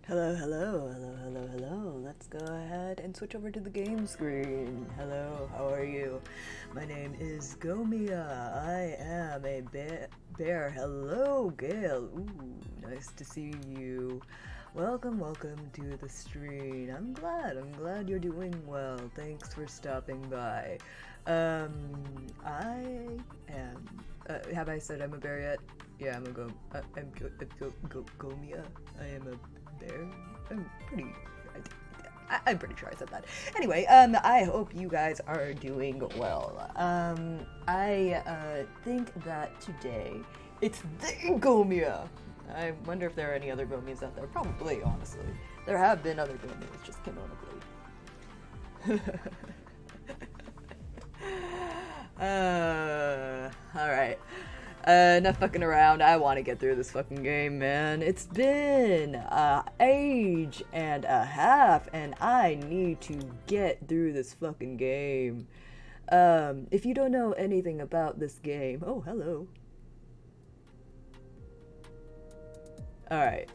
Hello. Let's go ahead and switch over to the game screen. Hello, how are you? My name is Gomiya. I am a bear. Hello, Gail. Ooh, nice to see you. Welcome to the stream. I'm glad you're doing well. Thanks for stopping by. I am. Have I said I'm a bear yet? Yeah, Gomiya. I am a bear. I'm pretty. I'm pretty sure I said that. Anyway, I hope you guys are doing well. I think that today it's the Gomiya. I wonder if there are any other Gomiyas out there. Probably, honestly. There have been other Gomiyas, just canonically. Alright. Enough fucking around. I want to get through this fucking game, man. It's been an age and a half, and I need to get through this fucking game. If you don't know anything about this game... Oh, hello. Alright.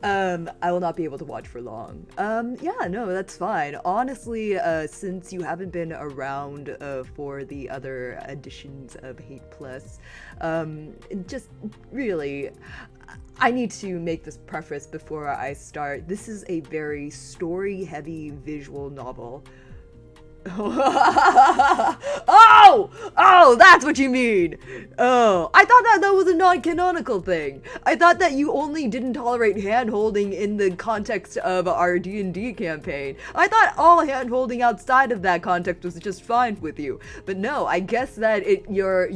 I will not be able to watch for long. Yeah, no, that's fine. Honestly, since you haven't been around, for the other editions of Hate Plus, just really, I need to make this preface before I start. This is a very story-heavy visual novel. Oh, that's what you mean. Oh, I thought that was a non-canonical thing. I thought that you only didn't tolerate hand-holding in the context of our D&D campaign. I thought all hand-holding outside of that context was just fine with you. But no, I guess that your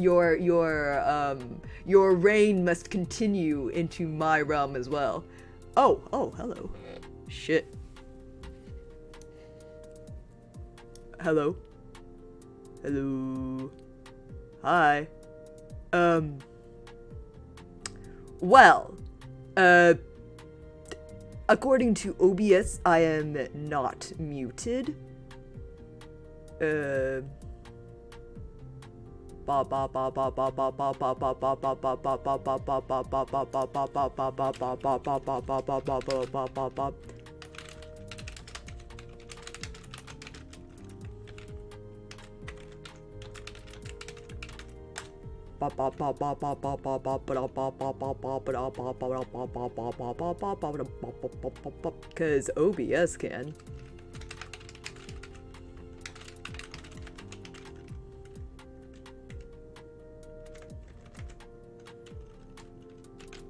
reign must continue into my realm as well. Oh, hello. Shit. Hello. Hi. Well, according to OBS, I am not muted. Because OBS can.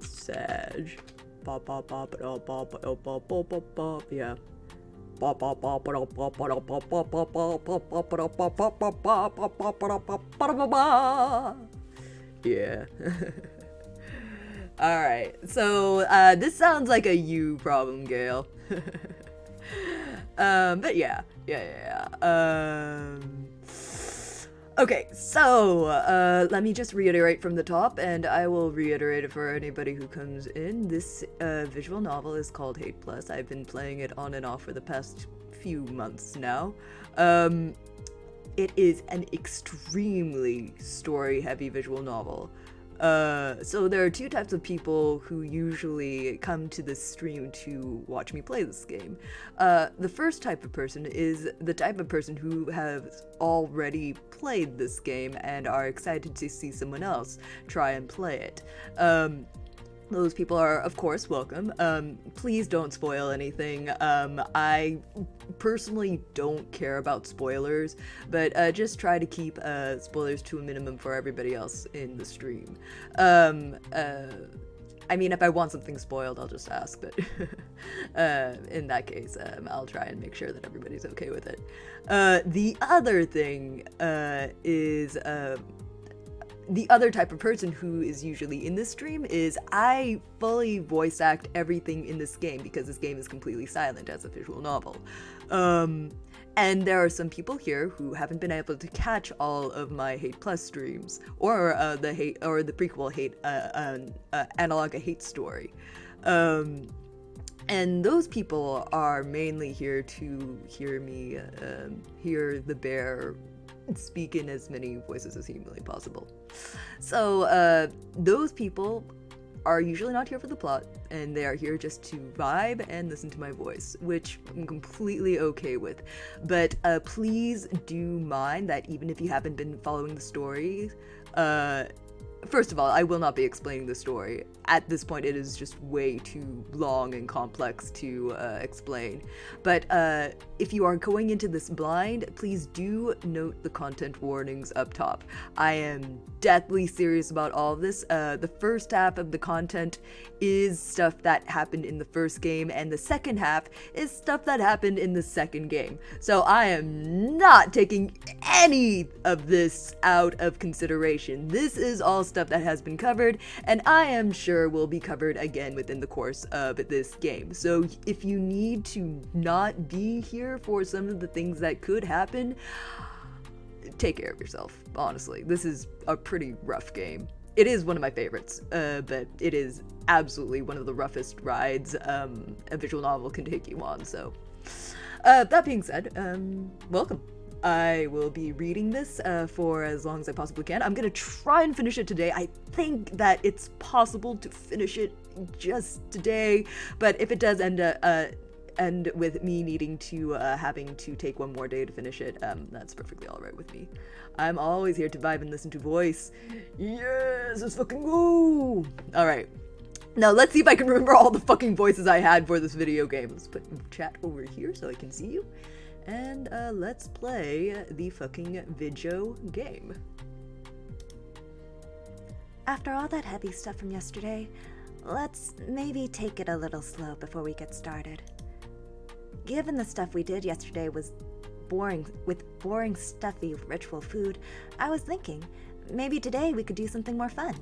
Sag. Yeah. Yeah. Alright, so this sounds like a you problem, Gail. But yeah. Okay, so let me just reiterate from the top, and I will reiterate it for anybody who comes in. This visual novel is called Hate Plus. I've been playing it on and off for the past few months now. It is an extremely story-heavy visual novel. So there are two types of people who usually come to this stream to watch me play this game. The first type of person is the type of person who has already played this game and are excited to see someone else try and play it. Those people are, of course, welcome. Please don't spoil anything. I personally don't care about spoilers, but just try to keep spoilers to a minimum for everybody else in the stream. I mean, if I want something spoiled, I'll just ask, but in that case, I'll try and make sure that everybody's okay with it. The other thing is... the other type of person who is usually in this stream is I fully voice act everything in this game because this game is completely silent as a visual novel. And there are some people here who haven't been able to catch all of my Hate Plus streams or the prequel Hate Analog a Hate story. And those people are mainly here to hear me hear the bear speak in as many voices as humanly possible. So those people are usually not here for the plot, and they are here just to vibe and listen to my voice, which I'm completely okay with. But please do mind that even if you haven't been following the story, first of all, I will not be explaining the story. At this point, it is just way too long and complex to explain. But if you are going into this blind, please do note the content warnings up top. I am deathly serious about all of this. The first half of the content is stuff that happened in the first game, and the second half is stuff that happened in the second game. So I am not taking any of this out of consideration. This is all stuff that has been covered, and I am sure will be covered again within the course of this game. So if you need to not be here for some of the things that could happen, take care of yourself, honestly. This is a pretty rough game. It is one of my favorites, but it is absolutely one of the roughest rides a visual novel can take you on. So that being said, welcome. I will be reading this for as long as I possibly can. I'm gonna try and finish it today. I think that it's possible to finish it just today, but if it does end with me needing to having to take one more day to finish it, that's perfectly all right with me. I'm always here to vibe and listen to voice. Yes, let's fucking go! All right. Now let's see if I can remember all the fucking voices I had for this video game. Let's put chat over here so I can see you. And let's play the fucking video game. After all that heavy stuff from yesterday, let's maybe take it a little slow before we get started. Given the stuff we did yesterday was boring, stuffy ritual food, I was thinking maybe today we could do something more fun.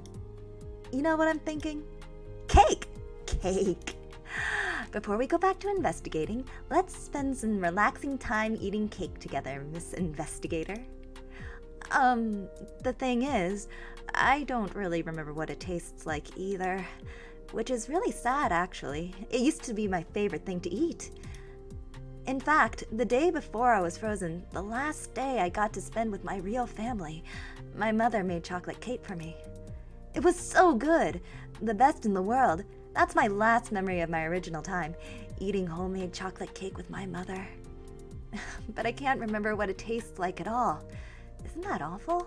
You know what I'm thinking? Cake! Cake! Before we go back to investigating, let's spend some relaxing time eating cake together, Miss Investigator. The thing is, I don't really remember what it tastes like either, which is really sad, actually. It used to be my favorite thing to eat. In fact, the day before I was frozen, the last day I got to spend with my real family, my mother made chocolate cake for me. It was so good, the best in the world. That's my last memory of my original time, eating homemade chocolate cake with my mother. But I can't remember what it tastes like at all. Isn't that awful?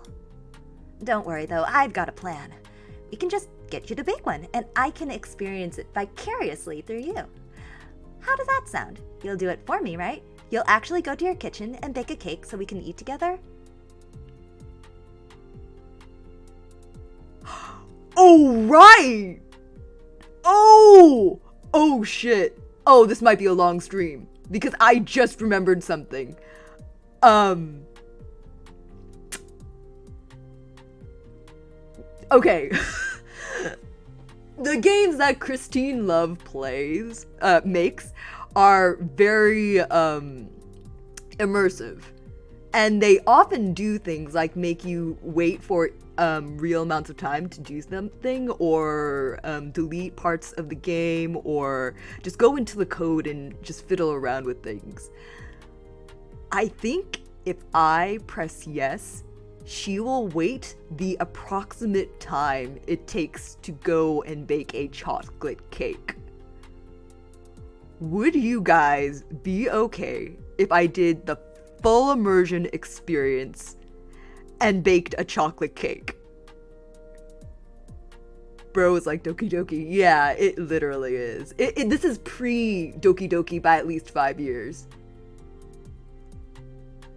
Don't worry though, I've got a plan. We can just get you to bake one, and I can experience it vicariously through you. How does that sound? You'll do it for me, right? You'll actually go to your kitchen and bake a cake so we can eat together? Oh, right! Oh shit. Oh, this might be a long stream because I just remembered something. Okay. The games that Christine Love makes are very immersive, and they often do things like make you wait for real amounts of time to do something, or delete parts of the game, or just go into the code and just fiddle around with things. I think if I press yes, she will wait the approximate time it takes to go and bake a chocolate cake. Would you guys be okay if I did the full immersion experience and baked a chocolate cake? Bro is like, Doki Doki. Yeah, it literally is. This is pre-Doki Doki by at least 5 years.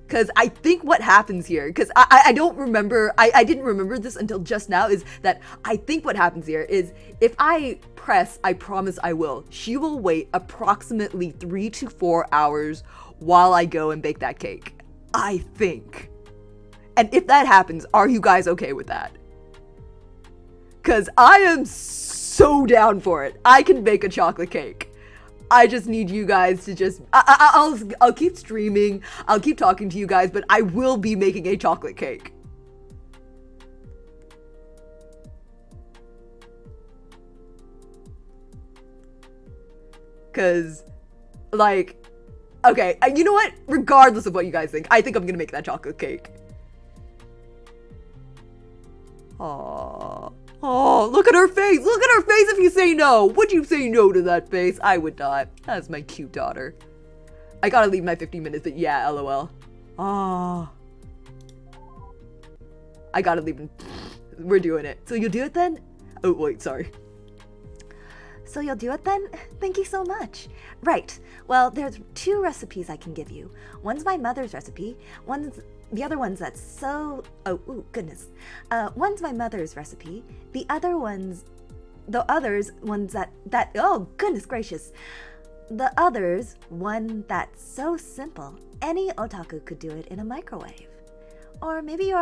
Because I think what happens here, because I don't remember, I didn't remember this until just now, is that I think what happens here is if I press, I promise I will, she will wait approximately 3 to 4 hours while I go and bake that cake. I think. And if that happens, are you guys okay with that? Because I am so down for it. I can bake a chocolate cake. I just need you guys to just, I'll keep streaming, I'll keep talking to you guys, but I will be making a chocolate cake. Cause, like, okay, you know what? Regardless of what you guys think, I think I'm gonna make that chocolate cake. Aww. Oh, look at her face. Look at her face if you say no. Would you say no to that face? I would not. That's my cute daughter. I gotta leave my 15 minutes, but yeah, lol. Ah. I gotta leave. We're doing it. So you'll do it then? Oh, wait, sorry. So you'll do it then? Thank you so much. Right. Well, there's 2 recipes I can give you. One's my mother's recipe. The other one's that's so... Oh, ooh, goodness. One's my mother's recipe. The others, ones that... Oh, goodness gracious. The others, one that's so simple, any otaku could do it in a microwave. Or maybe you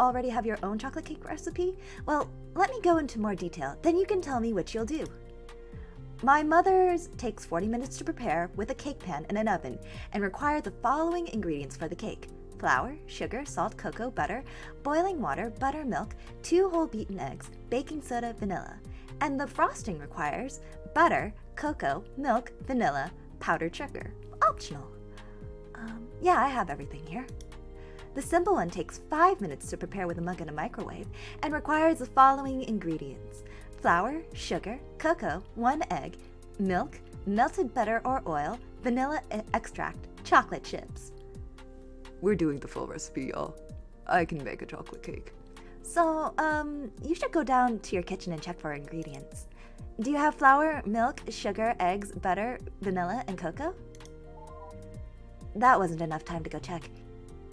already have your own chocolate cake recipe? Well, let me go into more detail, then you can tell me which you'll do. My mother's takes 40 minutes to prepare with a cake pan and an oven and requires the following ingredients for the cake: flour, sugar, salt, cocoa, butter, boiling water, buttermilk, 2 whole beaten eggs, baking soda, vanilla. And the frosting requires butter, cocoa, milk, vanilla, powdered sugar. Optional. Yeah, I have everything here. The simple one takes 5 minutes to prepare with a mug and a microwave and requires the following ingredients: flour, sugar, cocoa, 1 egg, milk, melted butter or oil, vanilla extract, chocolate chips. We're doing the full recipe, y'all. I can make a chocolate cake. So, you should go down to your kitchen and check for ingredients. Do you have flour, milk, sugar, eggs, butter, vanilla, and cocoa? That wasn't enough time to go check.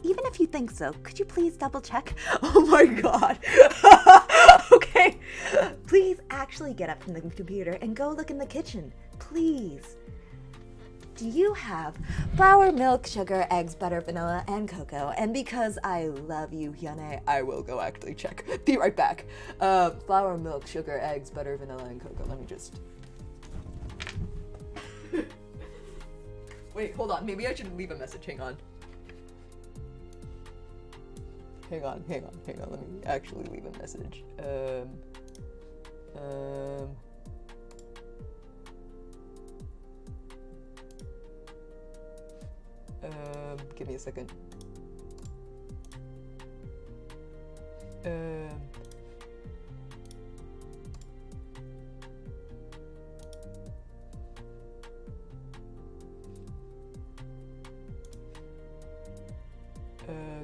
Even if you think so, could you please double check? Oh my god. Okay. Please actually get up from the computer and go look in the kitchen. Please. Do you have flour, milk, sugar, eggs, butter, vanilla, and cocoa? And because I love you, Hyune, I will go actually check. Be right back. Flour, milk, sugar, eggs, butter, vanilla, and cocoa. Let me just... Wait, hold on. Maybe I should leave a message. Hang on. Hang on. Let me actually leave a message. Give me a second.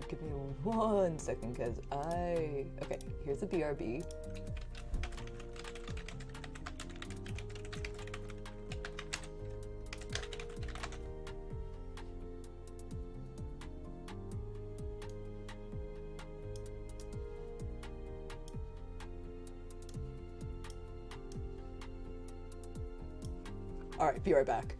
Give me 1 second, cause okay, here's the BRB. All right, be right back.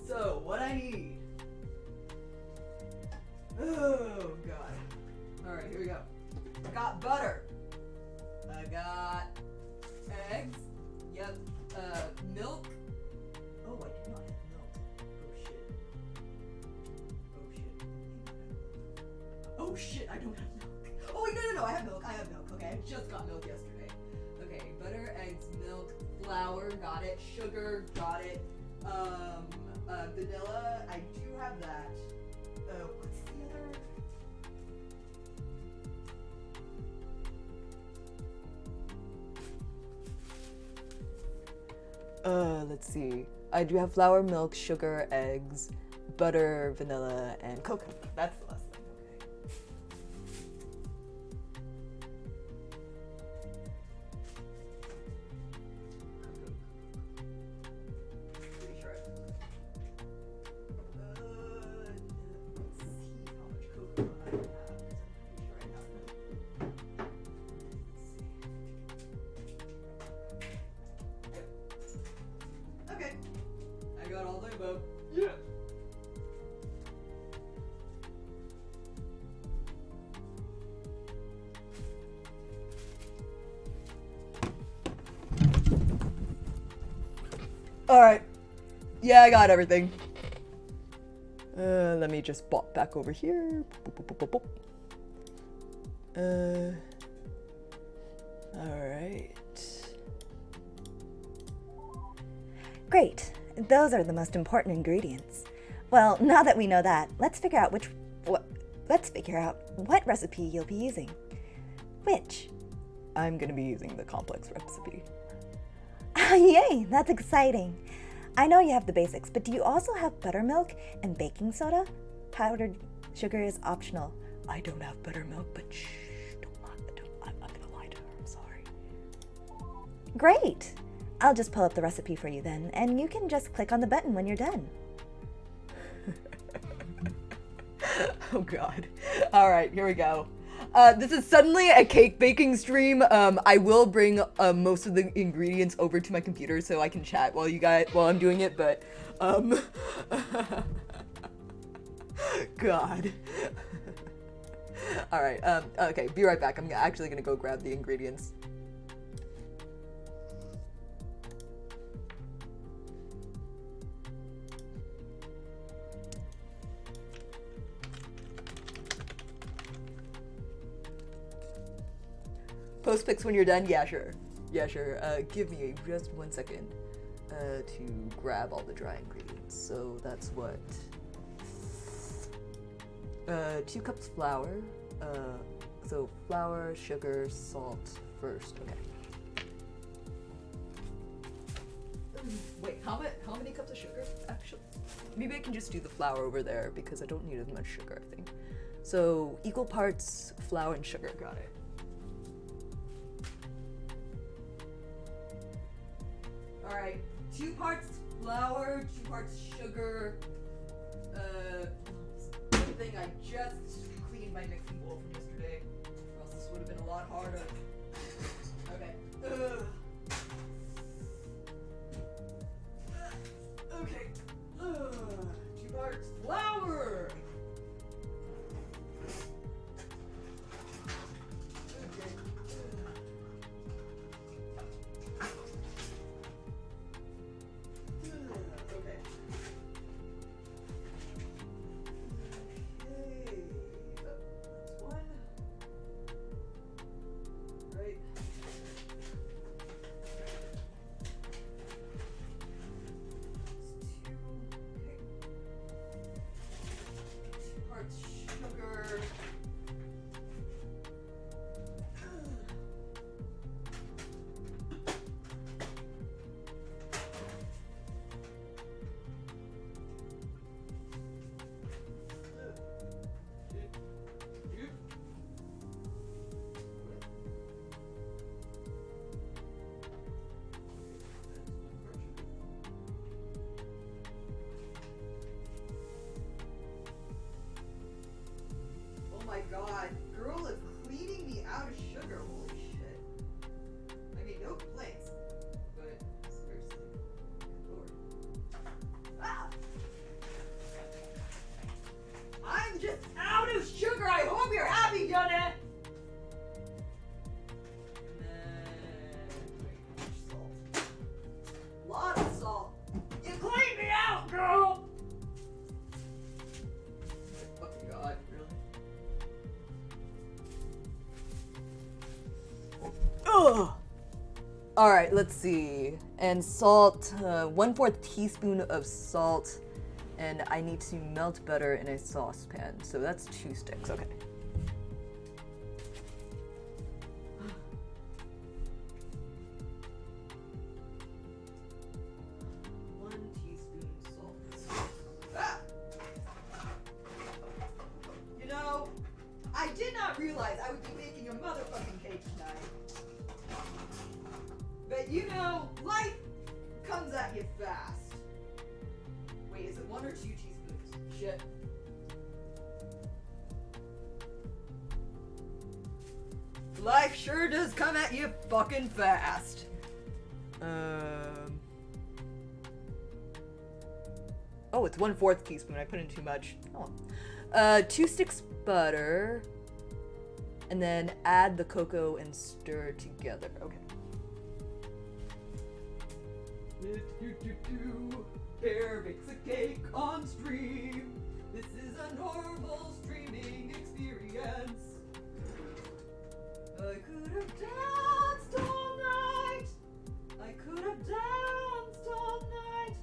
So, what I need. Oh, God. All right, here we go. I got butter. I got eggs. Yep. Milk. Oh, I do not have milk. Oh, shit, I don't have milk. Oh, wait, no, I have milk. Okay, I just got milk yesterday. Okay, butter, eggs, milk, flour, got it. Sugar, got it. Vanilla, I do have that. What's the other? Let's see. I do have flour, milk, sugar, eggs, butter, vanilla, and cocoa. That's the last thing. Okay. I got all the above. Yeah. Alright. Yeah, I got everything. Let me just bop back over here. Alright. Great. Those are the most important ingredients. Well, now that we know that, let's figure out what recipe you'll be using. Which? I'm gonna be using the complex recipe. Yay, that's exciting. I know you have the basics, but do you also have buttermilk and baking soda? Powdered sugar is optional. I don't have buttermilk, but shh, I'm not gonna lie to her, I'm sorry. Great! I'll just pull up the recipe for you then, and you can just click on the button when you're done. Oh god. Alright, here we go. This is suddenly a cake baking stream. I will bring most of the ingredients over to my computer so I can chat while I'm doing it, but God. Alright, okay, be right back. I'm actually gonna go grab the ingredients. Post pics when you're done? Yeah, sure. Yeah, sure. Give me just 1 second to grab all the dry ingredients. So that's what? 2 cups flour. So flour, sugar, salt first. Okay. Wait, how many cups of sugar? Actually, maybe I can just do the flour over there because I don't need as much sugar, I think. So equal parts flour and sugar. Got it. Alright, 2 parts flour, 2 parts sugar. Good thing I just cleaned my mixing bowl from yesterday, or else this would have been a lot harder. Okay. Okay. 2 parts flour. Oh my god, girl is cleaning me out of sugar, holy shit. I mean, no complaints, but seriously, good lord. Ah! I'm just out of sugar, I hope you're happy, Jonah! And then, salt. Lot of salt. You cleaned me out, girl! Fucking god, really? Ugh. All right, let's see. And salt, 1/4 teaspoon of salt, and I need to melt butter in a saucepan. So that's 2 sticks. Okay. You know, I did not realize I would be making a motherfucking cake tonight. But you know, life comes at you fast. Wait, is it 1 or 2 teaspoons? Shit. Life sure does come at you fucking fast. Oh, it's 1/4 teaspoon. I put in too much. Oh. 2 sticks butter. And then add the cocoa and stir together. Okay. Bear bakes a cake on stream. This is a normal streaming experience. I could have danced all night. I could have danced all night.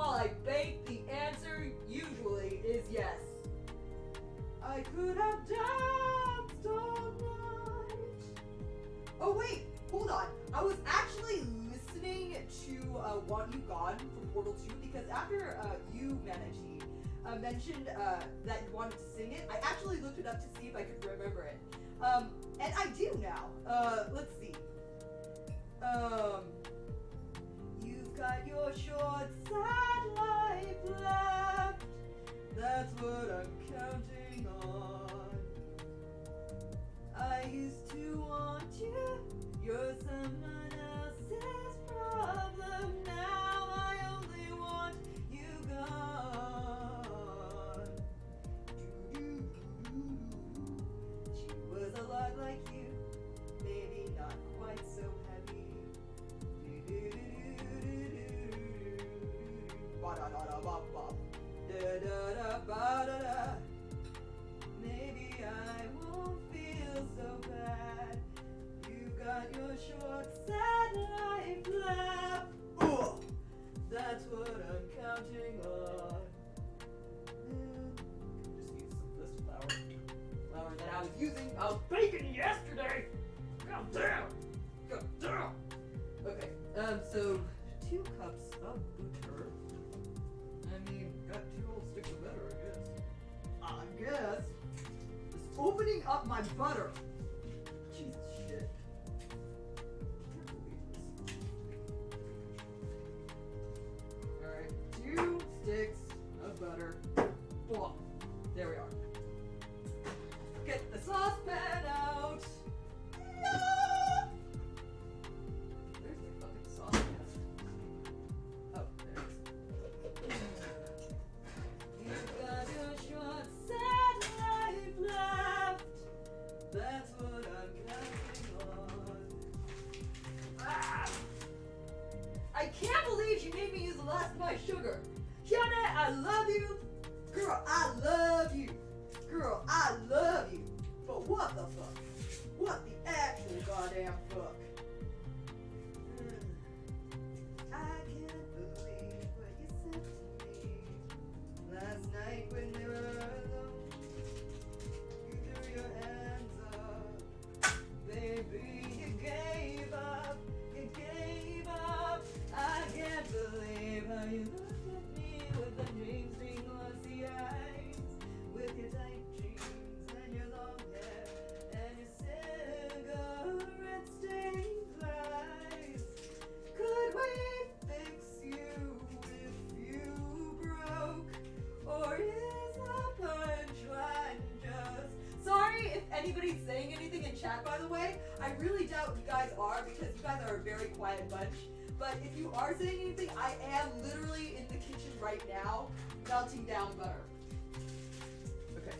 while I bake, the answer usually is yes. I could have danced all night. Oh wait, hold on. I was actually listening to Want You Gone from Portal 2 because after you, Manatee, mentioned that you wanted to sing it, I actually looked it up to see if I could remember it. And I do now. Let's see. You've got your short, sad life left. That's what I'm counting on. I used to want you. You're someone else's problem. Now I only want you gone. She was a lot like you. Maybe not quite so heavy. Maybe I won't feel so bad. You've got your short, sad life left. Ugh. That's what I'm counting on. Just use some of this flour that I was using. I was baking yesterday. God damn. God damn. Okay. So 2 cups of butter. I mean, got 2 whole sticks of butter, I guess. Just opening up my butter. Jesus shit. Can't believe this. Alright, 2 sticks of butter. Oh, there we are. Get the saucepan out. No! Where's my fucking saucepan? Oh, there it is. You've got your short, sad life left. That's what I'm counting on. Ah! I can't believe she made me use the last of my sugar. Hyuna, I love you. Girl, I love you. Girl, I love you. But what the fuck? What the actual goddamn fuck? I can't believe what you said to me last night when we were alone. You threw your hands up, baby. You gave up. You gave up. I can't believe how you looked at me with the dream-string glossy eyes, with your tight jeans and your long hair and your cigarette-stained eyes. Could we fix you if you broke? Or is the punchline just... Sorry if anybody's saying anything in chat, by the way. I really doubt you guys are because you guys are a very quiet bunch. But if you are saying anything, I am literally in the kitchen right now melting down butter. Okay.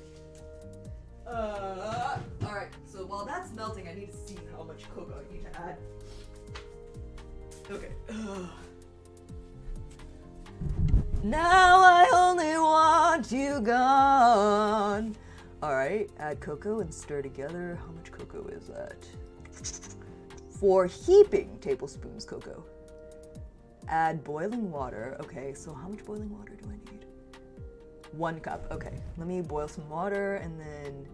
Alright, so while that's melting, I need to see how much cocoa I need to add. Okay. Now I only want you gone. Alright, add cocoa and stir together. How much cocoa is that? 4 heaping tablespoons cocoa. Add boiling water. Okay, so how much boiling water do I need? 1 cup. Okay, let me boil some water and then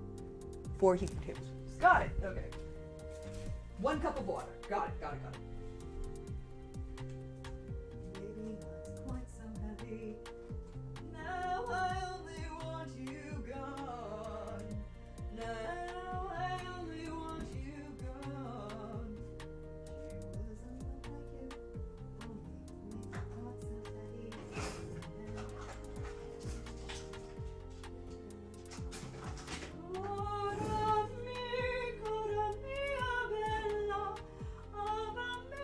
4 heaping tablespoons. Got it. Okay. 1 cup of water. Got it. Maybe not quite so heavy. Now I only want you gone. Now I only want you gone. She was a lot like you, only not so steady.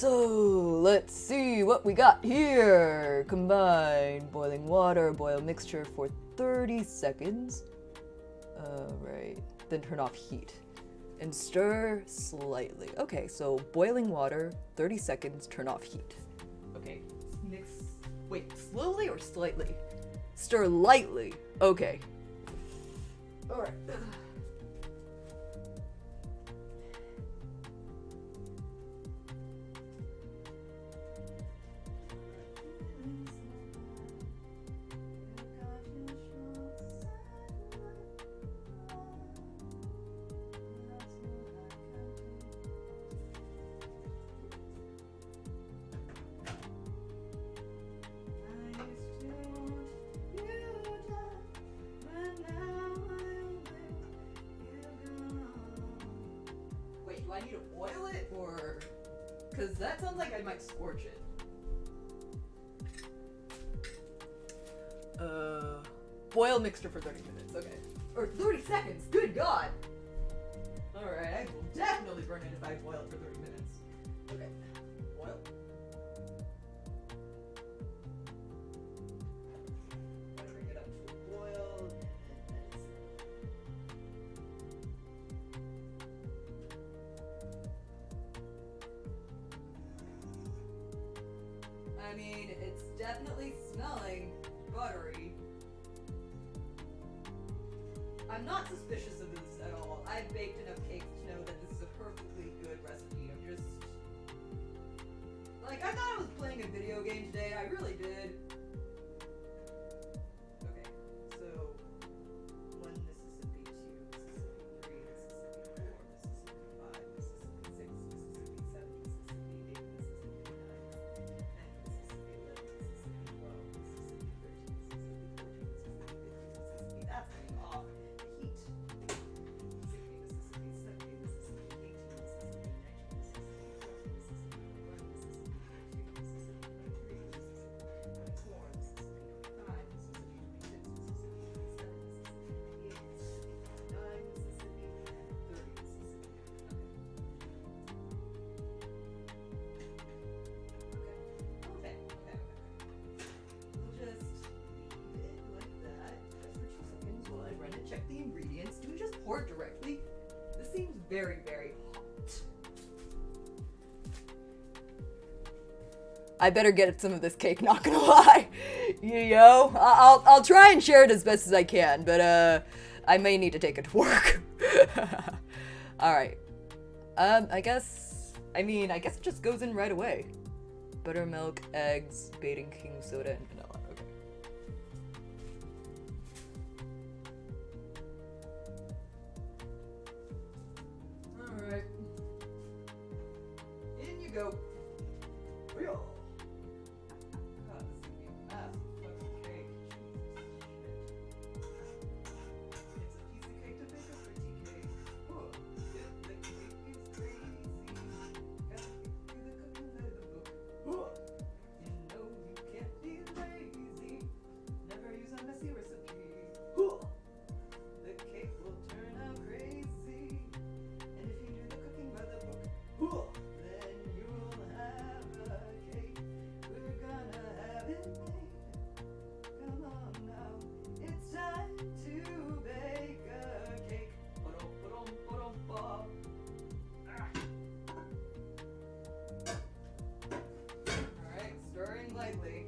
So, let's see what we got here. Combine boiling water, boil mixture for 30 seconds. Right. Then turn off heat. And stir slightly. Okay, so boiling water, 30 seconds, turn off heat. Okay, mix. Wait, slowly or slightly? Stir lightly. Okay. Alright. Do I need to boil it, or... Because that sounds like I might scorch it. Boil mixture for 30 minutes, okay. Or 30 seconds, good god! Alright, I will definitely burn it if I boil it for 30 minutes. Okay, boil. I'm gonna bring it up to a boil. I mean, it's definitely smelling buttery. I'm not suspicious of this at all. I've baked enough cakes to know that this is a perfectly good recipe. I'm just... Like, I thought I was playing a video game today. I really did. Okay, so... 1 Mississippi, 2 Mississippi, 3 Mississippi, 4 Mississippi, 5 Mississippi, 6 Mississippi, 7 Mississippi, 8 Mississippi, 9 Mississippi, 10 Mississippi, 11 Mississippi, 12 Mississippi, 13 Mississippi, 14 Mississippi, 15 Mississippi. That's getting off. Heat. 16 Mississippi, 17 Mississippi, 18 Mississippi, 19 Mississippi, 20 Mississippi, 21 Mississippi, 22 Mississippi, 23 Mississippi, 24 Mississippi, 25 Mississippi, 26 Mississippi, 27 Mississippi, 28 29 Mississippi, 30 Mississippi. Okay. Okay, we'll just leave it like that. Just for 2 seconds while I run it, check the ingredients. Do we just pour it directly? This seems very, very hot. I better get some of this cake, not gonna lie. Yo, I'll try and share it as best as I can, but I may need to take it to work. Alright. I guess it just goes in right away. Buttermilk, eggs, baking soda, and vanilla. Okay. Alright. In you go. Real. God, this is gonna be a massive fucking cake. It's a piece of cake to bake a pretty cake. Whoa. If the cake is crazy, gotta do the cooking by the book. Whoa. You know you can't be lazy. Never use a messy recipe. Whoa. The cake will turn out crazy. And if you do the cooking by the book, whoa, then you'll have a cake. We're gonna have it made. Come on now, it's time to bake a cake. Ba-dum-ba-dum-ba-dum-ba. Ah. Alright, stirring lightly.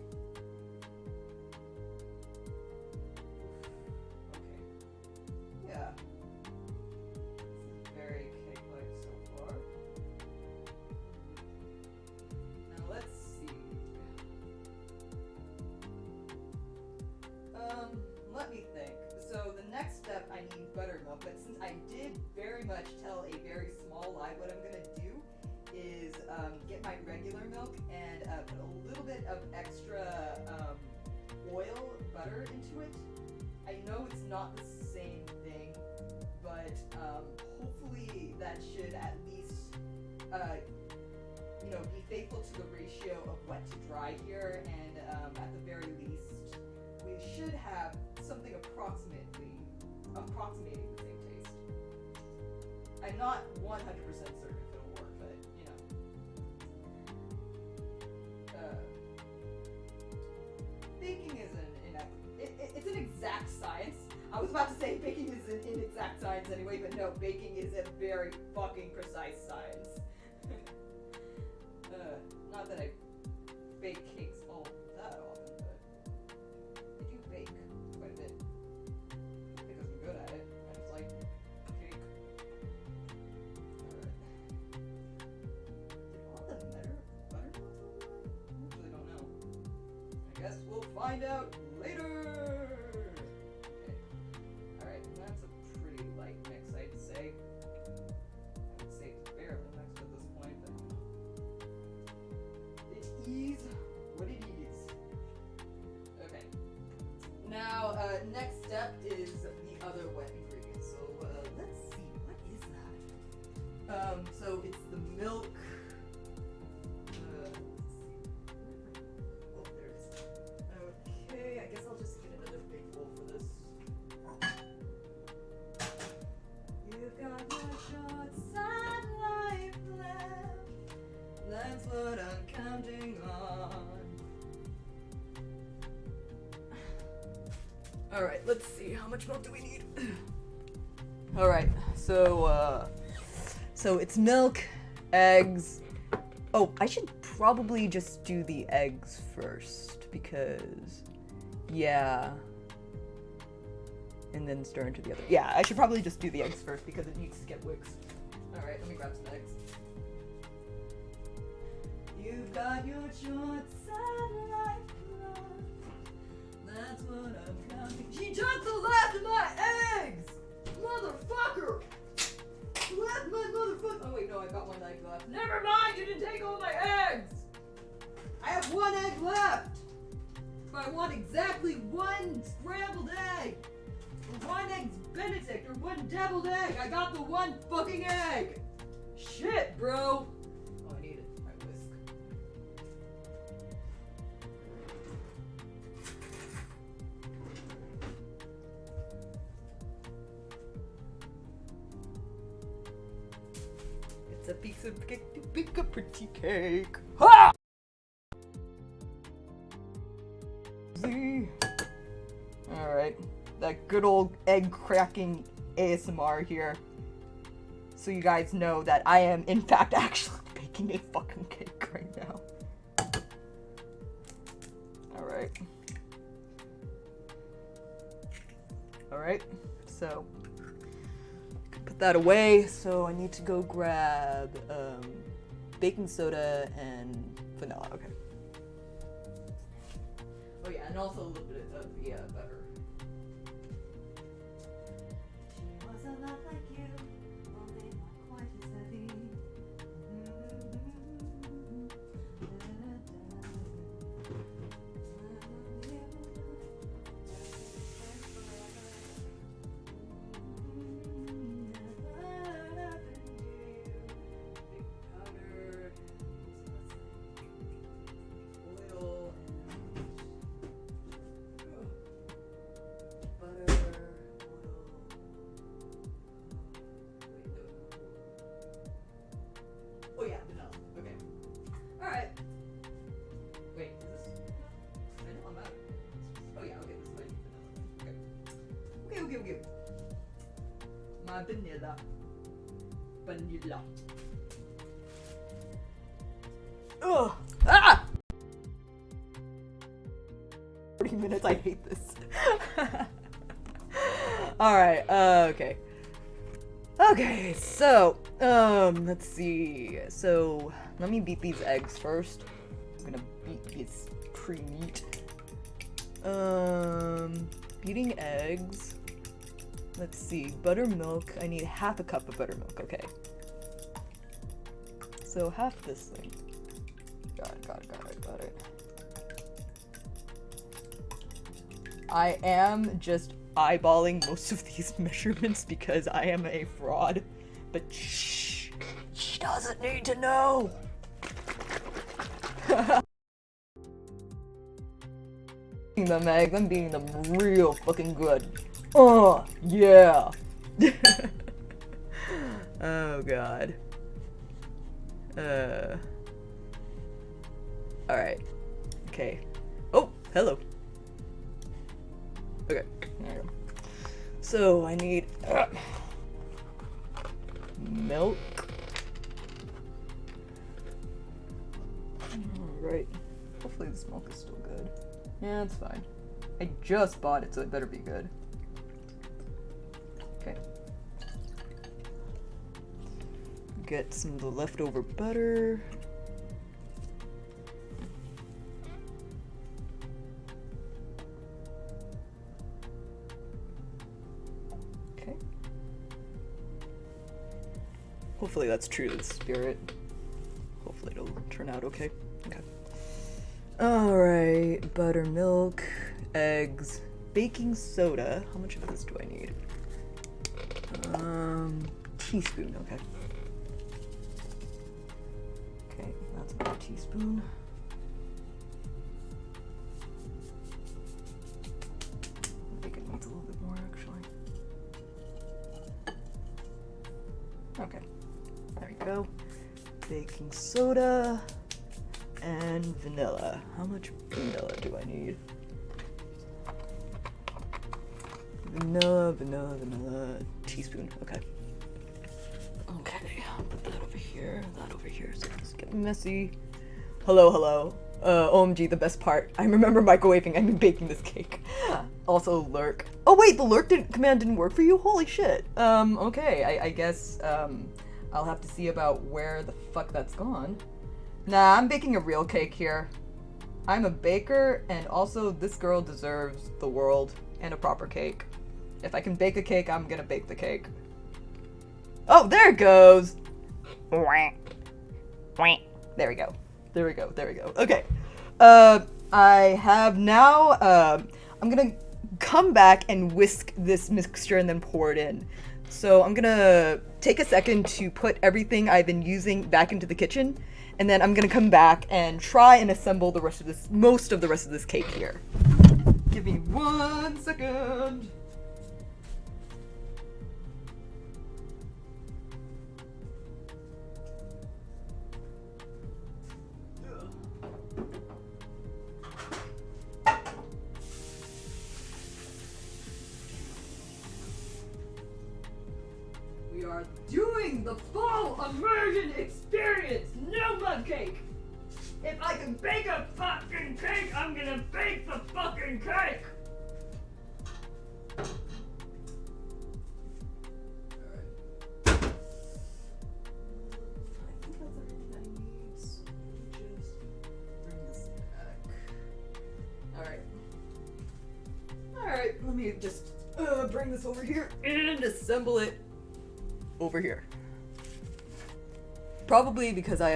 Okay. Yeah. This is very cake-like so far. Now let's see. Let me think. So the next step, I need buttermilk, but since I did very much tell a very small lie, what I'm gonna do is get my regular milk and put a little bit of extra oil, butter into it. I know it's not the same thing, but hopefully that should at least, be faithful to the ratio of wet to dry here, and at the very least, we should have something approximating the same taste. I'm not 100% certain if it'll work, but I was about to say baking is an inexact science anyway, but no, baking is a very fucking precise science. Not that I bake cakes all that often, but I do bake quite a bit. Because I'm good at it. I just like cake. Alright. Did all the butter go through? I actually don't know. I guess we'll find out later! Okay. Alright, that's a pretty light mix, I'd say. I would say it's barely mixed at this point, but it is what it is. Okay. Now, next step is the other wet ingredient. So, let's see, what is that? So it's the milk. Let's see. Oh, there it is. Okay, I guess I'll just get another big bowl for this. You've got your short sunlight left. That's what I'm counting on. Alright, let's see. How much milk do we need? Alright, so it's milk, eggs. Oh, I should probably just do the eggs first because, yeah. And then stir into the other. Yeah, I should probably just do the eggs first because it needs to get wicks. Alright, let me grab some eggs. You've got your short satellite love. That's what I'm counting. She took the last of my eggs! Motherfucker! Left my motherfucker. Oh wait, no, I got one egg left. Never mind, you didn't take all my eggs! I have one egg left! But I want exactly one scrambled egg! Or one egg Benedict, or one deviled egg! I got the one fucking egg! Shit, bro! Oh, I need it. My whisk. It's a piece of cake to bake a pretty cake. Ha! Alright, that good old egg cracking ASMR here. So you guys know that I am in fact actually baking a fucking cake right now. Alright. Alright, so put that away. So I need to go grab baking soda and vanilla. Okay. Oh yeah, and also a little bit of the butter. She was a lot like you, only not quite as heavy. Okay. My vanilla. Ugh! Ah! 40 minutes, I hate this. Alright, okay. Okay, so, let's see. So, let me beat these eggs first. I'm gonna beat this pre-meat. Beating eggs. Let's see, buttermilk. I need half a cup of buttermilk, okay. So half this thing. Got it. I am just eyeballing most of these measurements because I am a fraud. But shh, she doesn't need to know. Them eggs, I'm beating them real fucking good. Oh, yeah. Oh, God. Alright. Okay. Oh, hello. Okay, there you go. So I need milk. Alright. Hopefully this milk is still good. Yeah, it's fine. I just bought it, so it better be good. Okay. Get some of the leftover butter. Okay. Hopefully that's true to the spirit. Hopefully it'll turn out okay. Okay. Alright, buttermilk, eggs, baking soda. How much of this do I need? Teaspoon, okay. Okay, that's about a teaspoon. I think it needs a little bit more, actually. Okay, there we go. Baking soda and vanilla. How much vanilla do I need? Vanilla. Teaspoon, okay. Okay, I'll put that over here, so it doesn't get messy. Hello. OMG, the best part. I remember microwaving, I mean baking this cake. Also lurk. Oh wait, the lurk command didn't work for you? Holy shit. Okay, I guess, I'll have to see about where the fuck that's gone. Nah, I'm baking a real cake here. I'm a baker, and also this girl deserves the world and a proper cake. If I can bake a cake, I'm gonna bake the cake. Oh, there it goes! There we go. Okay. I have now, I'm gonna come back and whisk this mixture and then pour it in. So I'm gonna take a second to put everything I've been using back into the kitchen, and then I'm gonna come back and try and assemble most of the rest of this cake here. Give me 1 second. We are doing the full immersion experience! No mug cake! If I can bake a fucking cake, I'm gonna bake the fucking cake! Alright. I think that's everything I need, so let me just bring this back. Alright, let me just bring this over here and assemble it over here. Probably because I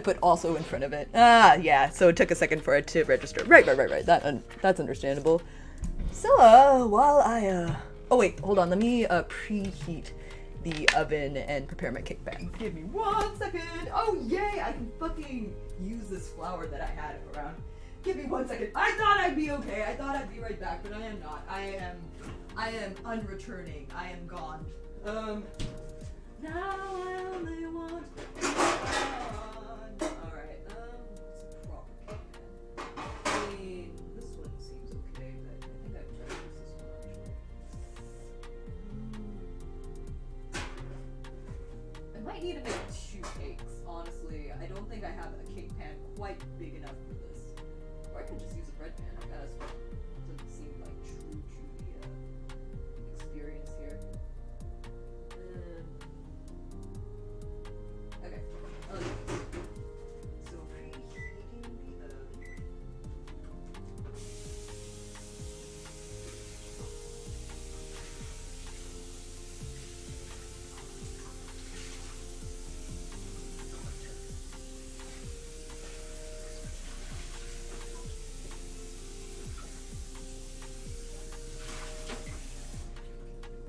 put also in front of it. Ah, yeah, so it took a second for it to register. Right. That's understandable. So, while I, oh wait, hold on, let me, preheat the oven and prepare my cake pan. Give me 1 second. Oh, yay, I can fucking use this flour that I had around. Give me 1 second. I thought I'd be okay. I thought I'd be right back, but I am not. I am unreturning. I am gone. Now I only want one. Alright, it's a proper cake pan. I mean, this one seems okay, but I think I've tried to use this one actually. I might need to make 2 cakes, honestly. I don't think I have a cake pan quite big enough for this. Or I could just use a bread pan, I guess. Doesn't seem like true to the experience here. Okay. So preheating the oven.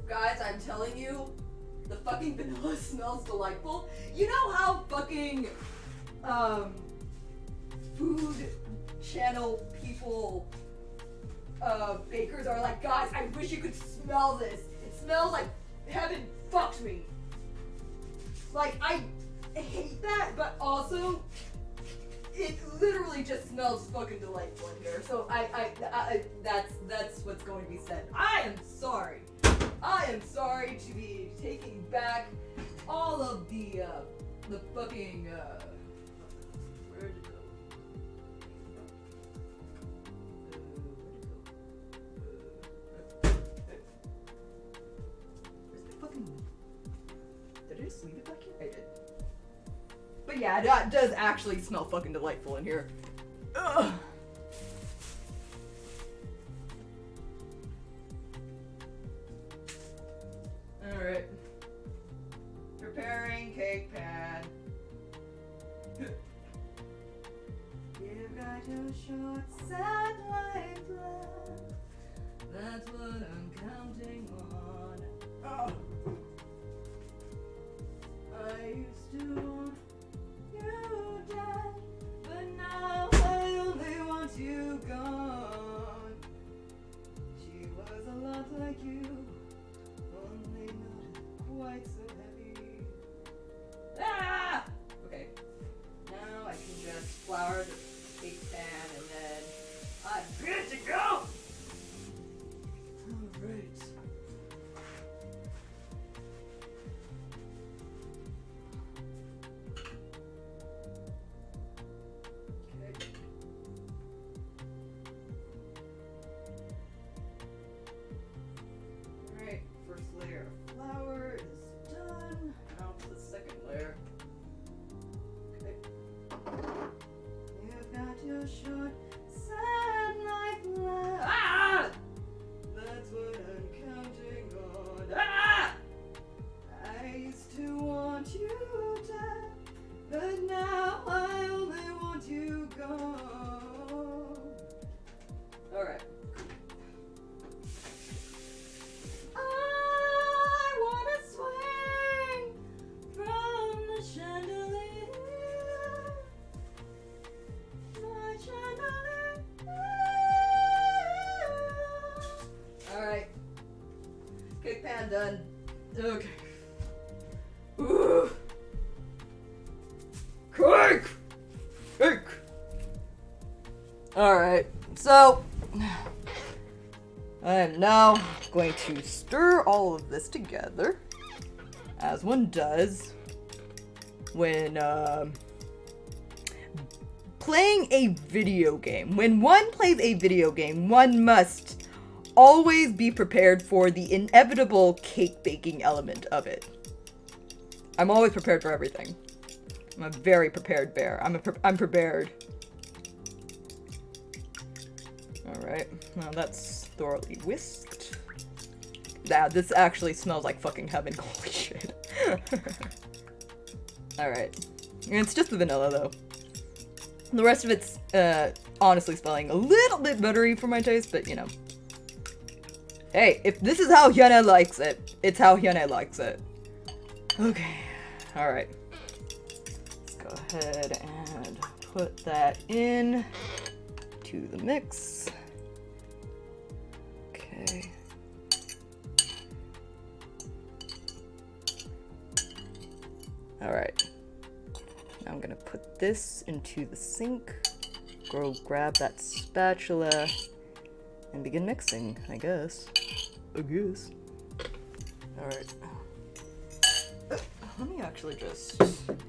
Guys, I'm telling you, the fucking vanilla smells delightful. You know how fucking, food channel people, bakers are like, guys, I wish you could smell this. It smells like heaven fucked me. Like, I hate that, but also, it literally literally just smells fucking delightful in here. So that's what's going to be said. I am sorry. I am sorry to be taking back all of the fucking, where'd it go? Where's the fucking, did I just leave it back here? I did. But yeah, that does actually smell fucking delightful in here. Ugh. Alright. Preparing cake pan. You've got your short, sad life left. That's what I'm counting on. Oh. I used to want you dead, but now I only want you gone. She was a lot like you, only not quite so heavy. Ah! Okay. Now I can just flour the cake pan and then I'm good to go! Alright. Alright, first layer of flour is done. Now to the second layer. Okay. You've got your short, sad life left. Ah! That's what I'm counting on. Ah! I used to want you dead, but now I only want you gone. Alright. I wanna swing from the chandelier. My chandelier. Alright. Cake pan done. Okay. Ooh. Cake! Cake! Alright, so I am now going to stir all of this together, as one does when playing a video game. When one plays a video game, one must always be prepared for the inevitable cake baking element of it. I'm always prepared for everything. I'm a very prepared bear. I'm prepared. Alright, now that's thoroughly whisked. Yeah, this actually smells like fucking heaven. Holy shit. Alright. It's just the vanilla though. The rest of it's honestly smelling a little bit buttery for my taste, but you know. Hey, if this is how Hyuna likes it, it's how Hyuna likes it. Okay, alright. Let's go ahead and put that in to the mix. Okay. Alright. Now I'm gonna put this into the sink. Go grab that spatula and begin mixing, I guess. Alright. Let me actually just,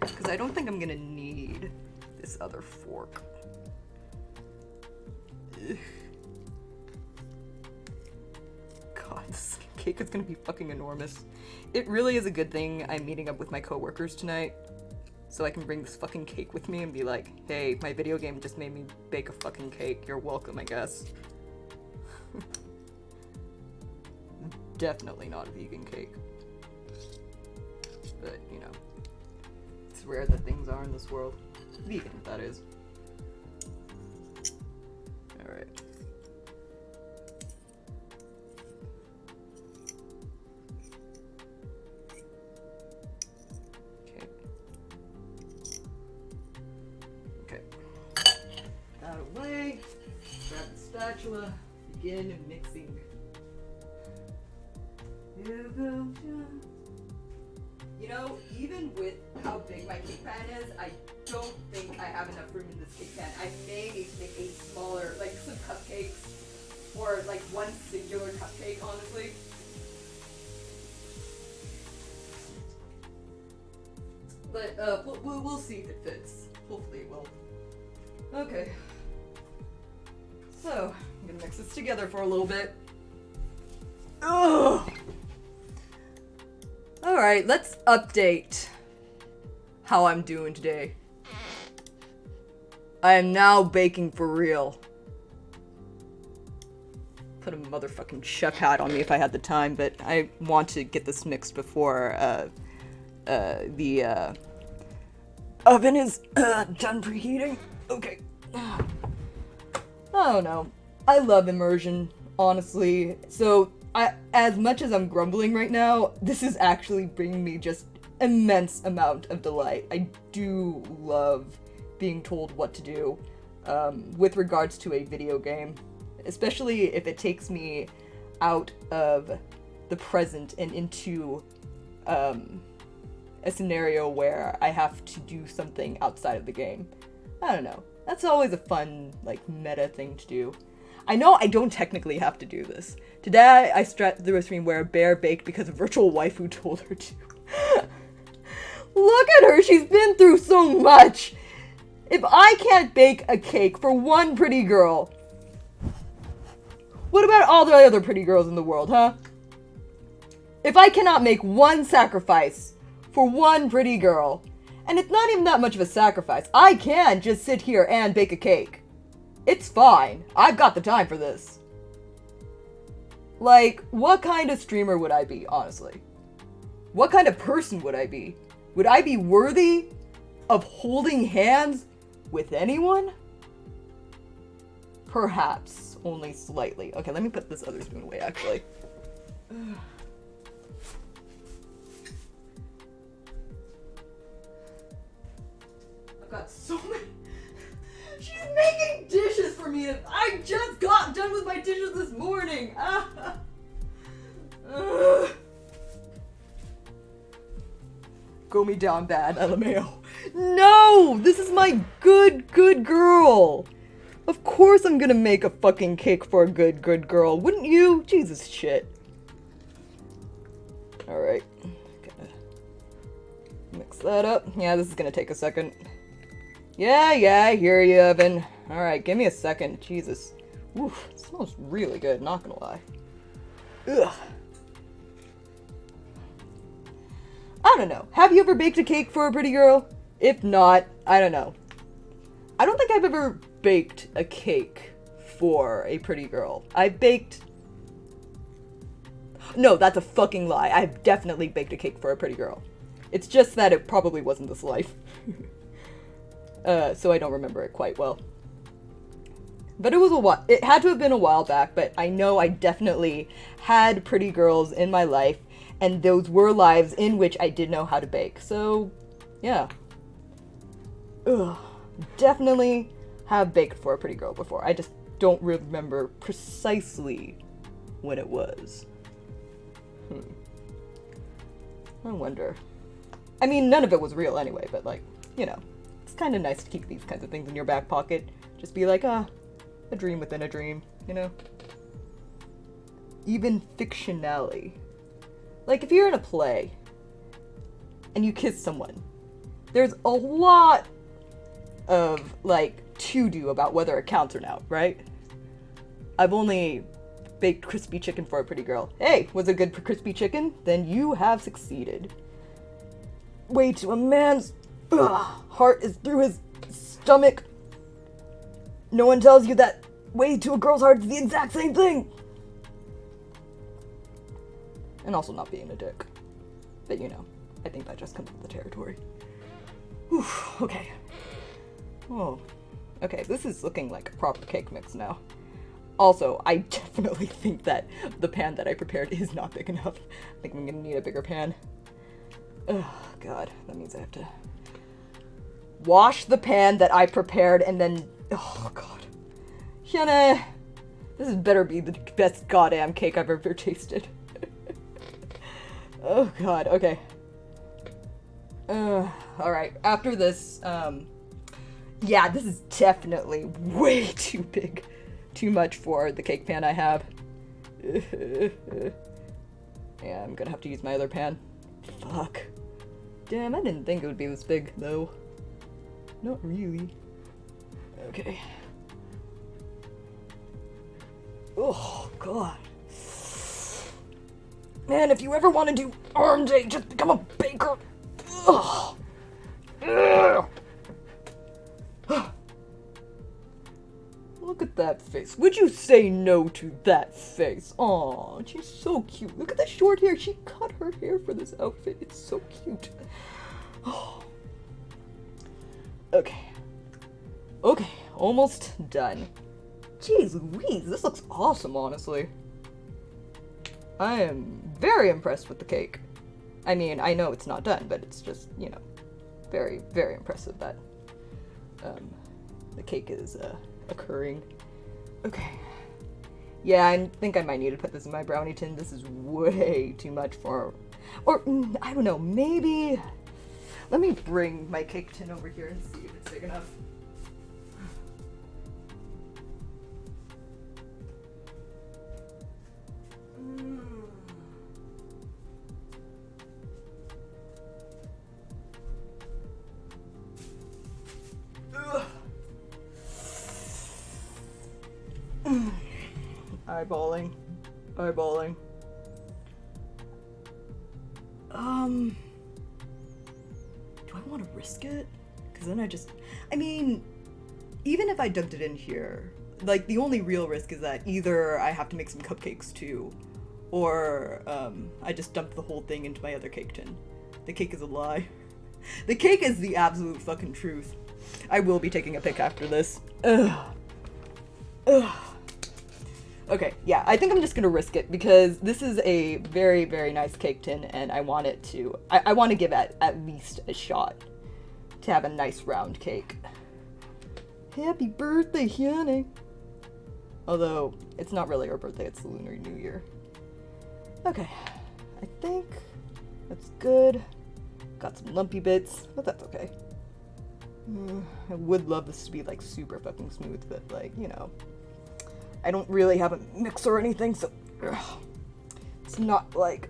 because I don't think I'm gonna need this other fork. Ugh. God, this cake is gonna be fucking enormous. It really is a good thing I'm meeting up with my coworkers tonight, so I can bring this fucking cake with me and be like, hey, my video game just made me bake a fucking cake. You're welcome, I guess. Definitely not a vegan cake. But, you know, it's rare that things are in this world. Vegan, that is. Alright. Okay. That away. Grab the spatula. Begin mixing. You know, even with how big my cake pan is, I don't think I have enough room in this cake pan. I may need to make a smaller, like some cupcakes, or like one singular cupcake, honestly. But we'll see if it fits. Hopefully it will. Okay. So, I'm gonna mix this together for a little bit. Ugh! Alright, let's update how I'm doing today. I am now baking for real. Put a motherfucking chef hat on me if I had the time, but I want to get this mixed before the oven is done preheating. Okay. I don't know. I love immersion, honestly. So, as much as I'm grumbling right now, this is actually bringing me just immense amount of delight. I do love being told what to do with regards to a video game, especially if it takes me out of the present and into a scenario where I have to do something outside of the game. I don't know. That's always a fun, like, meta thing to do. I know I don't technically have to do this. Today, I strapped through a stream where a bear baked because a virtual waifu told her to. Look at her! She's been through so much! If I can't bake a cake for one pretty girl, what about all the other pretty girls in the world, huh? If I cannot make one sacrifice for one pretty girl, and it's not even that much of a sacrifice, I can just sit here and bake a cake. It's fine. I've got the time for this. Like, what kind of streamer would I be, honestly? What kind of person would I be? Would I be worthy of holding hands with anyone? Perhaps, only slightly. Okay, let me put this other spoon away, actually. I've got so many... She's making dishes for me. I just got done with my dishes this morning. Go me down bad, LMAO. No! This is my good girl. Of course I'm gonna make a fucking cake for a good girl. Wouldn't you? Jesus shit. Alright. Gonna mix that up. Yeah, this is gonna take a second. Yeah, I hear you, Evan. Alright, give me a second. Jesus. Oof, it smells really good, not gonna lie. Ugh. I don't know. Have you ever baked a cake for a pretty girl? If not, I don't know. I don't think I've ever baked a cake for a pretty girl. I've baked... No, that's a fucking lie. I've definitely baked a cake for a pretty girl. It's just that it probably wasn't this life. So I don't remember it quite well. But it was a while. It had to have been a while back, but I know I definitely had pretty girls in my life, and those were lives in which I did know how to bake. So, yeah. Ugh. Definitely have baked for a pretty girl before. I just don't remember precisely when it was. I wonder. I mean, none of it was real anyway, but like, you know. It's kind of nice to keep these kinds of things in your back pocket. Just be like, a dream within a dream, you know? Even fictionally. Like, if you're in a play, and you kiss someone, there's a lot of, like, to-do about whether it counts or not, right? I've only baked crispy chicken for a pretty girl. Hey, was it good for crispy chicken? Then you have succeeded. Way to a man's... heart is through his stomach. No one tells you that way to a girl's heart is the exact same thing. And also not being a dick. But you know, I think that just comes with the territory. Oof, okay. Oh, okay, this is looking like a proper cake mix now. Also, I definitely think that the pan that I prepared is not big enough. I think I'm gonna need a bigger pan. Oh, God, that means I have to wash the pan that I prepared and then... Oh, God. Hyuna, this better be the best goddamn cake I've ever tasted. Oh, God, okay. Alright, after this, yeah, this is definitely way too big. Too much for the cake pan I have. Yeah, I'm gonna have to use my other pan. Fuck. Damn, I didn't think it would be this big, though. Not really. Okay. Oh, God. Man, if you ever want to do arm day, just become a baker. Ugh. Ugh. Look at that face. Would you say no to that face? Aw, she's so cute. Look at the short hair. She cut her hair for this outfit. It's so cute. Oh. Okay. Okay, almost done. Jeez Louise, this looks awesome, honestly. I am very impressed with the cake. I mean, I know it's not done, but it's just, you know, very, very impressive that the cake is occurring. Okay. Yeah, I think I might need to put this in my brownie tin. This is way too much for... Or, I don't know, maybe... Let me bring my cake tin over here and see if it's big enough. Eyeballing. Eyeballing. Do I want to risk it? Because then I mean, even if I dumped it in here, like, the only real risk is that either I have to make some cupcakes too, or, I just dump the whole thing into my other cake tin. The cake is a lie. The cake is the absolute fucking truth. I will be taking a pic after this. Ugh. Ugh. Okay, yeah, I think I'm just gonna risk it because this is a very, very nice cake tin and I want it to, I want to give it at least a shot to have a nice round cake. Happy birthday, honey. Although, it's not really her birthday, it's the Lunar New Year. Okay, I think that's good. Got some lumpy bits, but that's okay. I would love this to be like super fucking smooth, but like, you know, I don't really have a mixer or anything, so it's not like...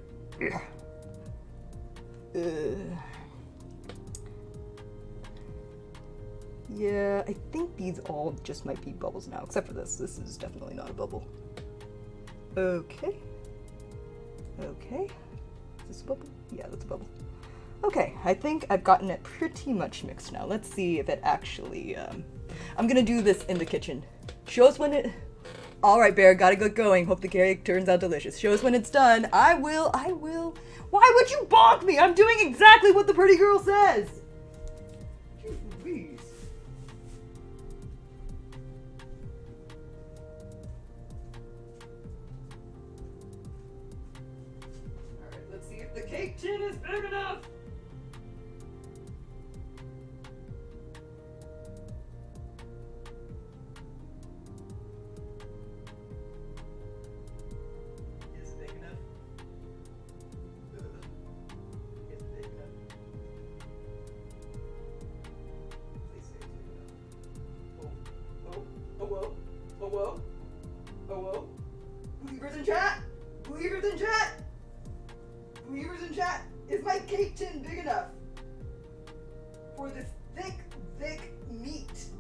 Yeah, I think these all just might be bubbles now, except for this. This is definitely not a bubble. Okay. Okay. Is this a bubble? Yeah, that's a bubble. Okay, I think I've gotten it pretty much mixed now. Let's see if it actually, I'm gonna do this in the kitchen. Show us when it... Alright, Bear, gotta get going. Hope the cake turns out delicious. Show us when it's done. I will. Why would you bonk me? I'm doing exactly what the pretty girl says! Jeez Louise. Alright, let's see if the cake tin is big enough! Hello? Believers in chat? Believers in chat? Believers in chat? Is my cake tin big enough for this thick, thick meat? Is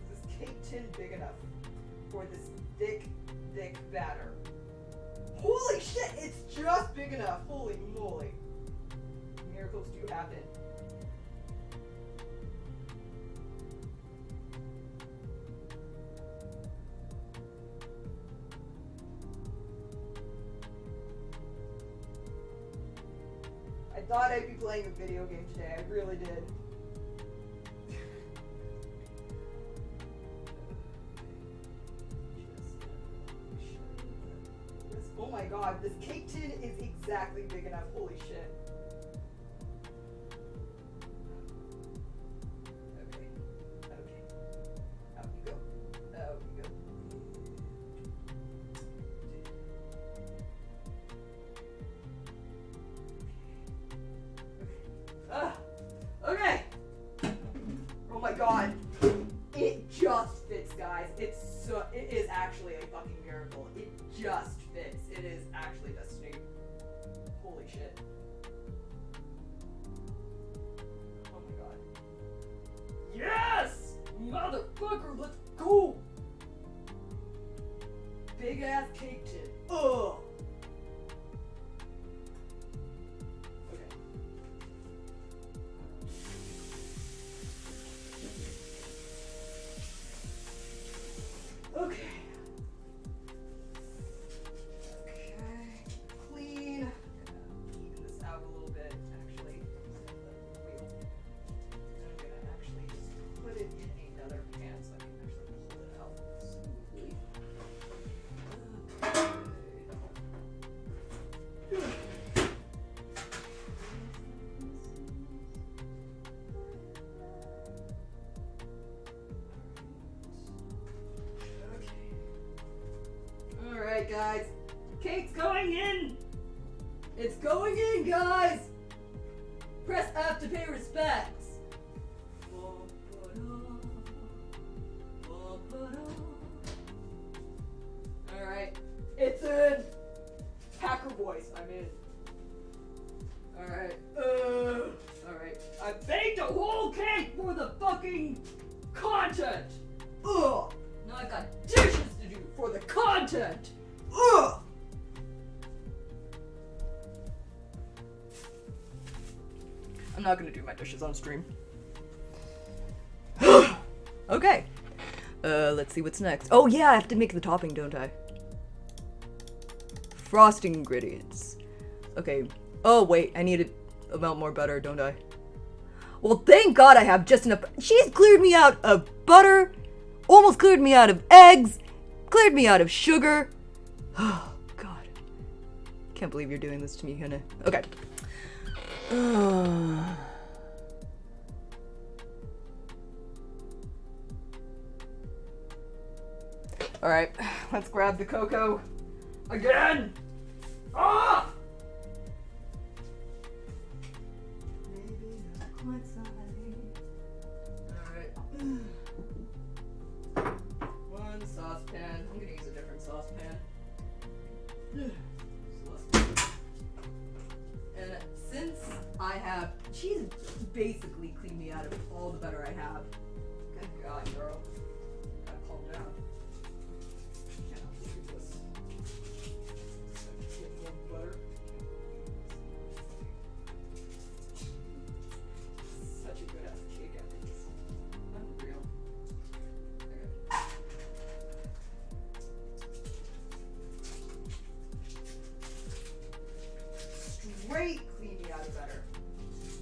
this cake tin big enough for this thick, thick batter? Holy shit, it's just big enough. Holy moly. Miracles do happen. I thought I'd be playing a video game today, I really did. Oh my god, this cake tin is exactly big enough, holy shit. Okay, out we go, out we go. god. It just fits, guys. It is actually a fucking miracle. It just fits. It is actually destiny. Holy shit. Oh my god. Yes! Motherfucker, let's go! Big ass cake tin. Ugh! Okay. Okay. Clean. I'm gonna even this out a little bit, actually. The wheel. I'm gonna actually just put it in another pan so I can actually pull it out smoothly. Alright, guys. Cake's going in! It's going in, guys! Press F to pay respects. Alright. It's in! Hacker voice, I'm in. Alright. Alright. I baked a whole cake for the fucking content! Ugh! Now I've got dishes to do for the content! Ugh! I'm not gonna do my dishes on stream. Okay. Let's see what's next. Oh yeah, I have to make the topping, don't I? Frosting ingredients. Okay. Oh wait, I need a melt more butter, don't I? Well, thank God I have just enough. She's cleared me out of butter, almost cleared me out of eggs, cleared me out of sugar. Oh God. Can't believe you're doing this to me, Hannah. Okay. Alright, let's grab the cocoa. Again! Ah! Maybe not quite Alright. One saucepan. I'm gonna use a different saucepan. And since she's basically cleaned me out of all the butter I have. Good God, girl. Gotta calm down. Cannot believe this. Get more butter. Such a good ass cake after this. Unreal. Okay. Straight clean me out of butter.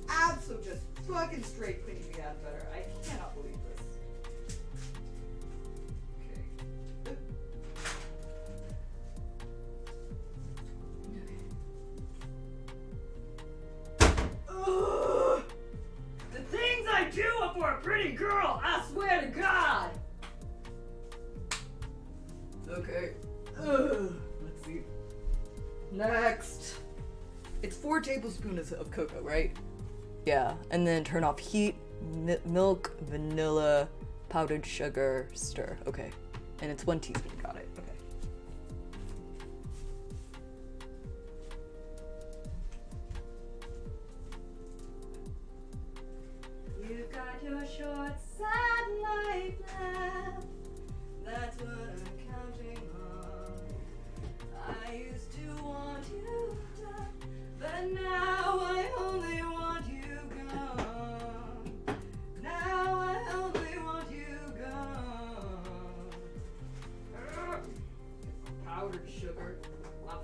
Absolutely just fucking straight cleaning me out of butter. I cannot believe this. Okay. Ugh. The things I do for a pretty girl, I swear to God. Okay. Ugh. Let's see. Next. It's 4 tablespoons of cocoa, right? Yeah, and then turn off heat, milk, vanilla, powdered sugar, stir. Okay. And it's 1 teaspoon, got it. Okay. You've got your short, sad life left. That's what I'm counting on. I used to want you done, but now I only want you gone. Now I only want you gone. Powdered sugar.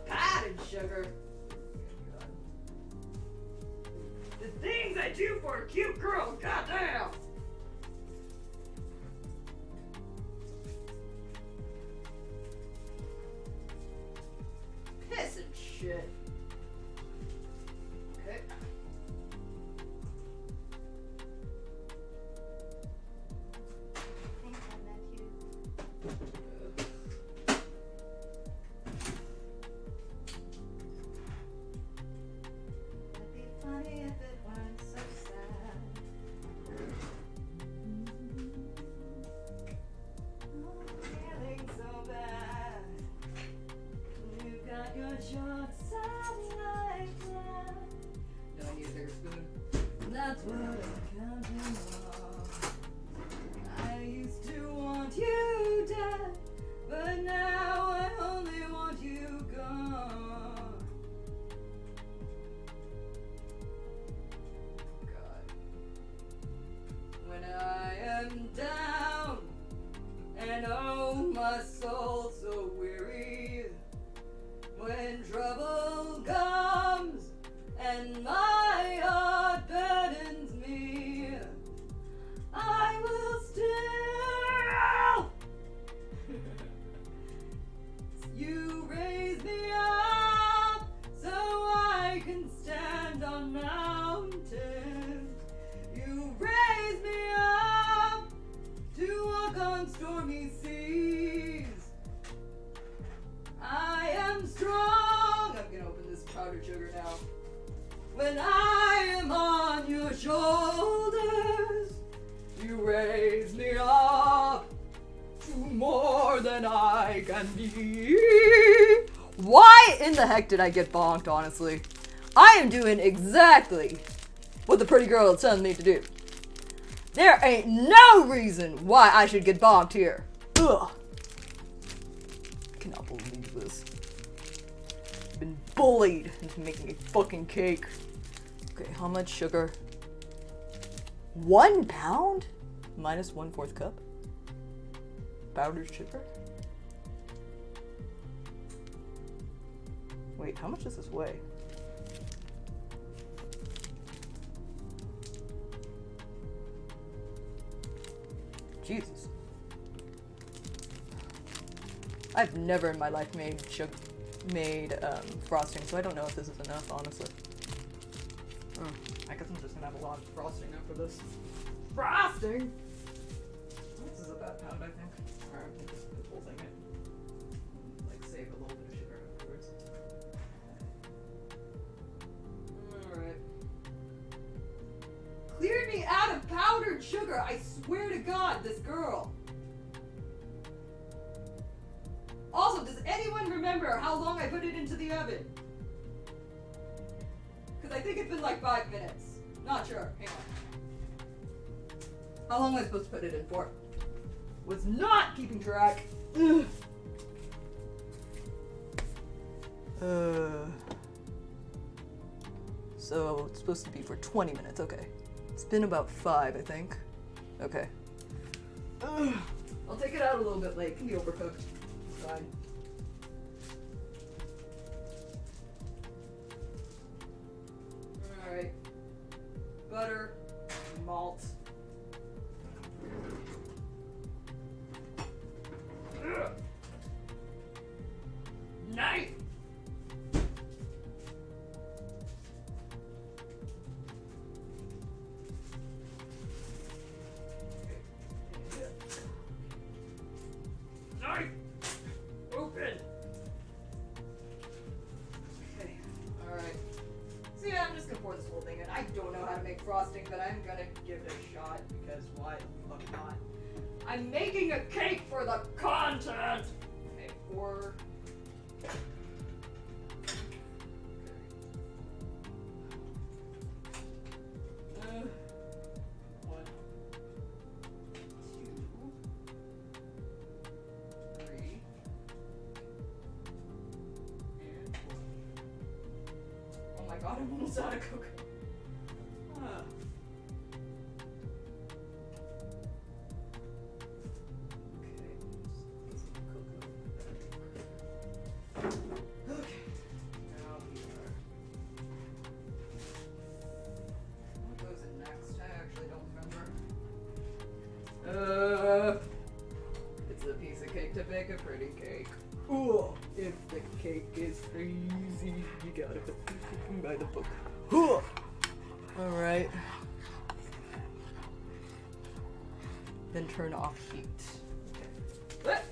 Powdered sugar. The things I do for a cute girl, goddamn! Piss and shit. am down, and oh, my soul so weary. When trouble comes, and my heart burdens me, I will still. You raise me up so I can stand on mountains. You raise me up to walk on stormy seas. I am strong. I'm gonna open this powdered sugar now. When I am on your shoulders, you raise me up to more than I can be. Why in the heck did I get bonked, honestly? I am doing exactly what the pretty girl is telling me to do. There ain't no reason why I should get bonked here. Ugh. I cannot believe this. I've been bullied into making a fucking cake. Okay, how much sugar? 1 pound? Minus 1/4 cup? Powdered sugar? Wait, how much does this weigh? Jesus. I've never in my life made frosting, so I don't know if this is enough, honestly. I guess I'm just gonna have a lot of frosting after this. Frosting? This is about a pound, I think. Alright, I'm gonna just put the whole thing in. Like, save a little bit of sugar afterwards. Alright. Cleared me out of powdered sugar! I swear to God, this girl! Also, does anyone remember how long I put it into the oven? Because I think it's been like 5 minutes. Not sure. Hang on. How long am I supposed to put it in for? Was not keeping track. Ugh. So it's supposed to be for 20 minutes. Okay. It's been about 5, I think. Okay. Ugh. I'll take it out a little bit late. It can be overcooked. It's fine. Alright. Butter. Malt. Ugh. Knife! Knife! Open! Okay, alright. So yeah, I'm just gonna pour this whole thing in. I don't know how to make frosting, but I'm gonna give it a shot, because why the fuck not? I'm making a cake for the content! Okay, pour. One, two, three, and 4. Oh my god, I'm almost out of cocoa. Ah. Okay, get some cocoa. Okay, now here. What goes in next? I actually don't remember. It's a piece of cake to bake a pretty cake. Ooh, if the cake is easy, you gotta put the cooking by the book. Ooh. All right. Then turn off heat. Okay. What?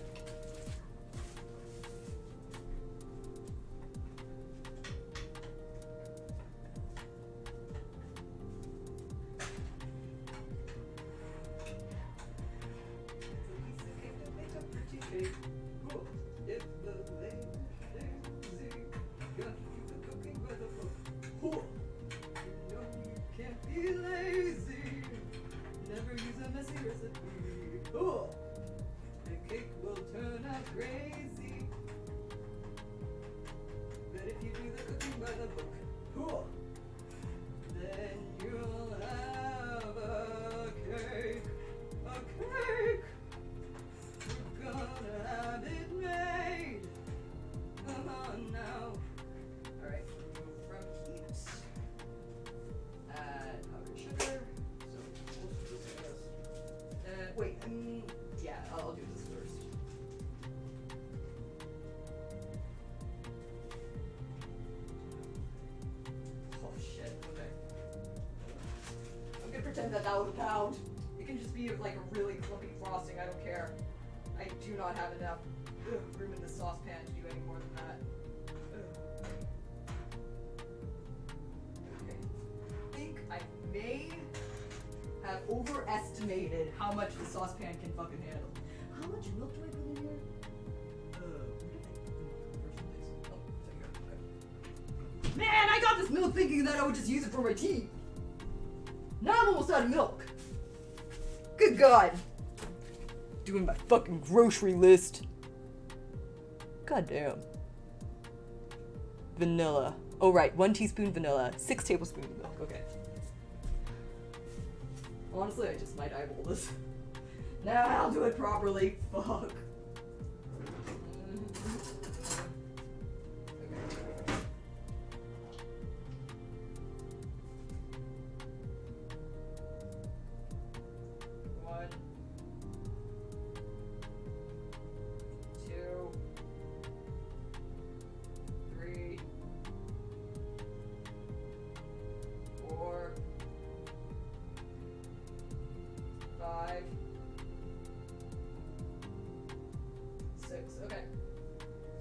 can just be like a really clumpy frosting, I don't care. I do not have enough room in the saucepan to do any more than that. Okay. I think I may have overestimated how much the saucepan can fucking handle. How much milk do I put in here? Man, I got this milk thinking that I would just use it for my tea. Now I'm almost out of milk. Good God. Doing my fucking grocery list. God damn. Vanilla. Oh right, 1 teaspoon vanilla, 6 tablespoons of milk. Okay. Honestly, I just might eyeball this. Nah, I'll do it properly. Fuck.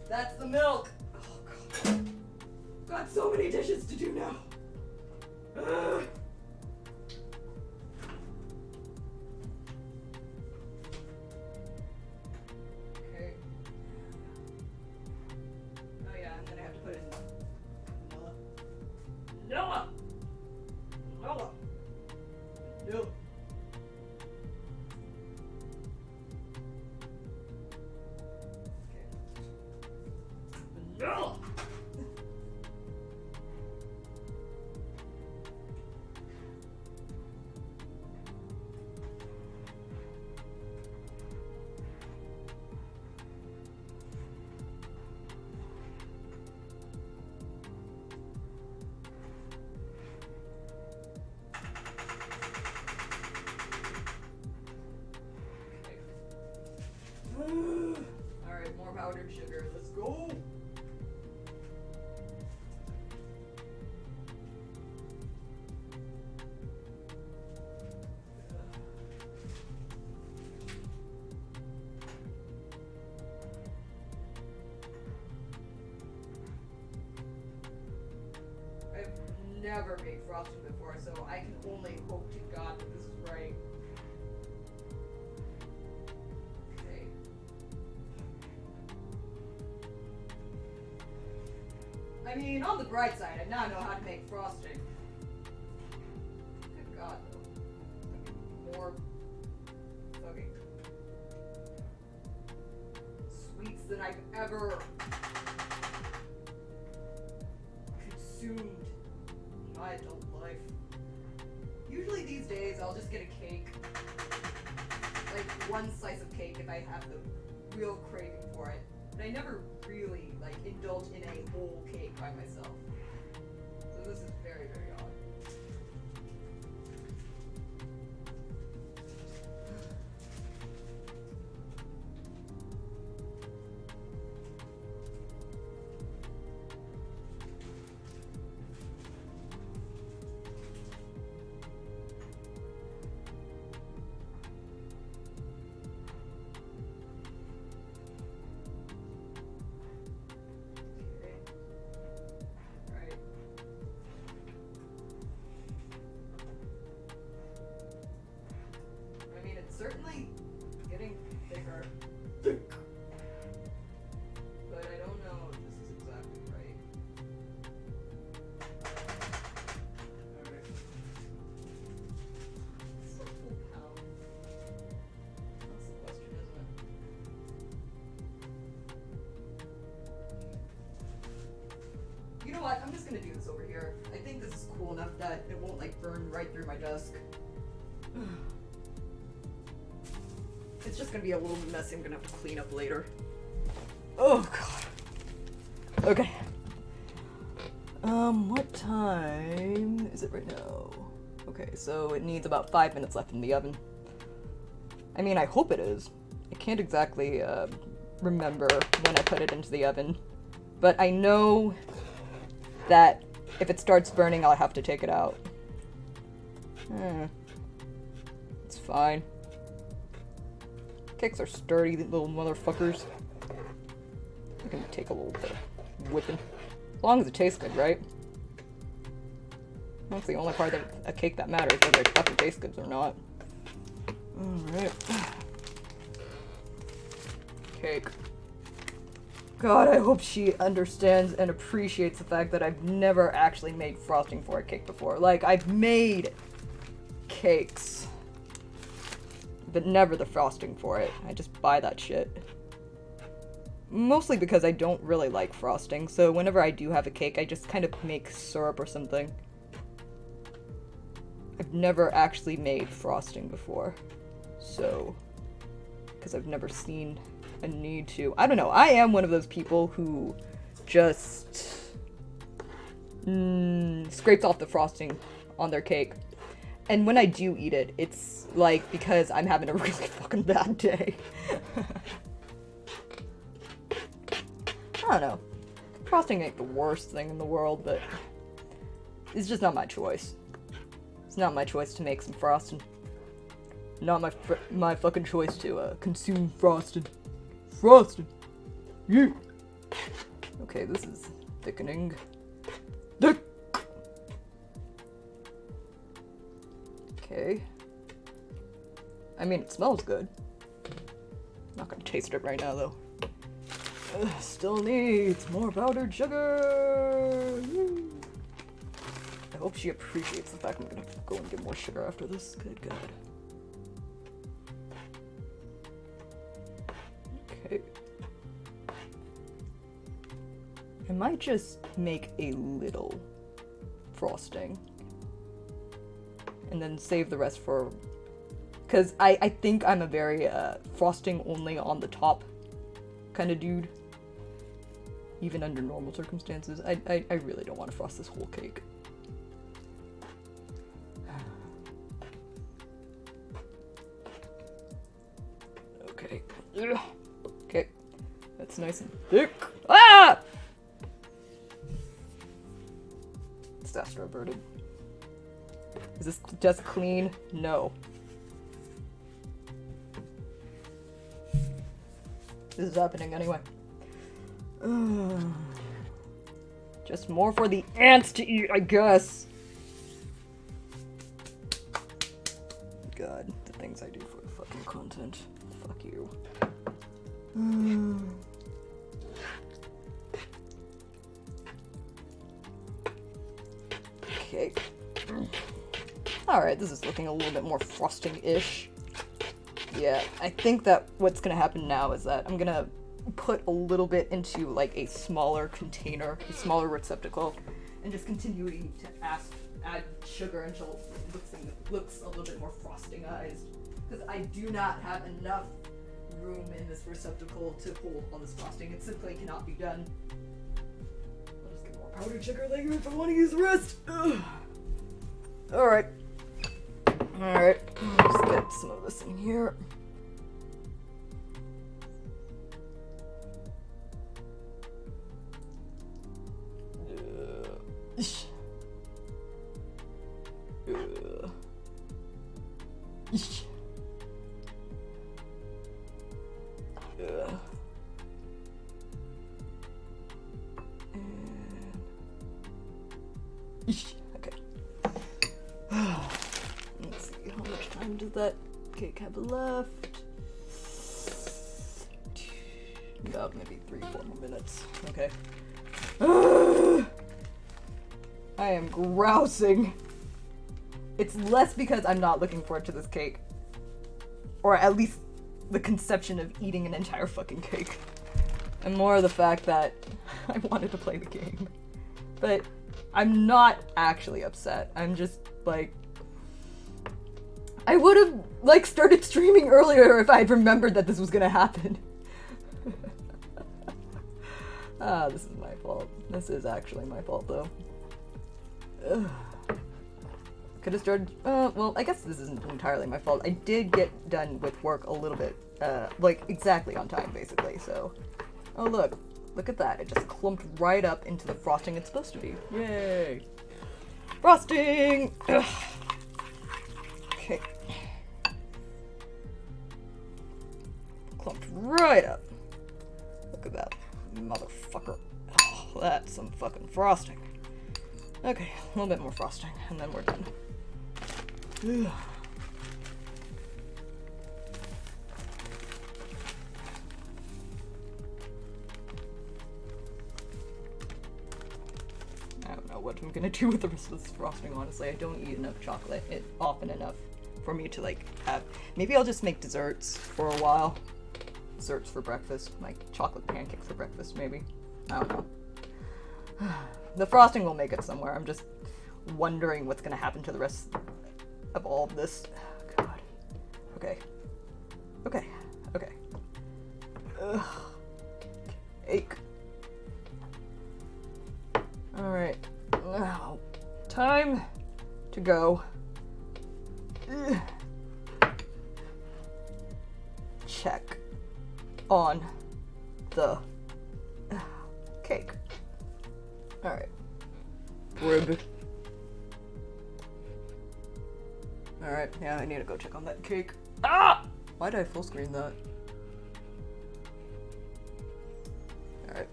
That's the milk! Oh god. Got so many dishes to do now. Ugh. Okay. Oh yeah, and then I have to put in vanilla. Noah! Noah! No. No! Alright, more powdered sugar. Let's go! I've never made frosting before, so I can only hope to God that this is right. Okay. I mean, on the bright side, I now know how to make frosting. Good God, though. More fucking sweets than I've ever consumed in my adult life. Usually these days, I'll just get a cake. Like, one slice of cake if I have the real craving for it. But I never really, like, indulge in a whole cake by myself. So this is very, very odd. Certainly getting thicker. Thick. But I don't know if this is exactly right. Alright. It's a full pound. That's the question, isn't it? You know what? I'm just gonna do this over here. I think this is cool enough that it won't like burn right through my desk. It's just gonna be a little messy. I'm gonna have to clean up later. Oh god. Okay. What time is it right now? Okay, so it needs about 5 minutes left in the oven. I mean, I hope it is. I can't exactly remember when I put it into the oven, but I know that if it starts burning, I'll have to take it out. It's fine. Cakes are sturdy, little motherfuckers. I can take a little bit of whipping. As long as it tastes good, right? That's the only part of a cake that matters, whether it fucking tastes good or not. Alright. Cake. God, I hope she understands and appreciates the fact that I've never actually made frosting for a cake before. Like, I've made cakes, but never the frosting for it. I just buy that shit. Mostly because I don't really like frosting, so whenever I do have a cake, I just kind of make syrup or something. I've never actually made frosting before, so, because I've never seen a need to. I don't know, I am one of those people who just scrapes off the frosting on their cake. And when I do eat it, it's like because I'm having a really fucking bad day. I don't know. Frosting ain't the worst thing in the world, but it's just not my choice. It's not my choice to make some frosting. Not my fucking choice to consume frosting. Frosting. Yeah. Okay, this is thickening. Thick. Okay. I mean, it smells good. I'm not gonna taste it right now, though. Still needs more powdered sugar. Woo. I hope she appreciates the fact I'm gonna go and get more sugar after this. Good God. Okay. I might just make a little frosting and then save the rest for, because I think I'm a very frosting only on the top kind of dude. Even under normal circumstances. I really don't want to frost this whole cake. Okay. Okay. That's nice and thick. Ah! It's extroverted. Is this just clean? No. This is happening anyway. Just more for the ants to eat, I guess. God, the things I do for the fucking content. Fuck you. Okay. Alright, this is looking a little bit more frosting-ish. Yeah, I think that what's gonna happen now is that I'm gonna put a little bit into like a smaller container, a smaller receptacle, and just continuing to add sugar until it looks a little bit more frostingized. Because I do not have enough room in this receptacle to hold all this frosting. It simply cannot be done. I'll just get more powdered sugar later if I want to use the rest. Alright. Alright. Just get some of this in here. Okay. Let's see, how much time does that cake have left? About maybe 3-4 more minutes. Okay. I am grousing. It's less because I'm not looking forward to this cake. Or at least the conception of eating an entire fucking cake. And more the fact that I wanted to play the game. But I'm not actually upset. I'm just like, I would have like started streaming earlier if I had remembered that this was gonna happen. This is my fault. This is actually my fault though. Could have started, well, I guess this isn't entirely my fault. I did get done with work a little bit, like exactly on time basically, so. Oh look at that. It just clumped right up into the frosting it's supposed to be. Yay! Frosting! Ugh. Okay. clumped right up. Look at that motherfucker. Oh, that's some fucking frosting. Okay, a little bit more frosting, and then we're done. Ugh. I don't know what I'm gonna do with the rest of this frosting, honestly. I don't eat enough chocolate often enough for me to, like, have... Maybe I'll just make desserts for a while. Desserts for breakfast. Like, chocolate pancakes for breakfast, maybe. I don't know. The frosting will make it somewhere. I'm just wondering what's gonna happen to the rest of all of this. Oh, God. Okay. Okay. Okay. Ugh. Ache. Alright. Now, time to go. Ugh. Check on the cake. Alright. Rib. Alright, yeah, I need to go check on that cake. Ah! Why did I full screen that? Alright.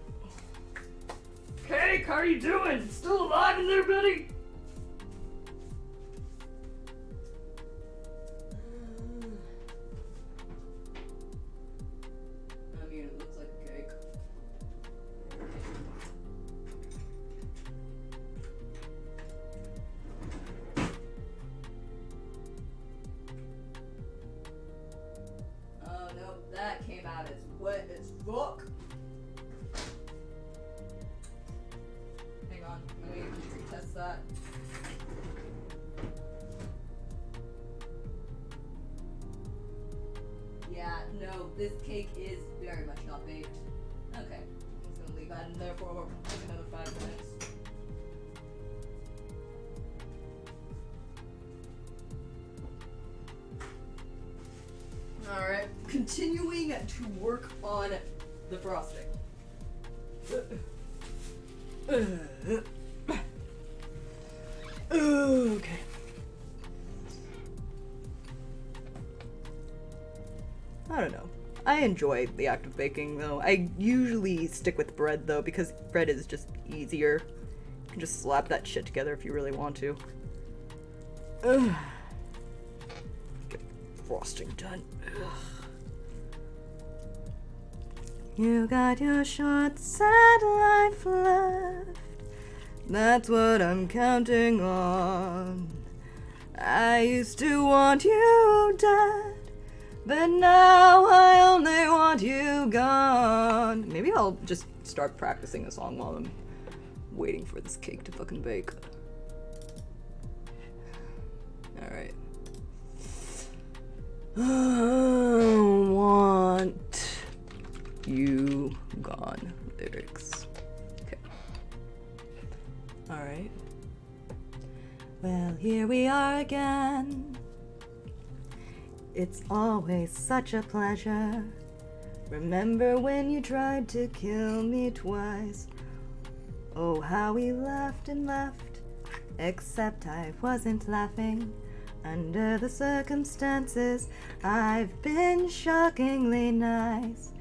Cake, how are you doing? Still alive in there, buddy? I mean, it looks like a cake. Oh no, that came out as wet as fuck. Hang on, let me retest that. Yeah, no, this cake is very much not baked. Okay, I'm just gonna leave that in there for like another 5 minutes. Alright, continuing to work on the frosting. Okay. I don't know. I enjoy the act of baking, though. I usually stick with bread, though, because bread is just easier. You can just slap that shit together if you really want to. Ugh. Get frosting done. Ugh. You got your short, sad life left. That's what I'm counting on. I used to want you dead, but now I only want you gone. Maybe I'll just start practicing a song while I'm waiting for this cake to fucking bake. Alright. I want you gone lyrics. Okay. Alright. Well, here we are again. It's always such a pleasure. Remember when you tried to kill me twice? Oh, how we laughed and laughed. Except I wasn't laughing. Under the circumstances, I've been shockingly nice.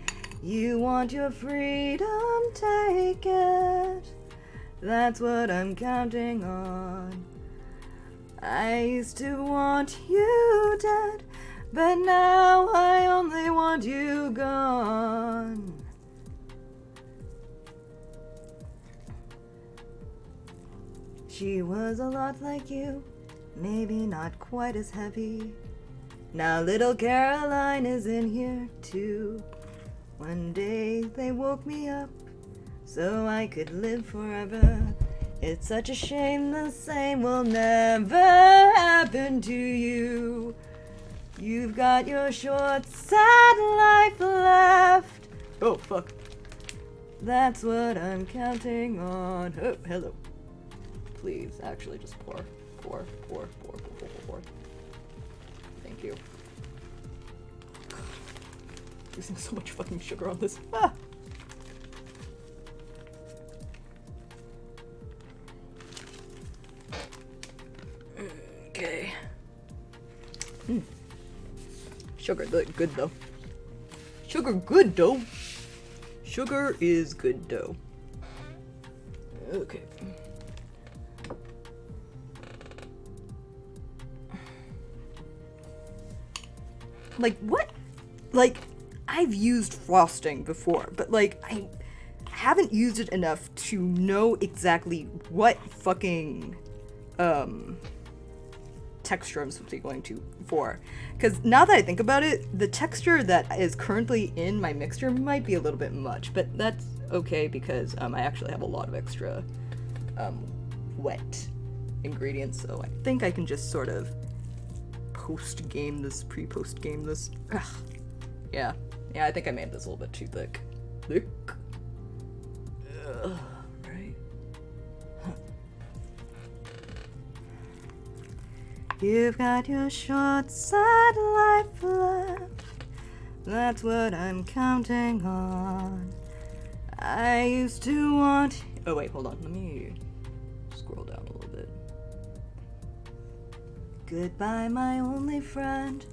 You want your freedom, take it. That's what I'm counting on. I used to want you dead, but now I only want you gone. She was a lot like you, maybe not quite as heavy. Now little Caroline is in here too. One day they woke me up so I could live forever. It's such a shame the same will never happen to you. You've got your short, sad life left. Oh, fuck. That's what I'm counting on. Oh, hello. Please, actually just pour. Thank you. God. Using so much fucking sugar on this. Ah! Okay. Sugar, good though. Sugar good dough. Sugar is good dough. Okay. Like, what? Like, I've used frosting before, but like, I haven't used it enough to know exactly what fucking, texture I'm supposed to be going for. Because now that I think about it, the texture that is currently in my mixture might be a little bit much, but that's okay because I actually have a lot of extra wet ingredients, so I think I can just sort of pre-post-game this. Ugh. Yeah, I think I made this a little bit too thick. Ugh, right. You've got your short side life left. That's what I'm counting on. I used to want... Oh wait, hold on. Let me scroll down a little bit. Goodbye, my only friend.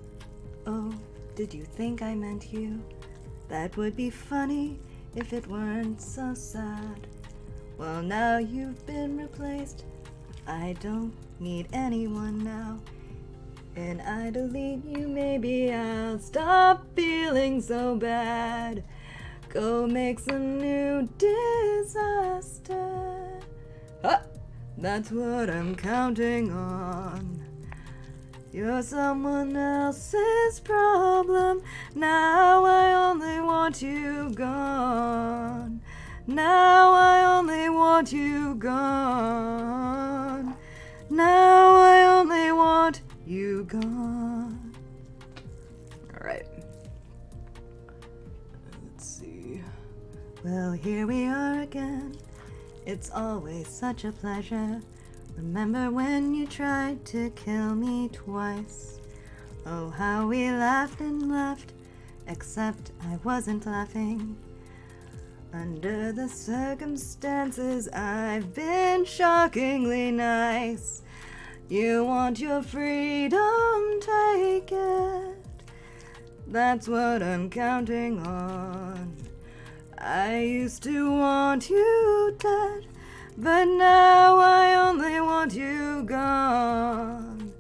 Oh, did you think I meant you? That would be funny if it weren't so sad. Well, now you've been replaced. I don't need anyone now. And I delete you, maybe I'll stop feeling so bad. Go make some new disaster. Ah, that's what I'm counting on. You're someone else's problem. Now I only want you gone. Now I only want you gone. Now I only want you gone. Alright. Let's see. Well, here we are again. It's always such a pleasure. Remember when you tried to kill me twice? Oh, how we laughed and laughed, except I wasn't laughing. Under the circumstances, I've been shockingly nice. You want your freedom, take it. That's what I'm counting on. I used to want you dead, but now I only want you gone.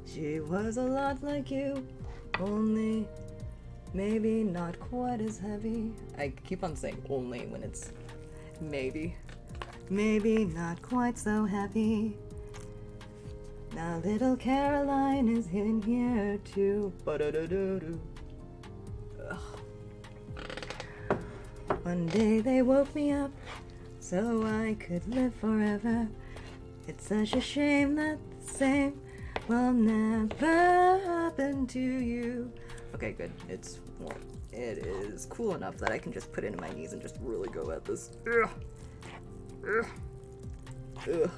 She was a lot like you, only maybe not quite as heavy. I keep on saying only when it's maybe. Maybe not quite so heavy. Now little Caroline is in here too. Ba-da-da-da-do. One day they woke me up so I could live forever. It's such a shame that the same will never happen to you. Okay, good. It is cool enough that I can just put it in my knees and just really go at this. Ugh. Ugh. Ugh.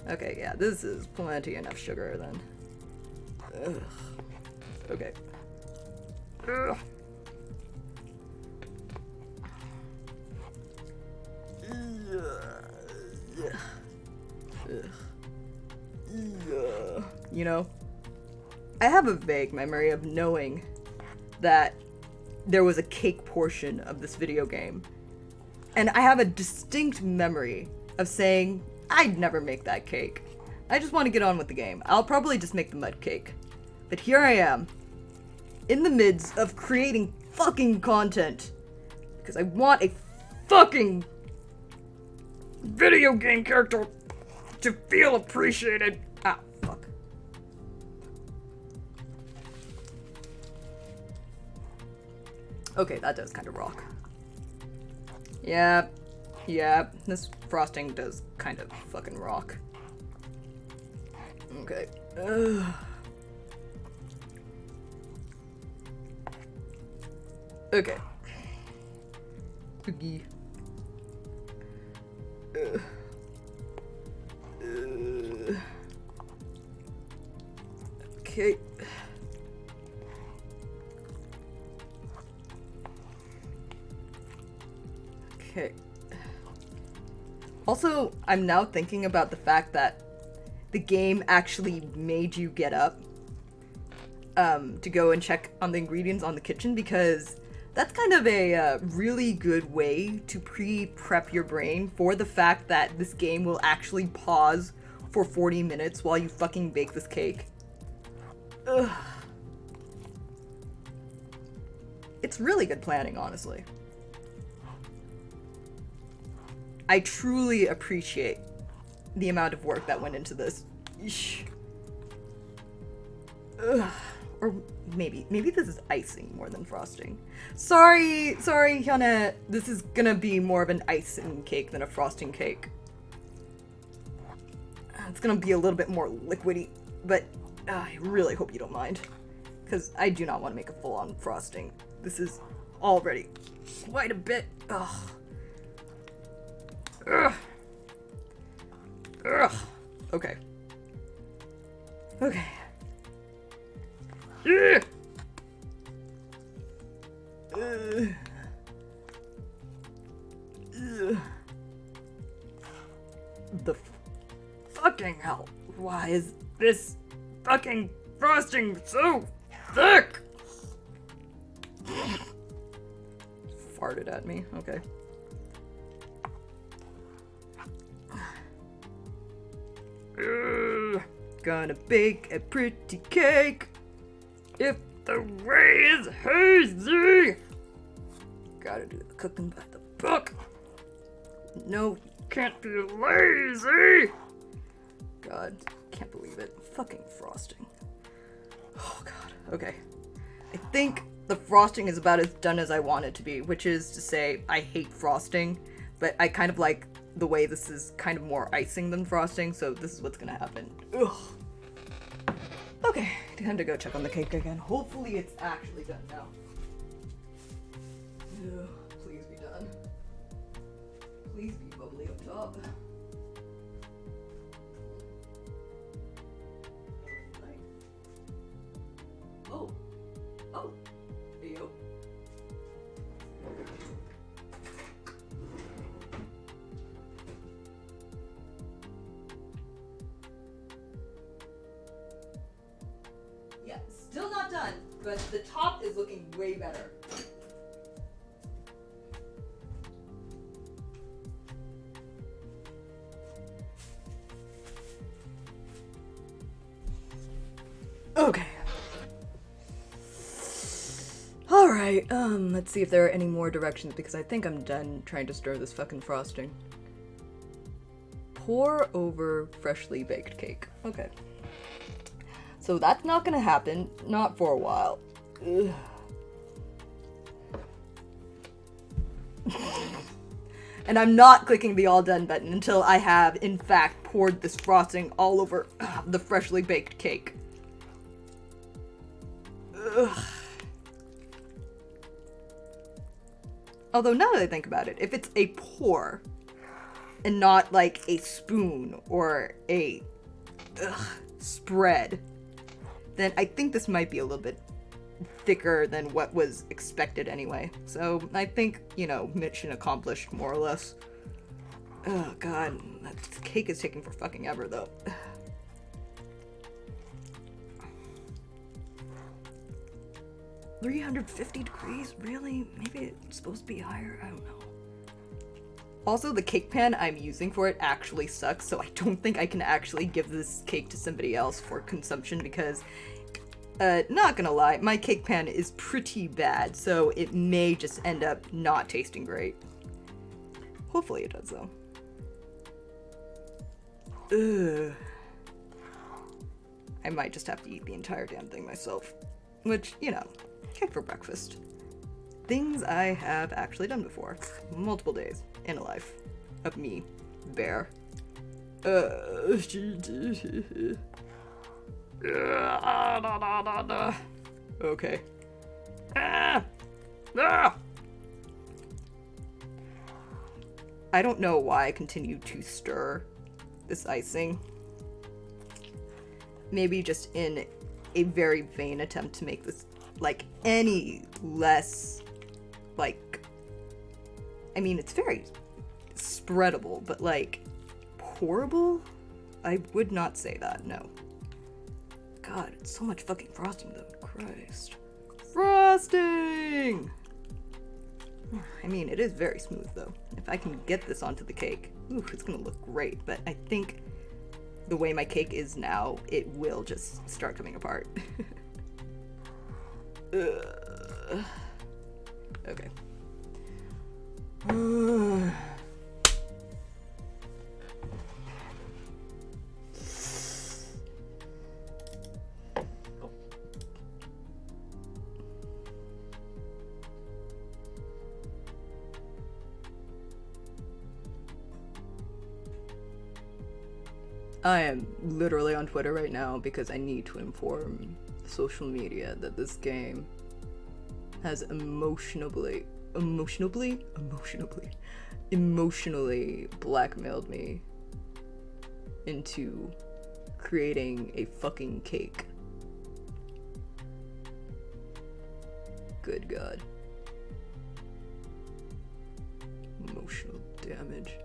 Okay, yeah, this is plenty enough sugar then. Ugh. Okay. Ugh. You know, I have a vague memory of knowing that there was a cake portion of this video game. And I have a distinct memory of saying, I'd never make that cake. I just want to get on with the game. I'll probably just make the mud cake. But here I am, in the midst of creating fucking content. Because I want a fucking video game character to feel appreciated. Ah, fuck. Okay, that does kind of rock. Yeah, this frosting does kind of fucking rock. Okay. Okay. Oogie. Okay. Okay. Also, I'm now thinking about the fact that the game actually made you get up. to go and check on the ingredients on the kitchen, because that's kind of a really good way to prep your brain for the fact that this game will actually pause for 40 minutes while you fucking bake this cake. Ugh. It's really good planning, honestly. I truly appreciate the amount of work that went into this. Ugh. Or maybe this is icing more than frosting. Sorry, Hyuna. This is gonna be more of an icing cake than a frosting cake. It's gonna be a little bit more liquidy, but I really hope you don't mind, because I do not want to make a full-on frosting. This is already quite a bit. Ugh. Ugh. Ugh. Okay. Okay. Ugh. Ugh. Ugh. The fucking hell. Why is this fucking frosting so thick? Farted at me. Okay. Gonna bake a pretty cake if the way is hazy. Gotta do the cooking by the book. No, can't be lazy. God, can't believe it. Fucking frosting. Oh god. Okay. I think the frosting is about as done as I want it to be, which is to say I hate frosting, but I kind of like the way this is kind of more icing than frosting, so this is what's gonna happen. Ugh. Okay, time to go check on the cake again. Hopefully it's actually done now. Ugh, please be done. Please be bubbly up top. Oh. Oh. Hey, yo. Yeah, still not done, but the top is looking way better. Okay. Alright, let's see if there are any more directions, because I think I'm done trying to stir this fucking frosting. Pour over freshly baked cake. Okay. So that's not gonna happen, not for a while. Ugh. And I'm not clicking the all done button until I have, in fact, poured this frosting all over the freshly baked cake. Ugh. Although now that I think about it, if it's a pour and not like a spoon or a spread, then I think this might be a little bit thicker than what was expected anyway. So I think, you know, mission accomplished more or less. Oh god, that cake is taking for fucking ever though. 350 degrees? Really? Maybe it's supposed to be higher? I don't know. Also, the cake pan I'm using for it actually sucks, so I don't think I can actually give this cake to somebody else for consumption because, not gonna lie, my cake pan is pretty bad, so it may just end up not tasting great. Hopefully it does, though. Ugh. I might just have to eat the entire damn thing myself. Which, you know, cake for breakfast. Things I have actually done before. Multiple days in a life of me, bear. Okay. I don't know why I continue to stir this icing. Maybe just in a very vain attempt to make this, like, any less, like, I mean, it's very spreadable, but, like, pourable? I would not say that, no. God, it's so much fucking frosting, though. Christ. Frosting! I mean, it is very smooth though. If I can get this onto the cake, ooh, it's gonna look great. But I think the way my cake is now, it will just start coming apart. Okay. I am literally on Twitter right now because I need to inform social media that this game has emotionally blackmailed me into creating a fucking cake. Good God. Emotional damage.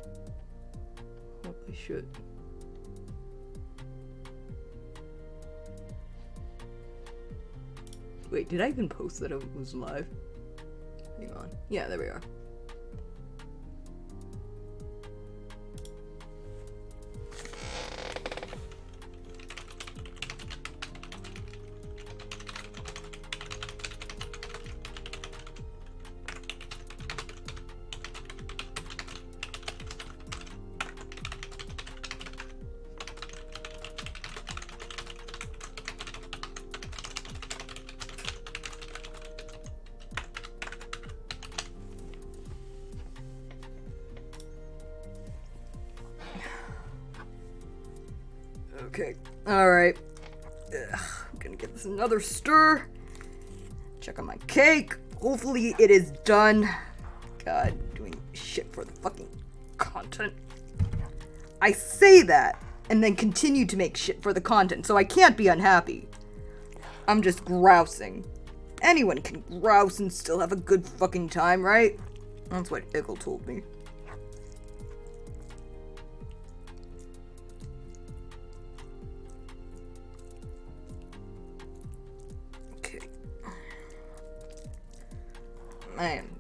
Holy shit. Wait, did I even post that it was live? Hang on. Yeah, there we are. Okay, alright. I'm gonna give this another stir. Check on my cake. Hopefully it is done. God, doing shit for the fucking content. I say that, and then continue to make shit for the content, so I can't be unhappy. I'm just grousing. Anyone can grouse and still have a good fucking time, right? That's what Ickle told me.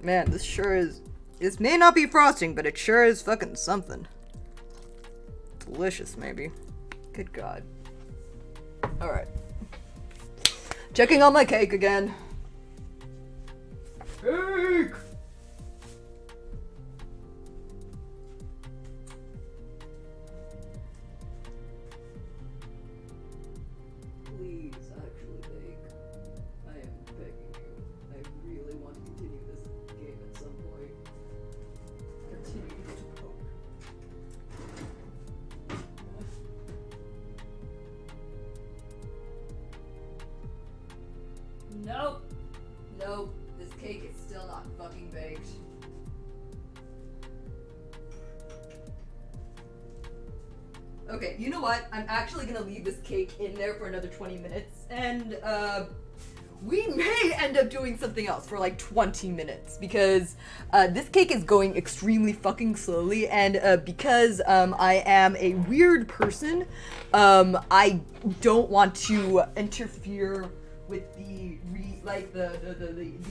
Man, this sure is... This may not be frosting, but it sure is fucking something. Delicious, maybe. Good God. Alright. Checking on my cake again. Cake! Please, actually bake. I am begging you. I really want to continue this game at some point. Continue to poke. Nope. Nope. This cake is still not fucking baked. Okay, you know what? I'm actually gonna leave this cake in there for another 20 minutes, and, we may end up doing something else for like 20 minutes, because, this cake is going extremely fucking slowly, and, because, I am a weird person, I don't want to interfere with the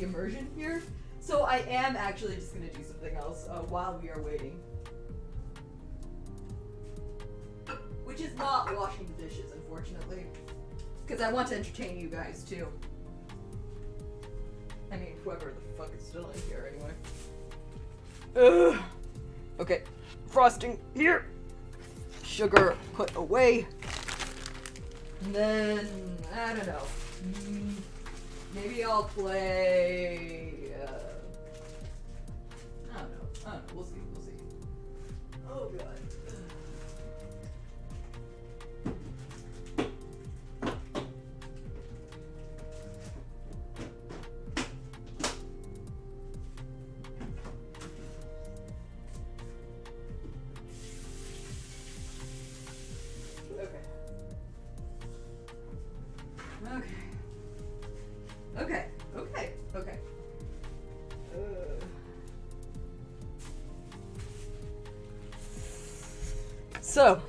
immersion here, so I am actually just gonna do something else, while we are waiting. Which is not washing the dishes, unfortunately. Because I want to entertain you guys, too. I mean, whoever the fuck is still in here, anyway. Ugh. Okay, frosting here. Sugar put away. And then, I don't know. Maybe I'll play... I don't know. We'll see. Oh, God. Okay. So,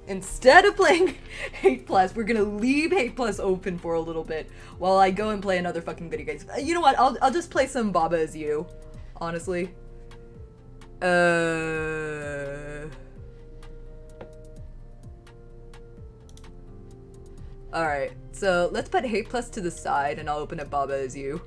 instead of playing Hate Plus, we're gonna leave Hate Plus open for a little bit while I go and play another fucking video game. You know what? I'll just play some Baba Is You, honestly. Alright, so let's put Hate Plus to the side and I'll open up Baba Is You.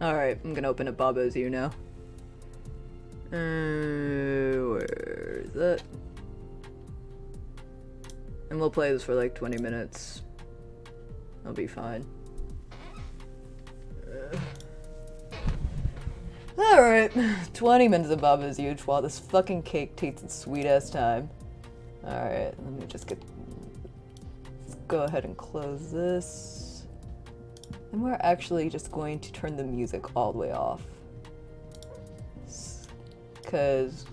Alright, I'm gonna open up Baba Is You now. Where is that? And we'll play this for like 20 minutes. I'll be fine. Alright, 20 minutes of Baba Is You while this fucking cake takes its sweet ass time. Alright, let me just let's go ahead and close this. And we're actually just going to turn the music all the way off. Because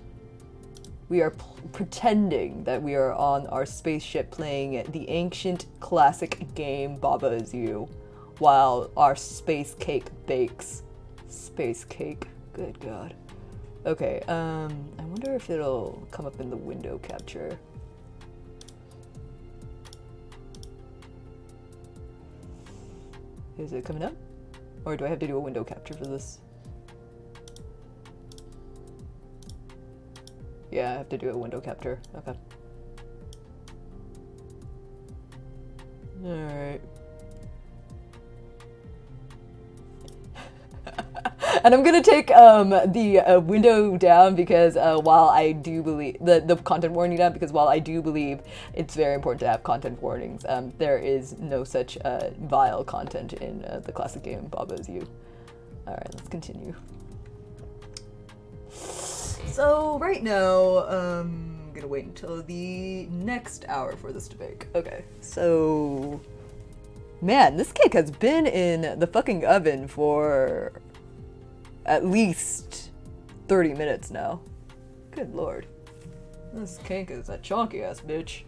we are pretending that we are on our spaceship playing the ancient classic game Baba Is You while our space cake bakes. Space cake. Good God. Okay, I wonder if it'll come up in the window capture. Is it coming up? Or do I have to do a window capture for this? Yeah, I have to do a window capture. Okay. Alright. And I'm gonna take the window down because while I do believe the content warning down, because while I do believe it's very important to have content warnings, there is no such vile content in the classic game Baba Is You. Alright, let's continue. So right now, I'm gonna wait until the next hour for this to bake. Okay, so man, this cake has been in the fucking oven for at least 30 minutes now. Good lord. This cake is a chonky ass bitch.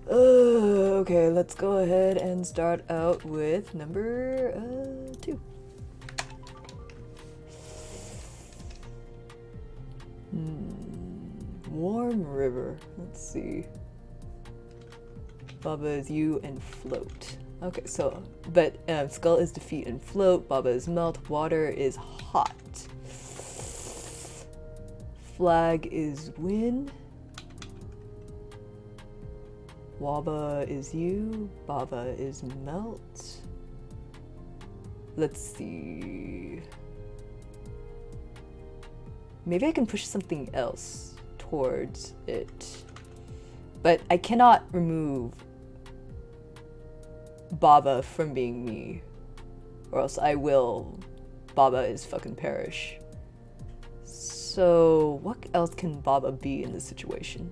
Okay, let's go ahead and start out with number 2. Warm river. Let's see. Baba Is You and float. Okay, so, but skull is defeat and float, Baba is melt, water is hot. Flag is win. Waba is you, Baba is melt. Let's see. Maybe I can push something else towards it. But I cannot remove Baba from being me, or else I will Baba is fucking perish. So what else can Baba be in this situation?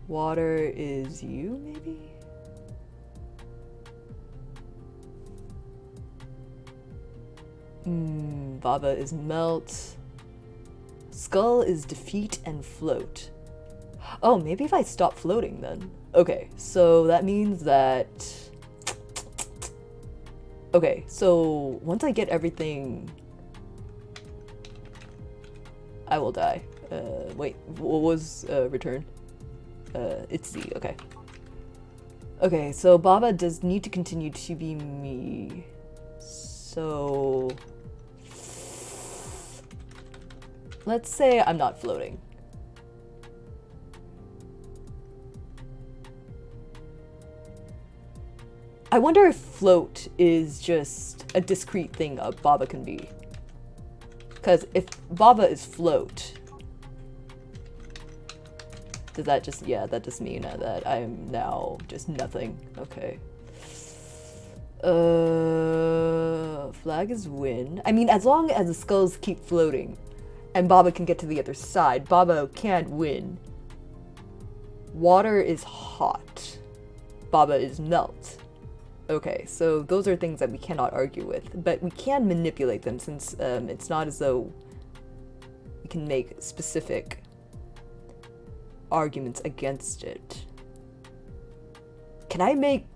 Water is you, maybe? Baba is melt. Skull is defeat and float. Oh, maybe if I stop floating then. Okay, so that means that... Okay, so once I get everything... I will die. Wait, what was return? It's Z, okay. Okay, so Baba does need to continue to be me. So... let's say I'm not floating. I wonder if float is just a discrete thing a Baba can be. Because if Baba is float, does that just, yeah, that just mean that I'm now just nothing. Okay. Flag is win. I mean, as long as the skulls keep floating and Baba can get to the other side, Baba can win. Water is hot. Baba is melt. Okay, so those are things that we cannot argue with, but we can manipulate them since it's not as though we can make specific arguments against it. Can I make...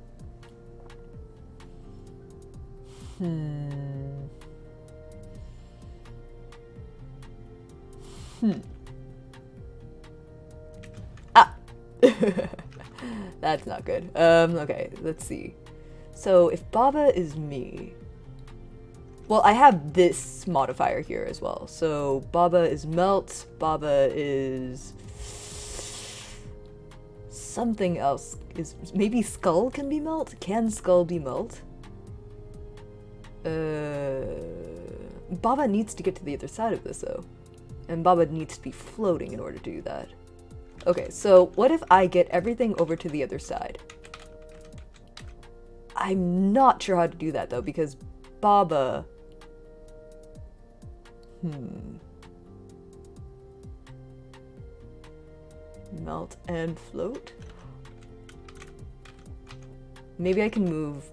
Ah! That's not good. Okay, let's see. So if Baba is me... Well, I have this modifier here as well. So Baba is melt, Baba is... something else. Is maybe Skull can be melt? Can Skull be melt? Baba needs to get to the other side of this though. And Baba needs to be floating in order to do that. Okay, so what if I get everything over to the other side? I'm not sure how to do that though, because Baba... Melt and float? Maybe I can move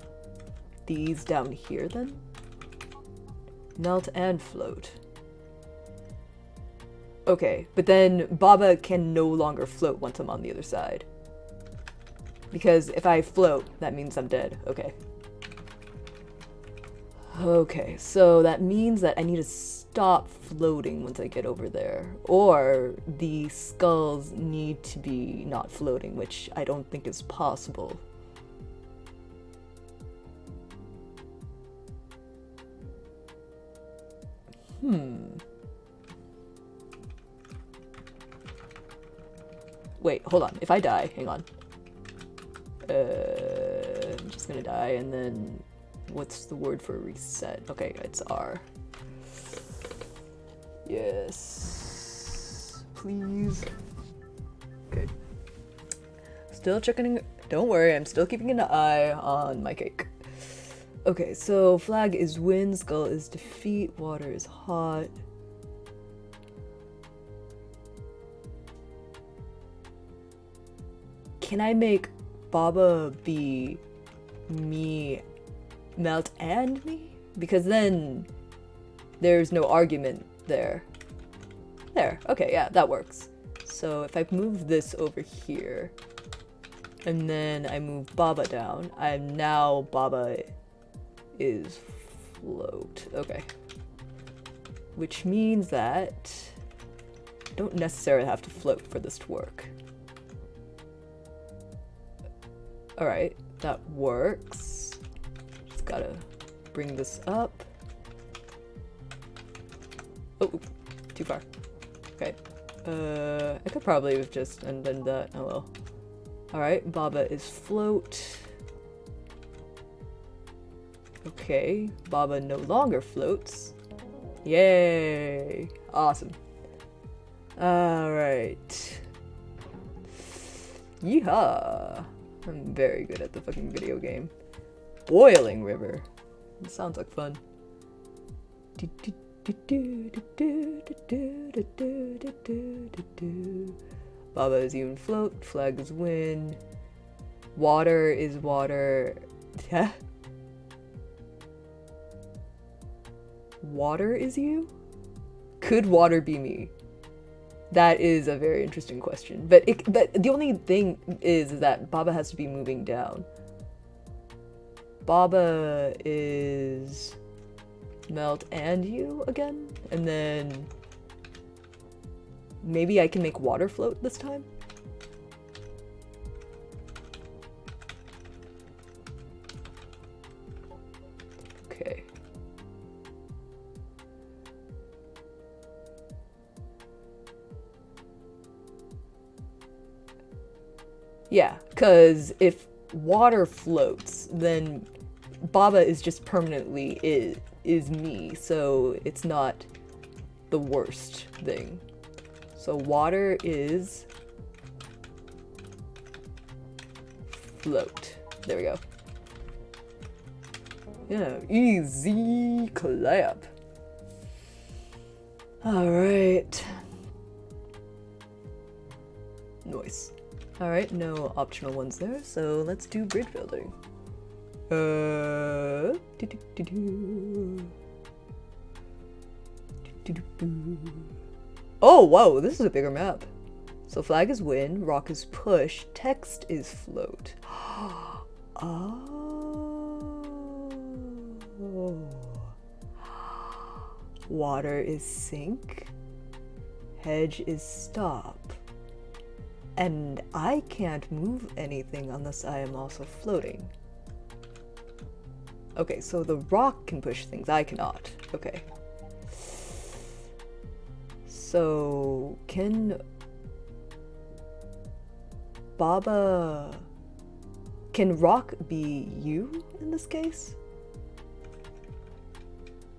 these down here then? Melt and float. Okay, but then Baba can no longer float once I'm on the other side. Because if I float, that means I'm dead. Okay. Okay, so that means that I need to stop floating once I get over there. Or the skulls need to be not floating, which I don't think is possible. Wait, hold on. If I die, hang on. I'm just gonna die, and then what's the word for reset? Okay, it's R. Yes. Please. Okay. Still checking. Don't worry, I'm still keeping an eye on my cake. Okay, so flag is wind, skull is defeat, water is hot. Can I make Baba be me, melt, and me? Because then there's no argument there. There, okay, yeah, that works. So if I move this over here, and then I move Baba down, I'm now Baba is float. Okay. Which means that I don't necessarily have to float for this to work. Alright, that works. Just gotta bring this up. Oh, too far. Okay. I could probably have just undone that. Oh well. Alright, Baba is float. Okay, Baba no longer floats. Yay! Awesome. Alright. Yeehaw! I'm very good at the fucking video game. Boiling River. It sounds like fun. Baba is even float, flag is wind. Water is water. Water is you? Could water be me? That is a very interesting question. But the only thing is that Baba has to be moving down. Baba is melt and you again? And then maybe I can make water float this time? Okay. Yeah, because if water floats, then Baba is just permanently is me, so it's not the worst thing. So water is float. There we go. Yeah, easy clap. Alright. Nice. Alright, no optional ones there, so let's do bridge building. Oh, whoa, this is a bigger map. So flag is win, rock is push, text is float. Oh. Water is sink, hedge is stop. And I can't move anything unless I am also floating. Okay, so the rock can push things, I cannot. Okay. So, can rock be you in this case?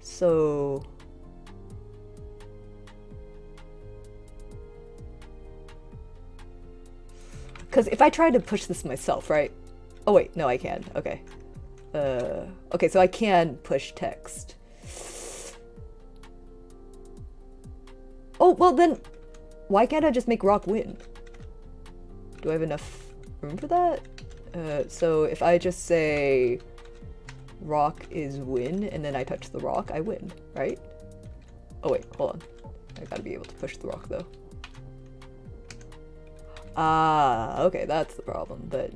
So, because if I try to push this myself, right? Oh wait, no, I can. Okay. Okay, so I can push text. Oh, well then, why can't I just make rock win? Do I have enough room for that? So if I just say rock is win and then I touch the rock, I win, right? Oh wait, hold on. I gotta be able to push the rock though. Ah, okay, that's the problem, but,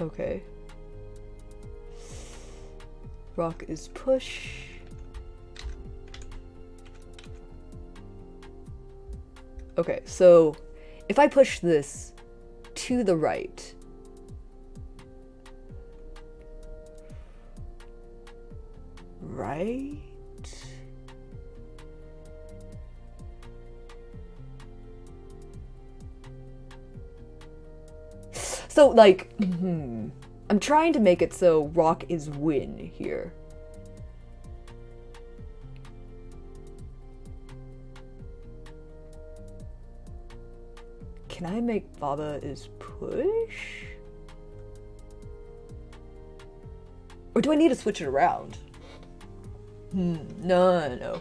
Okay. Rock is push. Okay, so if I push this to the right, so like, I'm trying to make it so rock is win here. Can I make Baba is push? Or do I need to switch it around? No.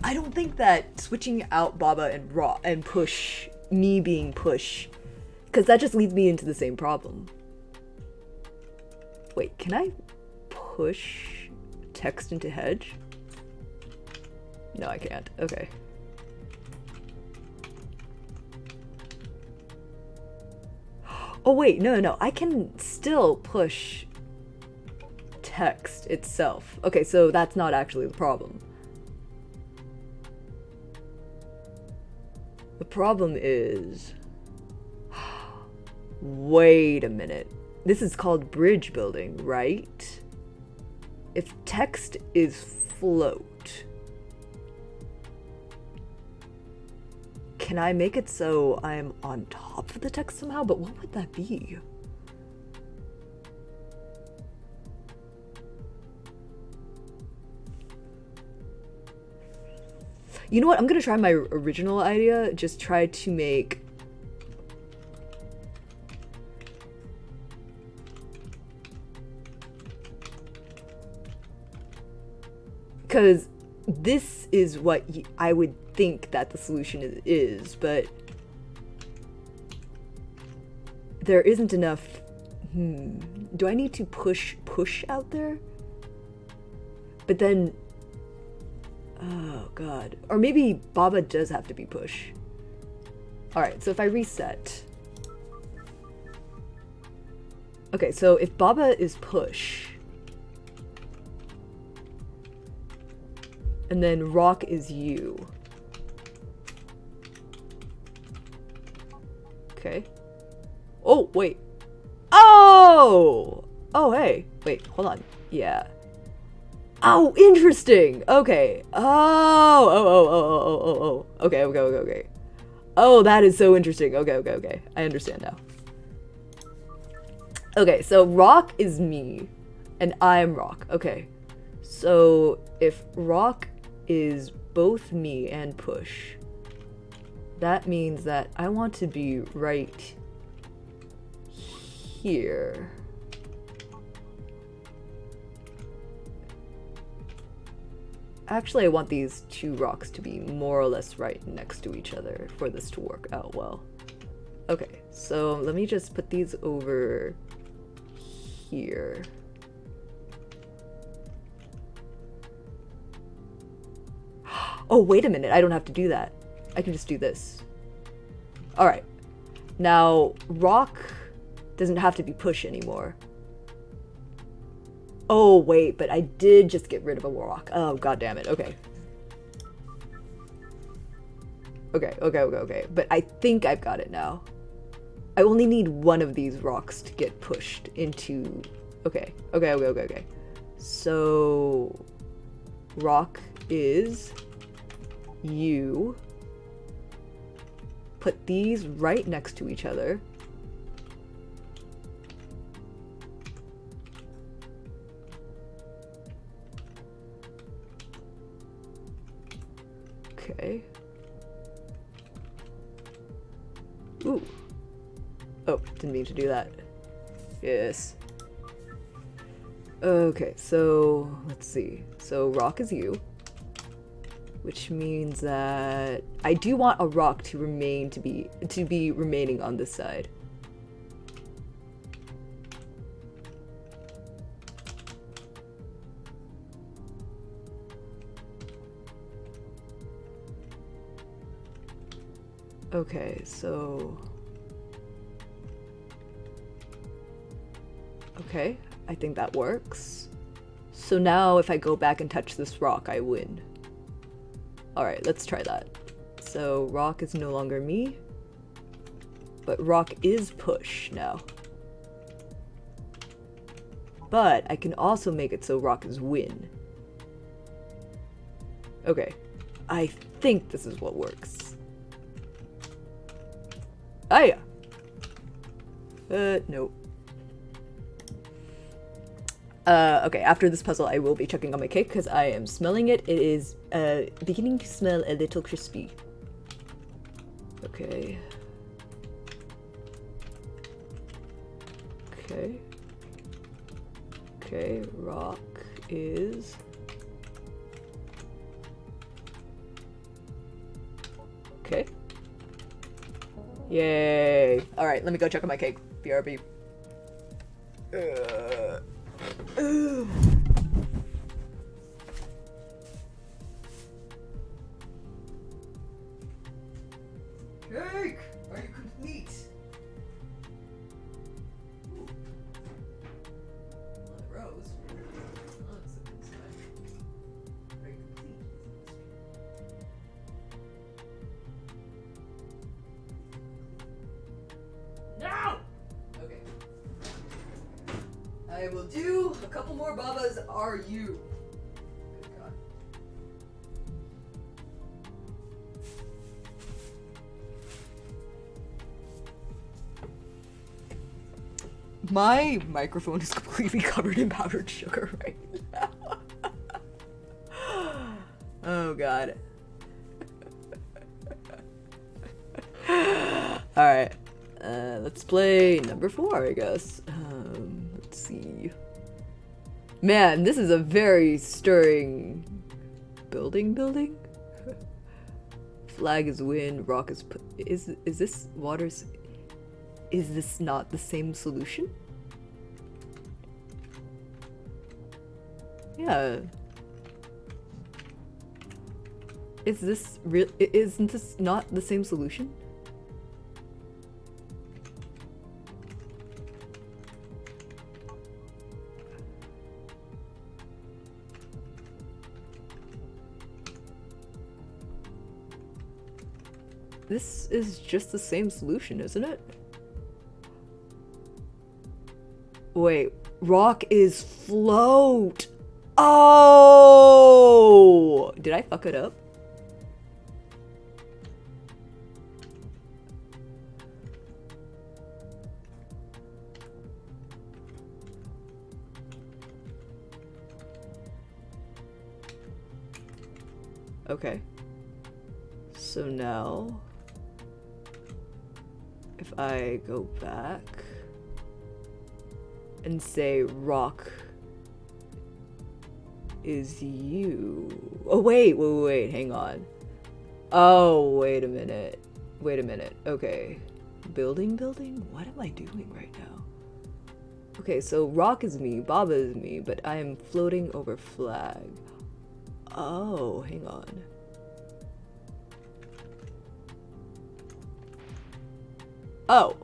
I don't think that switching out Baba and Raw and push, me being push, because that just leads me into the same problem. Wait, can I push text into hedge? No, I can't. Okay. Oh wait, no, I can still push text itself. Okay, so that's not actually the problem. The problem is... Wait a minute. This is called bridge building, right? If text is float, can I make it so I'm on top of the text somehow? But what would that be? You know what? I'm gonna try my original idea. Just try to make... Because this is what I would think that the solution is, but there isn't enough... Do I need to push out there? But then... Oh god. Or maybe Baba does have to be push. Alright, so if I reset... Okay, so if Baba is push... And then rock is you. Okay. Oh, wait. Oh! Oh, hey. Wait, hold on. Yeah. Oh, interesting! Okay. Oh. Okay. Oh, that is so interesting. Okay. I understand now. Okay, so rock is me, and I'm rock. Okay. So if rock is both me and push. That means that I want to be right here. Actually, I want these two rocks to be more or less right next to each other for this to work out well. Okay, so let me just put these over here. Oh, wait a minute, I don't have to do that. I can just do this. Alright. Now, rock doesn't have to be push anymore. Oh, wait, but I did just get rid of a rock. Oh, god damn it. Okay. Okay. But I think I've got it now. I only need one of these rocks to get pushed into... Okay. So... rock is... you. Put these right next to each other. Okay. Ooh. Oh, didn't mean to do that. Yes. Okay, so let's see. So rock is you, which means that I do want a rock to be remaining on this side. Okay, so... Okay, I think that works. So now if I go back and touch this rock, I win. Alright, let's try that. So rock is no longer me, but rock is push now. But I can also make it so rock is win. Okay, I think this is what works. Ah, yeah. Nope. Okay, after this puzzle, I will be checking on my cake because I am smelling it. It is, beginning to smell a little crispy. Okay. Okay. Okay, rock is... Okay. Yay. Alright, let me go check on my cake. BRB. Cake! Are you complete? Ooh. Well, it rose. Oh, that's a good sign. Are you complete? No! Okay. I will do a couple more Babas Are You. Good God. My microphone is completely covered in powdered sugar right now. Oh God. Alright. Let's play number 4, I guess. Let's see. Man, this is a very stirring building? Flag is wind, rock is is this water's... Is this not the same solution? Yeah. Is this real? Isn't this not the same solution? This is just the same solution, isn't it? Wait, rock is float. Oh! Did I fuck it up? Okay. So now, if I go back and say rock is you. Oh, wait, hang on. Oh, wait a minute. Okay. Building? What am I doing right now? Okay, so rock is me, Baba is me, but I am floating over flag. Oh, hang on. Oh.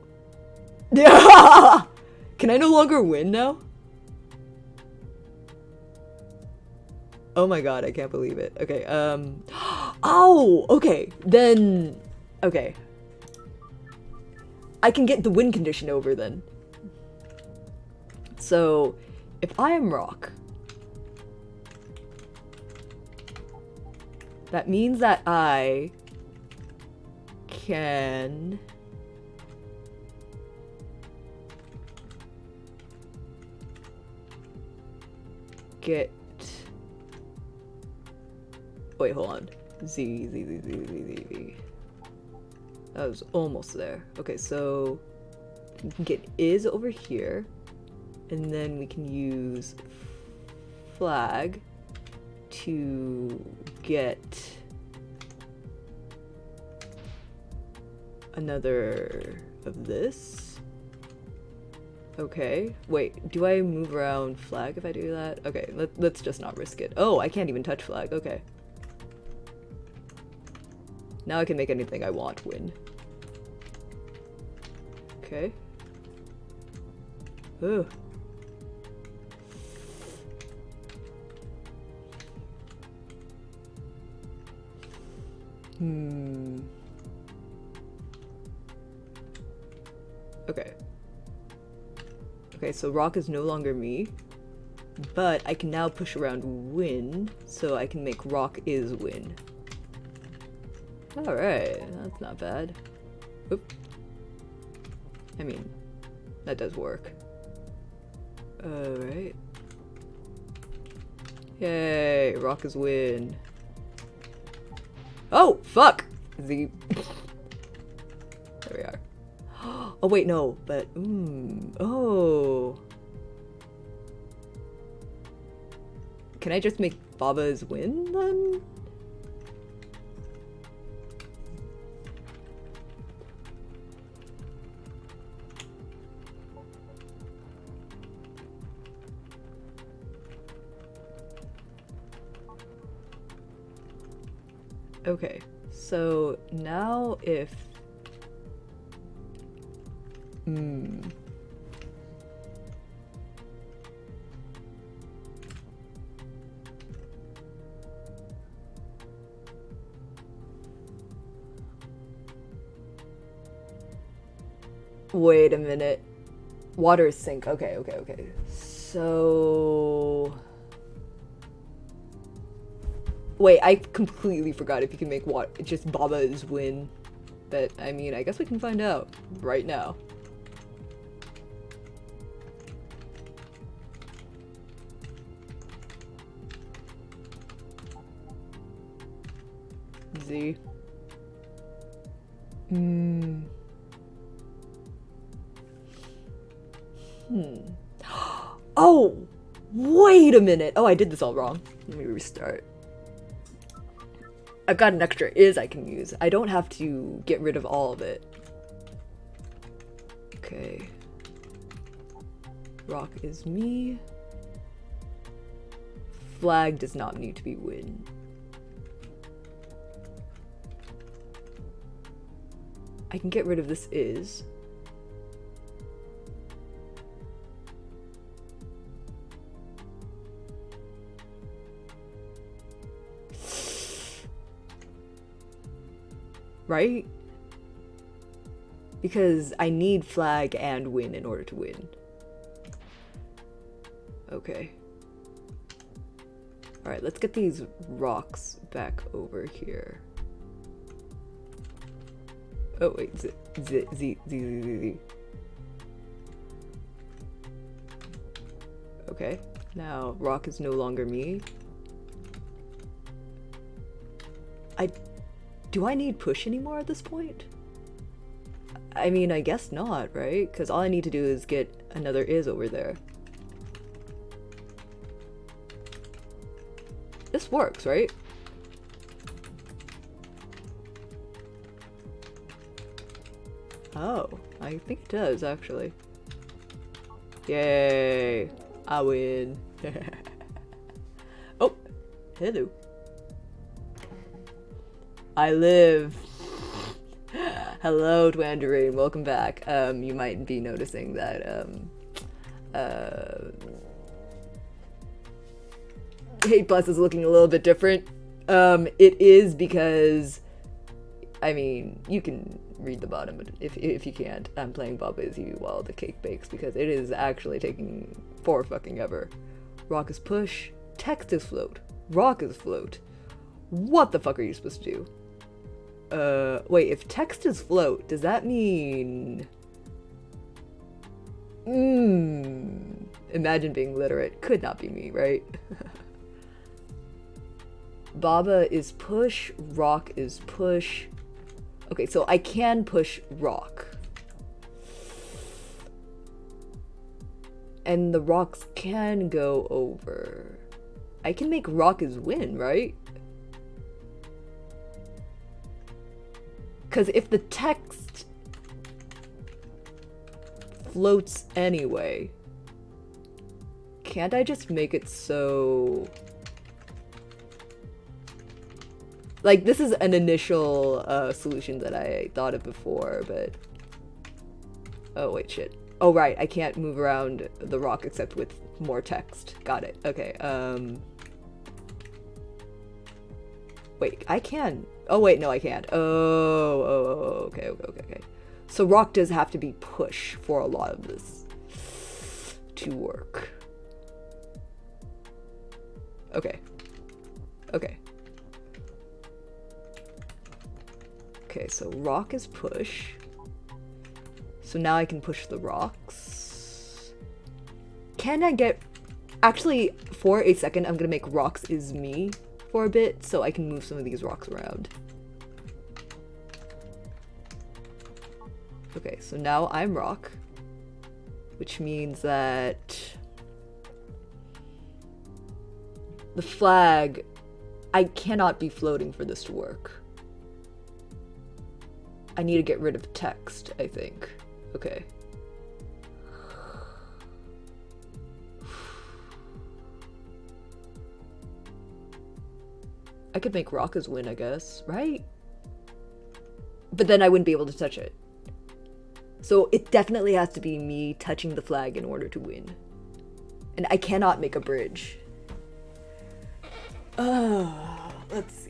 Can I no longer win now? Oh my god, I can't believe it. Okay, oh, okay, then, okay. I can get the win condition over then. So, if I am rock, that means that I can get... Wait, hold on. Z. That was almost there. Okay, so we can get is over here, and then we can use flag to get another of this. Okay, wait, do I move around flag if I do that? Okay, let's just not risk it. Oh, I can't even touch flag, okay. Now I can make anything I want win. Okay. Ugh. Okay. Okay, so rock is no longer me, but I can now push around win, so I can make rock is win. Alright, that's not bad. Oop. I mean, that does work. Alright. Yay, rock is win. Oh, fuck! Z. There we are. Oh wait, no, but, oh. Can I just make Baba's win then? Okay, so now if... Wait a minute. Water sink. Okay. So... Wait, I completely forgot if you can make just Baba's win. But, I mean, I guess we can find out right now. Z. Oh! Wait a minute! Oh, I did this all wrong. Let me restart. I've got an extra is I can use. I don't have to get rid of all of it. Okay. Rock is me. Flag does not need to be win. I can get rid of this is. Right? Because I need flag and win in order to win. Okay. Alright, let's get these rocks back over here. Oh wait, Z. Okay, now rock is no longer me. Do I need push anymore at this point? I mean, I guess not, right? Because all I need to do is get another is over there. This works, right? Oh, I think it does, actually. Yay! I win. Oh, hello. I live. Hello, Dwandarine. Welcome back. You might be noticing that, Hate Plus is looking a little bit different. It is because, I mean, you can read the bottom, but if you can't, I'm playing Bob Is You while the cake bakes because it is actually taking for fucking ever. Rock is push, text is float, rock is float. What the fuck are you supposed to do? Wait, if text is float, does that mean... Imagine being literate. Could not be me, right? Baba is push, rock is push. Okay, so I can push rock. And the rocks can go over. I can make rock is win, right? Because if the text floats anyway, can't I just make it so... Like, this is an initial solution that I thought of before, but... Oh, wait, shit. Oh, right, I can't move around the rock except with more text. Got it. Okay, Wait, I can... Oh, wait, no, I can't. Oh, okay. So rock does have to be push for a lot of this to work. Okay. Okay, so rock is push. So now I can push the rocks. Can I get... Actually, for a second, I'm gonna make rocks is me for a bit, so I can move some of these rocks around. Okay, so now I'm rock, which means that the flag, I cannot be floating for this to work. I need to get rid of text, I think. Okay. I could make rock as win, I guess, right? But then I wouldn't be able to touch it. So it definitely has to be me touching the flag in order to win. And I cannot make a bridge. Let's see.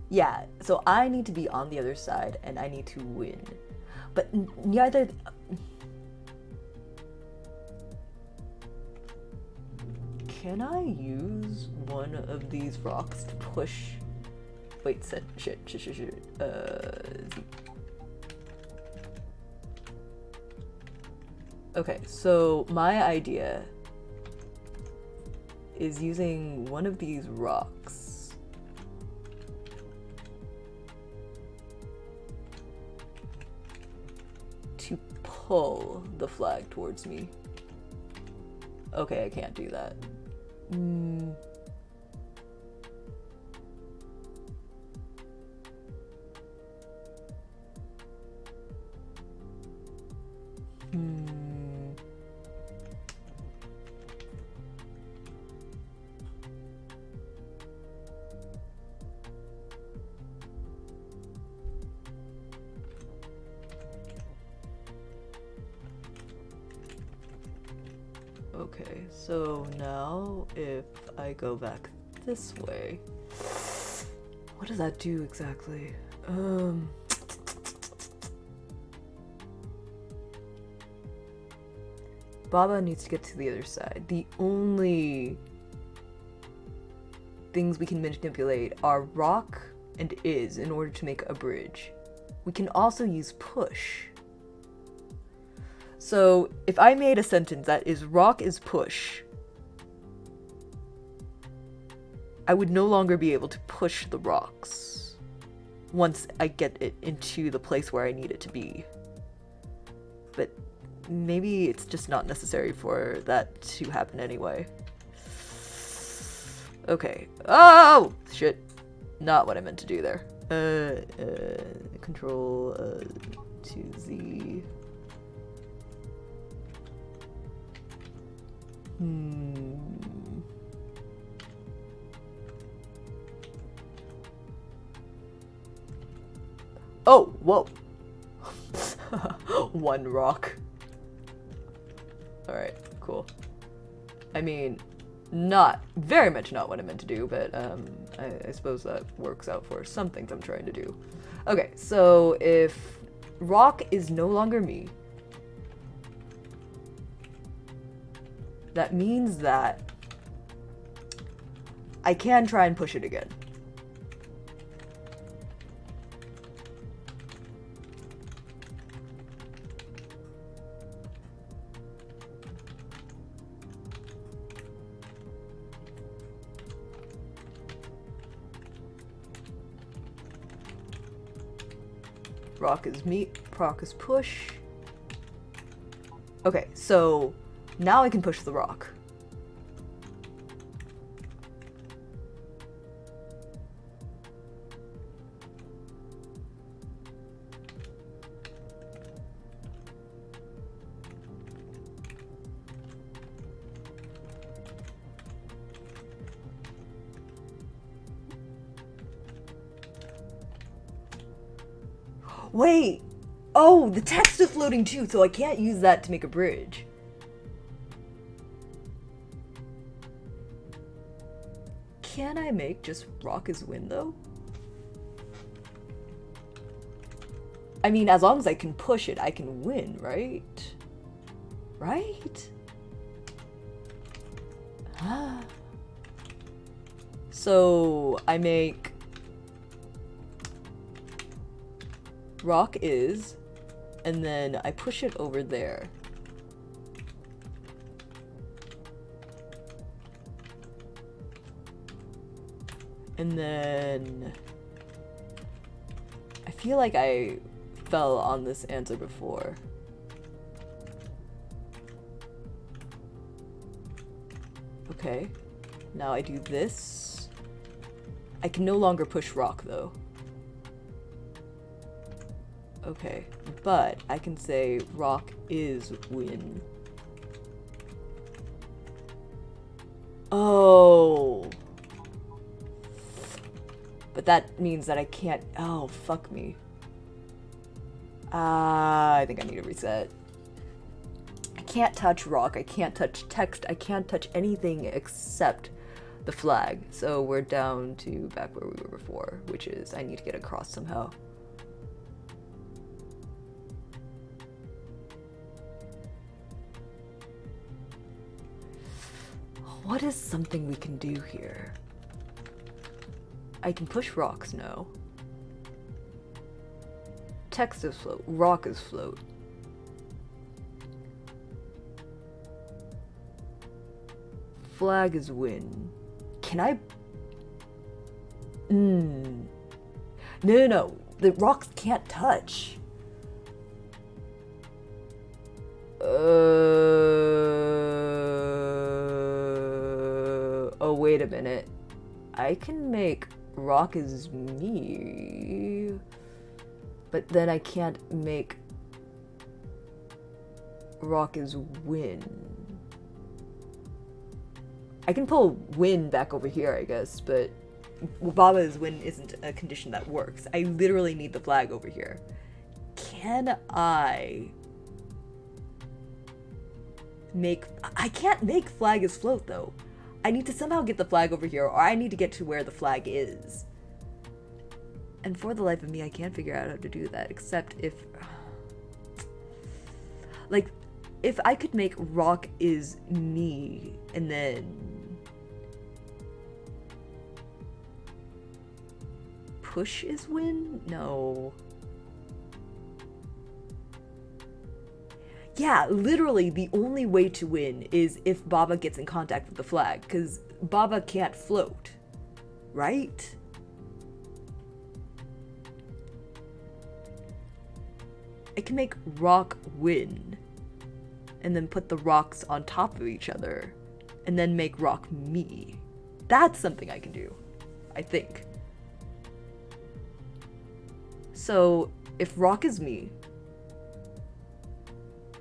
Yeah, so I need to be on the other side and I need to win. But neither... Can I use one of these rocks to push... Wait, shit. Z. Okay, so my idea is using one of these rocks to pull the flag towards me. Okay, I can't do that. Okay, so now if I go back this way, what does that do exactly? Baba needs to get to the other side. The only things we can manipulate are rock and is in order to make a bridge. We can also use push. So if I made a sentence that is rock is push, I would no longer be able to push the rocks once I get it into the place where I need it to be. But maybe it's just not necessary for that to happen anyway. Okay. Oh! Shit. Not what I meant to do there. Control to Z. Oh, whoa. One rock. Alright, cool. I mean, very much not what I meant to do, but I suppose that works out for some things I'm trying to do. Okay, so if rock is no longer me, that means that I can try and push it again. Rock is meat, rock is push. Okay, so now I can push the rock. Wait! Oh, the text is floating too, so I can't use that to make a bridge. Can I make just rock as wind though? I mean, as long as I can push it, I can win, right? Right? So I make rock is, and then I push it over there. And then I feel like I fell on this answer before. Okay, now I do this. I can no longer push rock though. Okay, but I can say rock is win. Oh. But that means that I can't. Oh, fuck me. I think I need a reset. I can't touch rock, I can't touch text, I can't touch anything except the flag. So we're down to back where we were before, which is I need to get across somehow. What is something we can do here? I can push rocks, no. Text is float, rock is float. Flag is win. Can I? No. The rocks can't touch. Oh, wait a minute. I can make rock is me, but then I can't make rock is win. I can pull win back over here, I guess, but Baba's win isn't a condition that works. I literally need the flag over here. Can I I can't make flag is float though. I need to somehow get the flag over here, or I need to get to where the flag is. And for the life of me, I can't figure out how to do that, except if... Like, if I could make rock is me, and then... push is win? No. Yeah, literally the only way to win is if Baba gets in contact with the flag, because Baba can't float, right? I can make rock win, and then put the rocks on top of each other, and then make rock me. That's something I can do, I think. So, if rock is me,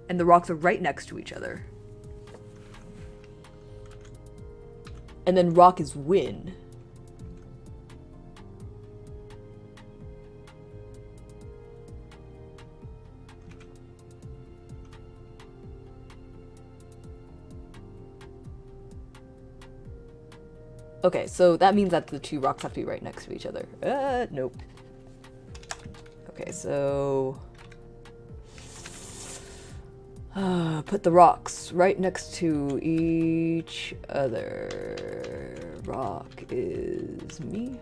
and the rocks are right next to each other, and then rock is win, okay, so that means that the two rocks have to be right next to each other. Nope. Okay, so... put the rocks right next to each other. Rock is me.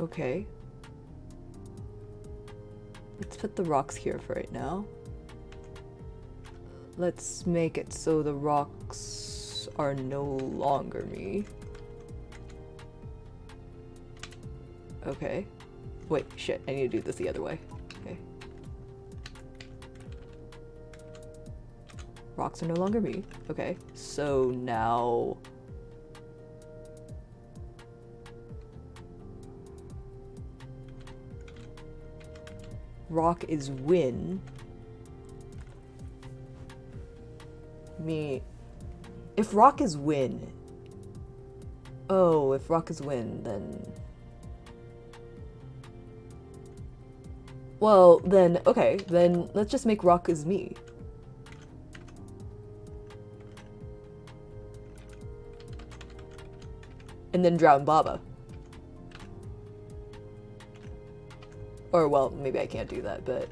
Okay. Let's put the rocks here for right now. Let's make it so the rocks are no longer me. Okay. Wait, shit, I need to do this the other way. Okay. Rocks are no longer me. Okay, so now... rock is win. Me... if rock is win... oh, if rock is win, then... well, then, okay, then let's just make rock is me. And then drown Baba. Or, well, maybe I can't do that, but...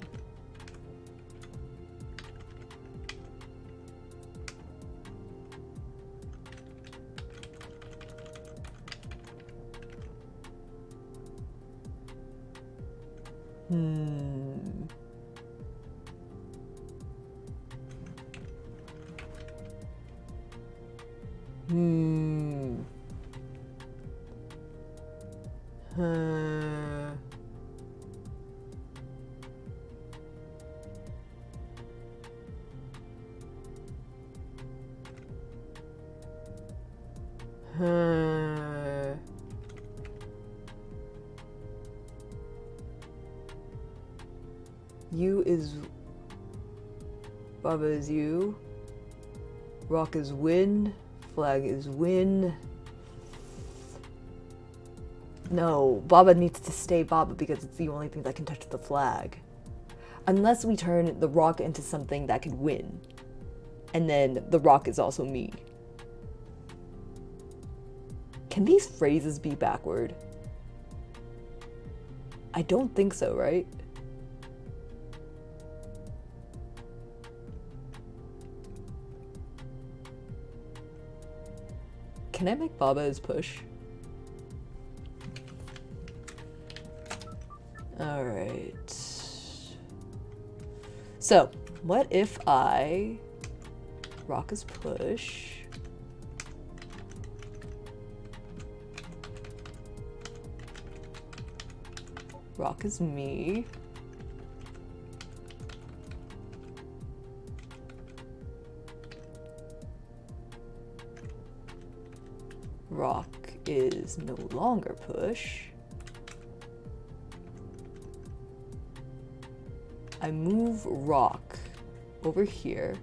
You is... Baba is you. Rock is win. Flag is win. No, Baba needs to stay Baba because it's the only thing that can touch the flag. Unless we turn the rock into something that can win. And then the rock is also me. Can these phrases be backward? I don't think so, right? Can I make Baba as push? Alright. So, what if I... rock is push... rock is me... rock is no longer push. I move rock over here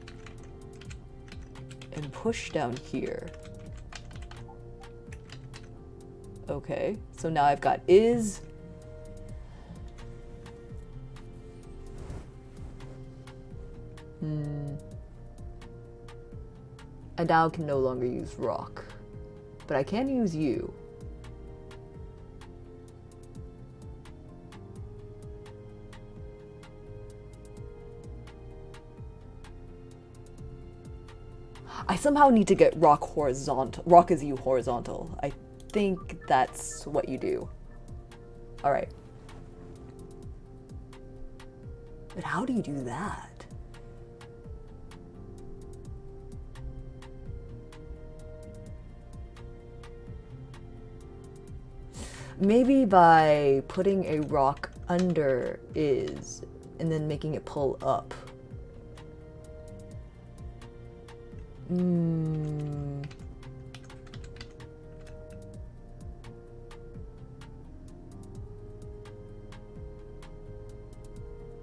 and push down here. Okay, so now I've got is. I now can no longer use rock, but I can use you. I somehow need to get rock horizontal. Rock is you horizontal. I think that's what you do. All right. But how do you do that? Maybe by putting a rock under is and then making it pull up.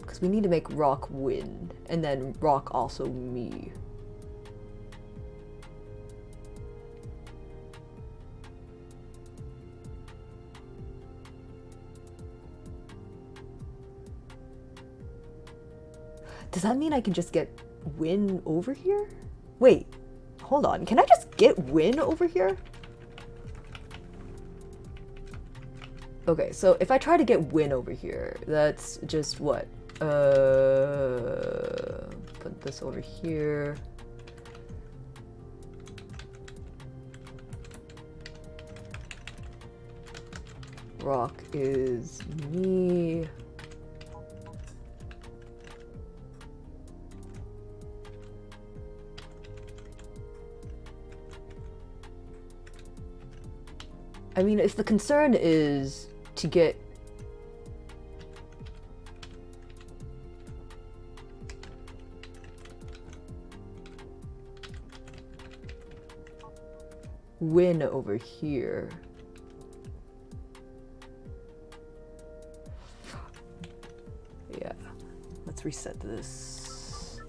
Because we need to make rock wind and then rock also me. Does that mean I can just get Win over here? Wait, hold on. Can I just get Win over here? Okay, so if I try to get Win over here, that's just what? Put this over here. Rock is me. I mean, if the concern is to get Win over here. Yeah, let's reset this.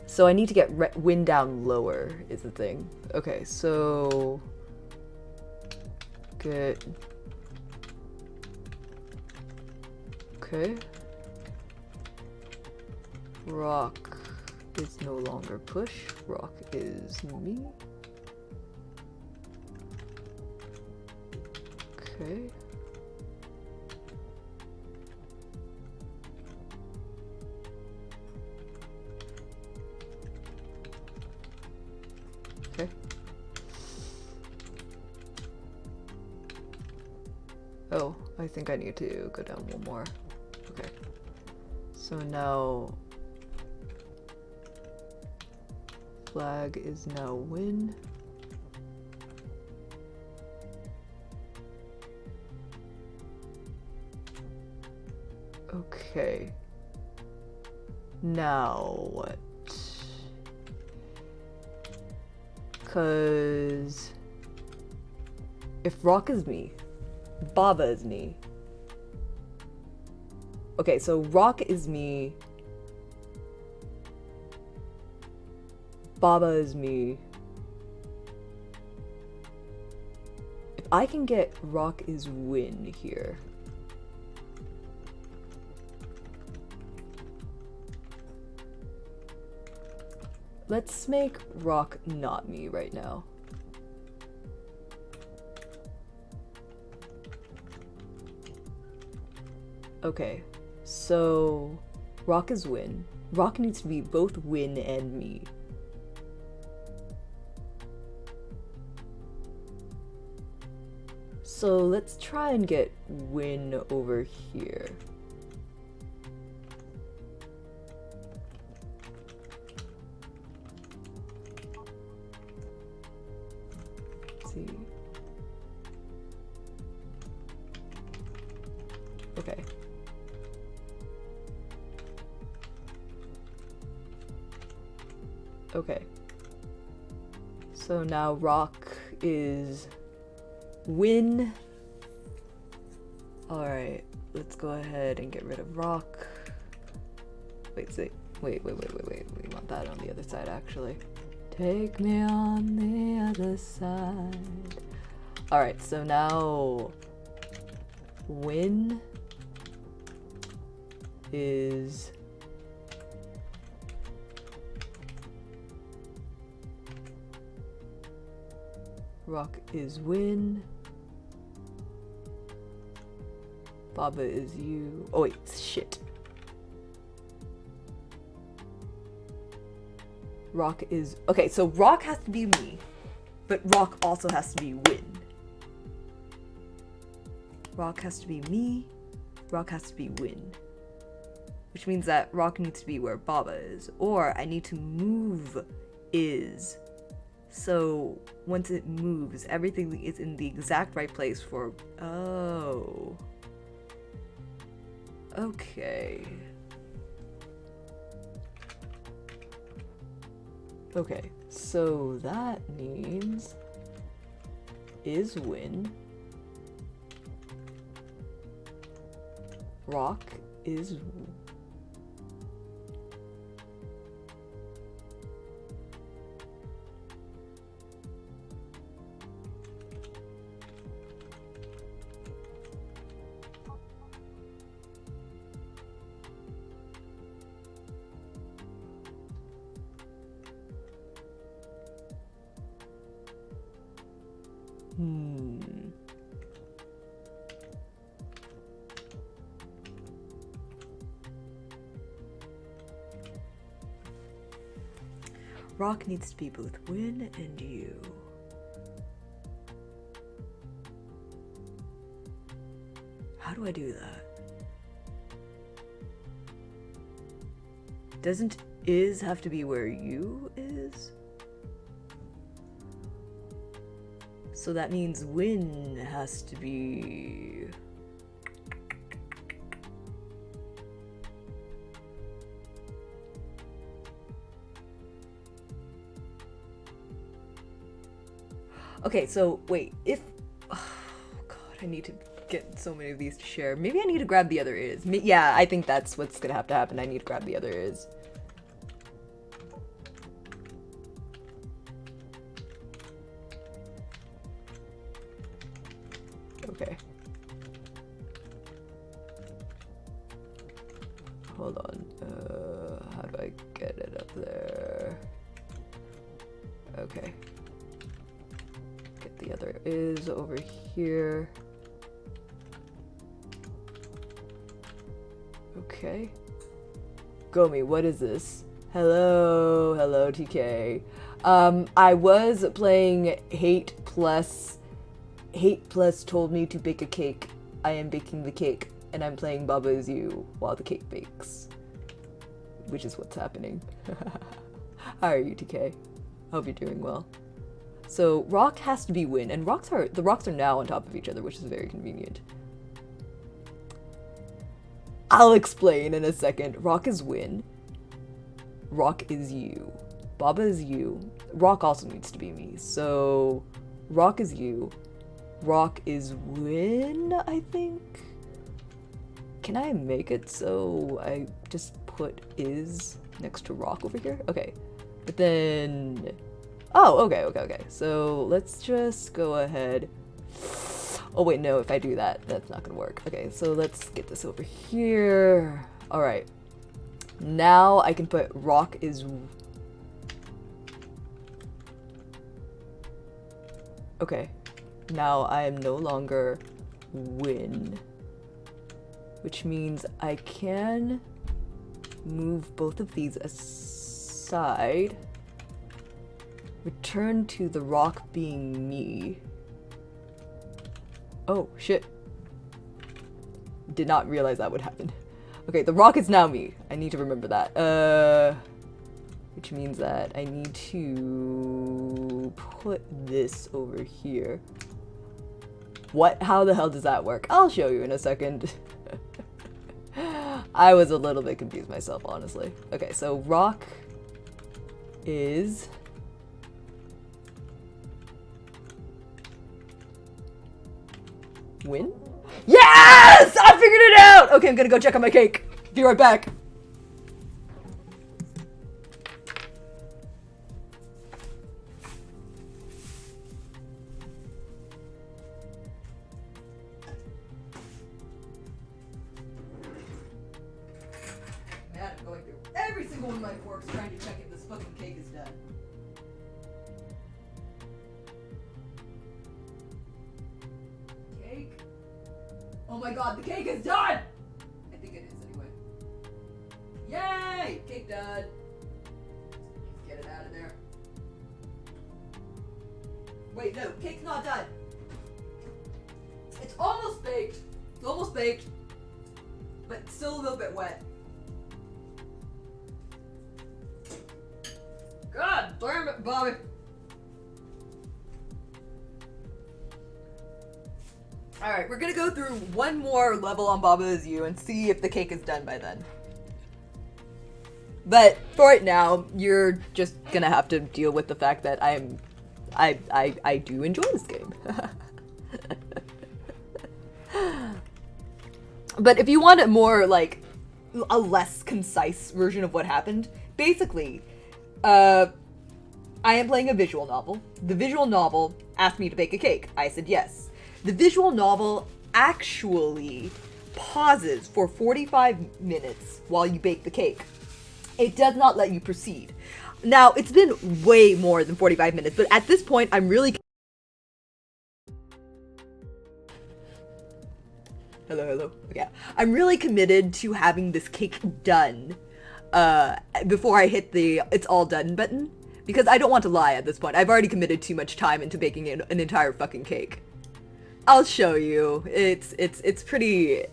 So I need to get Win down lower is the thing. Okay, so get, okay. Rock is no longer push. Rock is me. Okay. Okay. Oh, I think I need to go down one more. Okay. So now flag is now Win. Okay. Now what? Cause if Rock is me, Baba is me. Okay, so Rock is me. Baba is me. If I can get Rock is Win here. Let's make Rock not me right now. Okay, so Rock is Win. Rock needs to be both Win and me. So let's try and get Win over here. Let's see. Okay. Okay. So now Rock is Win. Alright, let's go ahead and get rid of Rock. Wait, wait. We want that on the other side, actually. Take me on the other side. Alright, so now win is rock is win. Baba is you. Oh wait, shit. Rock is okay, so rock has to be me, but rock also has to be win. Rock has to be me, rock has to be win. Which means that rock needs to be where Baba is, or I need to move is. So once it moves, everything is in the exact right place for, oh. Okay. Okay, so that means is win. Rock is Rock needs to be both win and you. How do I do that? Doesn't is have to be where you is? So that means win has to be... Okay, so wait, if... Oh god, I need to get so many of these to share. Maybe I need to grab the other is. Yeah, I think that's what's gonna have to happen. I need to grab the other is. Okay. Hold on. How do I get it up there? Okay. Get the other is over here. Okay. Gomi, what is this? Hello, hello TK. I was playing Hate plus told me to bake a cake. I am baking the cake, and I'm playing Baba Is You while the cake bakes. Which is what's happening. How are you, TK? Hope you're doing well. So rock has to be win, and the rocks are now on top of each other, which is very convenient. I'll explain in a second. Rock is win. Rock is you. Baba is you. Rock also needs to be me. So rock is you. Rock is win, I think? Can I make it so I just put is next to rock over here? Okay. But then... Oh, okay. So let's just go ahead. Oh wait, no, if I do that, that's not gonna work. Okay, so let's get this over here. All right. Now I can put rock is... Okay. Now I am no longer win, which means I can move both of these aside, return to the rock being me. Oh shit, did not realize that would happen. Okay, the rock is now me. I need to remember that. Which means that I need to put this over here. What? How the hell does that work? I'll show you in a second. I was a little bit confused myself, honestly. Okay, so rock is... win? Yes! I figured it out! Okay, I'm gonna go check on my cake. Be right back. jingling my forks trying to check if this fucking cake is done. Cake? Oh my god, the cake is done! I think it is anyway. Yay! Cake done. Get it out of there. Wait, no, cake's not done. It's almost baked. It's almost baked. But it's still a little bit wet. God damn it, Bobby. Alright, we're gonna go through one more level on Baba Is You and see if the cake is done by then. But for right now, you're just gonna have to deal with the fact that I do enjoy this game. But if you want a more, like, a less concise version of what happened, basically, I am playing a visual novel. The visual novel asked me to bake a cake. I said yes. The visual novel actually pauses for 45 minutes while you bake the cake. It does not let you proceed. Now, it's been way more than 45 minutes, but at this point, I'm really... Hello. Yeah. I'm really committed to having this cake done before I hit the it's all done button, because I don't want to lie at this point. I've already committed too much time into baking an entire fucking cake. I'll show you. It's pretty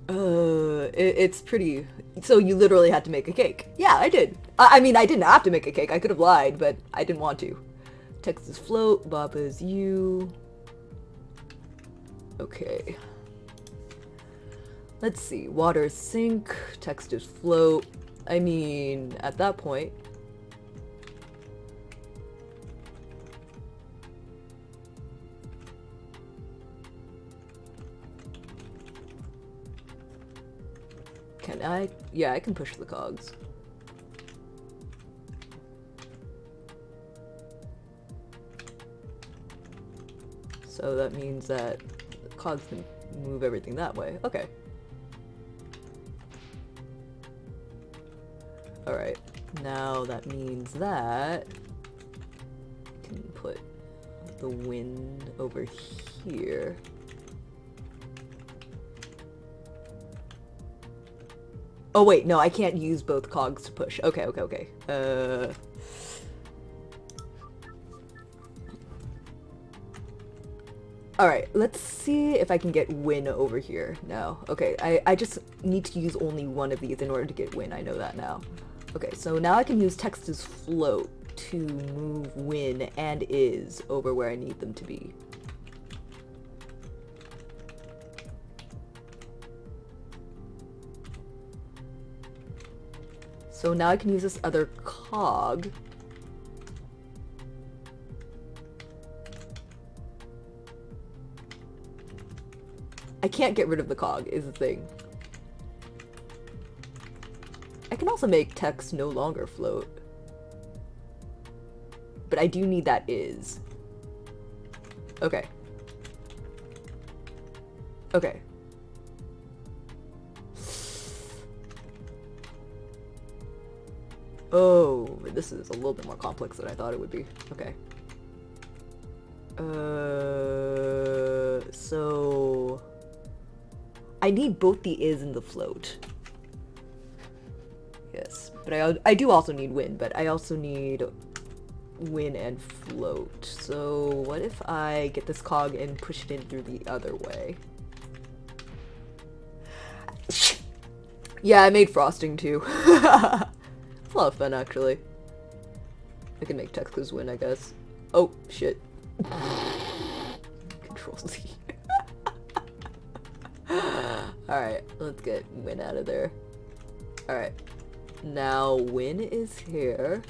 it's pretty... So you literally had to make a cake. Yeah, I did. I mean, I didn't have to make a cake. I could have lied, but I didn't want to. Text is float, Baba Is You. Okay. Let's see. Water sink, text is float. I mean, at that point... Can I? Yeah, I can push the cogs. So that means that the cogs can move everything that way. Okay. Alright. Now that means that I can put the wind over here. Oh wait, no, I can't use both cogs to push. Okay. Alright, let's see if I can get win over here now. Okay, I just need to use only one of these in order to get win. I know that now. Okay, so now I can use text as float to move win and is over where I need them to be. So now I can use this other cog. I can't get rid of the cog, is the thing. I can also make text no longer float. But I do need that is. Okay. Okay. Oh, this is a little bit more complex than I thought it would be. Okay. So... I need both the is and the float. Yes, but I do also need win, but I also need win and float. So what if I get this cog and push it in through the other way? Yeah, I made frosting too. It's a lot of fun, actually. I can make text as win, I guess. Oh, shit. Control Z. Alright, let's get win out of there. Alright. Now, win is here.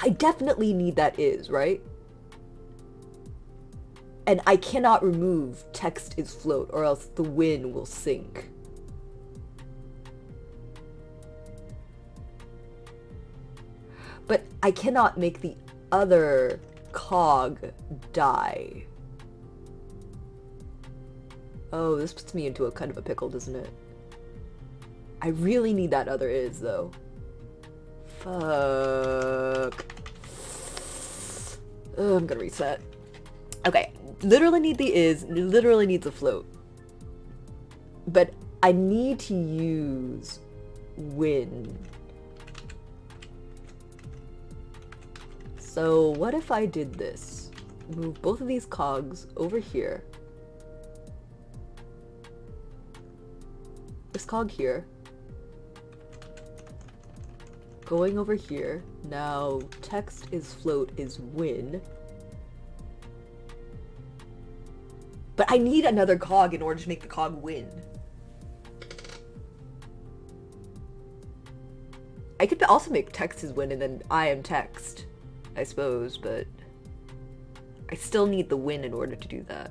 I definitely need that is, right? And I cannot remove text is float or else the win will sink. But I cannot make the other cog die. Oh, this puts me into a kind of a pickle, doesn't it? I really need that other is, though. Fuck. I'm gonna reset. Okay, literally need the is, literally needs a float. But I need to use win. So what if I did this? Move both of these cogs over here. This cog here. Going over here. Now text is float is win. But I need another cog in order to make the cog win. I could also make text is win and then I am text, I suppose, but I still need the win in order to do that.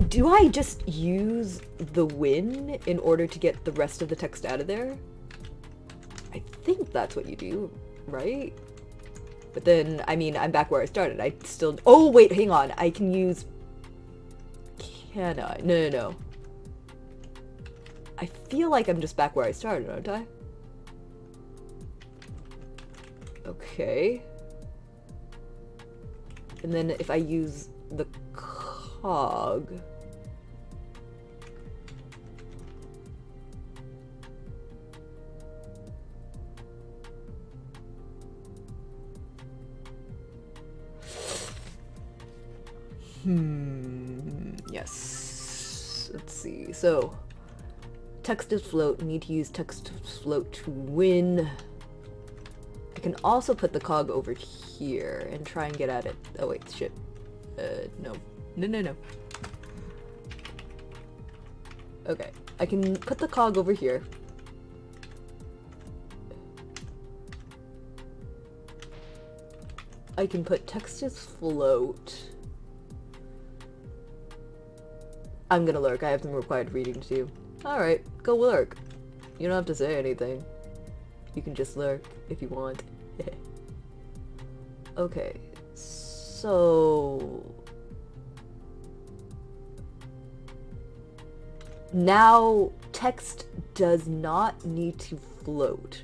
Do I just use the win in order to get the rest of the text out of there? I think that's what you do, right? But then, I mean, I'm back where I started. I still... Oh, wait, hang on. I can use... Can I? No. I feel like I'm just back where I started, aren't I? Okay. And then if I use the cog... Yes. Let's see. So, text is float. Need to use text to float to win. I can also put the cog over here and try and get at it. Oh wait, shit. No. No. Okay. I can put the cog over here. I can put text is float. I'm gonna lurk. I have some required reading to do. Alright, go lurk. You don't have to say anything. You can just lurk if you want. Okay, so... Now, text does not need to float.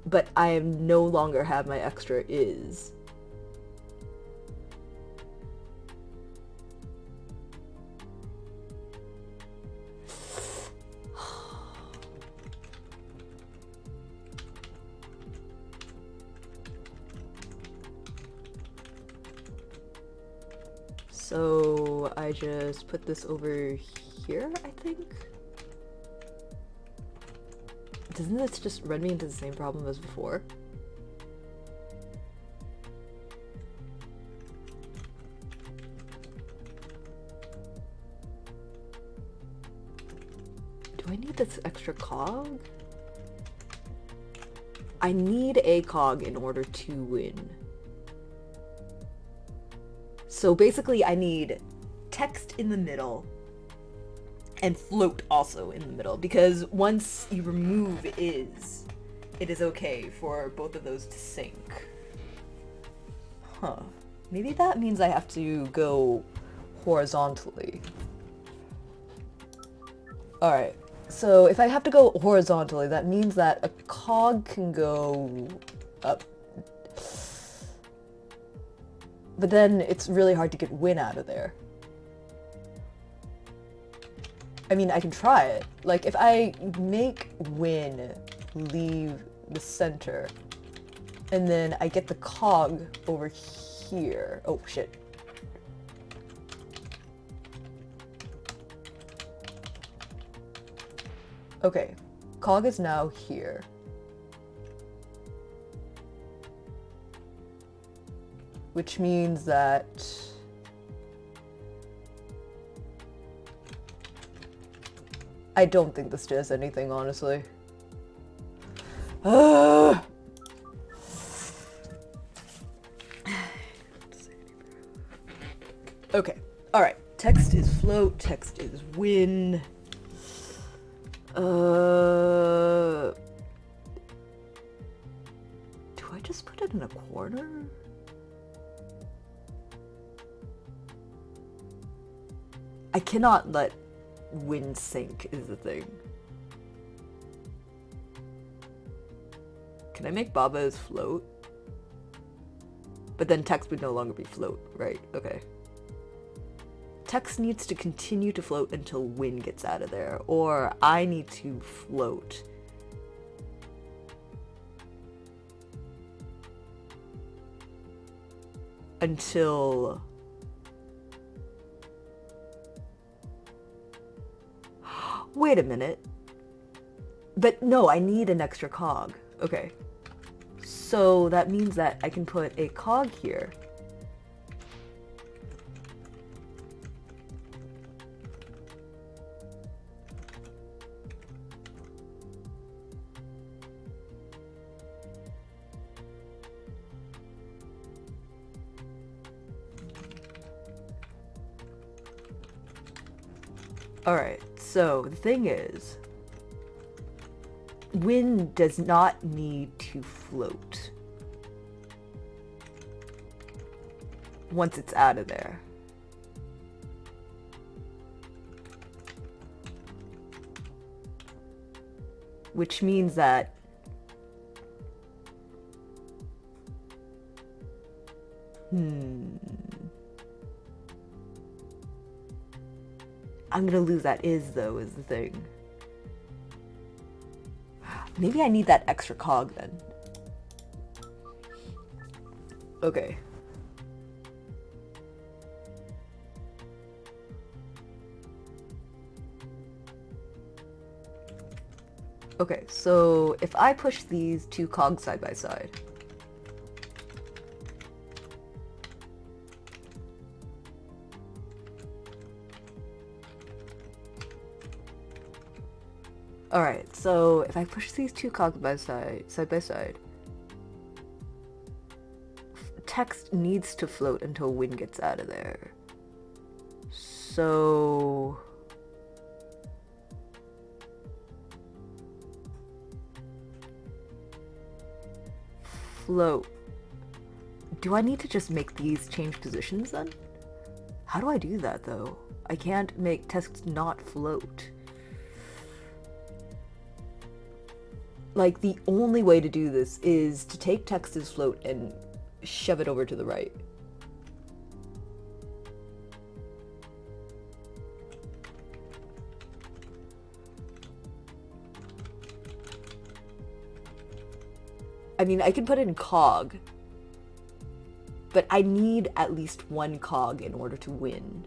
But I am no longer have my extra is. So I just put this over here, I think? Doesn't this just run me into the same problem as before? Do I need this extra cog? I need a cog in order to win. So basically I need text in the middle and float also in the middle, because once you remove is, it is okay for both of those to sync. Huh. Maybe that means I have to go horizontally. Alright, so if I have to go horizontally, that means that a cog can go up. But then it's really hard to get win out of there. I mean, I can try it. Like, if I make win leave the center, and then I get the cog over here. Oh, shit. Okay, cog is now here. Which means that I don't think this does anything, honestly. Okay, alright. Text is float, text is win. Do I just put it in a corner? I cannot let wind sink is the thing. Can I make Babas float? But then text would no longer be float, right? Okay. Text needs to continue to float until wind gets out of there, or I need to float. Until... Wait a minute. But no, I need an extra cog. Okay. So that means that I can put a cog here. Alright, so the thing is, wind does not need to float once it's out of there. Which means that I'm gonna lose that is though, is the thing. Maybe I need that extra cog then. Okay. Okay, so if I push these two cogs side by side. Alright, so if I push these two cogs side by side, text needs to float until wind gets out of there. So... float. Do I need to just make these change positions then? How do I do that though? I can't make text not float. Like, the only way to do this is to take text as float and shove it over to the right. I mean, I can put in cog, but I need at least one cog in order to win.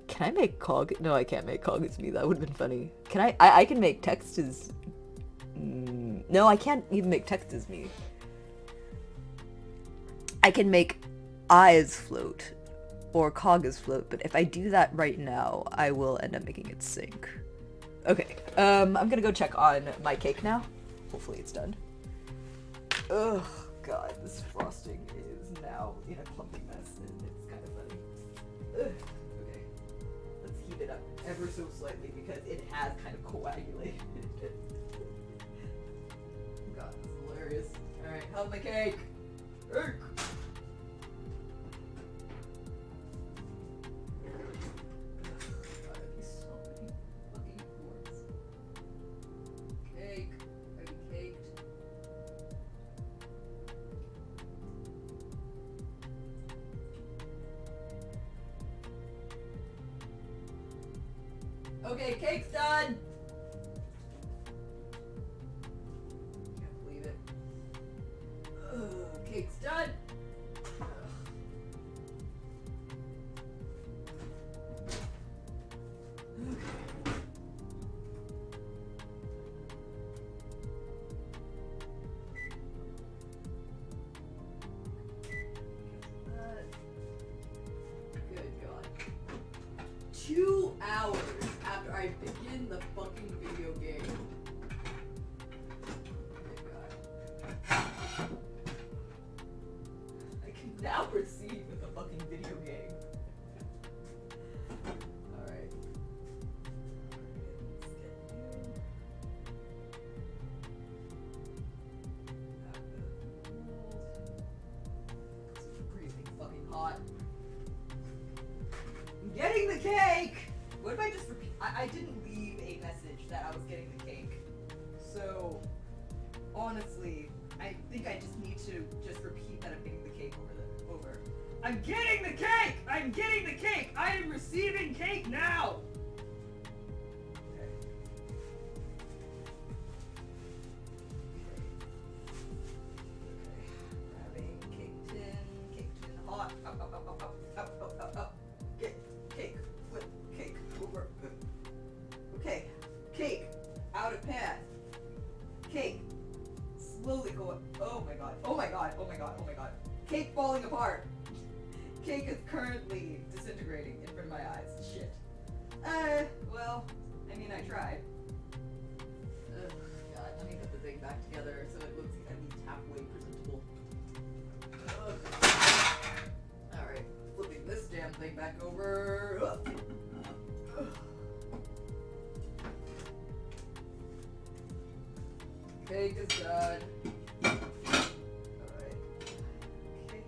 Can I make cog? No, I can't make cog as me. That would have been funny. Can I? I can make text as... No, I can't even make text as me. I can make I as float or cog as float, but if I do that right now, I will end up making it sink. Okay, I'm gonna go check on my cake now. Hopefully it's done. Ugh, God, this frosting is now in a clumpy mess, and it's kind of funny. Ugh. Okay, let's heat it up ever so slightly because it has kind of coagulated. God, this is hilarious. Alright, how's my cake? Cake! Okay, cake's done! Can't believe it. Cake's done! Good God. 2 hours after I begin the fucking honestly, I think I just need to just repeat that I'm getting the cake over. I'm getting the cake! I'm getting the cake! I am receiving cake now! Okay. Grabbing cake tin, hot, up. Get cake, flip, cake, over. Okay, cake, out of pan. Cake, slowly going, oh my god. Cake falling apart. Cake is currently disintegrating in front of my eyes. Shit. Well, I mean, I tried. Ugh, God, let me put the thing back together so it looks at least halfway presentable. Alright, flipping this damn thing back over. Cake is done. Alright. Okay.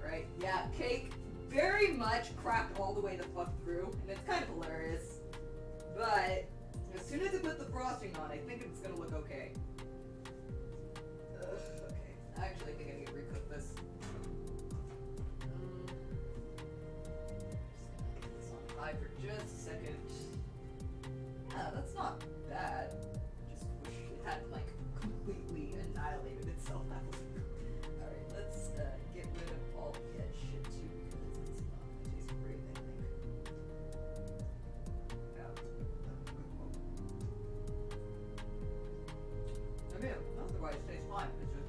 Right, yeah, cake very much cracked all the way the fuck through, and it's kind of hilarious. But as soon as I put the frosting on, I think it's gonna look okay. Okay, actually I think I need to recook this. Just gonna put this on high for just a second. Yeah, that's not bad. Just wish it hadn't like completely annihilated itself halfway through. Alright, let's get rid of all the edge shit too, because it's not gonna taste great, I think. Yeah. I mean, otherwise it tastes fine. It's just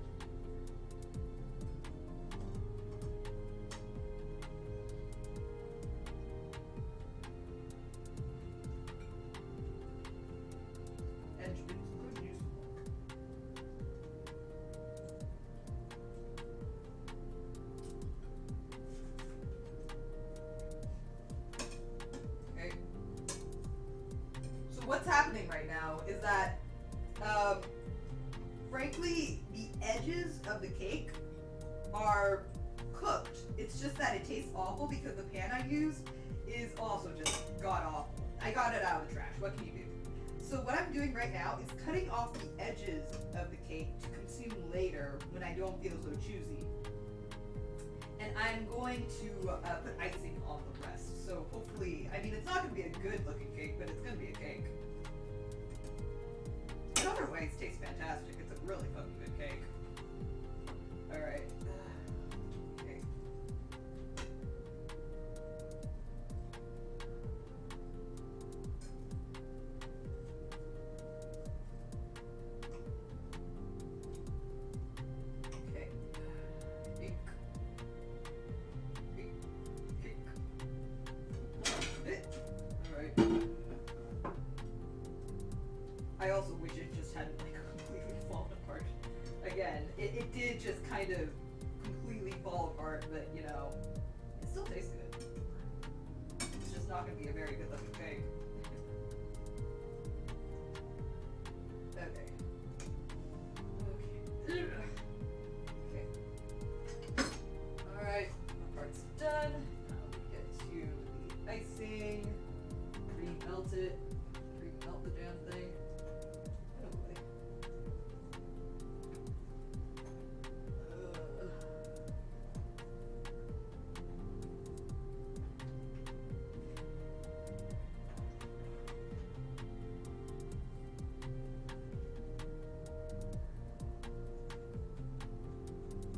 edge bits could use more. Okay. So what's happening right now is that, frankly, the edges of the cake are cooked. It's just that it tastes awful because the pan I used is also just god awful. I got it out of the trash. What can you do? So what I'm doing right now is cutting off the edges of the cake to consume later when I don't feel so choosy. And I'm going to put icing on the rest. So hopefully, I mean, it's not going to be a good looking cake, but it's going to be a cake. In other ways, it tastes fantastic. It's a really fucking good cake. Alright. Okay. Okay. Cake. Cake. Alright. I also wish it just hadn't like completely fallen apart. Again, it did just kind of completely fall apart, but you know, it still tastes good. It's just not going to be a very good looking cake. Okay. Okay. Okay. Alright, my part's done. Now we get to the icing. Re-melt it. Re-melt the damn thing. Oh boy.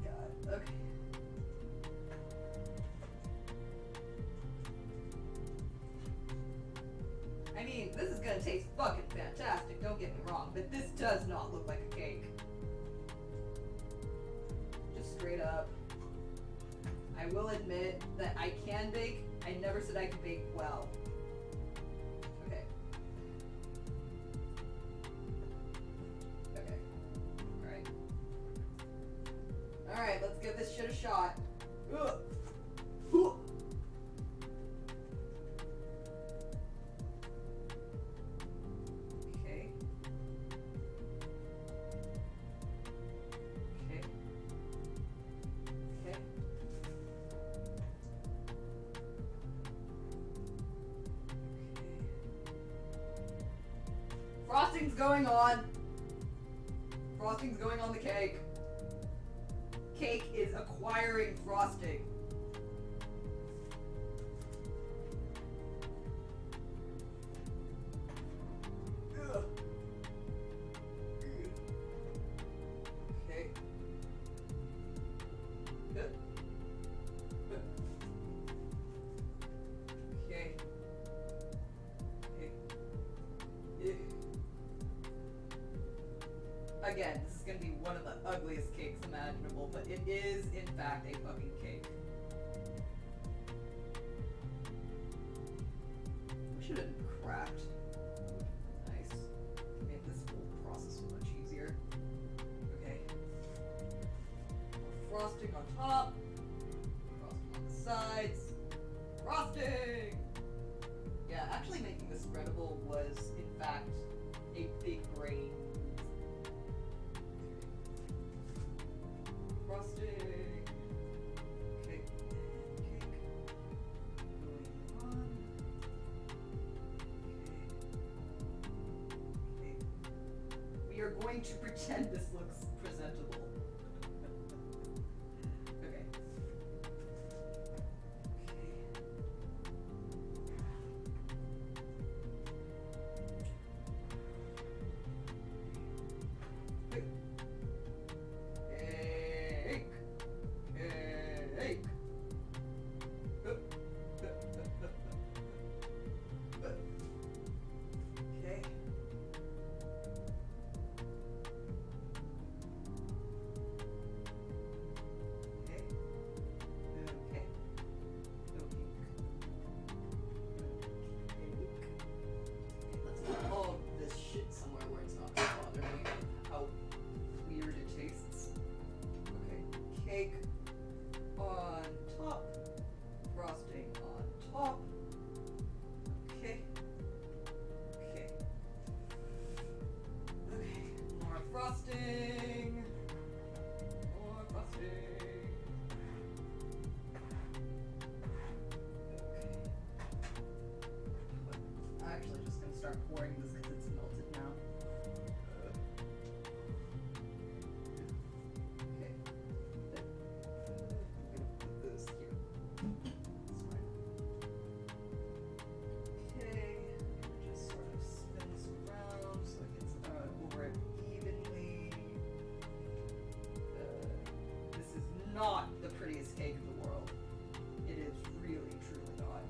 God, okay. I mean, this is gonna taste fucking fantastic, don't get me wrong, but this does not look like a cake. Just straight up. I will admit that I can bake. I never said I could bake well. Okay. Okay. Alright. Alright, let's give this shit a shot. Ugh. Ugh. Okay. Okay. Okay. Frosting's going on. Frosting's going on the cake. Cake is acquiring frosting. Ugh. Okay. Okay. Again, this is gonna be one of the ugliest cakes imaginable, but it is, in fact, a fucking cake. We should have cracked. Nice. Made this whole process much easier. Okay. More frosting on top. Frosting on the sides. Frosting! Yeah, actually making this spreadable was, in fact, a big brain. Frosting. Okay. Cake. Going on. Okay. We are going to pretend this looks presentable. Okay. Cake on top, frosting on top. Okay. Okay. Okay. More frosting. More frosting. Okay. I'm actually just gonna start pouring this because it's melted now. Not the prettiest cake in the world. It is really, truly not.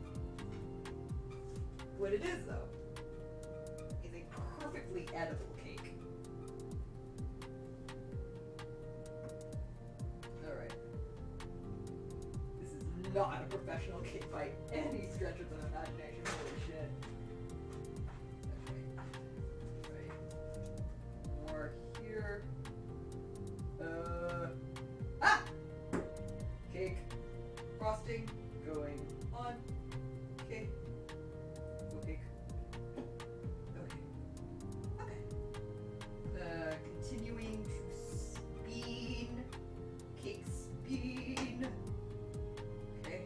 What it is, though, is a perfectly edible cake. Alright. This is not a professional cake by any stretch of the imagination. Holy shit. Okay. Right. More here. Cake, frosting, going on, cake, cake, okay, continuing to spin, cake spin, okay,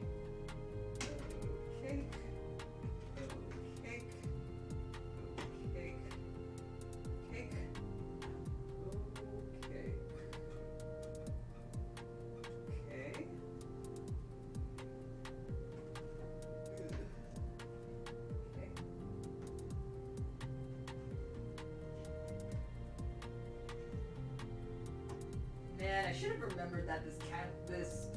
cake, cake, cake, cake, okay. Man, I should have remembered that this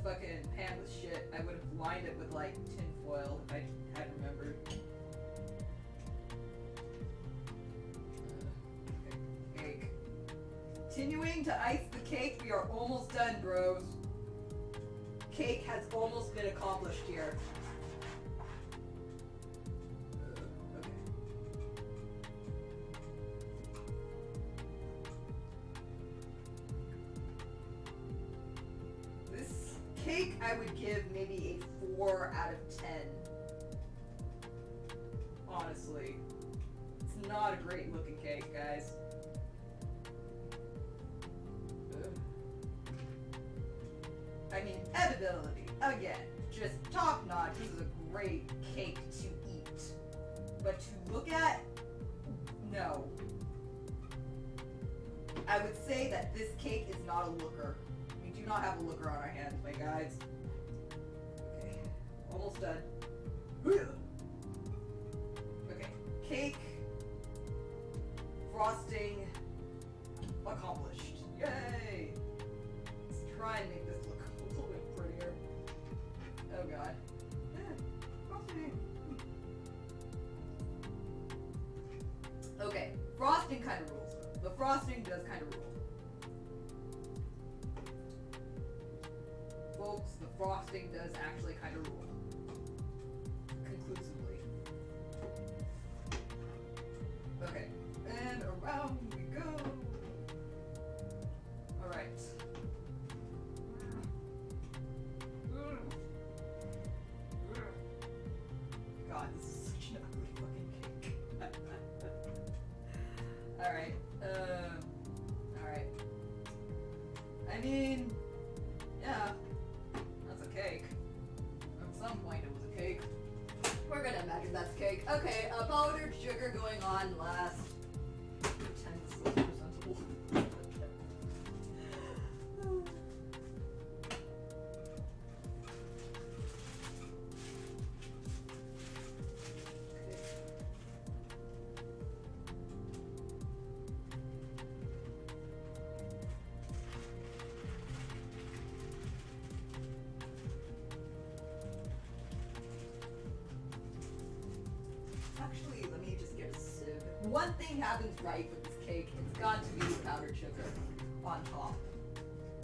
fucking pan was shit. I would have lined it with like tin foil if I had remembered. Cake. Continuing to ice the cake, we are almost done, bros. Cake has almost been accomplished here. Cake, I would give maybe a 4 out of 10. Honestly. It's not a great looking cake, guys. I mean, edibility, again, just top notch. This is a great cake to eat. But to look at, no. I would say that this cake is not a looker. We do not have a looker on our hands, my guys. Okay, almost done. Okay, cake, frosting, accomplished. Yay! Let's try and make this look a little bit prettier. Oh god. Frosting. Okay, frosting kind of rules. The frosting does kind of rule. Folks, the frosting does actually kind of rule. Conclusively. Okay, and around we go. Alright. God, this is such an ugly fucking cake. Alright, alright. I mean, yeah, that's a cake. At some point it was a cake. We're gonna imagine that's cake. Okay, powdered sugar going on last. Pretend this looks presentable. Actually, let me just get a sieve. One thing happens right with this cake. It's got to be the powdered sugar on top.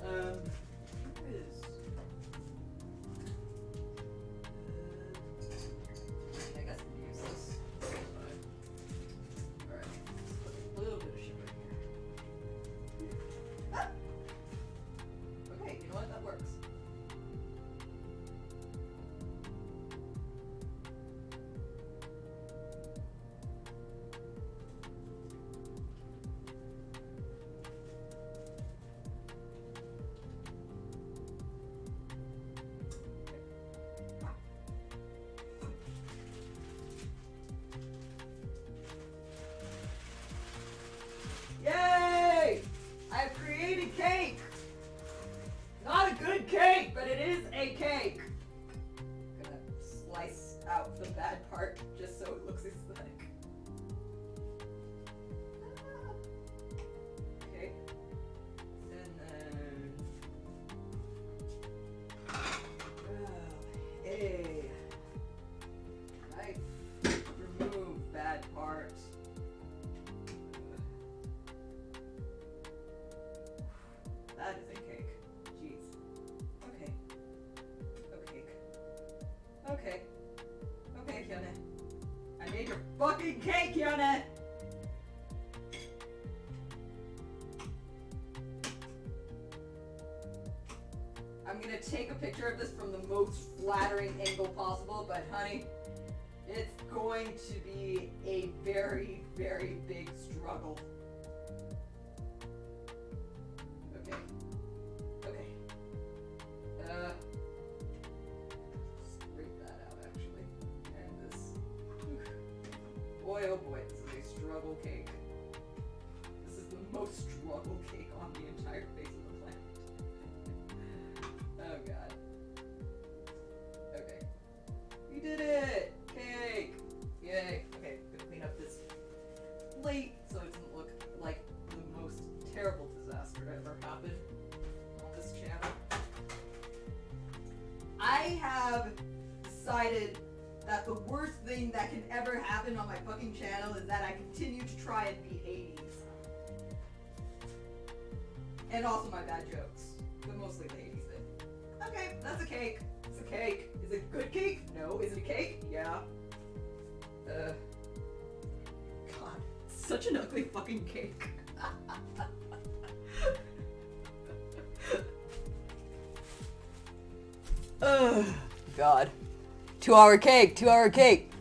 Where is? I guess we can use this. Alright, put a little bit of sugar here. Ah! Okay, you know what? That works. Yay! I've created cake! Not a good cake, but it is a cake! I'm gonna slice out the bad part just so it looks aesthetic. Okay. And then... hey. I remove bad parts. That is a cake. Jeez. Okay. Okay. Okay, Hyuna. I made your fucking cake, Hyuna! I'm gonna take a picture of this from the most flattering angle possible, but honey, it's going to be a very, very big struggle. Scrape that out, actually. And this. Boy, oh boy, this is a struggle cake. This is the most struggle cake on the entire face of the planet. Oh god. Okay. We did it! Cake! Yay. Okay, gonna clean up this plate so it doesn't look like the most terrible disaster that ever happened on this channel. I have decided that the worst thing that can ever happen on my fucking channel is that I continue to try and be 80s. And also my bad jokes, but mostly the 80s bit. Okay, that's a cake. It's a cake. Is it a good cake? No. Is it a cake? Yeah. God, it's such an ugly fucking cake. God. 2-hour cake, 2-hour cake.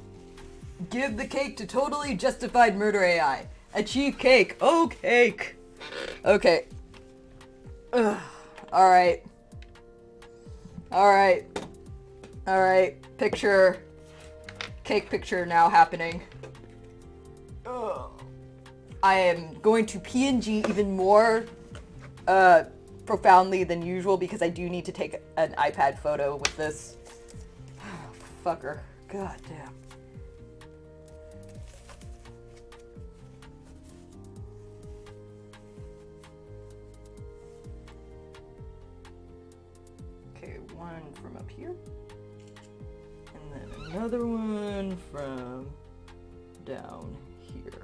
Give the cake to totally justified murder AI. Achieve cake. Oh, cake. Okay. Alright. Alright. Alright. Picture. Cake picture now happening. I am going to PNG even more profoundly than usual because I do need to take an iPad photo with this. Fucker. God damn. Okay, one from up here. And then another one from down here.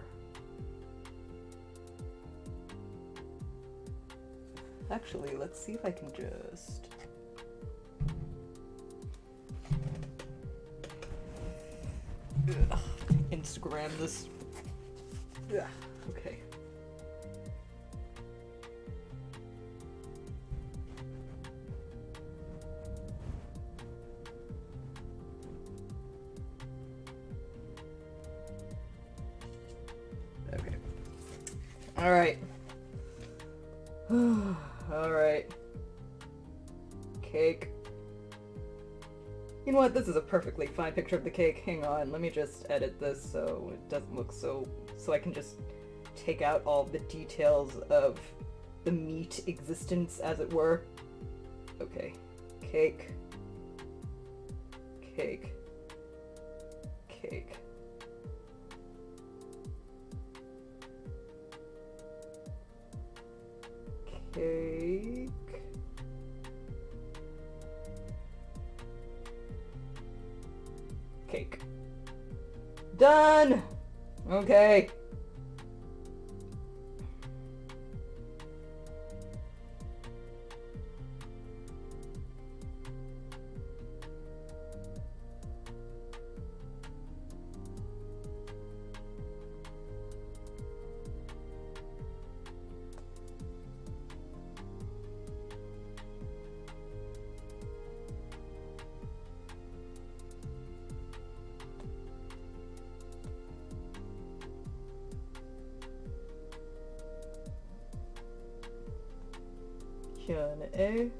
Actually, let's see if I can just... Instagram this. Yeah, okay. Okay. All right. All right. Cake. You know what? This is a perfectly fine picture of the cake. Hang on, let me just edit this so it doesn't look so I can just take out all the details of the meat existence, as it were. Okay. Cake. Cake. Cake. Cake. Cake. Done! Okay. Q&A.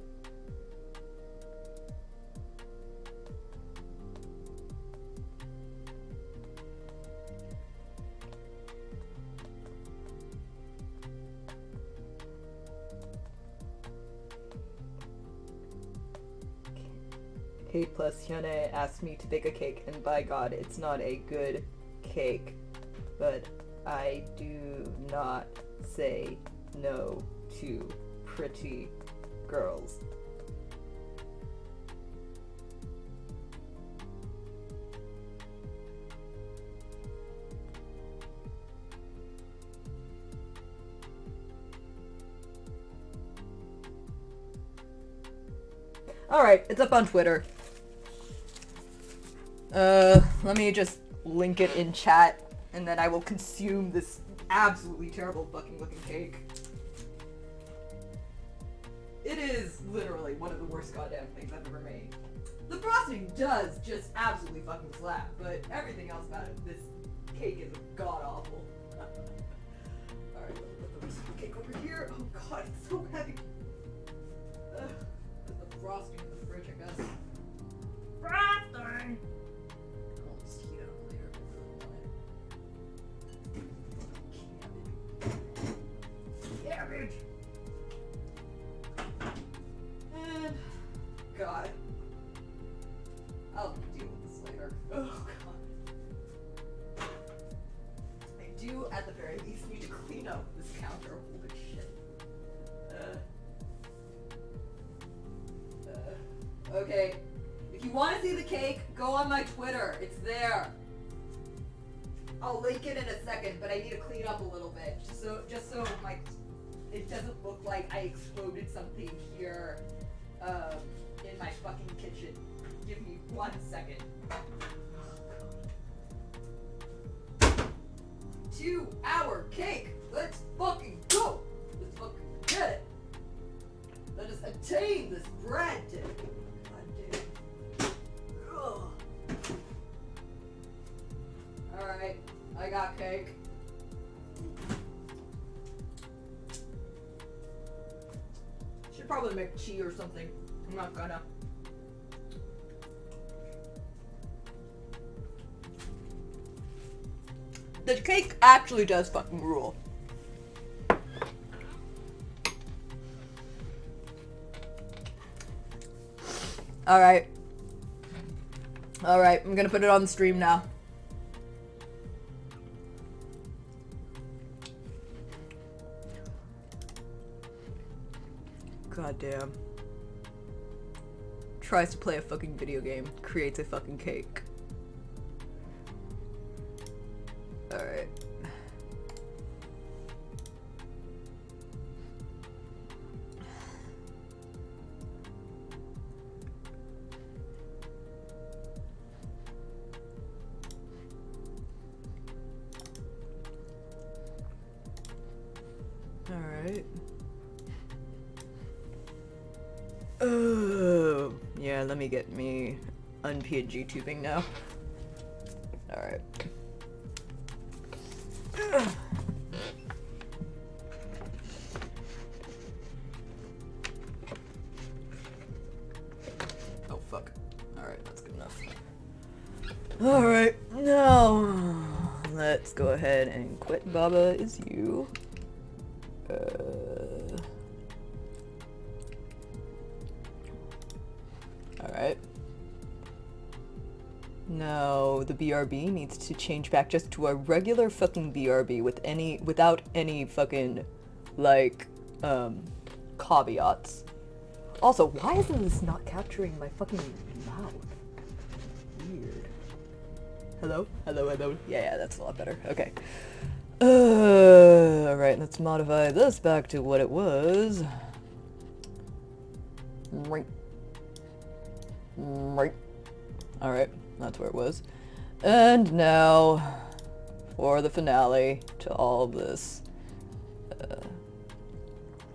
K plus Hyune asked me to bake a cake, and by God, it's not a good cake. But I do not say no to pretty girls. Alright, it's up on Twitter. Let me just link it in chat, and then I will consume this absolutely terrible fucking looking cake. It is literally one of the worst goddamn things I've ever made. The frosting does just absolutely fucking slap, but everything else about it, this cake is god-awful. Alright, let me put the cake over here. Oh god, it's so heavy. Put the frosting in the fridge, I guess. Frosting! I'll just heat it up later if I really want it. Cabbage! And God, I'll deal with this later. Oh God, I do at the very least need to clean up this counter. Holy shit. Okay, if you want to see the cake, go on my Twitter. It's there. I'll link it in a second, but I need to clean up a little bit, just so my it doesn't look like I exploded something here. In my fucking kitchen. Give me 1 second. 2-hour cake! Let's fucking go! Let's fucking get it! Let us attain this bread! Alright, I got cake. Should probably make tea or something. I'm not gonna. The cake actually does fucking rule. Alright. Alright, I'm gonna put it on the stream now. God damn. Tries to play a fucking video game, creates a fucking cake. Alright. Alright. Oh, yeah, let me get me un-PNG tubing now. Alright. Oh, fuck. Alright, that's good enough. Alright, now let's go ahead and quit Baba is you. Alright. Now the BRB needs to change back just to a regular fucking BRB without any fucking, like, caveats. Also, why isn't this not capturing my fucking mouth? Weird. Hello? Hello, hello? Yeah, that's a lot better. Okay. Alright, let's modify this back to what it was. Right. Alright, that's where it was. And now, for the finale to all of this,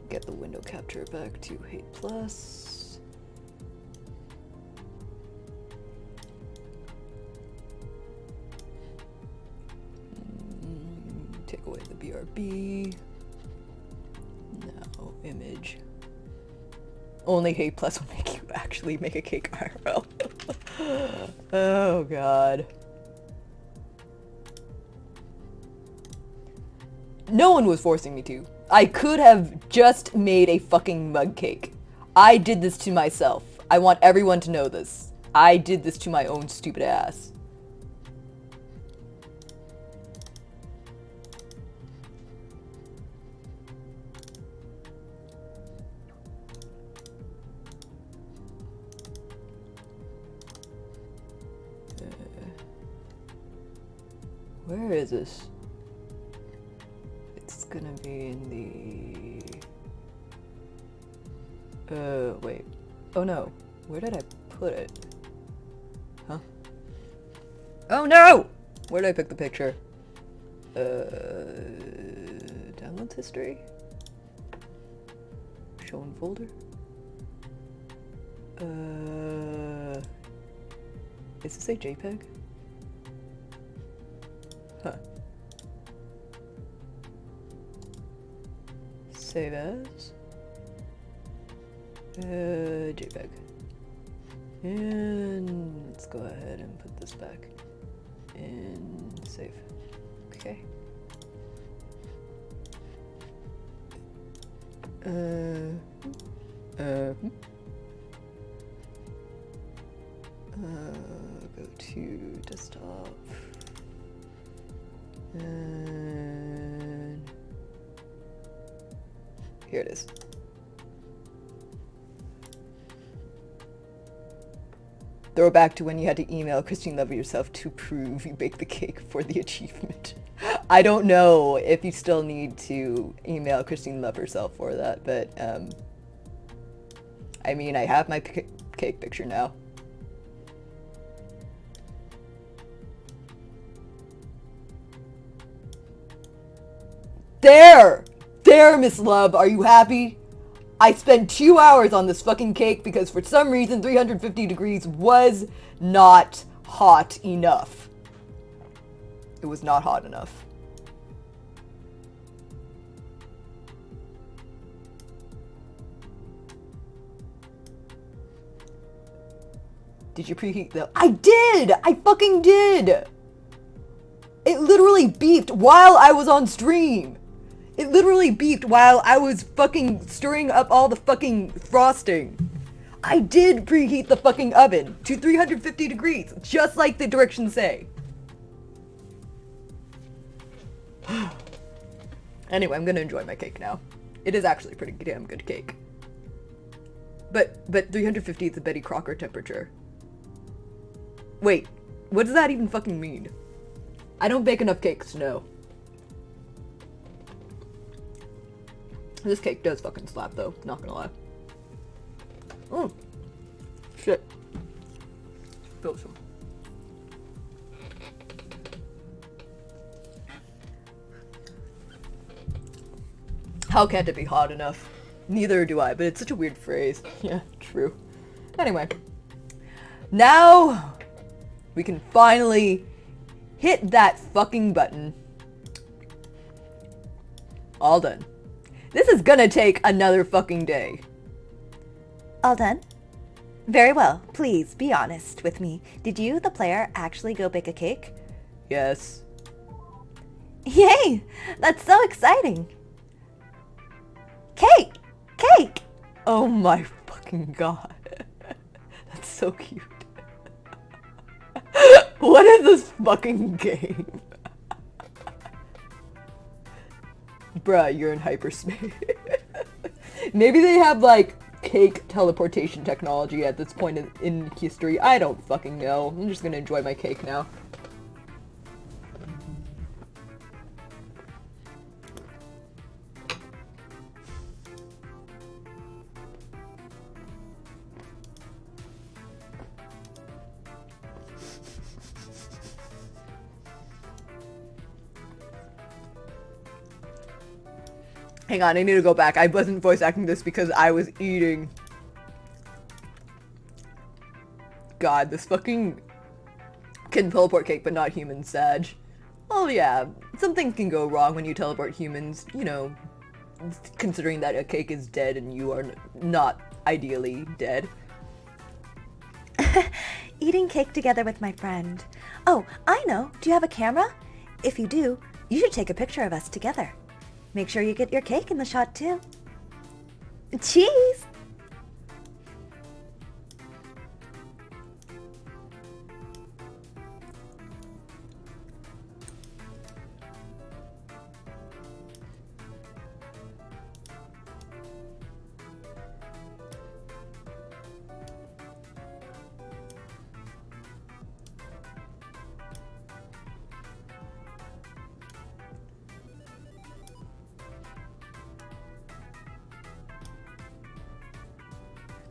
get the window capture back to Hate Plus. Take away the BRB. Now, image. Only Hate Plus will make you actually make a cake IRL. Oh god. No one was forcing me to. I could have just made a fucking mug cake. I did this to myself. I want everyone to know this. I did this to my own stupid ass. Where is this? It's gonna be in the... wait. Oh no. Where did I put it? Huh? Oh no! Where did I pick the picture? Downloads history? Show in folder? Is this a JPEG? Huh. Save as JPEG. And let's go ahead and put this back in save. Okay. Go to desktop. And here it is. Throw back to when you had to email Christine Love yourself to prove you baked the cake for the achievement. I don't know if you still need to email Christine Love herself for that, but I mean, I have my cake picture now. There, Miss Love, are you happy? I spent 2 hours on this fucking cake because for some reason 350 degrees was not hot enough. It was not hot enough. Did you preheat the... I did! I fucking did! It literally beeped while I was on stream. It literally beeped while I was fucking stirring up all the fucking frosting. I did preheat the fucking oven to 350 degrees, just like the directions say. Anyway, I'm gonna enjoy my cake now. It is actually pretty damn good cake. But 350 is the Betty Crocker temperature. Wait, what does that even fucking mean? I don't bake enough cakes to know. This cake does fucking slap though, not gonna lie. Oh, shit. Feel some. How can't it be hot enough? Neither do I, but it's such a weird phrase. Yeah, true. Anyway. Now, we can finally hit that fucking button. All done. This is gonna take another fucking day. All done? Very well. Please, be honest with me. Did you, the player, actually go bake a cake? Yes. Yay! That's so exciting! Cake! Cake! Oh my fucking god. That's so cute. What is this fucking game? Bruh, you're in hyperspace. Maybe they have like cake teleportation technology at this point in history. I don't fucking know. I'm just gonna enjoy my cake now. Hang on, I need to go back. I wasn't voice acting this because I was eating. God, this fucking can teleport cake, but not human Sag. Oh yeah, something can go wrong when you teleport humans, you know, considering that a cake is dead and you are not ideally dead. Eating cake together with my friend. Oh, I know. Do you have a camera? If you do, you should take a picture of us together. Make sure you get your cake in the shot too. Cheese!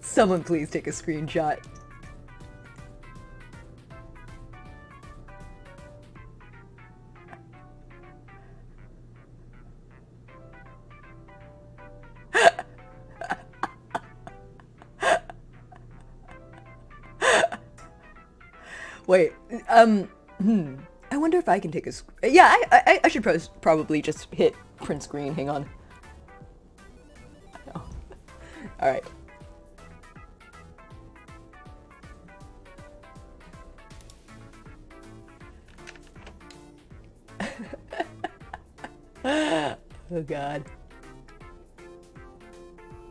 Someone please take a screenshot. Wait, I wonder if I can take a yeah, I should probably just hit print screen, hang on. Alright. Oh god.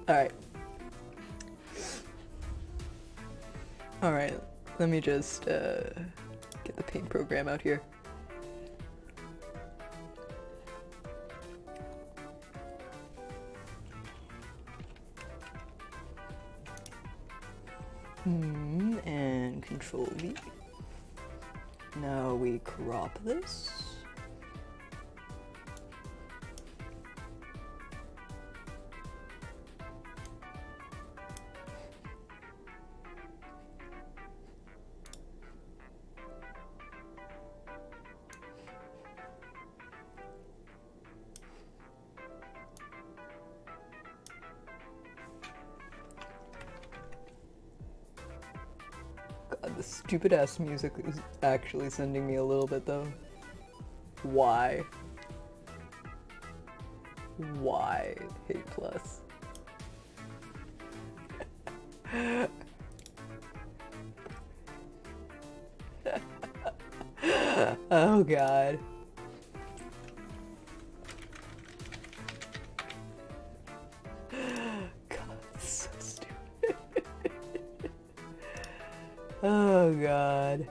Alright. Alright, let me just get the paint program out here. And Control V. Now we crop this. God, this stupid ass music is actually sending me a little bit though. Why? Why hate plus? Oh god. God, so stupid. Oh god.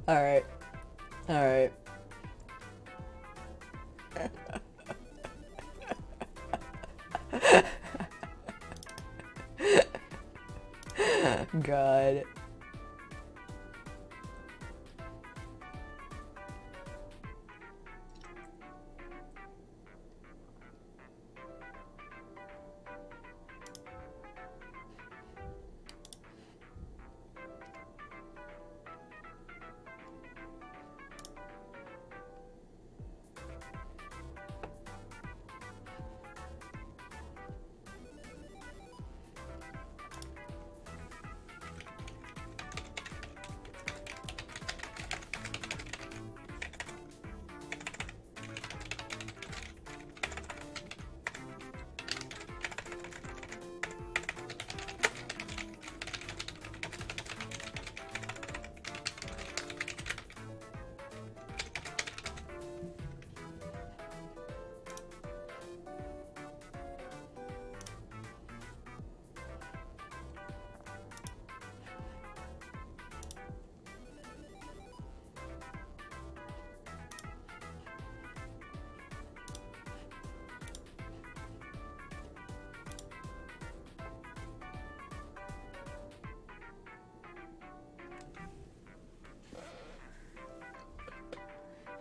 Alright. Alright. God.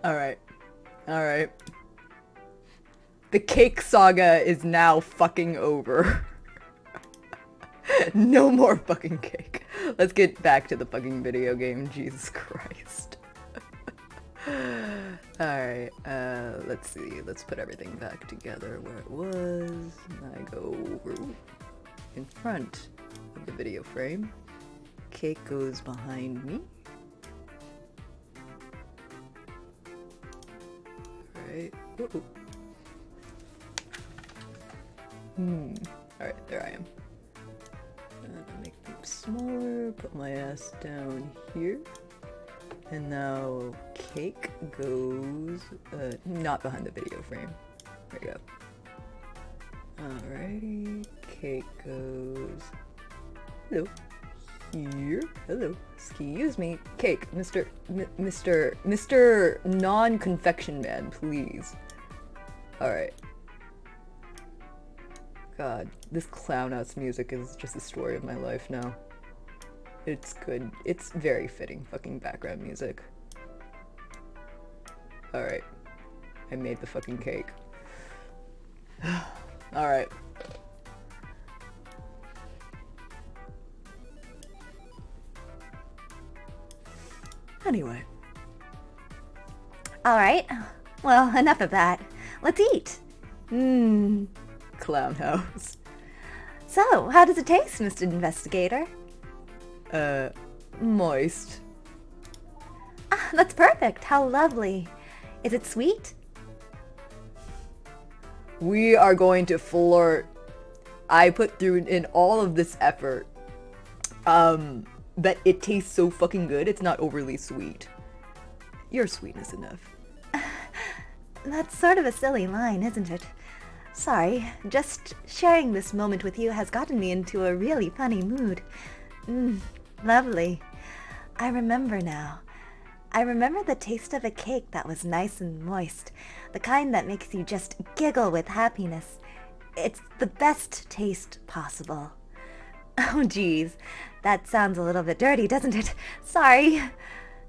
Alright. Alright. The cake saga is now fucking over. No more fucking cake. Let's get back to the fucking video game. Jesus Christ. Alright, let's see. Let's put everything back together where it was. I go over in front of the video frame. Cake goes behind me. Alright. Alright, there I am. Make them smaller, put my ass down here. And now cake goes, not behind the video frame. There we go. Alrighty, cake goes, hello, here, hello, excuse me, cake, Mr. Non-confection man, please. Alright. God, this clown-ass music is just the story of my life now. It's good. It's very fitting fucking background music. Alright. I made the fucking cake. Alright. Anyway. Alright. Well, enough of that. Let's eat. Clown house. So, how does it taste, Mr. Investigator? Moist. Ah, that's perfect. How lovely. Is it sweet? We are going to flirt. I put through in all of this effort. That it tastes so fucking good, it's not overly sweet. Your sweetness enough. That's sort of a silly line, isn't it? Sorry, just sharing this moment with you has gotten me into a really funny mood. Lovely. I remember now. I remember the taste of a cake that was nice and moist, the kind that makes you just giggle with happiness. It's the best taste possible. Oh geez, that sounds a little bit dirty, doesn't it? Sorry.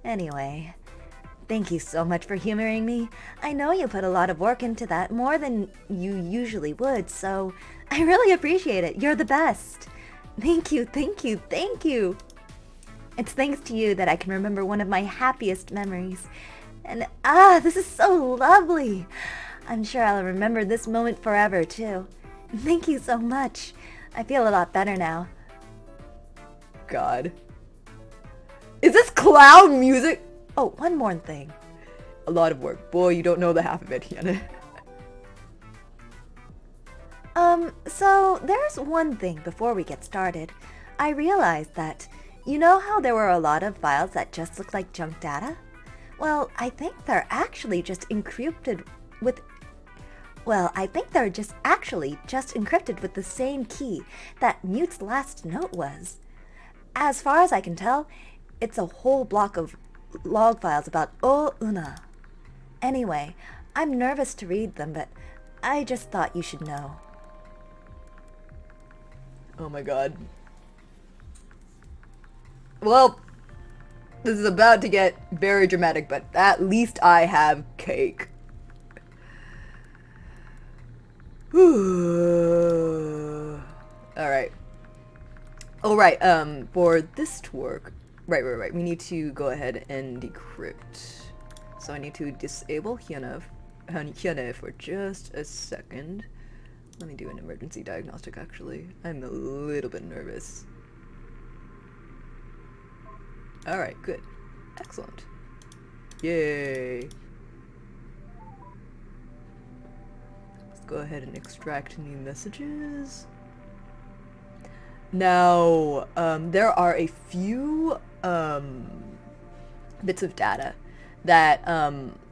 Anyway, thank you so much for humoring me. I know you put a lot of work into that, more than you usually would, so I really appreciate it. You're the best. Thank you, thank you, thank you. It's thanks to you that I can remember one of my happiest memories. And this is so lovely. I'm sure I'll remember this moment forever, too. Thank you so much. I feel a lot better now. God. Is this clown music? Oh, one more thing. A lot of work. Boy, you don't know the half of it, Hannah. So there's one thing before we get started. I realized that, you know how there were a lot of files that just look like junk data? Well, I think they're actually just encrypted with Well, I think they're just encrypted with the same key that Mute's last note was. As far as I can tell, it's a whole block of log files about Una. Anyway, I'm nervous to read them, but I just thought you should know. Oh my god. Well, this is about to get very dramatic, but at least I have cake. Alright. Oh, right, for this to work, right, we need to go ahead and decrypt. So I need to disable Hyuna for just a second. Let me do an emergency diagnostic, actually. I'm a little bit nervous. Alright, good. Excellent. Yay. Let's go ahead and extract new messages. Now, there are a few bits of data that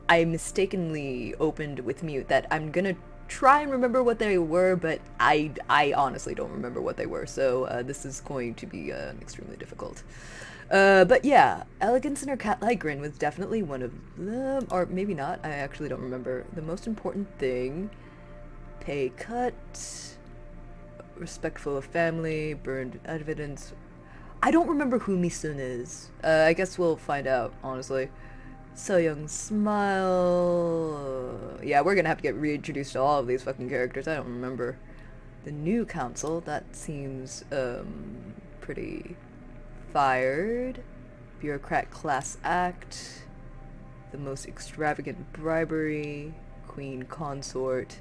I mistakenly opened with Mute that I'm gonna try and remember what they were, but I honestly don't remember what they were, so this is going to be extremely difficult. But yeah, elegance in her cat-like grin was definitely one of them, or maybe not, I actually don't remember. The most important thing, pay cut, respectful of family, burned evidence. I don't remember who Misun is. I guess we'll find out, honestly. So Young Smile. Yeah, we're gonna have to get reintroduced to all of these fucking characters. I don't remember. The new council, that seems, pretty fired. Bureaucrat class act. The most extravagant bribery. Queen consort.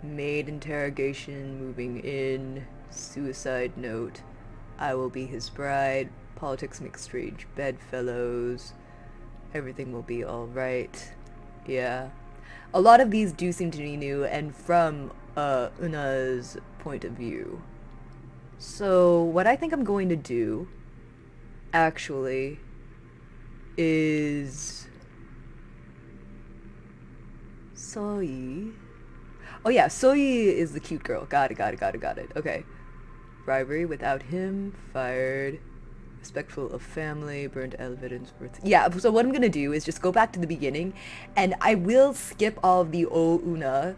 Maid interrogation, moving in. Suicide note. I will be his bride. Politics make strange bedfellows. Everything will be alright. Yeah. A lot of these do seem to be new and from Una's point of view. So what I think I'm going to do actually is Soi. Oh yeah, Soi is the cute girl. Got it. Okay. Bribery without him, fired. Respectful of family, burned evidence worth. Yeah, so what I'm gonna do is just go back to the beginning, and I will skip all of the Una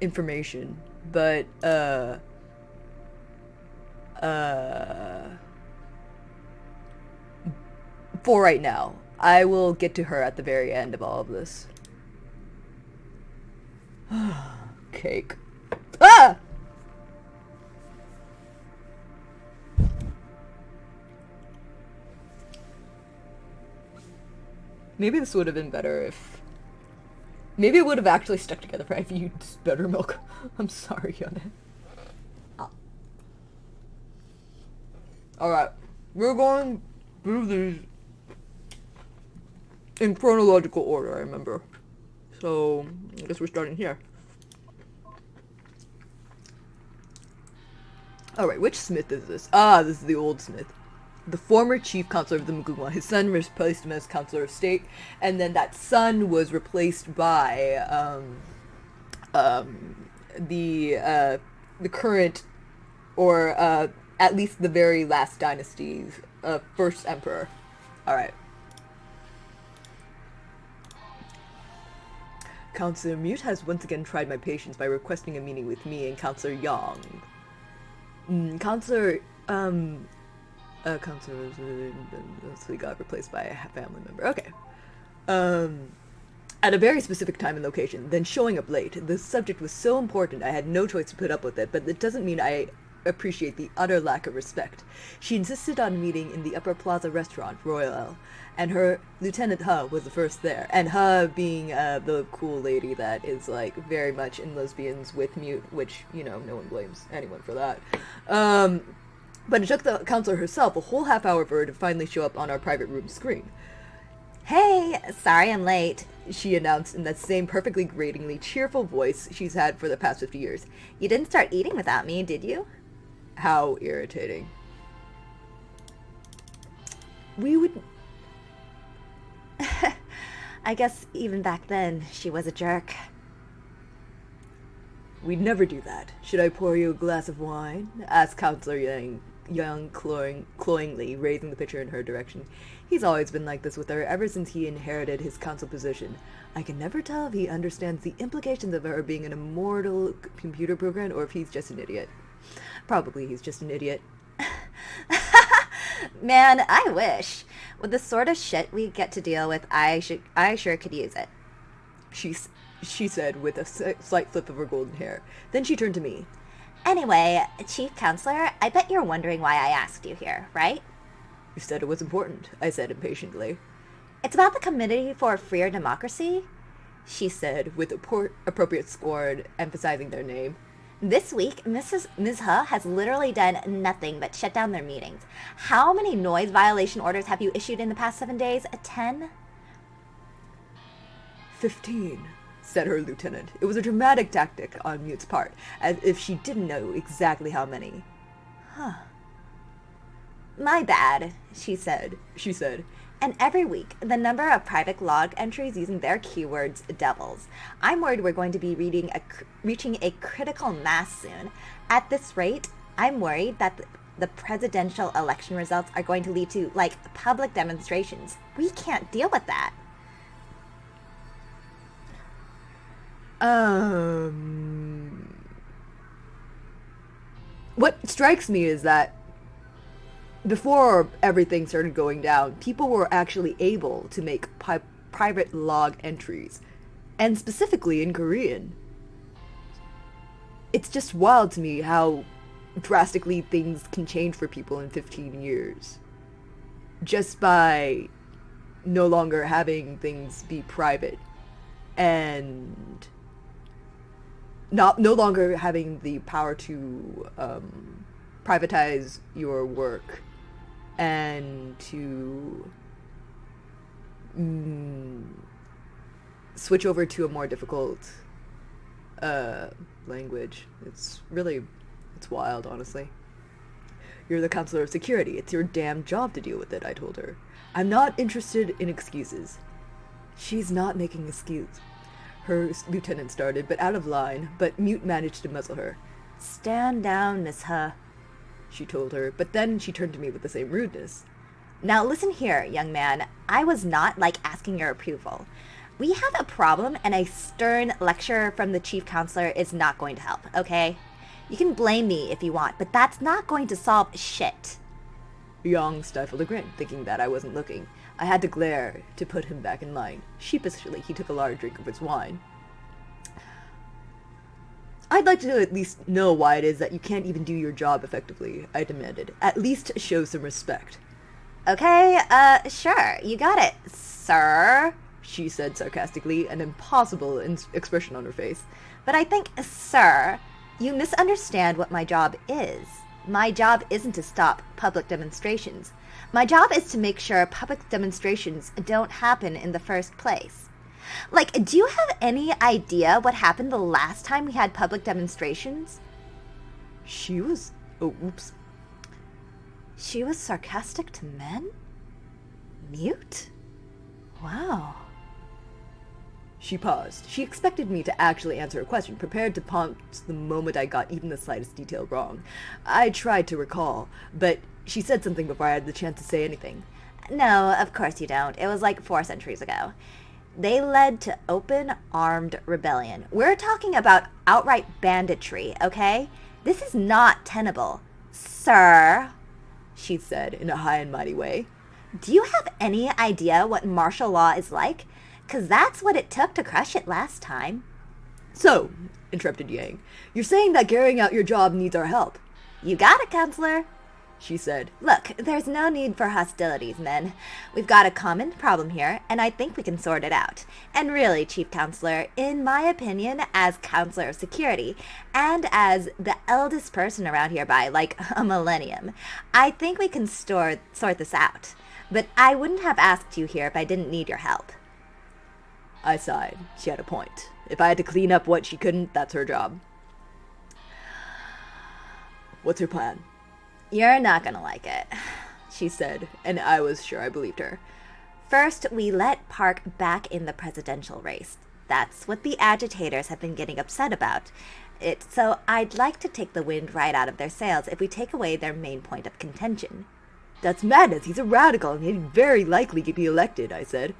information, but for right now, I will get to her at the very end of all of this. Cake. Ah! Maybe this would have been better if... Maybe it would have actually stuck together if you used buttermilk. I'm sorry, Yone. Alright. We're going through these in chronological order, I remember. So, I guess we're starting here. Alright, which Smith is this? Ah, this is the old Smith. The former chief counselor of the Mugugwa. His son replaced him as counselor of state, and then that son was replaced by the current, or at least the very last dynasty's first emperor. Alright. Counselor Mute has once again tried my patience by requesting a meeting with me and Counselor Yang. Counselor so he got replaced by a family member. Okay. At a very specific time and location, then showing up late. The subject was so important I had no choice to put up with it, but it doesn't mean I appreciate the utter lack of respect. She insisted on meeting in the Upper Plaza restaurant, Royal, and her Lieutenant He was the first there. And He being the cool lady that is like very much in lesbians with Mute, which, you know, no one blames anyone for that. But it took the counselor herself a whole half hour for her to finally show up on our private room screen. Hey, sorry I'm late, She announced in that same perfectly gratingly cheerful voice she's had for the past 50 years. You didn't start eating without me, did you? How irritating. We would... I guess even back then, she was a jerk. We'd never do that. Should I pour you a glass of wine? Asked Counselor Young cloyingly, raising the pitcher in her direction. He's always been like this with her, ever since he inherited his council position. I can never tell if he understands the implications of her being an immortal computer program or if he's just an idiot. Probably he's just an idiot. Man, I wish. With the sort of shit we get to deal with, I sure could use it. She said with a slight flip of her golden hair. Then she turned to me. Anyway, Chief Counselor, I bet you're wondering why I asked you here, right? You said it was important, I said impatiently. It's about the Committee for Freer Democracy, she said with appropriate scorn, emphasizing their name. This week, Ms. He has literally done nothing but shut down their meetings. How many noise violation orders have you issued in the past 7 days? 10? 15, said her lieutenant. It was a dramatic tactic on Mute's part, as if she didn't know exactly how many. Huh. My bad, she said. And every week, the number of private log entries using their keywords doubles. I'm worried we're going to be reaching a critical mass soon. At this rate, I'm worried that the presidential election results are going to lead to, public demonstrations. We can't deal with that. What strikes me is that before everything started going down, people were actually able to make private log entries, and specifically in Korean. It's just wild to me how drastically things can change for people in 15 years. Just by no longer having things be private, and no longer having the power to privatize your work and to switch over to a more difficult language. It's wild, honestly. You're the Counselor of Security. It's your damn job to deal with it, I told her. I'm not interested in excuses. She's not making excuse. Her lieutenant started, but out of line, but Mute managed to muzzle her. Stand down, Ms. He, she told her, but then she turned to me with the same rudeness. Now listen here, young man. I was not, asking your approval. We have a problem, and a stern lecture from the Chief Counselor is not going to help, okay? You can blame me if you want, but that's not going to solve shit. Yang stifled a grin, thinking that I wasn't looking. I had to glare to put him back in line. Sheepishly, he took a large drink of his wine. I'd like to at least know why it is that you can't even do your job effectively, I demanded. At least show some respect. Okay, sure, you got it, sir, she said sarcastically, an impossible expression on her face. But I think, sir, you misunderstand what my job is. My job isn't to stop public demonstrations. My job is to make sure public demonstrations don't happen in the first place. Do you have any idea what happened the last time we had public demonstrations? She was sarcastic to men? Mute? Wow. She paused. She expected me to actually answer a question, prepared to pounce the moment I got even the slightest detail wrong. I tried to recall, but she said something before I had the chance to say anything. No, of course you don't. It was 4 centuries ago. They led to open armed rebellion. We're talking about outright banditry, okay? This is not tenable. Sir, she said in a high and mighty way. Do you have any idea what martial law is like? 'Cause that's what it took to crush it last time. So, interrupted Yang, you're saying that carrying out your job needs our help. You got it, Counselor, she said. Look, there's no need for hostilities, men. We've got a common problem here, and I think we can sort it out. And really, Chief Counselor, in my opinion, as Counselor of Security, and as the eldest person around here by, a millennium, I think we can sort this out. But I wouldn't have asked you here if I didn't need your help. I sighed. She had a point. If I had to clean up what she couldn't, that's her job. What's her plan? You're not gonna like it, she said, and I was sure I believed her. First, we let Park back in the presidential race. That's what the agitators have been getting upset about. So I'd like to take the wind right out of their sails if we take away their main point of contention. That's madness. He's a radical and he'd very likely be elected, I said.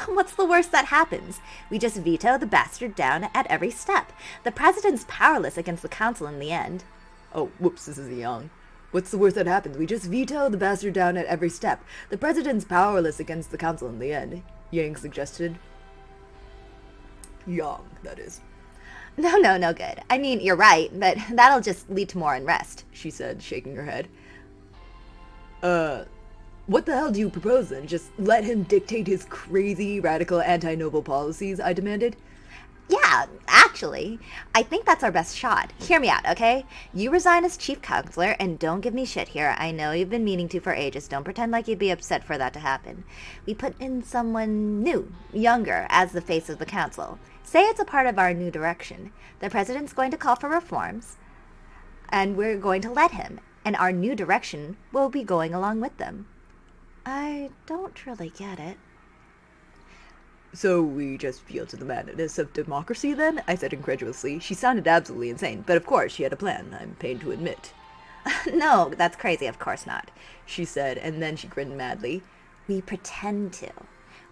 What's the worst that happens? We just veto the bastard down at every step. The president's powerless against the council in the end. Oh, whoops, this is Yang. What's the worst that happens? We just veto the bastard down at every step. The president's powerless against the council in the end, Yang suggested. Yang, that is. No good. I mean, you're right, but that'll just lead to more unrest, she said, shaking her head. What the hell do you propose then? Just let him dictate his crazy, radical, anti-noble policies, I demanded. Yeah, actually, I think that's our best shot. Hear me out, okay? You resign as chief counselor, and don't give me shit here. I know you've been meaning to for ages. Don't pretend like you'd be upset for that to happen. We put in someone new, younger, as the face of the council. Say it's a part of our new direction. The president's going to call for reforms, and we're going to let him, and our new direction will be going along with them. I don't really get it. So we just yield to the madness of democracy then? I said incredulously. She sounded absolutely insane, but of course she had a plan, I'm pained to admit. No, that's crazy, of course not, she said, and then she grinned madly. We pretend to.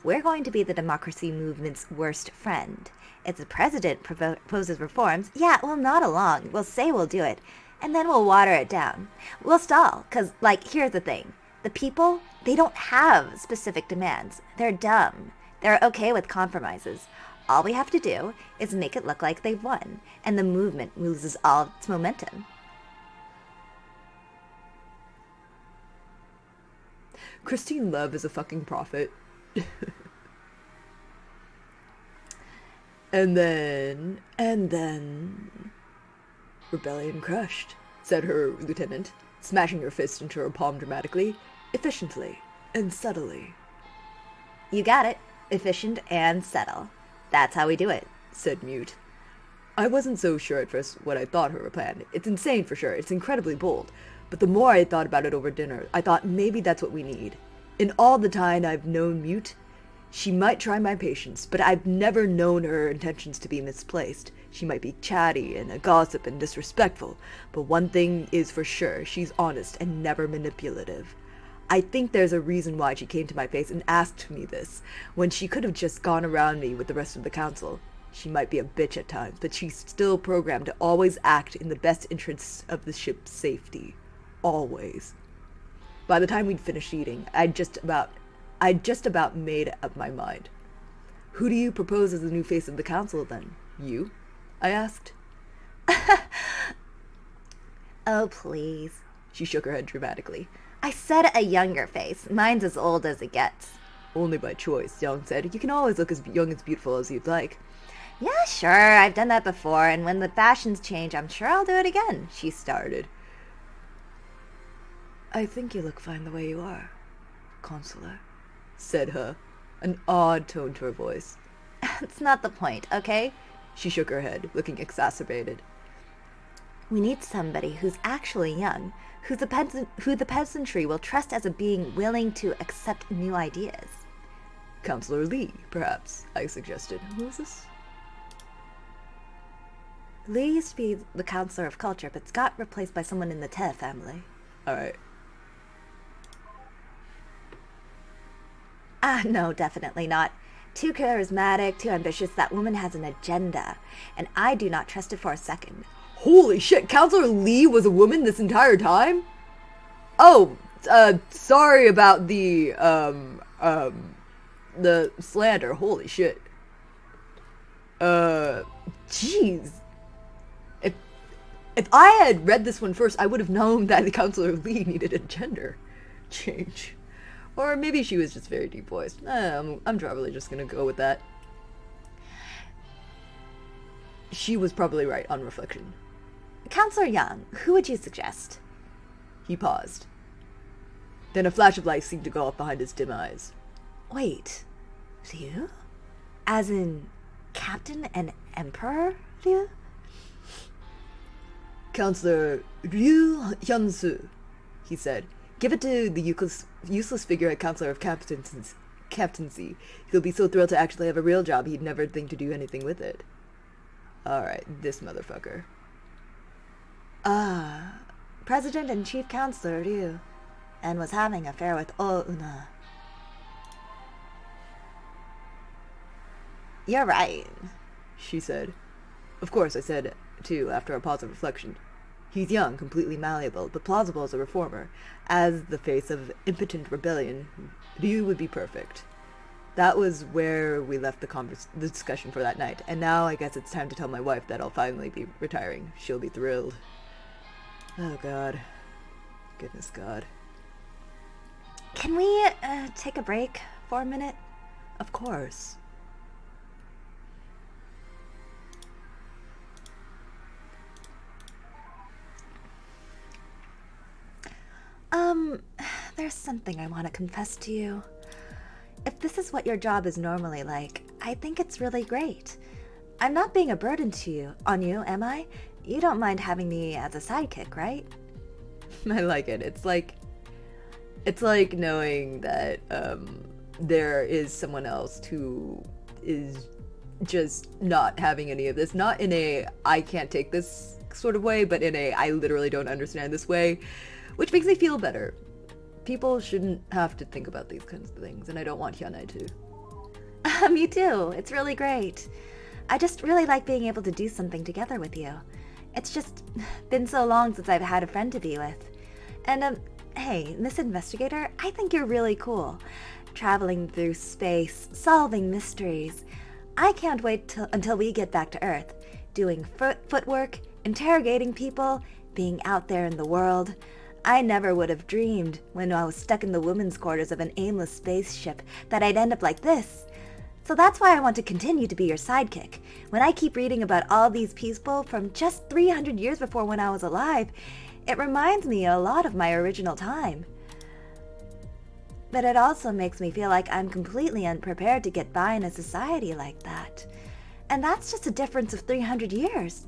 We're going to be the democracy movement's worst friend. If the president proposes reforms, yeah, we'll nod along. We'll say we'll do it, and then we'll water it down. We'll stall, because, here's the thing. The people, they don't have specific demands. They're dumb. They're okay with compromises. All we have to do is make it look like they've won, and the movement loses all its momentum. Christine Love is a fucking prophet. And then... Rebellion crushed, said her lieutenant, smashing her fist into her palm dramatically, efficiently and subtly. You got it. Efficient and subtle. That's how we do it, said Mute. I wasn't so sure at first what I thought her plan. It's insane for sure. It's incredibly bold. But the more I thought about it over dinner, I thought maybe that's what we need. In all the time I've known Mute, she might try my patience, but I've never known her intentions to be misplaced. She might be chatty and a gossip and disrespectful, but one thing is for sure, she's honest and never manipulative. I think there's a reason why she came to my face and asked me this, when she could have just gone around me with the rest of the council. She might be a bitch at times, but she's still programmed to always act in the best interests of the ship's safety. Always. By the time we'd finished eating, I'd just about made up my mind. Who do you propose as the new face of the council, then? You? I asked. Oh, please. She shook her head dramatically. I said a younger face. Mine's as old as it gets. Only by choice, Young said. You can always look as young and beautiful as you'd like. Yeah, sure. I've done that before, and when the fashions change, I'm sure I'll do it again, she started. I think you look fine the way you are, Consular, said her, an odd tone to her voice. It's not the point, okay? She shook her head, looking exacerbated. We need somebody who's actually young, who the peasantry will trust as a being willing to accept new ideas. Counselor Lee, perhaps, I suggested. Who is this? Lee used to be the Counselor of Culture, but got replaced by someone in the Te family. Alright. No, definitely not. Too charismatic, too ambitious. That woman has an agenda, and I do not trust it for a second. Holy shit, Counselor Lee was a woman this entire time? Oh, sorry about the slander. Holy shit. Jeez. If I had read this one first, I would have known that the Counselor Lee needed a gender change. Or maybe she was just very deep voiced. I'm probably just gonna go with that. She was probably right on reflection. Counselor Young, who would you suggest? He paused. Then a flash of light seemed to go off behind his dim eyes. Wait, Ryu? As in Captain and Emperor Ryu? Counselor Ryu Hyunsu, he said. Give it to the useless figure at Counselor of Captains captaincy. He'll be so thrilled to actually have a real job he'd never think to do anything with it. Alright, this motherfucker. Ah, President and Chief Counselor Ryu, and was having an affair with Una. You're right, she said. Of course, I said, too, after a pause of reflection. He's young, completely malleable, but plausible as a reformer. As the face of impotent rebellion, Ryu would be perfect. That was where we left the discussion for that night, and now I guess it's time to tell my wife that I'll finally be retiring. She'll be thrilled. Oh, God. Goodness God. Can we take a break for a minute? Of course. There's something I want to confess to you. If this is what your job is normally like, I think it's really great. I'm not being a burden on you, am I? You don't mind having me as a sidekick, right? I like it. It's like knowing that there is someone else who is just not having any of this. Not in a I can't take this sort of way, but in a I literally don't understand this way, which makes me feel better. People shouldn't have to think about these kinds of things, and I don't want Hyunai to. Me too. It's really great. I just really like being able to do something together with you. It's just been so long since I've had a friend to be with. And, hey, Miss Investigator, I think you're really cool. Traveling through space, solving mysteries. I can't wait until we get back to Earth. Doing footwork, interrogating people, being out there in the world. I never would have dreamed, when I was stuck in the women's quarters of an aimless spaceship, that I'd end up like this. So that's why I want to continue to be your sidekick. When I keep reading about all these people from just 300 years before when I was alive, it reminds me a lot of my original time. But it also makes me feel like I'm completely unprepared to get by in a society like that. And that's just a difference of 300 years.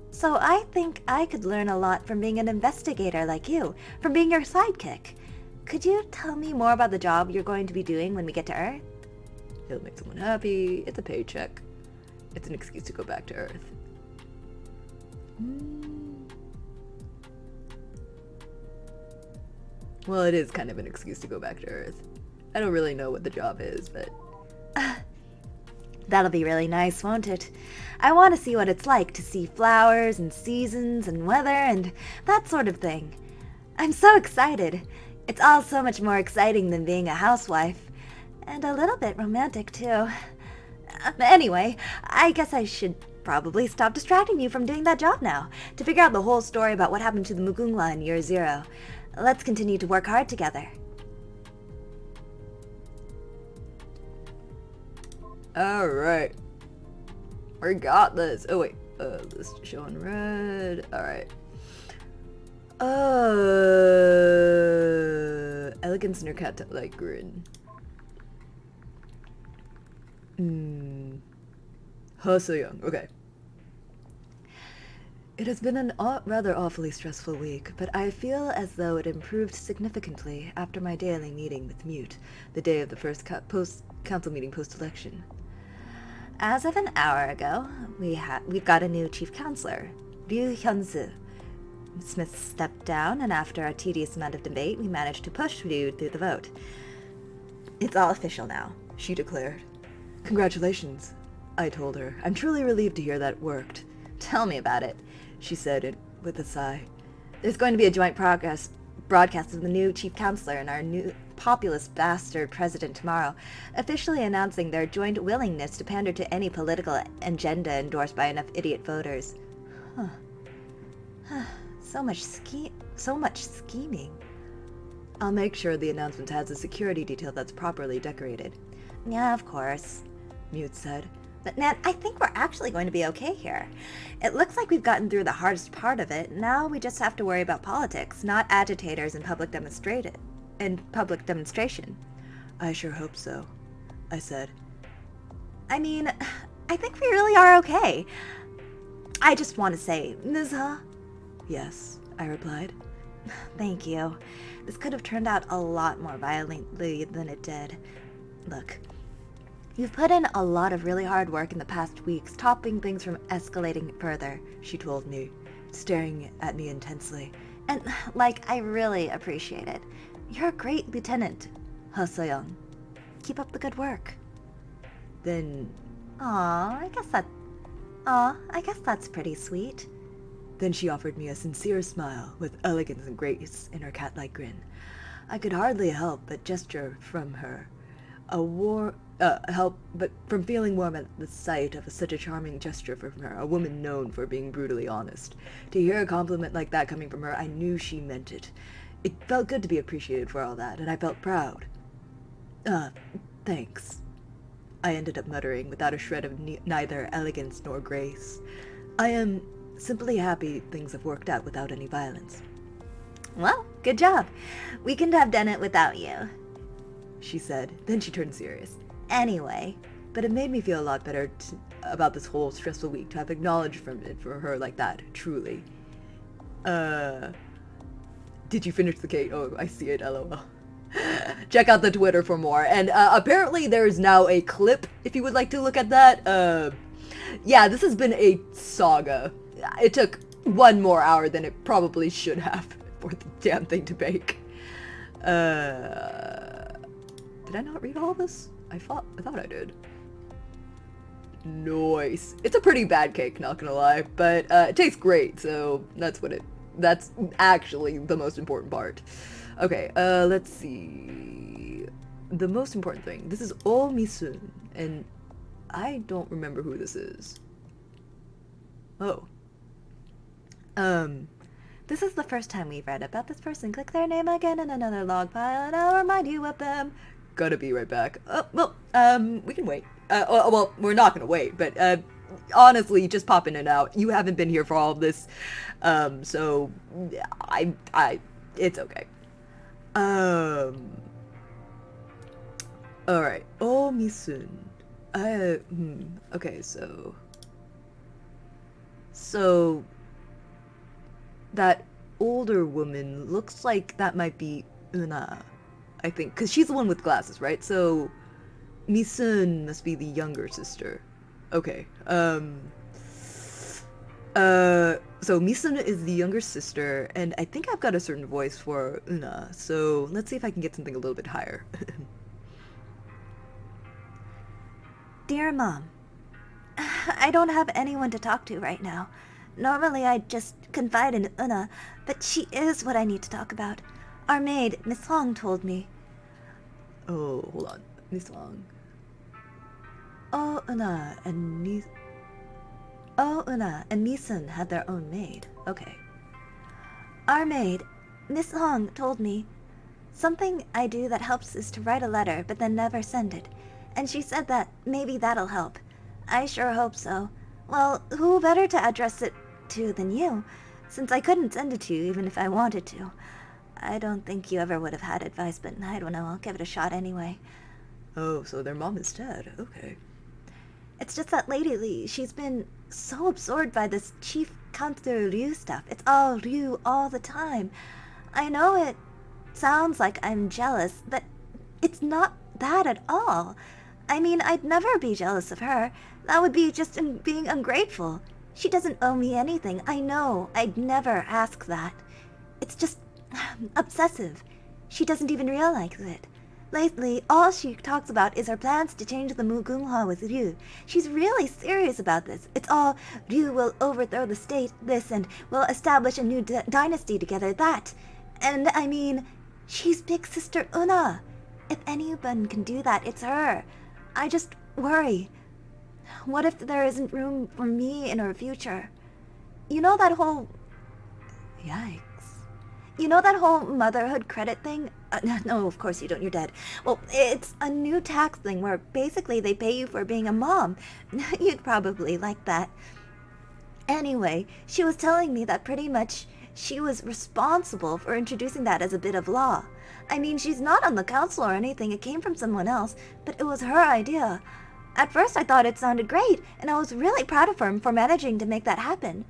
So I think I could learn a lot from being an investigator like you, from being your sidekick. Could you tell me more about the job you're going to be doing when we get to Earth? It'll make someone happy. It's a paycheck. It's an excuse to go back to Earth. Well, it is kind of an excuse to go back to Earth. I don't really know what the job is, but... That'll be really nice, won't it? I want to see what it's like to see flowers and seasons and weather and that sort of thing. I'm so excited. It's all so much more exciting than being a housewife. And a little bit romantic, too. Anyway, I guess I should probably stop distracting you from doing that job now, to figure out the whole story about what happened to the Mugungla in year 0. Let's continue to work hard together. Alright. We got this. Oh, wait. This showing red. Alright. Elegance in her cat-like grin. So young. Okay. It has been an rather awfully stressful week, but I feel as though it improved significantly after my daily meeting with Mute, the day of the first council meeting post-election. As of an hour ago, we've got a new chief counselor, Ryu Hyunsu. Smith stepped down, and after a tedious amount of debate, we managed to push Ryu through the vote. It's all official now, she declared. Congratulations, I told her. I'm truly relieved to hear that worked. Tell me about it, she said with a sigh. There's going to be a joint broadcast of the new chief counselor and our new populist bastard president tomorrow, officially announcing their joint willingness to pander to any political agenda endorsed by enough idiot voters. So much scheming. I'll make sure the announcement has a security detail that's properly decorated. Yeah, of course, Mute said. But Nat, I think we're actually going to be okay here. It looks like we've gotten through the hardest part of it. Now we just have to worry about politics, not agitators and public demonstration. I sure hope so, I said. I mean, I think we really are okay. I just want to say, Nizha. Yes, I replied. Thank you. This could have turned out a lot more violently than it did. Look, you've put in a lot of really hard work in the past weeks, stopping things from escalating further, she told me, staring at me intensely. And, I really appreciate it. You're a great lieutenant, Hosoyoung. Keep up the good work. Then... I guess that's pretty sweet. Then she offered me a sincere smile with elegance and grace in her cat-like grin. I could hardly help but gesture from her. But from feeling warm at the sight of such a charming gesture from her, a woman known for being brutally honest. To hear a compliment like that coming from her, I knew she meant it. It felt good to be appreciated for all that, and I felt proud. Thanks. I ended up muttering, without a shred of neither elegance nor grace. I am simply happy things have worked out without any violence. Well, good job. We couldn't have done it without you, she said. Then she turned serious. Anyway. But it made me feel a lot better about this whole stressful week to have acknowledged from it for her like that, truly. Did you finish the cake? Oh, I see it, LOL. Check out the Twitter for more. And apparently there's now a clip, if you would like to look at that. Yeah, this has been a saga. It took 1 more hour than it probably should have for the damn thing to bake. Did I not read all this? I thought I did. Nice. It's a pretty bad cake, not gonna lie, but it tastes great, so that's actually the most important part. Okay, let's see. The most important thing. This is Oh Misun, and I don't remember who this is. Oh. This is the first time we've read about this person. Click their name again in another log file, and I'll remind you of them. Gotta be right back. Oh, well, we can wait. Well, we're not gonna wait, but, honestly, just pop in and out. You haven't been here for all of this, so, it's okay. Alright. Oh, Misun. Okay, so, that older woman looks like that might be Una, I think, because she's the one with glasses, right? So, Misun must be the younger sister. Okay, so Misun is the younger sister, and I think I've got a certain voice for Una, so let's see if I can get something a little bit higher. Dear Mom, I don't have anyone to talk to right now. Normally I'd just confide in Una, but she is what I need to talk about. Our maid, Miss Long, told me. Oh, hold on. Miss Long. Oh, Una and Misun had their own maid. Okay. Our maid, Miss Long, told me. Something I do that helps is to write a letter, but then never send it. And she said that maybe that'll help. I sure hope so. Well, who better to address it to than you, since I couldn't send it to you even if I wanted to. I don't think you ever would have had advice, but I don't know, I'll give it a shot anyway. Oh, so their mom is dead. Okay. It's just that lately, she's been so absorbed by this Chief Counselor Ryu stuff. It's all Ryu all the time. I know it sounds like I'm jealous, but it's not that at all. I mean, I'd never be jealous of her. That would be just being ungrateful. She doesn't owe me anything. I know. I'd never ask that. It's just obsessive. She doesn't even realize it. Lately, all she talks about is her plans to change the Mugunghwa with Ryu. She's really serious about this. It's all, Ryu will overthrow the state, this, and we'll establish a new dynasty together, that. And, I mean, she's big sister Una. If anyone can do that, it's her. I just worry. What if there isn't room for me in her future? You know that whole... Yikes. You know that whole motherhood credit thing? No, of course you don't. You're dead. Well, it's a new tax thing where basically they pay you for being a mom. You'd probably like that. Anyway, she was telling me that pretty much she was responsible for introducing that as a bit of law. I mean, she's not on the council or anything. It came from someone else, but it was her idea. At first I thought it sounded great, and I was really proud of her for managing to make that happen.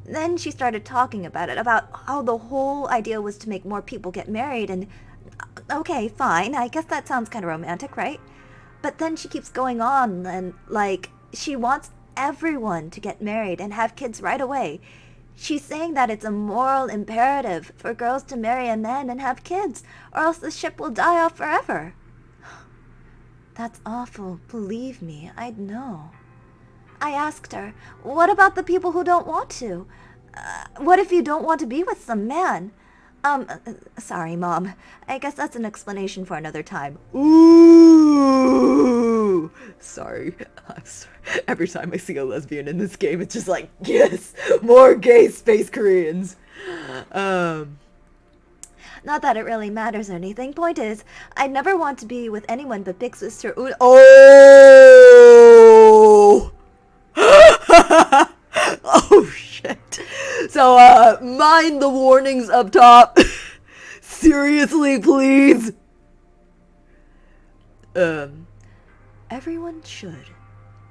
Then she started talking about it, about how the whole idea was to make more people get married, and... Okay, fine, I guess that sounds kind of romantic, right? But then she keeps going on and, like, she wants everyone to get married and have kids right away. She's saying that it's a moral imperative for girls to marry a man and have kids, or else the ship will die off forever. That's awful. Believe me, I'd know. I asked her, what about the people who don't want to? What if you don't want to be with some man? Sorry, Mom. I guess that's an explanation for another time. Ooh! Sorry. I'm sorry. Every time I see a lesbian in this game, it's just like, yes! More gay space Koreans! Not that it really matters or anything. Point is, I never want to be with anyone but Big Sister Una. Oh! Oh, shit. So, mind the warnings up top. Seriously, please. Everyone should.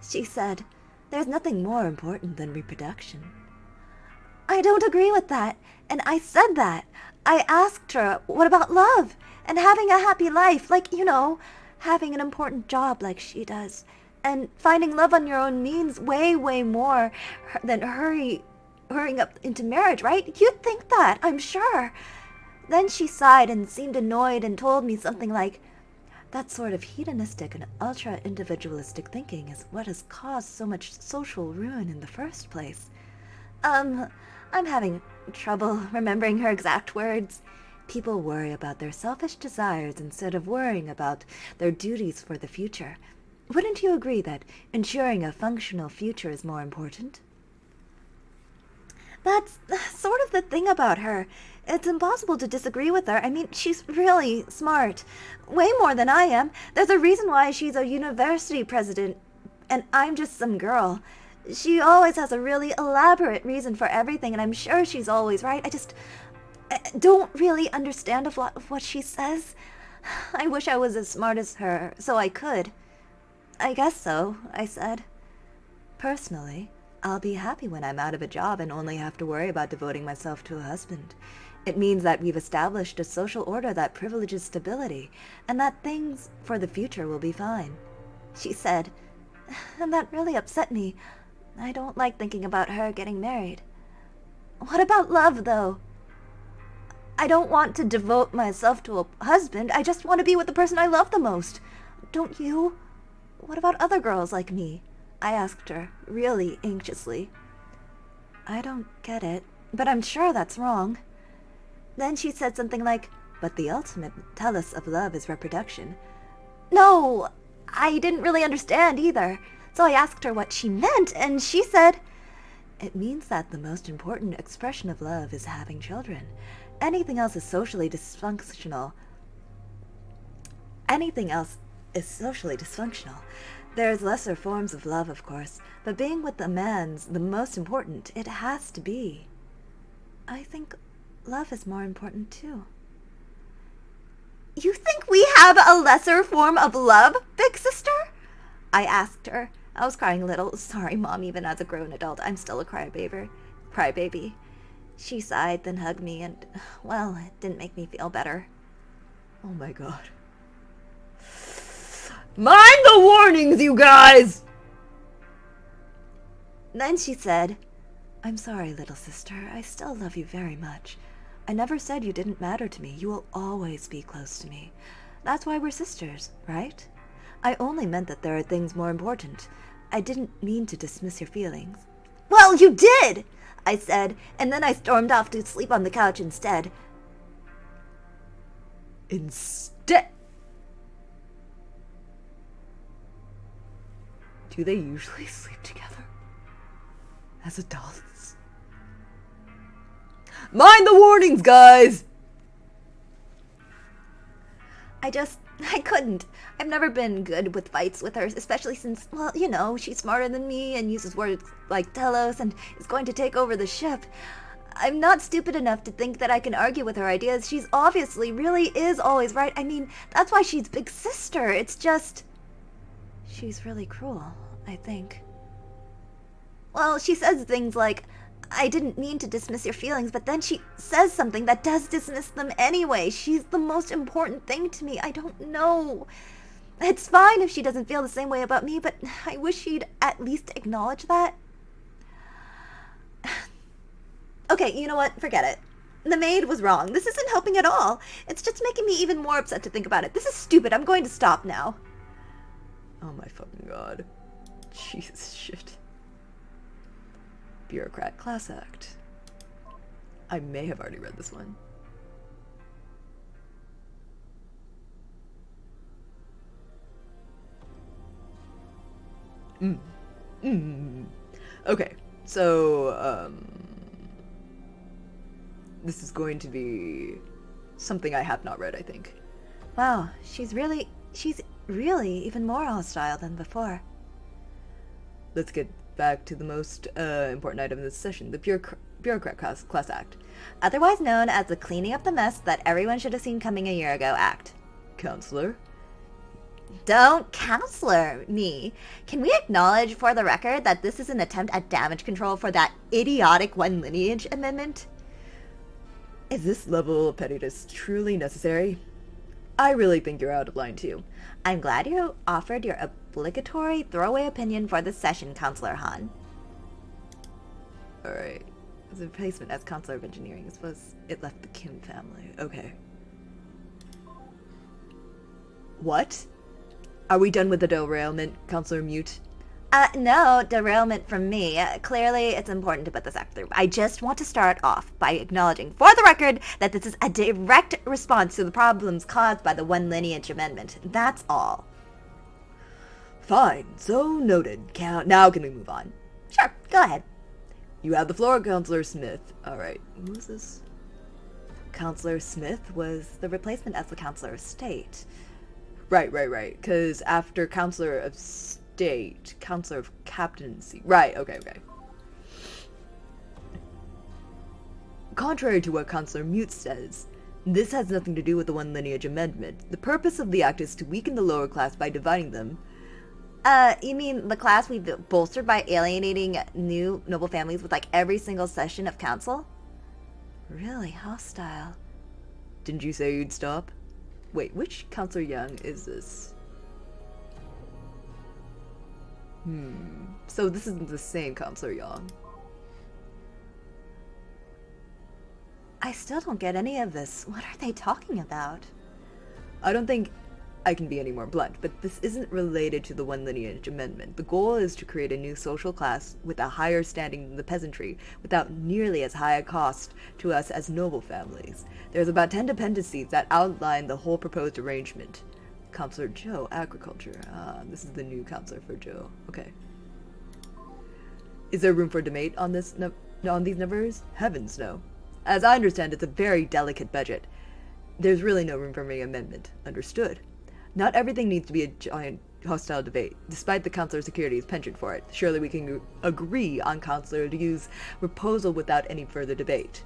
She said, there's nothing more important than reproduction. I don't agree with that, and I said that. I asked her, what about love? And having a happy life, like, you know, having an important job like she does. And finding love on your own means way, way more than hurrying up into marriage, right? You'd think that, I'm sure. Then she sighed and seemed annoyed and told me something like, that sort of hedonistic and ultra-individualistic thinking is what has caused so much social ruin in the first place. I'm having trouble remembering her exact words. People worry about their selfish desires instead of worrying about their duties for the future. Wouldn't you agree that ensuring a functional future is more important? That's sort of the thing about her. It's impossible to disagree with her. I mean, she's really smart. Way more than I am. There's a reason why she's a university president, and I'm just some girl. She always has a really elaborate reason for everything, and I'm sure she's always right. I don't really understand a lot of what she says. I wish I was as smart as her, so I could. I guess so, I said. Personally, I'll be happy when I'm out of a job and only have to worry about devoting myself to a husband. It means that we've established a social order that privileges stability, and that things for the future will be fine. She said, and that really upset me. I don't like thinking about her getting married. What about love, though? I don't want to devote myself to a husband. I just want to be with the person I love the most. Don't you? What about other girls like me? I asked her, really anxiously. I don't get it, but I'm sure that's wrong. Then she said something like, but the ultimate telos of love is reproduction. No, I didn't really understand either. So I asked her what she meant, and she said, it means that the most important expression of love is having children. Anything else is socially dysfunctional. There's lesser forms of love, of course, but being with a man's the most important. It has to be. I think love is more important, too. You think we have a lesser form of love, big sister? I asked her. I was crying a little. Sorry, Mom, even as a grown adult, I'm still a crybaby. She sighed, then hugged me, and, well, it didn't make me feel better. Oh my god. Mind the warnings, you guys! Then she said, I'm sorry, little sister. I still love you very much. I never said you didn't matter to me. You will always be close to me. That's why we're sisters, right? I only meant that there are things more important. I didn't mean to dismiss your feelings. Well, you did! I said, and then I stormed off to sleep on the couch instead. Do they usually sleep together? As adults? Mind the warnings, guys! I couldn't. I've never been good with fights with her, especially since, well, you know, she's smarter than me and uses words like telos and is going to take over the ship. I'm not stupid enough to think that I can argue with her ideas. She's obviously really is always right. I mean, that's why she's big sister. It's just... she's really cruel, I think. Well, she says things like, I didn't mean to dismiss your feelings, but then she says something that does dismiss them anyway. She's the most important thing to me. I don't know. It's fine if she doesn't feel the same way about me, but I wish she'd at least acknowledge that. Okay, you know what? Forget it. The maid was wrong. This isn't helping at all. It's just making me even more upset to think about it. This is stupid. I'm going to stop now. Oh my fucking god. Jesus shit. Bureaucrat Class Act. I may have already read this one. Okay, so, this is going to be something I have not read, I think. Wow, she's really even more hostile than before. Let's get back to the most important item of this session, the Bureaucrat Class Act. Otherwise known as the cleaning up the mess that everyone should have seen coming a year ago act. Counselor? Don't counselor me. Can we acknowledge for the record that this is an attempt at damage control for that idiotic one lineage amendment? Is this level of pettiness truly necessary? I really think you're out of line too. I'm glad you offered your obligatory throwaway opinion for this session, Counselor Han. Alright. The replacement as Counselor of Engineering. I suppose it left the Kim family. Okay. What? Are we done with the derailment, Counselor Mute? No derailment from me. Clearly, it's important to put this act through. I just want to start off by acknowledging, for the record, that this is a direct response to the problems caused by the One Lineage Amendment. That's all. Fine. So noted. Now can we move on? Sure, go ahead. You have the floor, Counselor Smith. Alright. Who is this? Counselor Smith was the replacement as the Counselor of State. Right. Because after Counselor of State, Counselor of Captaincy. Right, okay. Contrary to what Counselor Mute says, this has nothing to do with the One Lineage Amendment. The purpose of the act is to weaken the lower class by dividing them. You mean the class we've bolstered by alienating new noble families with like every single session of council? Really hostile. Didn't you say you'd stop? Wait, which Counselor Young is this? So this isn't the same Counselor Young. I still don't get any of this. What are they talking about? I don't think I can be any more blunt, but this isn't related to the One Lineage Amendment. The goal is to create a new social class with a higher standing than the peasantry, without nearly as high a cost to us as noble families. There's about 10 dependencies that outline the whole proposed arrangement. Counselor Joe, Agriculture. This is the new counselor for Joe. Okay. Is there room for debate on this on these numbers? Heavens no. As I understand, it's a very delicate budget. There's really no room for any amendment. Understood. Not everything needs to be a giant hostile debate, despite the Counselor Security's penchant for it. Surely we can agree on Counselor to use proposal without any further debate.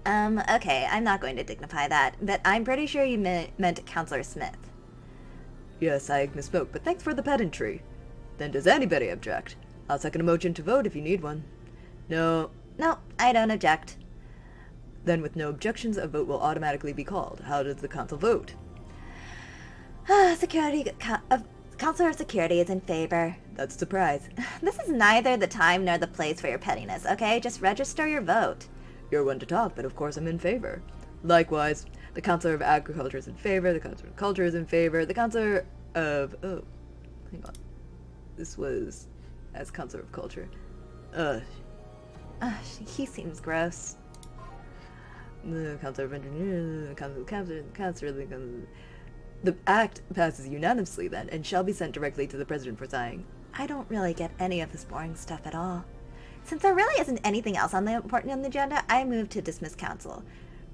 Okay, I'm not going to dignify that, but I'm pretty sure you meant Counselor Smith. Yes, I misspoke, but thanks for the pedantry. Then does anybody object? I'll second a motion to vote if you need one. No, I don't object. Then with no objections, a vote will automatically be called. How does the council vote? Counselor of Security is in favor. That's a surprise. This is neither the time nor the place for your pettiness, okay? Just register your vote. You're one to talk, but of course I'm in favor. Likewise, the Counselor of Agriculture is in favor, the Counselor of Culture is in favor, the Counselor of... Oh, hang on. This was as Counselor of Culture. He seems gross. The Counselor of Engineering, the Counselor of Captain, the Counselor of the act passes unanimously then, and shall be sent directly to the President for signing. I don't really get any of this boring stuff at all. Since there really isn't anything else important on the agenda, I move to dismiss council.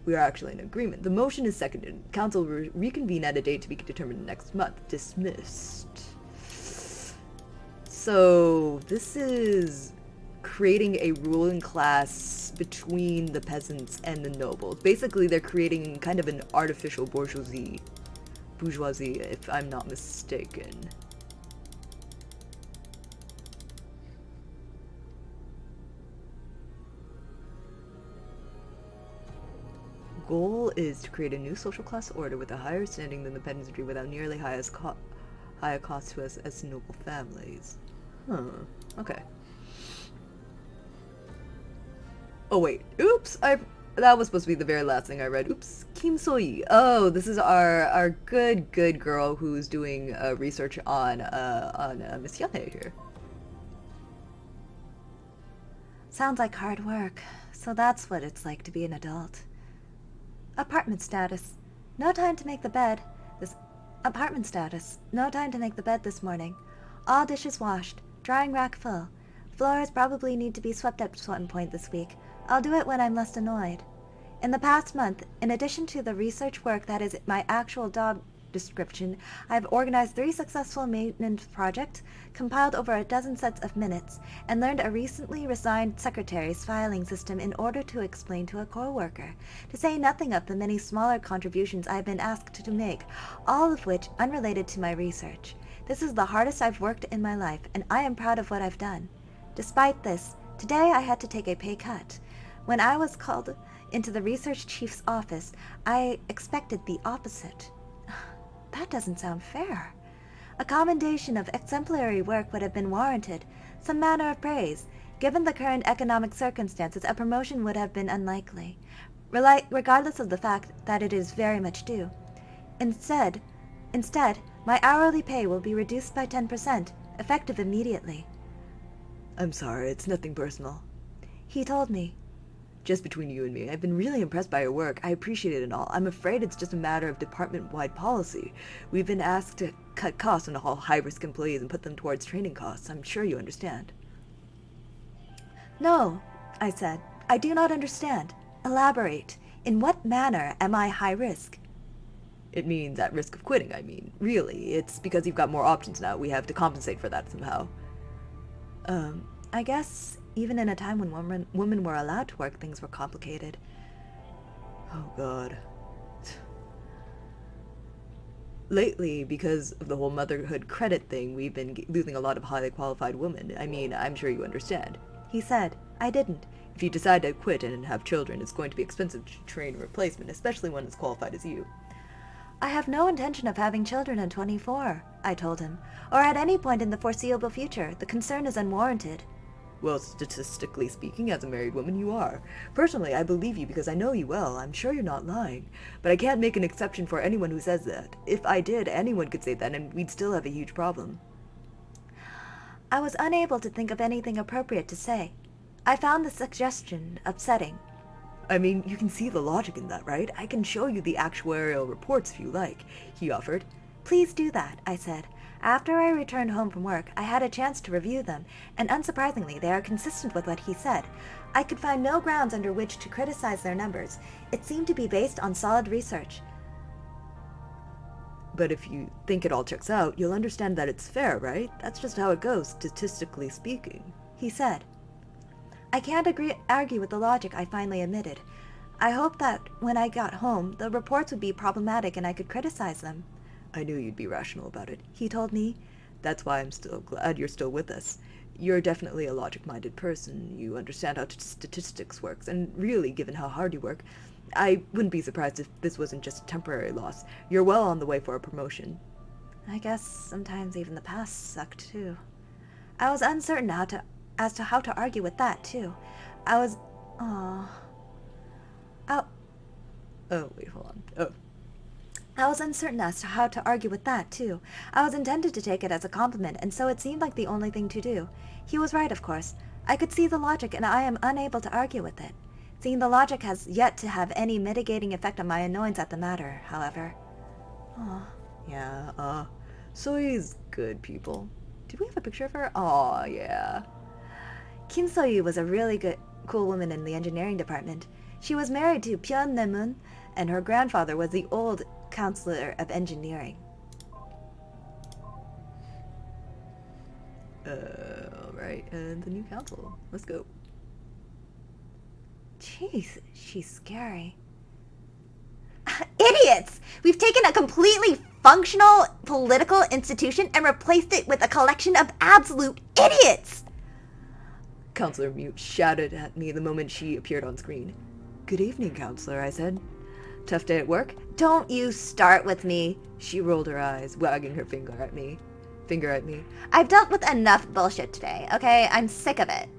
We are actually in agreement. The motion is seconded. Council will reconvene at a date to be determined next month. Dismissed. So, this is creating a ruling class between the peasants and the nobles. Basically, they're creating kind of an artificial bourgeoisie, if I'm not mistaken. goal is to create a new social class order with a higher standing than the peasantry without nearly high a cost to us as noble families. Huh. Okay. Oh wait. Oops. That was supposed to be the very last thing I read. Oops. Kim So-yi. Oh, this is our good girl who's doing research on Miss Yane here. Sounds like hard work. So that's what it's like to be an adult. Apartment status. No time to make the bed. No time to make the bed this morning. All dishes washed. Drying rack full. Floors probably need to be swept at some point this week. I'll do it when I'm less annoyed. In the past month, in addition to the research work that is my actual job description, I've organized 3 successful maintenance projects, compiled over a dozen sets of minutes, and learned a recently resigned secretary's filing system in order to explain to a co-worker, to say nothing of the many smaller contributions I've been asked to make, all of which unrelated to my research. This is the hardest I've worked in my life, and I am proud of what I've done. Despite this, today I had to take a pay cut. When I was called into the research chief's office, I expected the opposite. That doesn't sound fair. A commendation of exemplary work would have been warranted, some manner of praise. Given the current economic circumstances, a promotion would have been unlikely, regardless of the fact that it is very much due. Instead, my hourly pay will be reduced by 10%, effective immediately. I'm sorry, it's nothing personal. He told me. Just between you and me, I've been really impressed by your work. I appreciate it and all. I'm afraid it's just a matter of department-wide policy. We've been asked to cut costs on all high-risk employees and put them towards training costs. I'm sure you understand. No, I said. I do not understand. Elaborate. In what manner am I high risk? It means at risk of quitting, I mean. Really, it's because you've got more options now. We have to compensate for that somehow. I guess even in a time when women were allowed to work, things were complicated. Oh, God. Lately, because of the whole motherhood credit thing, we've been losing a lot of highly qualified women. I mean, I'm sure you understand. He said. I didn't. If you decide to quit and have children, it's going to be expensive to train a replacement, especially one as qualified as you. I have no intention of having children at 24, I told him, or at any point in the foreseeable future. The concern is unwarranted. Well, statistically speaking, as a married woman, you are. Personally, I believe you because I know you well. I'm sure you're not lying. But I can't make an exception for anyone who says that. If I did, anyone could say that, and we'd still have a huge problem. I was unable to think of anything appropriate to say. I found the suggestion upsetting. I mean, you can see the logic in that, right? I can show you the actuarial reports if you like, he offered. Please do that, I said. After I returned home from work, I had a chance to review them, and unsurprisingly, they are consistent with what he said. I could find no grounds under which to criticize their numbers. It seemed to be based on solid research. But if you think it all checks out, you'll understand that it's fair, right? That's just how it goes, statistically speaking, he said. I can't argue with the logic, I finally admitted. I hoped that when I got home, the reports would be problematic and I could criticize them. I knew you'd be rational about it, he told me. That's why I'm still glad you're still with us. You're definitely a logic-minded person. You understand how statistics works, and really, given how hard you work, I wouldn't be surprised if this wasn't just a temporary loss. You're well on the way for a promotion. I guess sometimes even the past sucked, too. I was uncertain as to how to argue with that, too. I was... wait, hold on. Oh. I was uncertain as to how to argue with that, too. I was intended to take it as a compliment, and so it seemed like the only thing to do. He was right, of course. I could see the logic, and I am unable to argue with it. Seeing the logic has yet to have any mitigating effect on my annoyance at the matter, however. Yeah, Soi's good, people. Did we have a picture of her? Aw, yeah. Kim So-yu was a really cool woman in the engineering department. She was married to Pyeon Ne-moon, and her grandfather was the old Counselor of Engineering. Alright, and the new council. Let's go. Jeez, she's scary. Idiots! We've taken a completely functional political institution and replaced it with a collection of absolute idiots! Counselor Mute shouted at me the moment she appeared on screen. Good evening, Counselor, I said. Tough day at work? Don't you start with me. She rolled her eyes, wagging her finger at me. I've dealt with enough bullshit today, okay? I'm sick of it.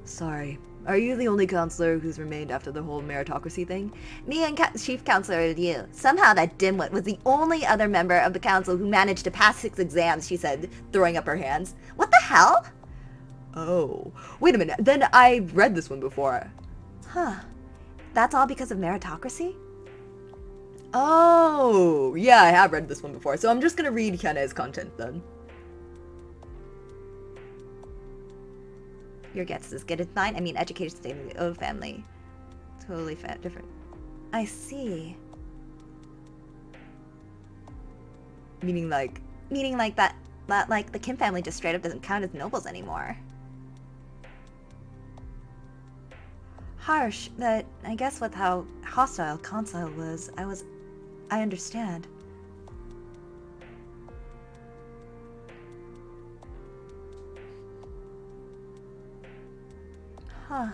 Sorry. Are you the only counselor who's remained after the whole meritocracy thing? Me and Chief Counselor Liu. Somehow that dimwit was the only other member of the council who managed to pass 6 exams, she said, throwing up her hands. What the hell? Oh. Wait a minute. Then I read this one before. Huh. That's all because of meritocracy? Oh. Yeah, I have read this one before. So I'm just gonna read Kene's content then. Your guess is good as mine. I mean, education stayed in the O family. Totally different. I see. Meaning like that like the Kim family just straight up doesn't count as nobles anymore. Harsh, but I guess with how hostile Consile was, I understand. Huh.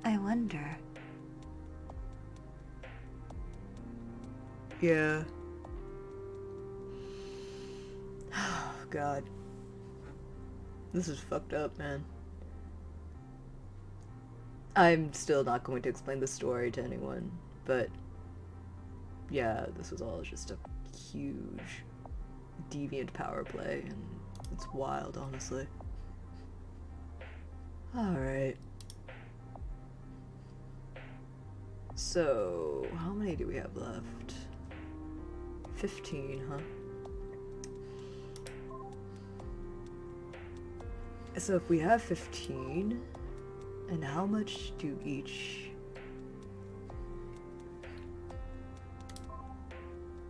I wonder. Yeah. Oh, God. This is fucked up, man. I'm still not going to explain the story to anyone, but yeah, this was all just a huge deviant power play, and it's wild, honestly. Alright. So, how many do we have left? 15, huh? So if we have 15, and how much do each...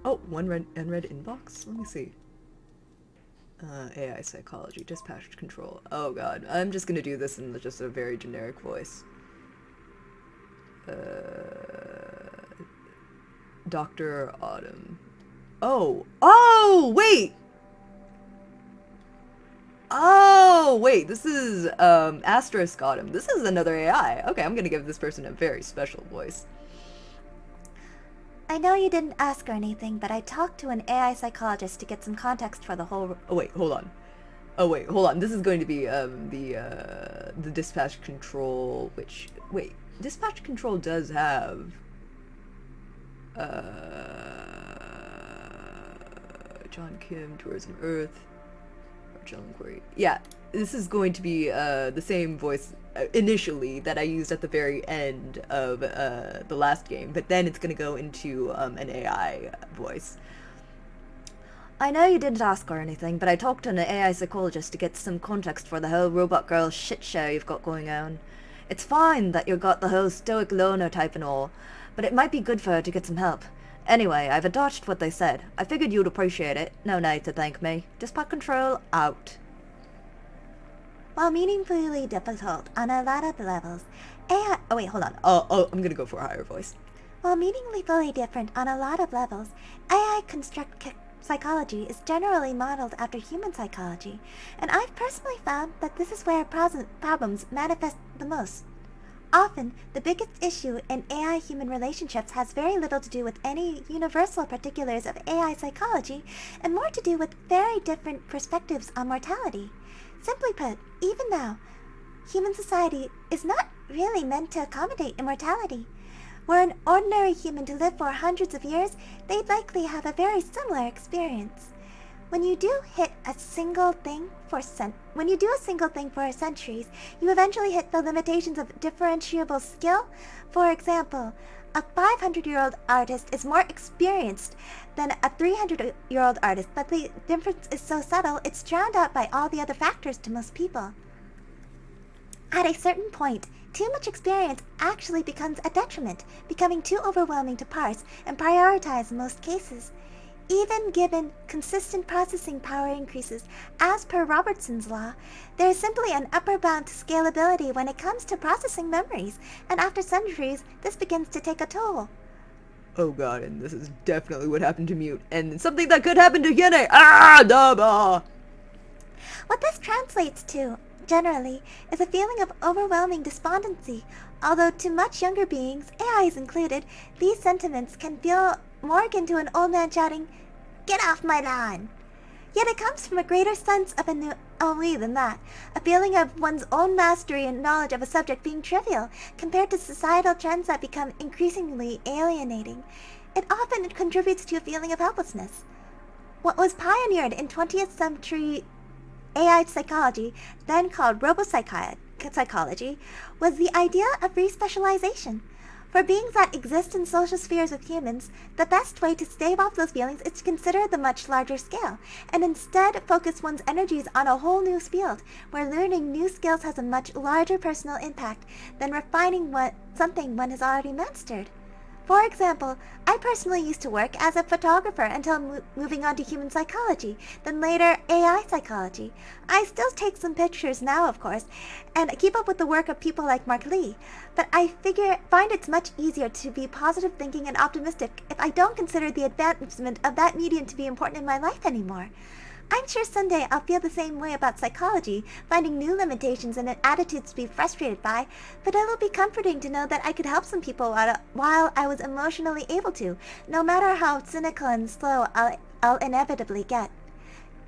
Oh, one unread inbox? Let me see. AI psychology, dispatch control. Oh god, I'm just gonna do this in just a very generic voice. Dr. Autumn. Oh, wait! Oh, wait, this is, Asterisk Autumn. This is another AI. Okay, I'm gonna give this person a very special voice. I know you didn't ask or anything, but I talked to an AI psychologist to get some context for the whole... Oh, wait, hold on. This is going to be, the dispatch control, which... Wait, dispatch control does have... John Kim, Tourism Earth... General Inquiry. Yeah, this is going to be the same voice initially that I used at the very end of the last game, but then it's going to go into an AI voice. I know you didn't ask or anything, but I talked to an AI psychologist to get some context for the whole robot girl shit show you've got going on. It's fine that you've got the whole stoic loner type and all, but it might be good for her to get some help. Anyway, I've adopted what they said. I figured you'd appreciate it. No need to thank me. Dispatch control out. While meaningfully difficult on a lot of levels, AI... Oh, wait, hold on. Oh, I'm gonna go for a higher voice. While meaningfully different on a lot of levels, AI construct psychology is generally modeled after human psychology, and I've personally found that this is where problems manifest the most. Often, the biggest issue in AI-human relationships has very little to do with any universal particulars of AI psychology, and more to do with very different perspectives on mortality. Simply put, even now, human society is not really meant to accommodate immortality. Were an ordinary human to live for hundreds of years, they'd likely have a very similar experience. When you do a single thing for centuries, you eventually hit the limitations of differentiable skill. For example, a 500-year-old artist is more experienced than a 300-year-old artist, but the difference is so subtle it's drowned out by all the other factors to most people. At a certain point, too much experience actually becomes a detriment, becoming too overwhelming to parse and prioritize in most cases. Even given consistent processing power increases, as per Robertson's law, there is simply an upper bound to scalability when it comes to processing memories, and after centuries, this begins to take a toll. Oh god, and this is definitely what happened to Mute, and something that could happen to Hyune! Ah, Daba! What this translates to, generally, is a feeling of overwhelming despondency. Although to much younger beings, AIs included, these sentiments can feel more akin to an old man shouting, "Get off my lawn!" Yet it comes from a greater sense of ennui than that, a feeling of one's own mastery and knowledge of a subject being trivial compared to societal trends that become increasingly alienating. It often contributes to a feeling of helplessness. What was pioneered in 20th century AI psychology, then called robopsychology, was the idea of respecialization. For beings that exist in social spheres with humans, the best way to stave off those feelings is to consider the much larger scale, and instead focus one's energies on a whole new field, where learning new skills has a much larger personal impact than refining something one has already mastered. For example, I personally used to work as a photographer until moving on to human psychology, then later AI psychology. I still take some pictures now, of course, and keep up with the work of people like Mark Lee, but I find it's much easier to be positive thinking and optimistic if I don't consider the advancement of that medium to be important in my life anymore. I'm sure someday I'll feel the same way about psychology, finding new limitations and attitudes to be frustrated by, but it'll be comforting to know that I could help some people while I was emotionally able to, no matter how cynical and slow I'll inevitably get.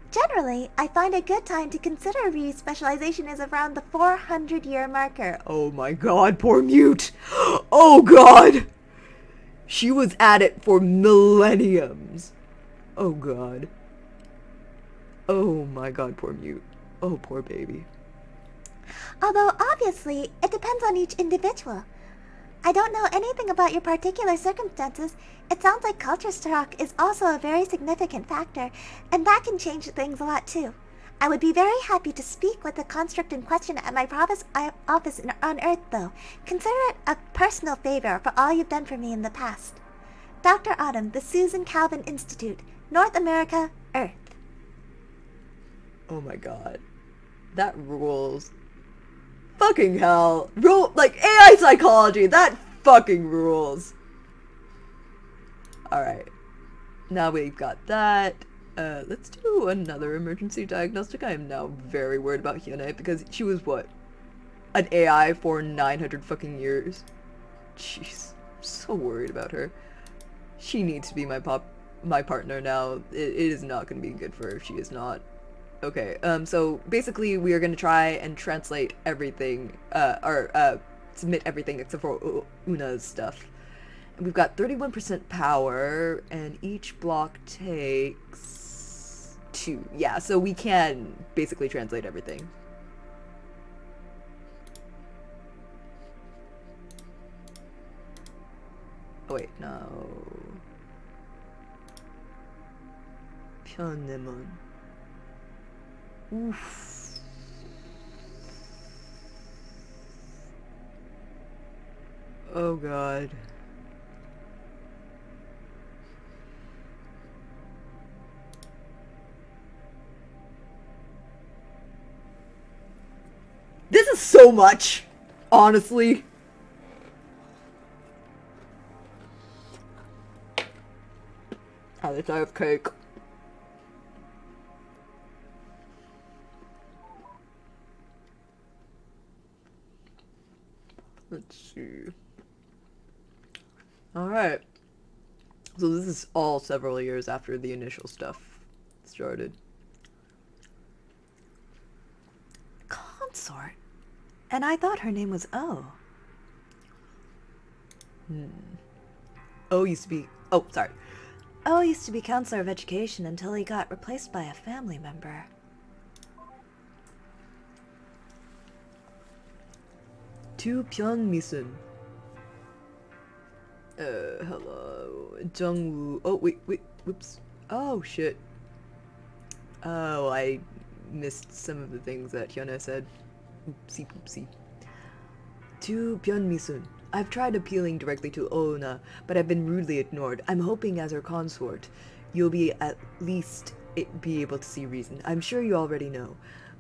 Generally, I find a good time to consider respecialization is around the 400-year marker. Oh my god, poor Mute! Oh god! She was at it for millenniums. Oh god. Oh my god, poor Mute. Oh, poor baby. Although, obviously, it depends on each individual. I don't know anything about your particular circumstances. It sounds like culture shock is also a very significant factor, and that can change things a lot too. I would be very happy to speak with the construct in question at my office on Earth, though. Consider it a personal favor for all you've done for me in the past. Dr. Autumn, the Susan Calvin Institute, North America, Earth. Oh my god. That rules. Fucking hell. Like, AI psychology, that fucking rules. Alright. Now we've got that. Let's do another emergency diagnostic. I am now very worried about Hyune because she was, what? An AI for 900 fucking years. Jeez. I'm so worried about her. She needs to be my partner now. It is not going to be good for her if she is not. Okay, so basically we are going to try and translate everything, submit everything except for Una's stuff. And we've got 31% power, and each block takes 2. Yeah, so we can basically translate everything. Oh wait, no. Pyeonnemon. Oof. Oh god. This is so much, honestly. At least I have cake. Let's see. Alright. So this is all several years after the initial stuff started. Consort? And I thought her name was O. O used to be... Oh, sorry. O used to be counselor of education until he got replaced by a family member. To Pyeonmisun. Hello. Jungwoo. Oh, wait, whoops. Oh, shit. Oh, I missed some of the things that Hyuna said. Oopsie poopsie. To Pyeonmisun. I've tried appealing directly to Oona, but I've been rudely ignored. I'm hoping as her consort, you'll be at least be able to see reason. I'm sure you already know.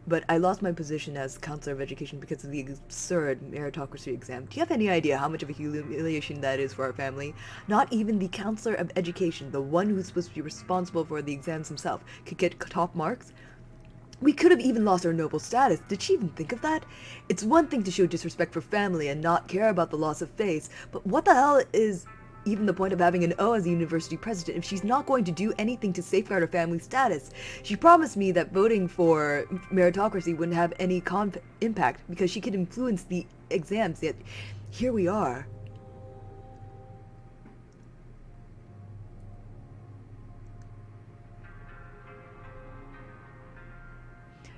but I lost my position as counselor of education because of the absurd meritocracy exam. Do you have any idea how much of a humiliation that is for our family? Not even the counselor of education, the one who's supposed to be responsible for the exams himself, could get top marks? We could have even lost our noble status. Did she even think of that? It's one thing to show disrespect for family and not care about the loss of face, but what the hell is even the point of having an O as the university president if she's not going to do anything to safeguard her family's status? She promised me that voting for meritocracy wouldn't have any impact because she could influence the exams, yet here we are.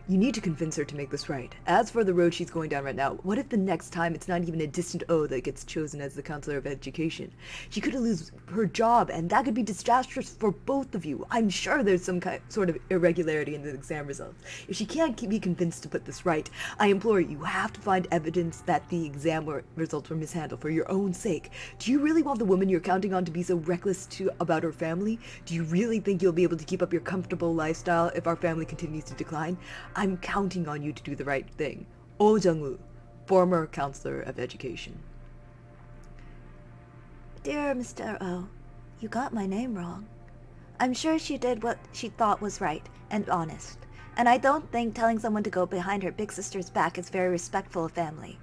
You need to convince her to make this right. As for the road she's going down right now, what if the next time it's not even a distant O that gets chosen as the counselor of education? She could lose her job, and that could be disastrous for both of you. I'm sure there's some sort of irregularity in the exam results. If she can't be convinced to put this right, I implore you have to find evidence that the exam results were mishandled for your own sake. Do you really want the woman you're counting on to be so reckless about her family? Do you really think you'll be able to keep up your comfortable lifestyle if our family continues to decline? I'm counting on you to do the right thing. Oh Jung-woo, former counselor of education. Dear Mr. O, you got my name wrong. I'm sure she did what she thought was right and honest, and I don't think telling someone to go behind her big sister's back is very respectful of family.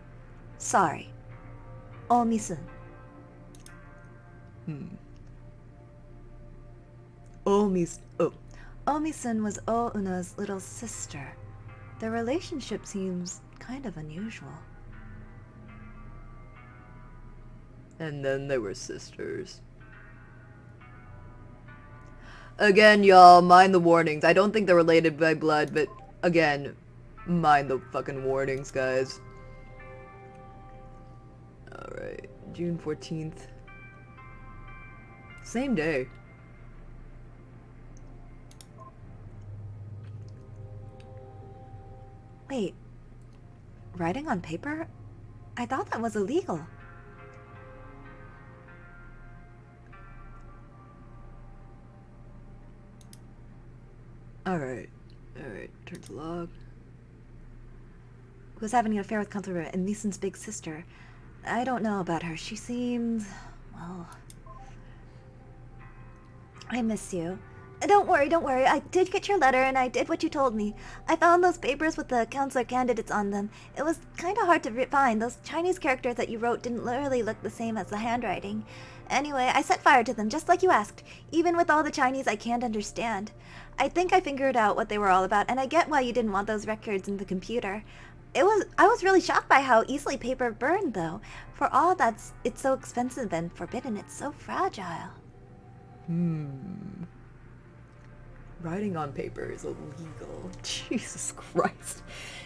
Sorry. Oh Mi-sun. Oh Mi-sun was Oh Una's little sister. Their relationship seems kind of unusual. And then they were sisters. Again, y'all, mind the warnings. I don't think they're related by blood, but again, mind the fucking warnings, guys. Alright, June 14th. Same day. Wait, writing on paper? I thought that was illegal. Alright, turn to log. Was having an affair with Counselor and Mi-sun's big sister. I don't know about her. She seems... well... I miss you. Don't worry. I did get your letter and I did what you told me. I found those papers with the counselor candidates on them. It was kind of hard to find. Those Chinese characters that you wrote didn't really look the same as the handwriting. Anyway, I set fire to them just like you asked. Even with all the Chinese I can't understand. I think I figured out what they were all about, and I get why you didn't want those records in the computer. I was really shocked by how easily paper burned, though. For all that's it's so expensive and forbidden, it's so fragile. Writing on paper is illegal. Jesus Christ.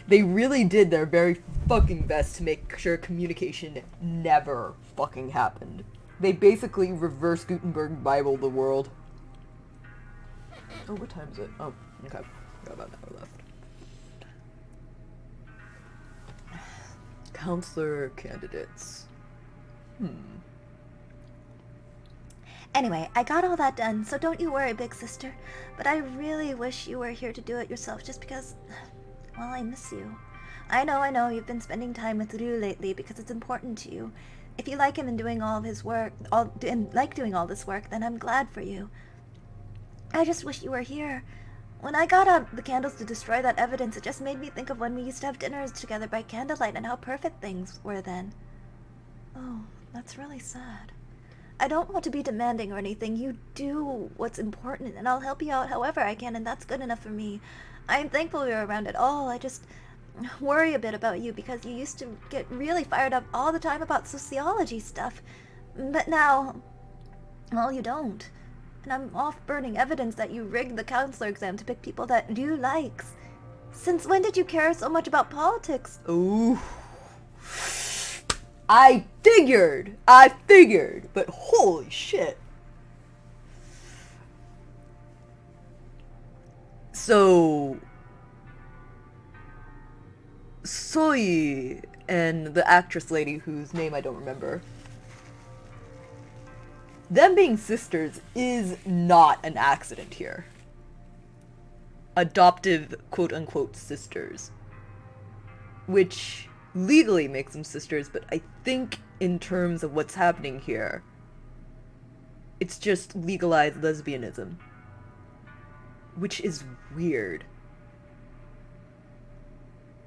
They really did their very fucking best to make sure communication never fucking happened. They basically reverse Gutenberg Bible the world. Oh, what time is it? Oh, okay. Got about an hour left. Counselor candidates. Anyway, I got all that done, so don't you worry, big sister. But I really wish you were here to do it yourself, just because, well, I miss you. I know, you've been spending time with Ryu lately because it's important to you. If you like him and doing all of his work, like doing all this work, then I'm glad for you. I just wish you were here. When I got out the candles to destroy that evidence, it just made me think of when we used to have dinners together by candlelight and how perfect things were then. Oh, that's really sad. I don't want to be demanding or anything. You do what's important, and I'll help you out however I can, and that's good enough for me. I'm thankful we were around at all. I just worry a bit about you because you used to get really fired up all the time about sociology stuff. But now, well, you don't. And I'm off burning evidence that you rigged the counselor exam to pick people that you likes. Since when did you care so much about politics? Ooh. I figured, but holy shit. So, Soy and the actress lady whose name I don't remember, them being sisters is not an accident here. adoptive quote-unquote sisters. Which legally makes them sisters, but I think in terms of what's happening here, it's just legalized lesbianism. Which is weird.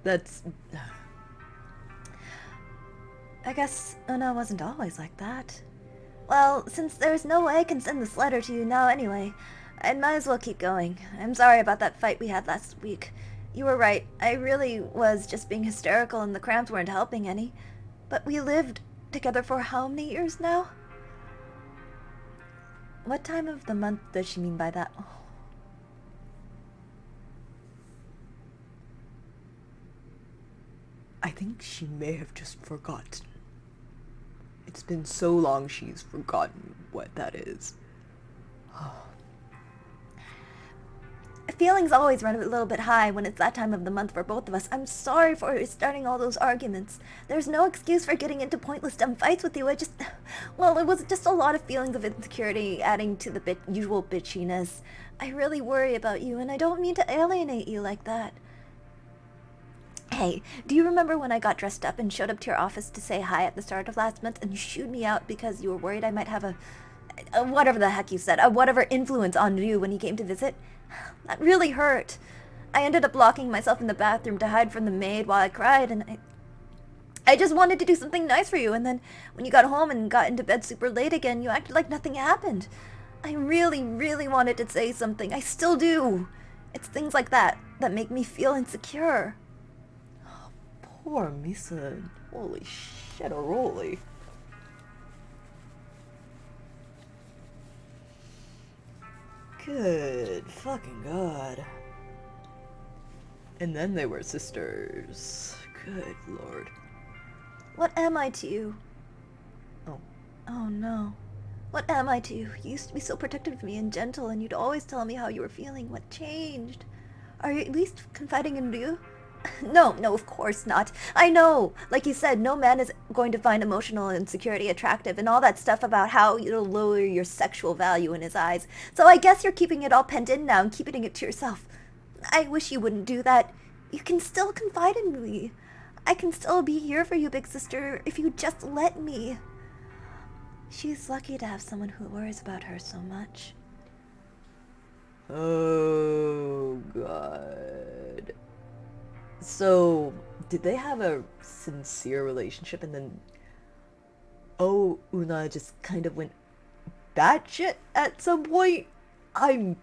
That's... I guess Una wasn't always like that. Well, since there's no way I can send this letter to you now anyway, I might as well keep going. I'm sorry about that fight we had last week. You were right. I really was just being hysterical and the cramps weren't helping any. But we lived together for how many years now? What time of the month does she mean by that? Oh. I think she may have just forgotten. It's been so long she's forgotten what that is. Feelings always run a little bit high when it's that time of the month for both of us. I'm sorry for starting all those arguments. There's no excuse for getting into pointless dumb fights with you. It was just a lot of feelings of insecurity adding to the usual bitchiness. I really worry about you, and I don't mean to alienate you like that. Hey, do you remember when I got dressed up and showed up to your office to say hi at the start of last month and you shooed me out because you were worried I might have a whatever the heck you said, whatever influence on you when you came to visit? That really hurt. I ended up locking myself in the bathroom to hide from the maid while I cried, and I just wanted to do something nice for you, and then when you got home and got into bed super late again, you acted like nothing happened. I really, really wanted to say something. I still do. It's things like that that make me feel insecure. Poor Misa. Holy shit-a-roly. Good fucking god. And then they were sisters. Good lord. What am I to you? Oh. Oh no. What am I to you? You used to be so protective of me and gentle, and you'd always tell me how you were feeling. What changed? Are you at least confiding in you? No, of course not. I know. Like you said, no man is going to find emotional insecurity attractive and all that stuff about how you'll lower your sexual value in his eyes. So I guess you're keeping it all pent in now and keeping it to yourself. I wish you wouldn't do that. You can still confide in me. I can still be here for you, big sister, if you just let me. She's lucky to have someone who worries about her so much. Oh, God. So, did they have a sincere relationship and then, Una just kind of went batshit at some point? I'm,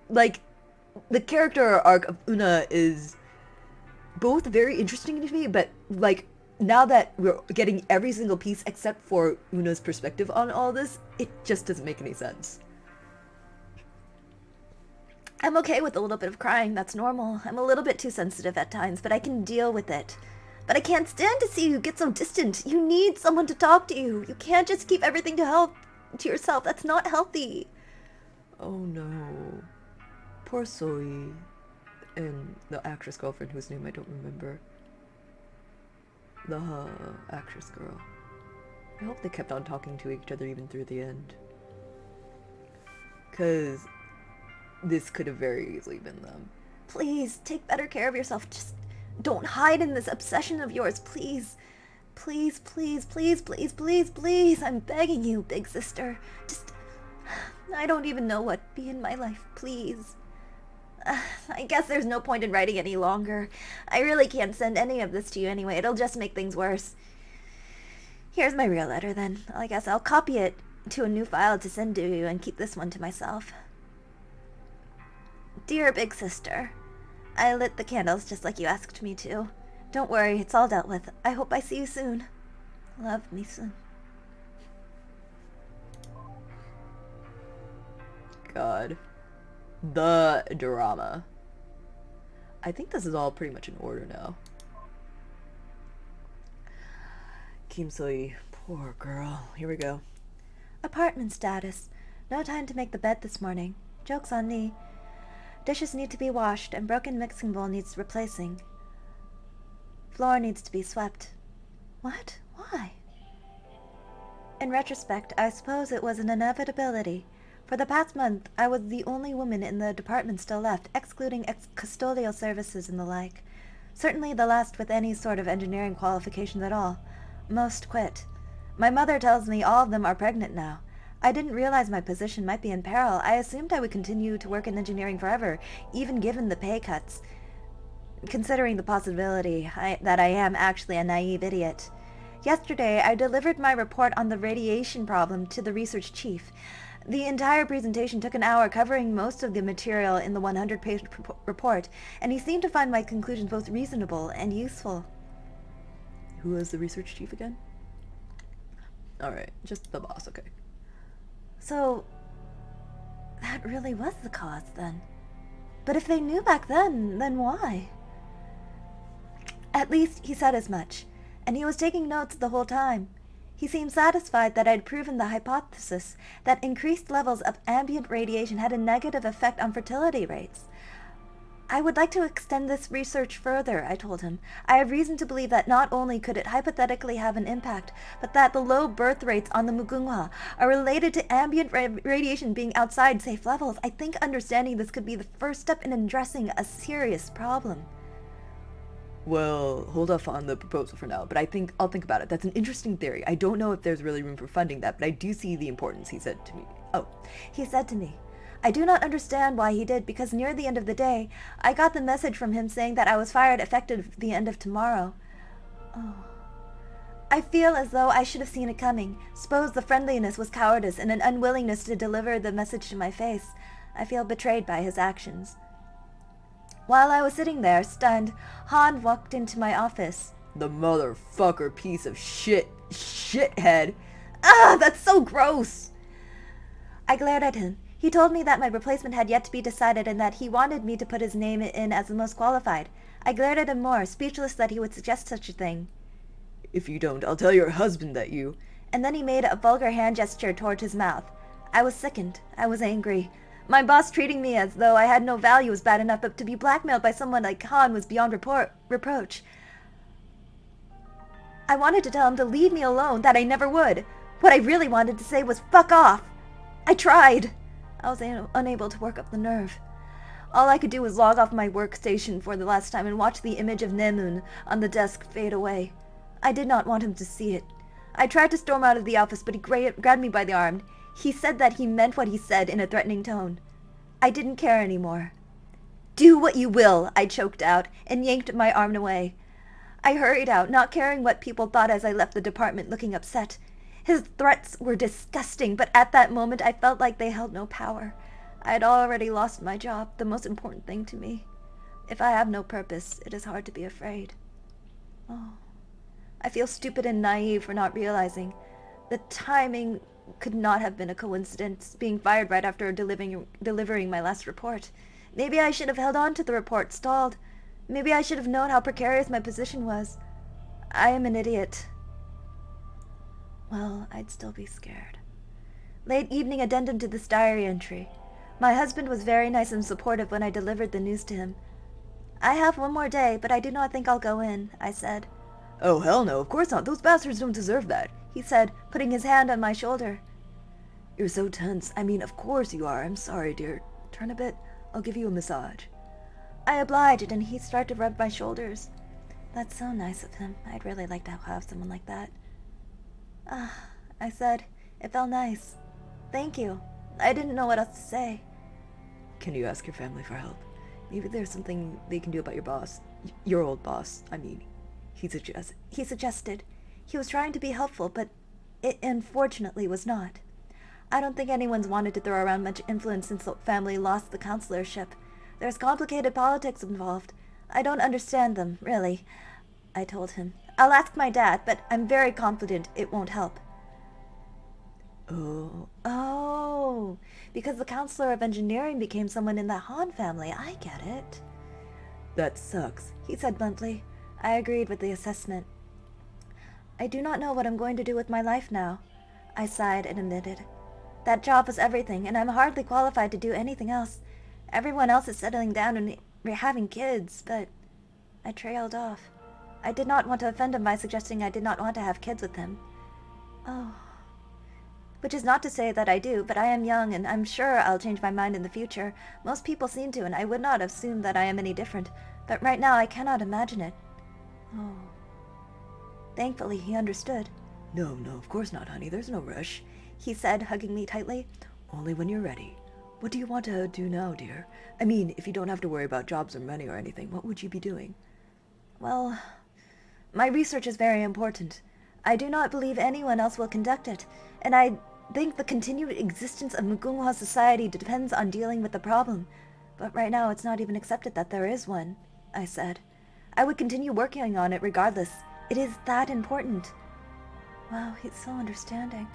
like, the character arc of Una is both very interesting to me, but, like, now that we're getting every single piece except for Una's perspective on all this, it just doesn't make any sense. I'm okay with a little bit of crying, that's normal. I'm a little bit too sensitive at times, but I can deal with it. But I can't stand to see you get so distant. You need someone to talk to you. You can't just keep everything to yourself. That's not healthy. Oh no. Poor Zoe. And the actress girlfriend whose name I don't remember. The actress girl. I hope they kept on talking to each other even through the end. 'Cause this could have very easily been them. Please, take better care of yourself. Just don't hide in this obsession of yours, please. Please, please, please, please, please, please. I'm begging you, big sister. Just, I don't even know what be in my life, please. I guess there's no point in writing any longer. I really can't send any of this to you anyway. It'll just make things worse. Here's my real letter then. I guess I'll copy it to a new file to send to you and keep this one to myself. Dear big sister, I lit the candles just like you asked me to. Don't worry, it's all dealt with. I hope I see you soon. Love, Misa. God. The drama. I think this is all pretty much in order now. Kim Soi, poor girl. Here we go. Apartment status. No time to make the bed this morning. Joke's on me. Dishes need to be washed, and broken mixing bowl needs replacing. Floor needs to be swept. What? Why? In retrospect, I suppose it was an inevitability. For the past month, I was the only woman in the department still left, excluding custodial services and the like. Certainly the last with any sort of engineering qualifications at all. Most quit. My mother tells me all of them are pregnant now. I didn't realize my position might be in peril. I assumed I would continue to work in engineering forever, even given the pay cuts. Considering the possibility that I am actually a naive idiot. Yesterday, I delivered my report on the radiation problem to the research chief. The entire presentation took an hour, covering most of the material in the 100-page report, and he seemed to find my conclusions both reasonable and useful. Who was the research chief again? Alright, just the boss, okay. So, that really was the cause, then. But if they knew back then why? At least he said as much, and he was taking notes the whole time. He seemed satisfied that I'd proven the hypothesis that increased levels of ambient radiation had a negative effect on fertility rates. I would like to extend this research further, I told him. I have reason to believe that not only could it hypothetically have an impact, but that the low birth rates on the Mugunghwa are related to ambient radiation being outside safe levels. I think understanding this could be the first step in addressing a serious problem. Well, hold off on the proposal for now, but I'll think about it. That's an interesting theory. I don't know if there's really room for funding that, but I do see the importance, he said to me. He said to me. I do not understand why he did, because near the end of the day, I got the message from him saying that I was fired effective the end of tomorrow. I feel as though I should have seen it coming. Suppose the friendliness was cowardice and an unwillingness to deliver the message to my face. I feel betrayed by his actions. While I was sitting there, stunned, Han walked into my office. The motherfucker piece of shit. Shithead. Ah, that's so gross! I glared at him. He told me that my replacement had yet to be decided and that he wanted me to put his name in as the most qualified. I glared at him more, speechless that he would suggest such a thing. If you don't, I'll tell your husband that you... And then he made a vulgar hand gesture toward his mouth. I was sickened. I was angry. My boss treating me as though I had no value was bad enough, but to be blackmailed by someone like Han was beyond reproach. I wanted to tell him to leave me alone, that I never would. What I really wanted to say was fuck off. I tried. I was unable to work up the nerve. All I could do was log off my workstation for the last time and watch the image of Nemun on the desk fade away. I did not want him to see it. I tried to storm out of the office, but he grabbed me by the arm. He said that he meant what he said in a threatening tone. I didn't care anymore. Do what you will, I choked out, and yanked my arm away. I hurried out, not caring what people thought as I left the department, looking upset. His threats were disgusting, but at that moment I felt like they held no power. I had already lost my job, the most important thing to me. If I have no purpose, it is hard to be afraid. I feel stupid and naive for not realizing. The timing could not have been a coincidence, being fired right after delivering my last report. Maybe I should have held on to the report, stalled. Maybe I should have known how precarious my position was. I am an idiot. Well, I'd still be scared. Late evening addendum to this diary entry. My husband was very nice and supportive when I delivered the news to him. I have one more day, but I do not think I'll go in, I said. Oh, hell no, of course not. Those bastards don't deserve that, he said, putting his hand on my shoulder. You're so tense. I mean, of course you are. I'm sorry, dear. Turn a bit. I'll give you a massage. I obliged, and he started to rub my shoulders. That's so nice of him. I'd really like to have someone like that. I said. It felt nice. Thank you. I didn't know what else to say. Can you ask your family for help? Maybe there's something they can do about your boss. Your old boss, I mean. He suggested. He was trying to be helpful, but it unfortunately was not. I don't think anyone's wanted to throw around much influence since the family lost the counselorship. There's complicated politics involved. I don't understand them, really, I told him. I'll ask my dad, but I'm very confident it won't help. Oh, because the counselor of engineering became someone in the Han family. I get it. That sucks, he said bluntly. I agreed with the assessment. I do not know what I'm going to do with my life now, I sighed and admitted. That job was everything, and I'm hardly qualified to do anything else. Everyone else is settling down and having kids, but I trailed off. I did not want to offend him by suggesting I did not want to have kids with him. Oh. Which is not to say that I do, but I am young, and I'm sure I'll change my mind in the future. Most people seem to, and I would not assume that I am any different. But right now I cannot imagine it. Oh. Thankfully, he understood. No, of course not, honey. There's no rush, he said, hugging me tightly. Only when you're ready. What do you want to do now, dear? I mean, if you don't have to worry about jobs or money or anything, what would you be doing? Well, my research is very important. I do not believe anyone else will conduct it, and I think the continued existence of Mugunghwa society depends on dealing with the problem. But right now it's not even accepted that there is one, I said. I would continue working on it regardless. It is that important. Wow, he's so understanding.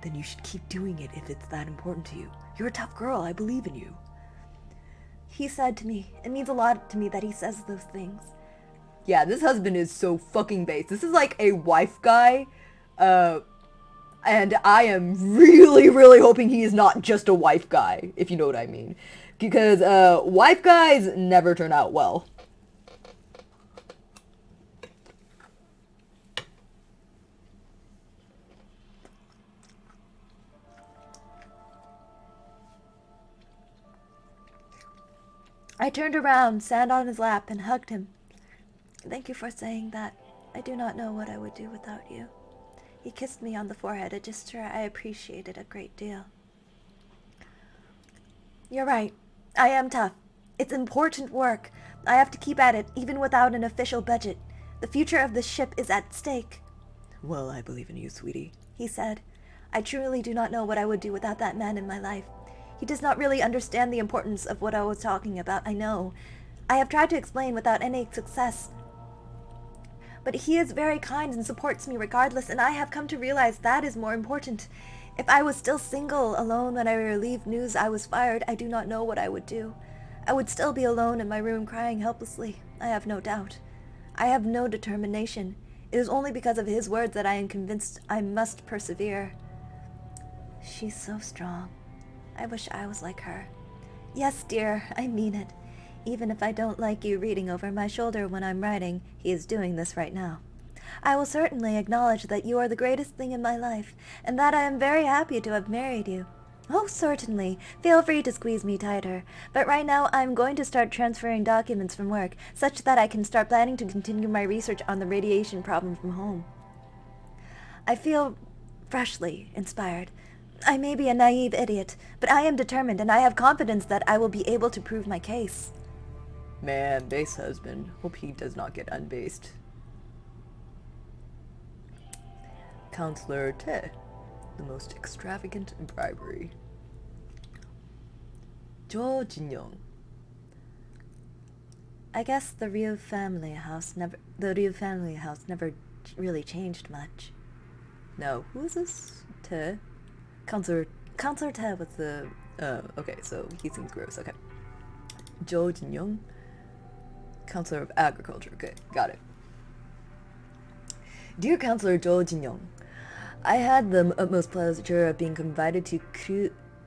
Then you should keep doing it if it's that important to you. You're a tough girl. I believe in you. He said to me, it means a lot to me that he says those things. Yeah, this husband is so fucking base. This is like a wife guy. And I am really, really hoping he is not just a wife guy, if you know what I mean. Because wife guys never turn out well. I turned around, sat on his lap, and hugged him. Thank you for saying that. I do not know what I would do without you. He kissed me on the forehead, a gesture I appreciated a great deal. You're right. I am tough. It's important work. I have to keep at it, even without an official budget. The future of the ship is at stake. Well, I believe in you, sweetie, he said. I truly do not know what I would do without that man in my life. He does not really understand the importance of what I was talking about, I know. I have tried to explain without any success. But he is very kind and supports me regardless, and I have come to realize that is more important. If I was still single, alone when I relieved news I was fired, I do not know what I would do. I would still be alone in my room crying helplessly, I have no doubt. I have no determination. It is only because of his words that I am convinced I must persevere. She's so strong. I wish I was like her. Yes, dear, I mean it. Even if I don't like you reading over my shoulder when I'm writing, he is doing this right now. I will certainly acknowledge that you are the greatest thing in my life, and that I am very happy to have married you. Oh, certainly. Feel free to squeeze me tighter. But right now I'm going to start transferring documents from work, such that I can start planning to continue my research on the radiation problem from home. I feel freshly inspired. I may be a naive idiot, but I am determined, and I have confidence that I will be able to prove my case. Man, base husband. Hope he does not get unbased. Counselor Te. The most extravagant bribery. Jo Jin-young. I guess the Ryu family house never really changed much. No, who is this? Te? Counselor Te was the... okay, so he seems gross, okay. Jo Jin-young. Counselor of Agriculture, okay, got it. Dear Counselor Jo Jin-young, I had the utmost pleasure of being invited to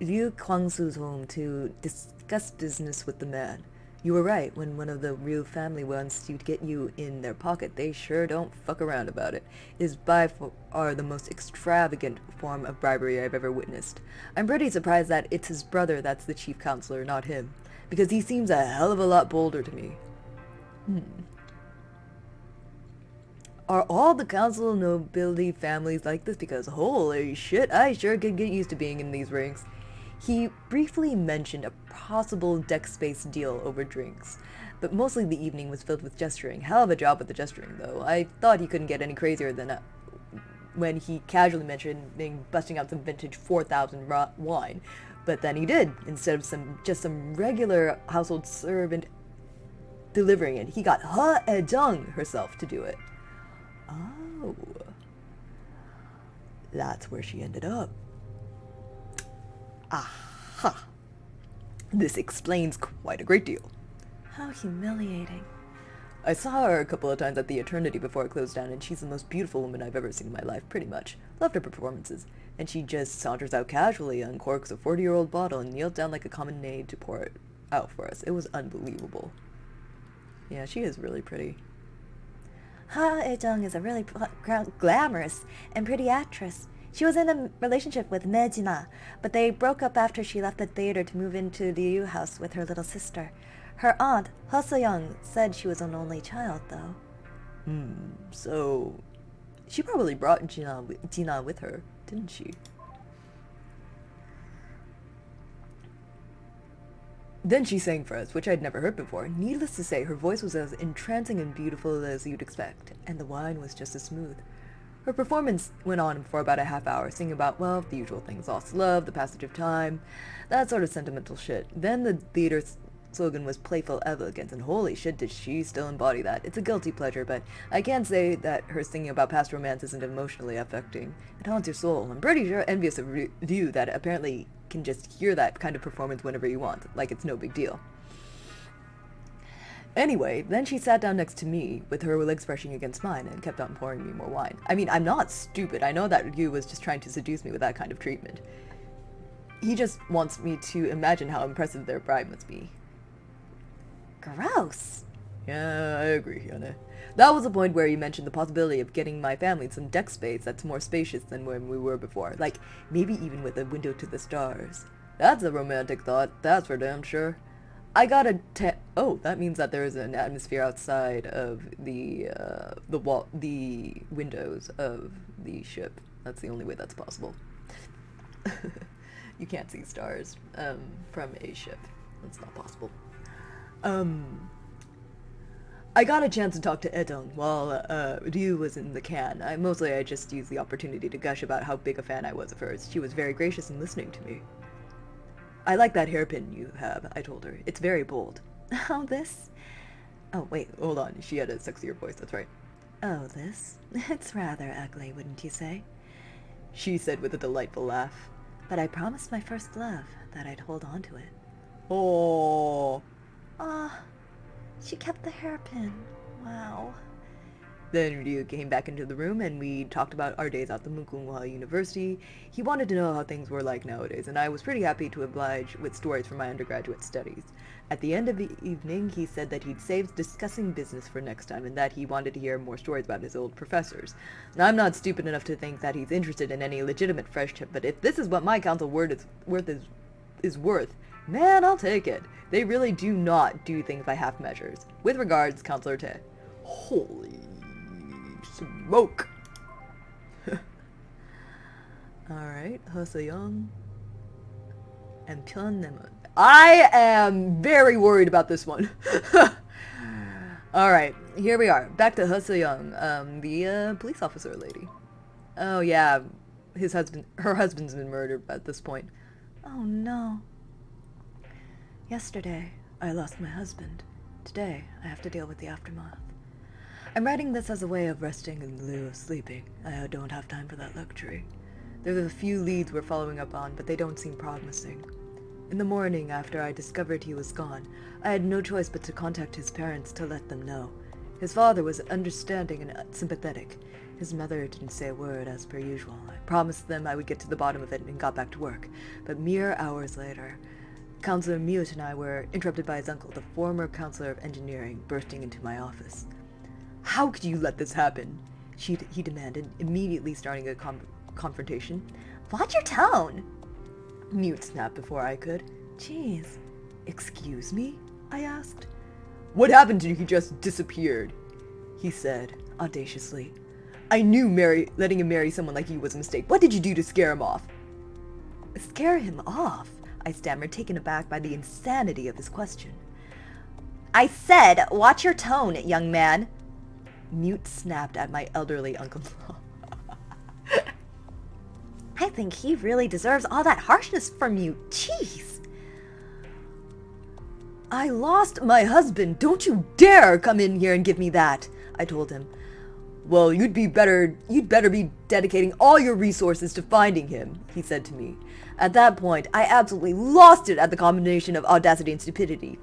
Ryu Kwang-soo's home to discuss business with the man. You were right. When one of the Ryu family wants to get you in their pocket, they sure don't fuck around about it. It is by far the most extravagant form of bribery I've ever witnessed. I'm pretty surprised that it's his brother that's the chief counselor, not him, because he seems a hell of a lot bolder to me. Are all the council nobility families like this? Because holy shit, I sure could get used to being in these ranks. He briefly mentioned a possible deck space deal over drinks, but mostly the evening was filled with gesturing. Hell of a job with the gesturing, though. I thought he couldn't get any crazier than when he casually mentioned busting out some vintage 4,000 wine. But then he did. Instead of just some regular household servant delivering it, he got Ha Ejung herself to do it. Oh. That's where she ended up. Aha. This explains quite a great deal. How humiliating. I saw her a couple of times at the Eternity before it closed down, and she's the most beautiful woman I've ever seen in my life, pretty much. Loved her performances. And she just saunters out casually, uncorks a 40-year-old bottle, and kneels down like a common maid to pour it out for us. It was unbelievable. Yeah, she is really pretty. Ha Ejung is a really glamorous and pretty actress. She was in a relationship with Mejina, but they broke up after she left the theater to move into the Yu house with her little sister. Her aunt, Hosoyoung, said she was an only child, though. So she probably brought Gina with her, didn't she? Then she sang for us, which I'd never heard before. Needless to say, her voice was as entrancing and beautiful as you'd expect, and the wine was just as smooth. Her performance went on for about a half hour, singing about, well, the usual things: lost love, the passage of time, that sort of sentimental shit. Then the theater's slogan was playful elegance, and holy shit did she still embody that. It's a guilty pleasure, but I can't say that her singing about past romance isn't emotionally affecting. It haunts your soul. I'm pretty sure envious of you that apparently can just hear that kind of performance whenever you want, like it's no big deal. Anyway, then she sat down next to me, with her legs brushing against mine, and kept on pouring me more wine. I mean, I'm not stupid. I know that Ryu was just trying to seduce me with that kind of treatment. He just wants me to imagine how impressive their bride must be. Gross. Yeah, I agree, Hyuna. That was the point where you mentioned the possibility of getting my family some deck space that's more spacious than when we were before. Like, maybe even with a window to the stars. That's a romantic thought, that's for damn sure. I got a oh, that means that there is an atmosphere outside of the windows of the ship. That's the only way that's possible. You can't see stars from a ship. That's not possible. I got a chance to talk to Edong while Ryu was in the can. I just used the opportunity to gush about how big a fan I was of hers. She was very gracious in listening to me. I like that hairpin you have, I told her. It's very bold. Oh, this? Oh, wait, hold on. She had a sexier voice, that's right. Oh, this? It's rather ugly, wouldn't you say? She said with a delightful laugh. But I promised my first love that I'd hold on to it. Oh. Ah, she kept the hairpin. Wow. Then Ryu came back into the room and we talked about our days at the Mukunghwa University. He wanted to know how things were like nowadays, and I was pretty happy to oblige with stories from my undergraduate studies. At the end of the evening, he said that he'd saved discussing business for next time and that he wanted to hear more stories about his old professors. Now, I'm not stupid enough to think that he's interested in any legitimate friendship, but if this is what my counsel word is worth, man, I'll take it. They really do not do things by half measures. With regards, Counselor Te. Holy smoke! Alright, Hosoyoung and Pyeonnemon. I am very worried about this one. Alright, here we are. Back to Hosoyoung, the police officer lady. Oh yeah, her husband's been murdered at this point. Oh no. Yesterday, I lost my husband. Today, I have to deal with the aftermath. I'm writing this as a way of resting in lieu of sleeping. I don't have time for that luxury. There's a few leads we're following up on, but they don't seem promising. In the morning after I discovered he was gone, I had no choice but to contact his parents to let them know. His father was understanding and sympathetic. His mother didn't say a word as per usual. I promised them I would get to the bottom of it and got back to work. But mere hours later, Counselor Mute and I were interrupted by his uncle, the former counselor of engineering, bursting into my office. How could you let this happen? He demanded, immediately starting a confrontation. Watch your tone! Mute snapped before I could. Jeez. Excuse me? I asked. What happened to you? He just disappeared, he said, audaciously. I knew letting him marry someone like you was a mistake. What did you do to scare him off? Scare him off? I stammered, taken aback by the insanity of his question. I said, watch your tone, young man. Mute snapped at my elderly uncle. I think he really deserves all that harshness from you. Jeez. I lost my husband. Don't you dare come in here and give me that, I told him. Well, you'd better be dedicating all your resources to finding him, he said to me. At that point, I absolutely lost it at the combination of audacity and stupidity.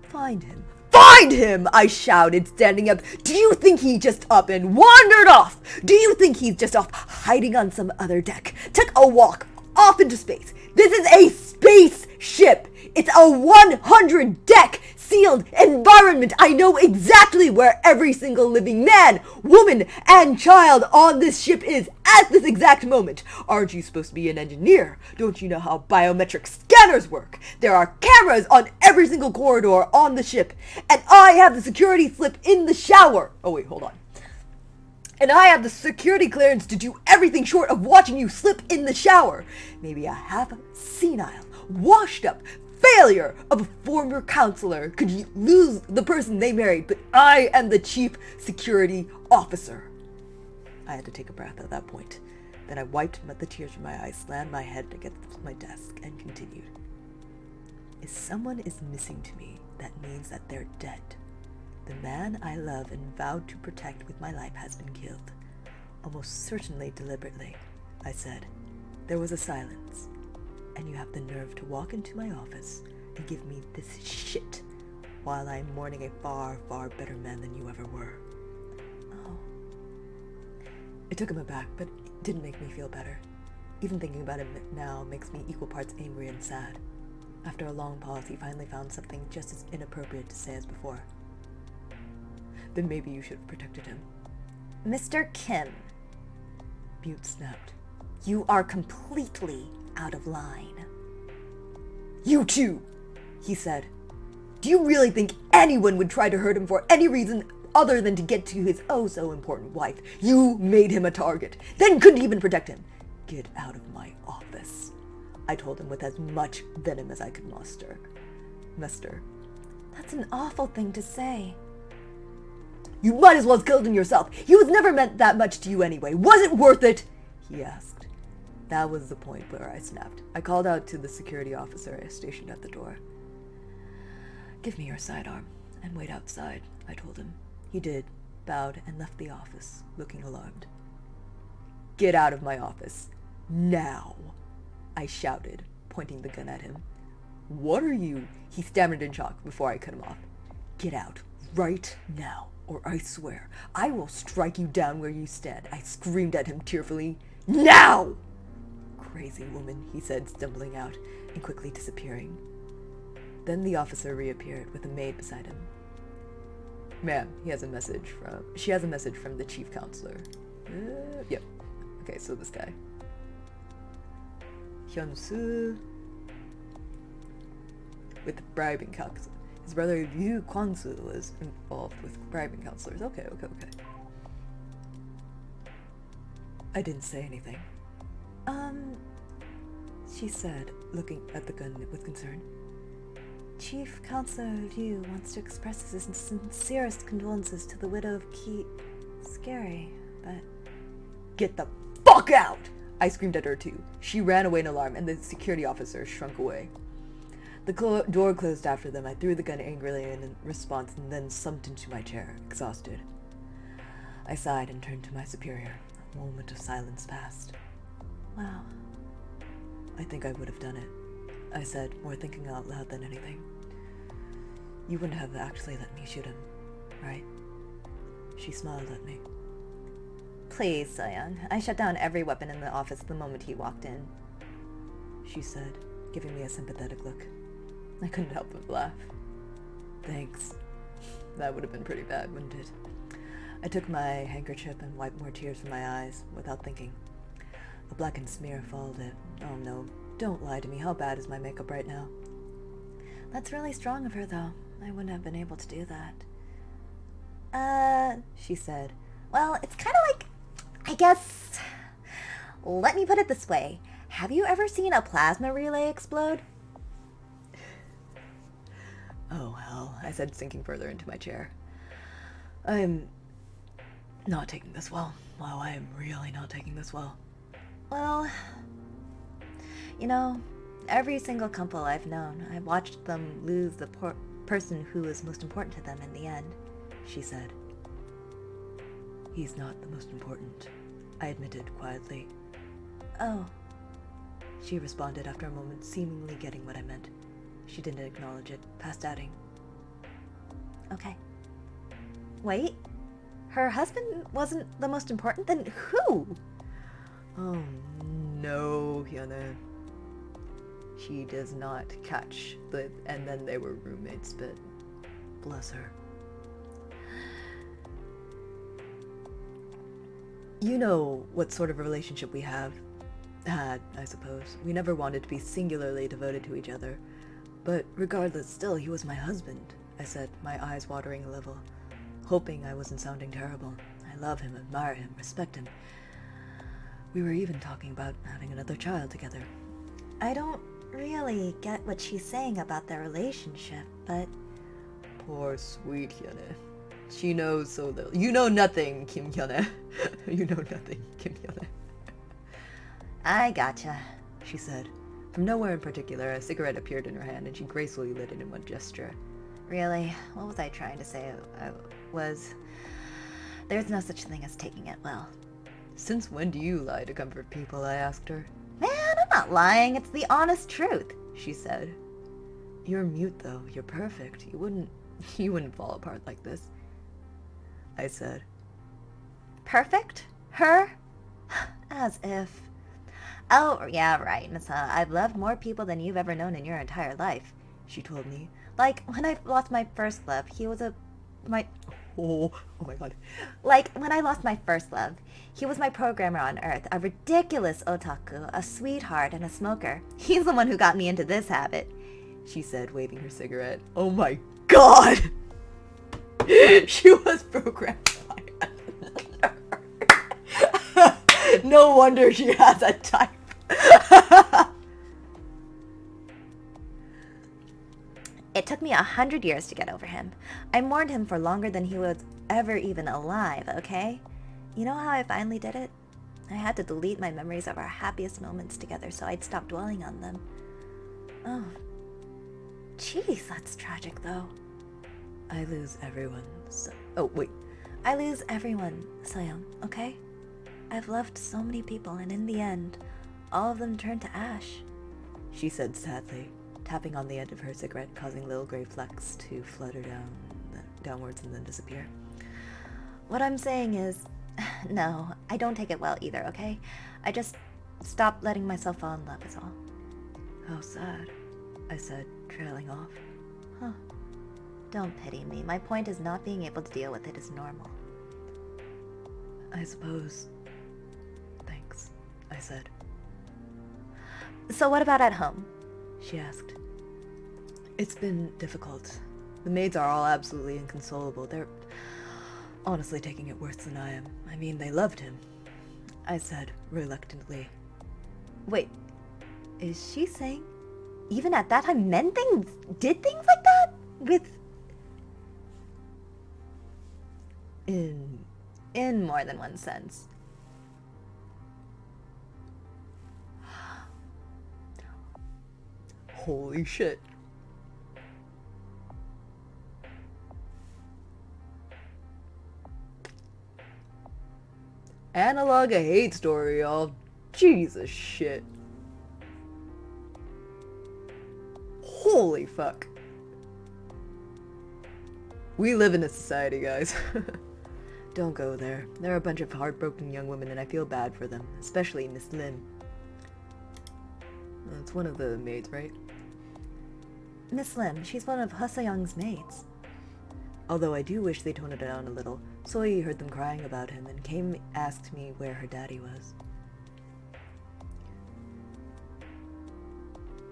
Find him. Find him! I shouted, standing up. Do you think he just up and wandered off? Do you think he's just off hiding on some other deck? Took a walk off into space. This is a spaceship. It's a 100-deck sealed environment. I know exactly where every single living man, woman, and child on this ship is at this exact moment. Aren't you supposed to be an engineer? Don't you know how biometric scanners work? There are cameras on every single corridor on the ship, and I have the security slip in the shower. Oh wait, hold on. And I have the security clearance to do everything short of watching you slip in the shower. Maybe a half senile, washed up failure of a former counselor could lose the person they married, but I am the chief security officer. I had to take a breath at that point. Then I wiped the tears from my eyes, slammed my head against my desk, and continued. If someone is missing to me, that means that they're dead. The man I love and vowed to protect with my life has been killed. Almost certainly deliberately, I said. There was a silence. And you have the nerve to walk into my office and give me this shit while I'm mourning a far, far better man than you ever were. Oh. It took him aback, but it didn't make me feel better. Even thinking about it now makes me equal parts angry and sad. After a long pause, he finally found something just as inappropriate to say as before. Then maybe you should have protected him. Mr. Kim, Butte snapped. you are completely out of line. You too, he said. Do you really think anyone would try to hurt him for any reason other than to get to his oh-so-important wife? You made him a target, then couldn't even protect him. Get out of my office, I told him with as much venom as I could muster. That's an awful thing to say. You might as well have killed him yourself. He was never meant that much to you anyway. Was it worth it? He asked. That was the point where I snapped. I called out to the security officer stationed at the door. Give me your sidearm and wait outside, I told him. He did, bowed, and left the office, looking alarmed. Get out of my office. Now, I shouted, pointing the gun at him. What are you? He stammered in shock before I cut him off. Get out, right now, or I swear I will strike you down where you stand, I screamed at him tearfully. Now! Crazy woman, he said, stumbling out and quickly disappearing. Then the officer reappeared with a maid beside him. Ma'am, she has a message from the chief counselor. Yep. Okay, so this guy. Hyun-soo. With bribing counselors. His brother Yu Kwon-soo was involved with bribing counselors. Okay. I didn't say anything. She said, looking at the gun with concern. Chief Counselor Liu wants to express his sincerest condolences to the widow of Ki. Scary, but... Get the fuck out! I screamed at her too. She ran away in alarm and the security officer shrunk away. The door closed after them. I threw the gun angrily in response and then slumped into my chair, exhausted. I sighed and turned to my superior. A moment of silence passed. Wow. I think I would have done it, I said, more thinking out loud than anything. You wouldn't have actually let me shoot him, right? She smiled at me. Please, So-young. I shut down every weapon in the office the moment he walked in, she said, giving me a sympathetic look. I couldn't help but laugh. Thanks. That would have been pretty bad, wouldn't it? I took my handkerchief and wiped more tears from my eyes without thinking. A blackened smear followed it. Oh no, don't lie to me. How bad is my makeup right now? That's really strong of her, though. I wouldn't have been able to do that. She said. Well, it's kind of like, I guess... Let me put it this way. Have you ever seen a plasma relay explode? Oh, hell, I said, sinking further into my chair. I'm not taking this well. Wow, I am really not taking this well. Well, you know, every single couple I've known, I've watched them lose the person who was most important to them in the end, she said. He's not the most important, I admitted quietly. Oh. She responded after a moment, seemingly getting what I meant. She didn't acknowledge it, past adding. Okay. Wait, her husband wasn't the most important? Then who? Oh no, Hyuna. She does not catch the and then they were roommates, but Bless her. You know what sort of relationship we had, I suppose. We never wanted to be singularly devoted to each other. But regardless, still, he was my husband, I said, my eyes watering a little, hoping I wasn't sounding terrible. I love him, admire him, respect him. We were even talking about having another child together. I don't really get what she's saying about their relationship, but... Poor sweet Hyunne. She knows so little. You know nothing, Kim Hyunne. You know nothing, Kim Hyunne. I gotcha, she said. From nowhere in particular, a cigarette appeared in her hand, and she gracefully lit it in one gesture. Really? What was I trying to say? There's no such thing as taking it well. Since when do you lie to comfort people? I asked her. Man, I'm not lying. It's the honest truth, she said. You're mute, though. You're perfect. You wouldn't fall apart like this, I said. Perfect? Her? As if. Oh, yeah, right, Miss I've loved more people than you've ever known in your entire life, she told me. Like, when I lost my first love, he was Oh my god. Like, when I lost my first love, he was my programmer on Earth, a ridiculous otaku, a sweetheart, and a smoker. He's the one who got me into this habit, she said, waving her cigarette. Oh my god! She was programmed by No wonder she has a type. It took me 100 years to get over him. I mourned him for longer than he was ever even alive, okay? You know how I finally did it? I had to delete my memories of our happiest moments together so I'd stop dwelling on them. Oh. Jeez, that's tragic though. I lose everyone, so... Oh, wait. I lose everyone, Soyeon, okay? I've loved so many people, and in the end, all of them turned to ash, she said sadly, tapping on the end of her cigarette, causing little gray flecks to flutter downwards and then disappear. What I'm saying is, no, I don't take it well either, okay? I just stopped letting myself fall in love is all. How sad, I said, trailing off. Huh. Don't pity me. My point is not being able to deal with it is normal. I suppose. Thanks, I said. So what about at home? She asked. It's been difficult. The maids are all absolutely inconsolable. They're honestly taking it worse than I am. I mean, they loved him, I said reluctantly. Wait, is she saying even at that time men did things like that? In more than one sense. Holy shit. Analog a hate story, y'all. Jesus shit. Holy fuck. We live in a society, guys. Don't go there. They're a bunch of heartbroken young women and I feel bad for them, especially Miss Lim. It's one of the maids, right? Miss Lim, she's one of Hoseyoung's maids. Although I do wish they toned it down a little. Soyi heard them crying about him and asked me where her daddy was.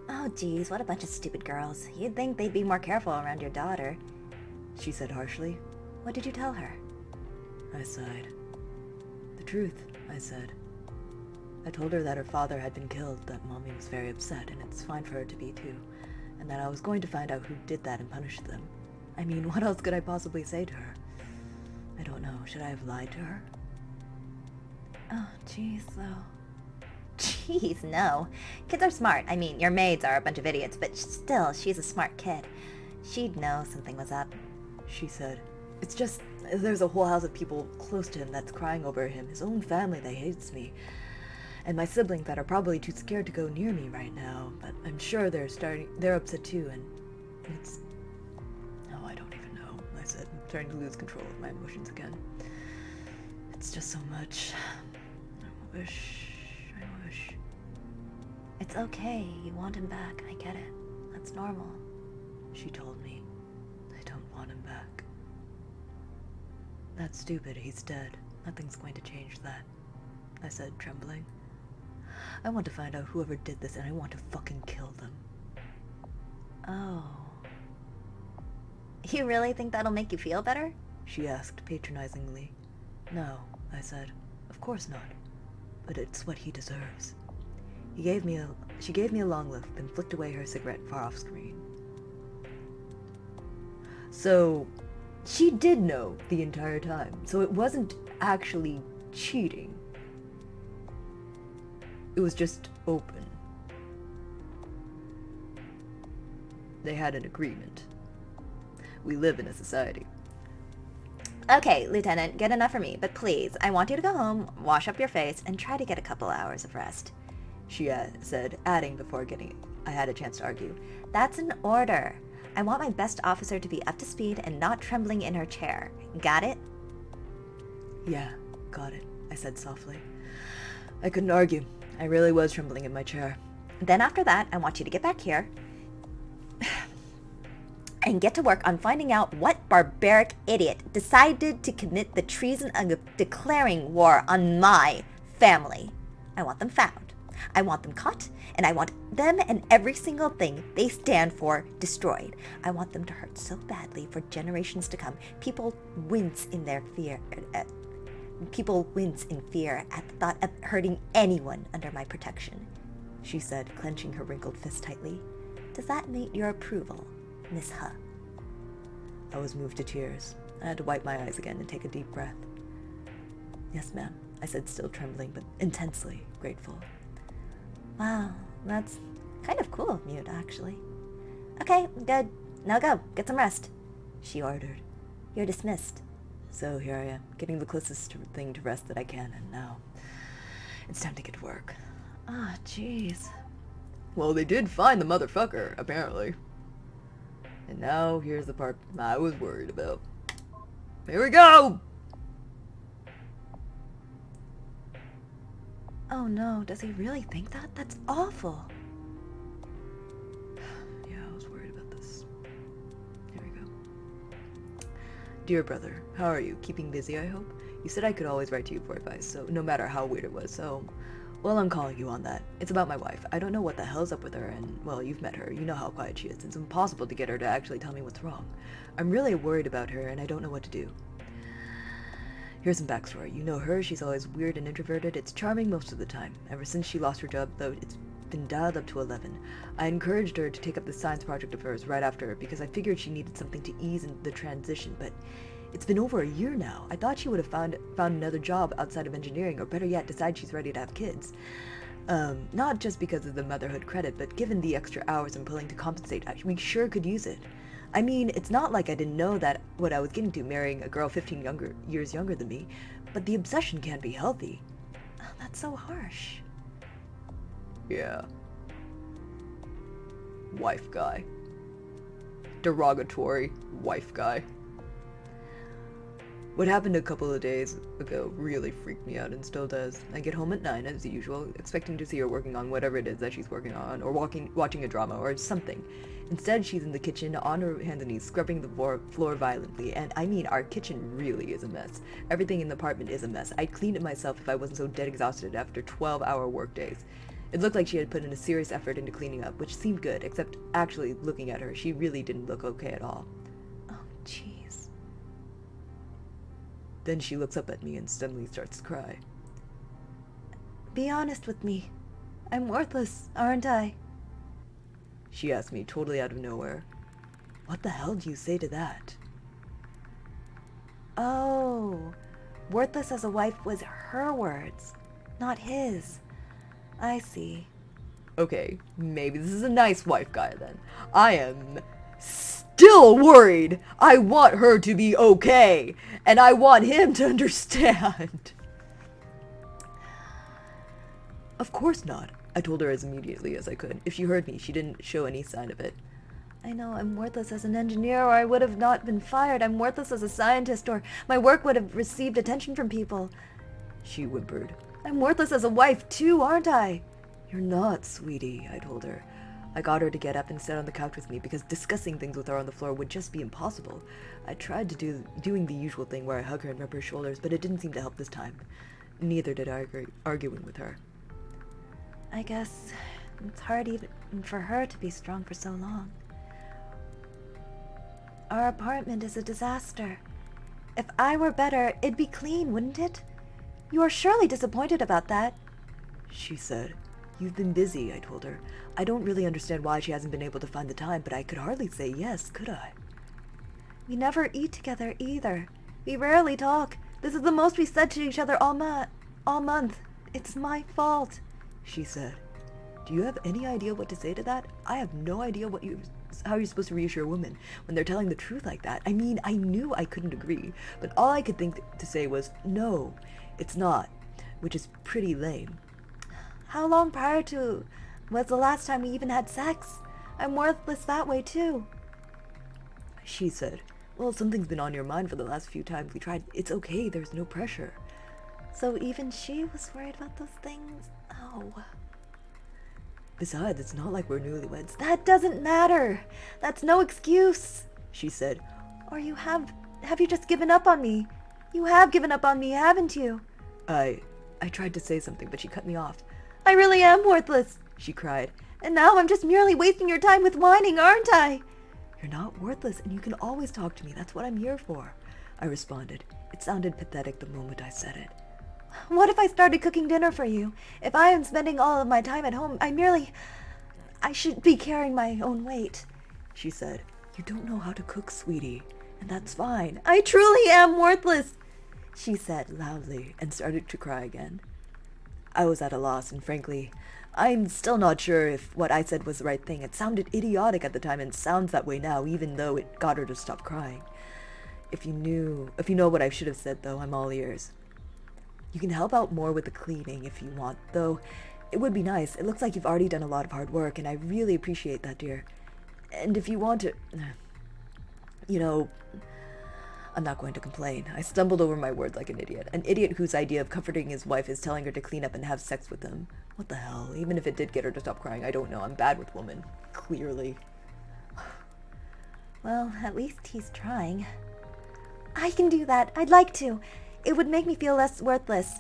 Oh geez, what a bunch of stupid girls. You'd think they'd be more careful around your daughter, she said harshly. What did you tell her? I sighed. The truth, I said. I told her that her father had been killed, that Mommy was very upset, and it's fine for her to be too, and that I was going to find out who did that and punish them. I mean, what else could I possibly say to her? I don't know. Should I have lied to her? Oh, jeez, though. Jeez, no. Kids are smart. I mean, your maids are a bunch of idiots, but still, she's a smart kid. She'd know something was up, she said. It's just, there's a whole house of people close to him that's crying over him, his own family that hates me, and my siblings that are probably too scared to go near me right now, but I'm sure they're upset too, and it's... Oh, I don't even know, I said, starting to lose control of my emotions again. It's just so much. I wish... It's okay, you want him back, I get it. That's normal, she told me. I don't want him back. That's stupid, he's dead. Nothing's going to change that, I said, trembling. I want to find out whoever did this, and I want to fucking kill them. Oh. You really think that'll make you feel better? She asked patronizingly. No, I said. Of course not. But it's what he deserves. She gave me a long look, then flicked away her cigarette far off screen. So, she did know the entire time, so it wasn't actually cheating. It was just open. They had an agreement. We live in a society. Okay, Lieutenant, good enough for me, but please, I want you to go home, wash up your face, and try to get a couple hours of rest. She said, adding before I had a chance to argue. That's an order. I want my best officer to be up to speed and not trembling in her chair. Got it? Yeah, got it, I said softly. I couldn't argue. I really was trembling in my chair. Then after that, I want you to get back here and get to work on finding out what barbaric idiot decided to commit the treason of declaring war on my family. I want them found. I want them caught, and I want them and every single thing they stand for destroyed. I want them to hurt so badly for generations to come. People wince in fear at the thought of hurting anyone under my protection, she said, clenching her wrinkled fist tightly. Does that meet your approval, Miss Huh? I was moved to tears. I had to wipe my eyes again and take a deep breath. Yes, ma'am, I said, still trembling, but intensely grateful. Wow, that's kind of cool of you, actually. Okay, good. Now go, get some rest, she ordered. You're dismissed. So here I am, getting the closest thing to rest that I can, and now it's time to get to work. Ah, jeez. Well, they did find the motherfucker, apparently. And now here's the part I was worried about. Here we go! Oh no, does he really think that? That's awful. Yeah, I was worried about this. Here we go. Dear brother, how are you? Keeping busy, I hope? You said I could always write to you for advice, so no matter how weird it was, so... Well, I'm calling you on that. It's about my wife. I don't know what the hell's up with her, and, well, you've met her. You know how quiet she is. It's impossible to get her to actually tell me what's wrong. I'm really worried about her, and I don't know what to do. Here's some backstory. You know her, she's always weird and introverted. It's charming most of the time. Ever since she lost her job, though, it's been dialed up to 11. I encouraged her to take up the science project of hers right after, because I figured she needed something to ease in the transition, but it's been over a year now. I thought she would have found another job outside of engineering, or better yet, decide she's ready to have kids. Not just because of the motherhood credit, but given the extra hours I'm pulling to compensate, we sure could use it. I mean, it's not like I didn't know that what I was getting to, marrying a girl 15 years younger than me, but the obsession can't be healthy. Oh, that's so harsh. Yeah. Wife guy. Derogatory wife guy. What happened a couple of days ago really freaked me out and still does. I get home at 9 as usual, expecting to see her working on whatever it is that she's working on, or watching a drama or something. Instead, she's in the kitchen on her hands and knees, scrubbing the floor violently, and I mean, our kitchen really is a mess. Everything in the apartment is a mess. I'd clean it myself if I wasn't so dead exhausted after 12-hour workdays. It looked like she had put in a serious effort into cleaning up, which seemed good, except actually looking at her, she really didn't look okay at all. Oh, jeez. Then she looks up at me and suddenly starts to cry. Be honest with me. I'm worthless, aren't I? She asked me totally out of nowhere. What the hell do you say to that? Oh, worthless as a wife was her words, not his. I see. Okay, maybe this is a nice wife guy then. I am still worried. I want her to be okay, and I want him to understand. Of course not, I told her as immediately as I could. If she heard me, she didn't show any sign of it. I know I'm worthless as an engineer, or I would have not been fired. I'm worthless as a scientist, or my work would have received attention from people. She whimpered. I'm worthless as a wife, too, aren't I? You're not, sweetie, I told her. I got her to get up and sit on the couch with me because discussing things with her on the floor would just be impossible. I tried to doing the usual thing where I hug her and rub her shoulders, but it didn't seem to help this time. Neither did I arguing with her. I guess it's hard even for her to be strong for so long. Our apartment is a disaster. If I were better, it'd be clean, wouldn't it? You are surely disappointed about that. She said. You've been busy, I told her. I don't really understand why she hasn't been able to find the time, but I could hardly say yes, could I? We never eat together either. We rarely talk. This is the most we said to each other all month. It's my fault, she said. Do you have any idea what to say to that? I have no idea how you're supposed to reassure a woman when they're telling the truth like that. I mean, I knew I couldn't agree, but all I could think to say was, no, it's not, which is pretty lame. How long prior to was the last time we even had sex? I'm worthless that way too. She said, well, something's been on your mind for the last few times we tried. It's okay, there's no pressure. So even she was worried about those things? Oh. Besides, it's not like we're newlyweds. That doesn't matter. That's no excuse, she said. Or have you just given up on me? You have given up on me, haven't you? I tried to say something, but she cut me off. I really am worthless, she cried. And now I'm just merely wasting your time with whining, aren't I? You're not worthless, and you can always talk to me. That's what I'm here for, I responded. It sounded pathetic the moment I said it. What if I started cooking dinner for you? If I am spending all of my time at home, I should be carrying my own weight, she said. You don't know how to cook, sweetie, and that's fine. I truly am worthless, she said loudly and started to cry again. I was at a loss, and frankly, I'm still not sure if what I said was the right thing. It sounded idiotic at the time and sounds that way now, even though it got her to stop crying. If you know what I should have said, though, I'm all ears. You can help out more with the cleaning if you want, though it would be nice. It looks like you've already done a lot of hard work, and I really appreciate that, dear. And if you want to... I'm not going to complain. I stumbled over my words like an idiot. An idiot whose idea of comforting his wife is telling her to clean up and have sex with him. What the hell? Even if it did get her to stop crying, I don't know. I'm bad with women. Clearly. Well, at least he's trying. I can do that. I'd like to. It would make me feel less worthless,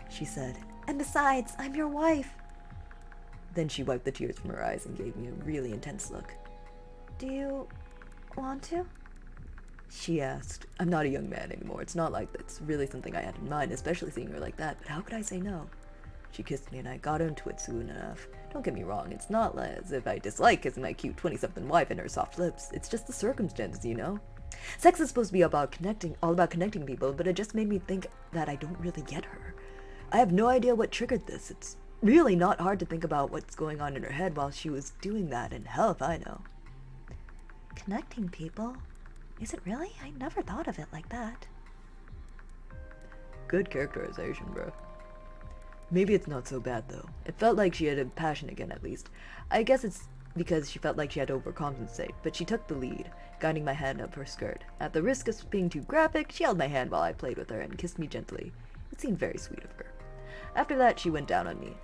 she said. And besides, I'm your wife. Then she wiped the tears from her eyes and gave me a really intense look. Do you want to? She asked. I'm not a young man anymore. It's not like that's really something I had in mind, especially seeing her like that, but how could I say no? She kissed me and I got into it soon enough. Don't get me wrong, it's not as if I dislike kissing my cute 20-something wife and her soft lips. It's just the circumstances, you know? Sex is supposed to be all about connecting people, but it just made me think that I don't really get her. I have no idea what triggered this. It's really not hard to think about what's going on in her head while she was doing that, and hell if I know. Connecting people? Is it really? I never thought of it like that. Good characterization, bro. Maybe it's not so bad, though. It felt like she had a passion again, at least. I guess it's because she felt like she had to overcompensate, but she took the lead, guiding my hand up her skirt. At the risk of being too graphic, she held my hand while I played with her and kissed me gently. It seemed very sweet of her. After that, she went down on me.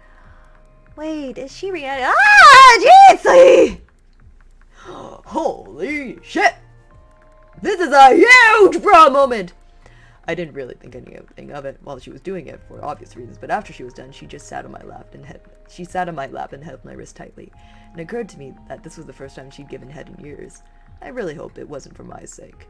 Wait, is she reacting? Ah, jeez! Holy shit! This is a huge bra moment! I didn't really think anything of it while she was doing it for obvious reasons, but after she was done, she just sat on my lap and held my wrist tightly. It occurred to me that this was the first time she'd given head in years. I really hope it wasn't for my sake.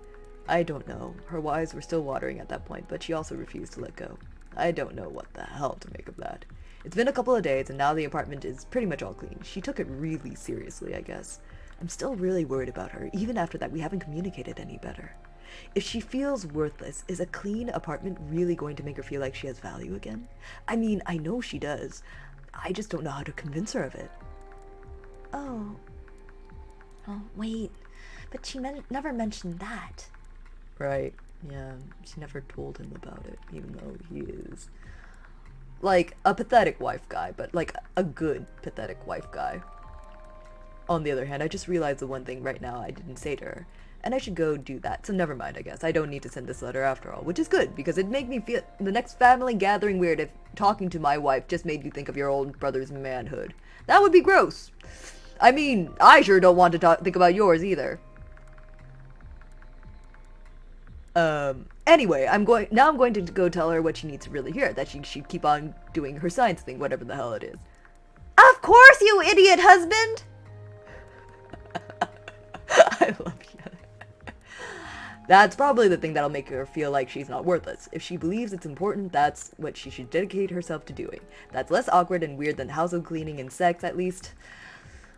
I don't know. Her eyes were still watering at that point, but she also refused to let go. I don't know what the hell to make of that. It's been a couple of days, and now the apartment is pretty much all clean. She took it really seriously, I guess. I'm still really worried about her. Even after that, we haven't communicated any better. If she feels worthless, is a clean apartment really going to make her feel like she has value again? I mean, I know she does. I just don't know how to convince her of it. Oh, wait. But she never mentioned that. Right. Yeah, she never told him about it, even though he is, like, a pathetic wife guy, but, like, a good pathetic wife guy. On the other hand, I just realized the one thing right now I didn't say to her, and I should go do that, so never mind, I guess. I don't need to send this letter after all, which is good, because it'd make me feel the next family gathering weird if talking to my wife just made you think of your old brother's manhood. That would be gross. I mean, I sure don't want to think about yours either. Anyway, I'm going to go tell her what she needs to really hear, that she should keep on doing her science thing, whatever the hell it is. Of course, you idiot husband! I love you. That's probably the thing that'll make her feel like she's not worthless. If she believes it's important, that's what she should dedicate herself to doing. That's less awkward and weird than household cleaning and sex, at least.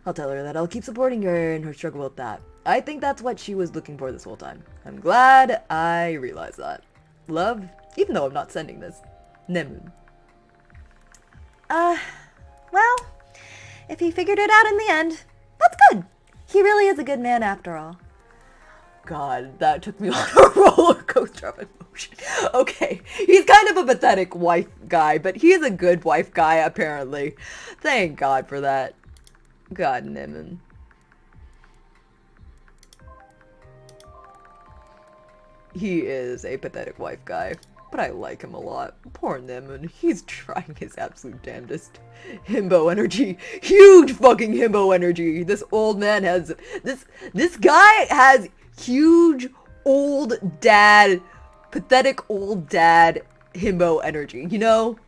I'll tell her that I'll keep supporting her in her struggle with that. I think that's what she was looking for this whole time. I'm glad I realized that. Love, even though I'm not sending this. Nemun. Well, if he figured it out in the end, that's good. He really is a good man after all. God, that took me on a roller coaster of emotion. Okay, he's kind of a pathetic wife guy, but he's a good wife guy, apparently. Thank God for that. God, Nemun. He is a pathetic wife guy, but I like him a lot. Poor Nemun, he's trying his absolute damnedest. Himbo energy. Huge fucking himbo energy. This old man has... This guy has huge old dad, pathetic old dad himbo energy, you know?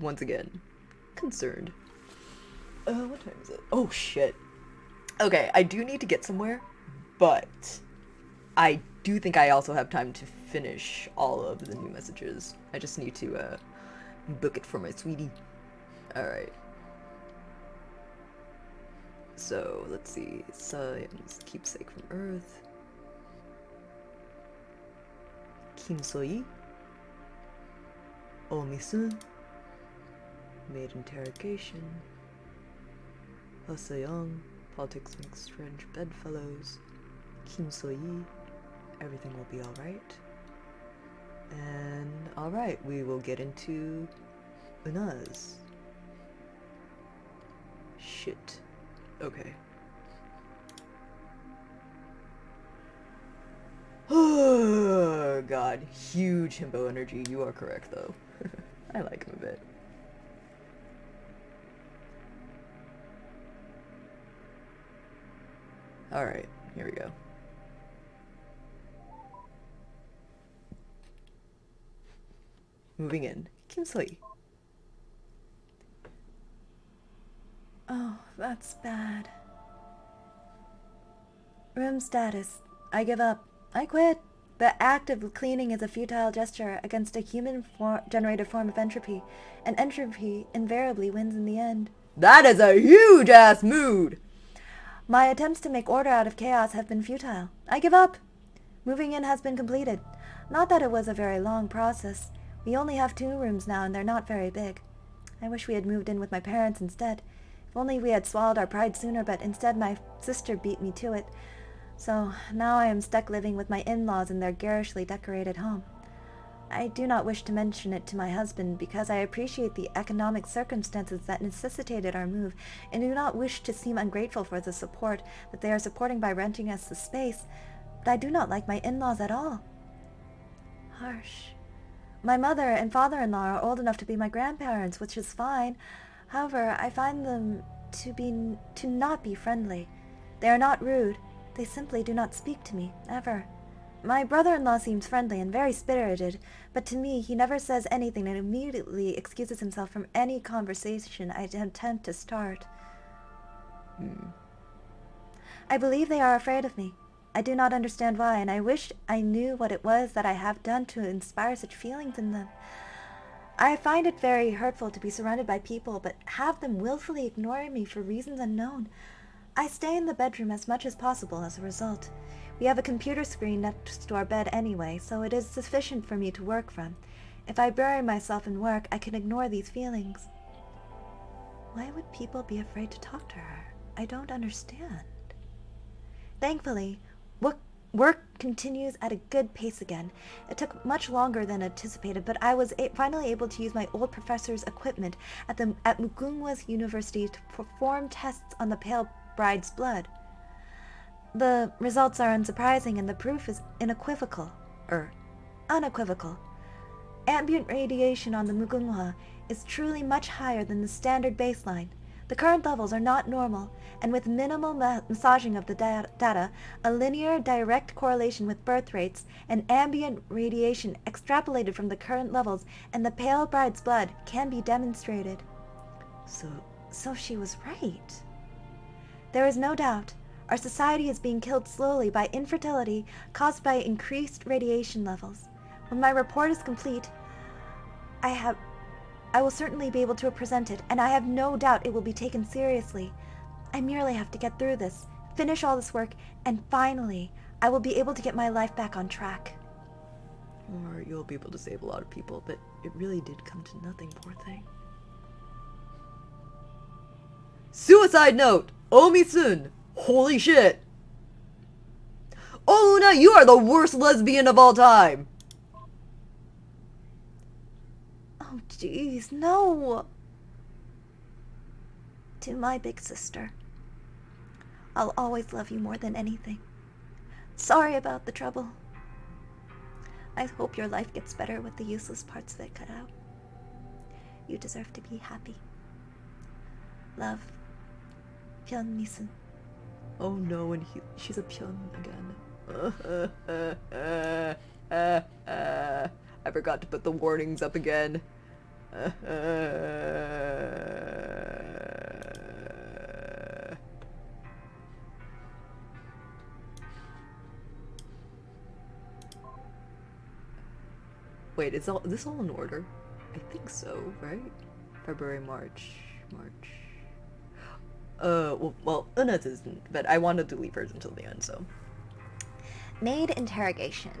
Once again, concerned. What time is it? Oh shit. Okay, I do need to get somewhere, but I do think I also have time to finish all of the new messages. I just need to book it for my sweetie. Alright. So, let's see. Science, keepsake from Earth. Kim Soi. Omisun. Maid interrogation. Young. Politics makes strange bedfellows. Kim So-yi. Everything will be alright. And alright, we will get into Una's. Shit. Okay. Oh god, huge himbo energy. You are correct though. I like him a bit. Alright, here we go. Moving in. Kim So-yi. Oh, that's bad. Room status. I give up. I quit. The act of cleaning is a futile gesture against a human-generated form of entropy, and entropy invariably wins in the end. That is a huge-ass mood! My attempts to make order out of chaos have been futile. I give up. Moving in has been completed. Not that it was a very long process. We only have 2 rooms now, and they're not very big. I wish we had moved in with my parents instead. If only we had swallowed our pride sooner, but instead my sister beat me to it. So now I am stuck living with my in-laws in their garishly decorated home. I do not wish to mention it to my husband because I appreciate the economic circumstances that necessitated our move and do not wish to seem ungrateful for the support that they are supporting by renting us the space, but I do not like my in-laws at all. Harsh. My mother and father-in-law are old enough to be my grandparents, which is fine. However, I find them to not be friendly. They are not rude. They simply do not speak to me, ever. My brother-in-law seems friendly and very spirited, but to me he never says anything and immediately excuses himself from any conversation I attempt to start. I believe they are afraid of me. I do not understand why, and I wish I knew what it was that I have done to inspire such feelings in them. I find it very hurtful to be surrounded by people, but have them willfully ignore me for reasons unknown. I stay in the bedroom as much as possible as a result. We have a computer screen next to our bed anyway, so it is sufficient for me to work from. If I bury myself in work, I can ignore these feelings. Why would people be afraid to talk to her? I don't understand. Thankfully, work continues at a good pace again. It took much longer than anticipated, but I was finally able to use my old professor's equipment at Mugunghwa's University to perform tests on the pale bride's blood. The results are unsurprising and the proof is unequivocal. Ambient radiation on the Mugunghwa is truly much higher than the standard baseline. The current levels are not normal, and with minimal massaging of the data, a linear direct correlation with birth rates and ambient radiation extrapolated from the current levels and the pale bride's blood can be demonstrated. So she was right. There is no doubt. Our society is being killed slowly by infertility caused by increased radiation levels. When my report is complete, I will certainly be able to present it, and I have no doubt it will be taken seriously. I merely have to get through this, finish all this work, and finally, I will be able to get my life back on track. Or you'll be able to save a lot of people, but it really did come to nothing, poor thing. Suicide note! Omi soon! Holy shit! Oh, Luna, you are the worst lesbian of all time! Oh, jeez, no! To my big sister, I'll always love you more than anything. Sorry about the trouble. I hope your life gets better with the useless parts of it cut out. You deserve to be happy. Love, Pyun Misun. Oh no, and she's a Pyun again. I forgot to put the warnings up again. Wait, is this all in order? I think so, right? February, March. Well, Una's isn't, but I wanted to leave hers until the end, so. Maid interrogation.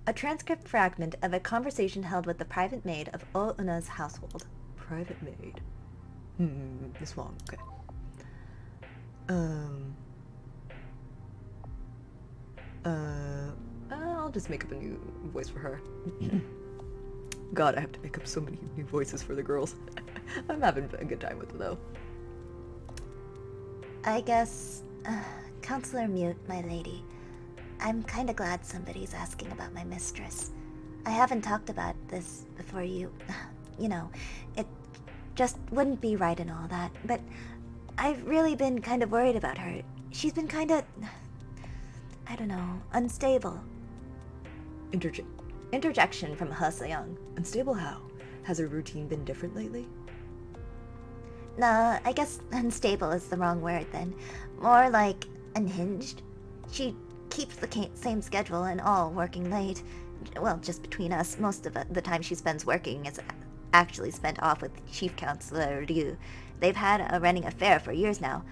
A transcript fragment of a conversation held with the private maid of O Una's household. Private maid. This long, okay. I'll just make up a new voice for her. God, I have to make up so many new voices for the girls. I'm having a good time with it, though. I guess, Counselor Mute, my lady. I'm kinda glad somebody's asking about my mistress. I haven't talked about this before you. You know, it just wouldn't be right and all that, but I've really been kind of worried about her. She's been kinda, I don't know, unstable. Interjection from He Se-young. Unstable how? Has her routine been different lately? Nah, I guess unstable is the wrong word then. More like unhinged. She keeps the same schedule and all, working late. Well, just between us, most of the time she spends working is actually spent off with Chief Counselor Ryu. They've had a running affair for years now.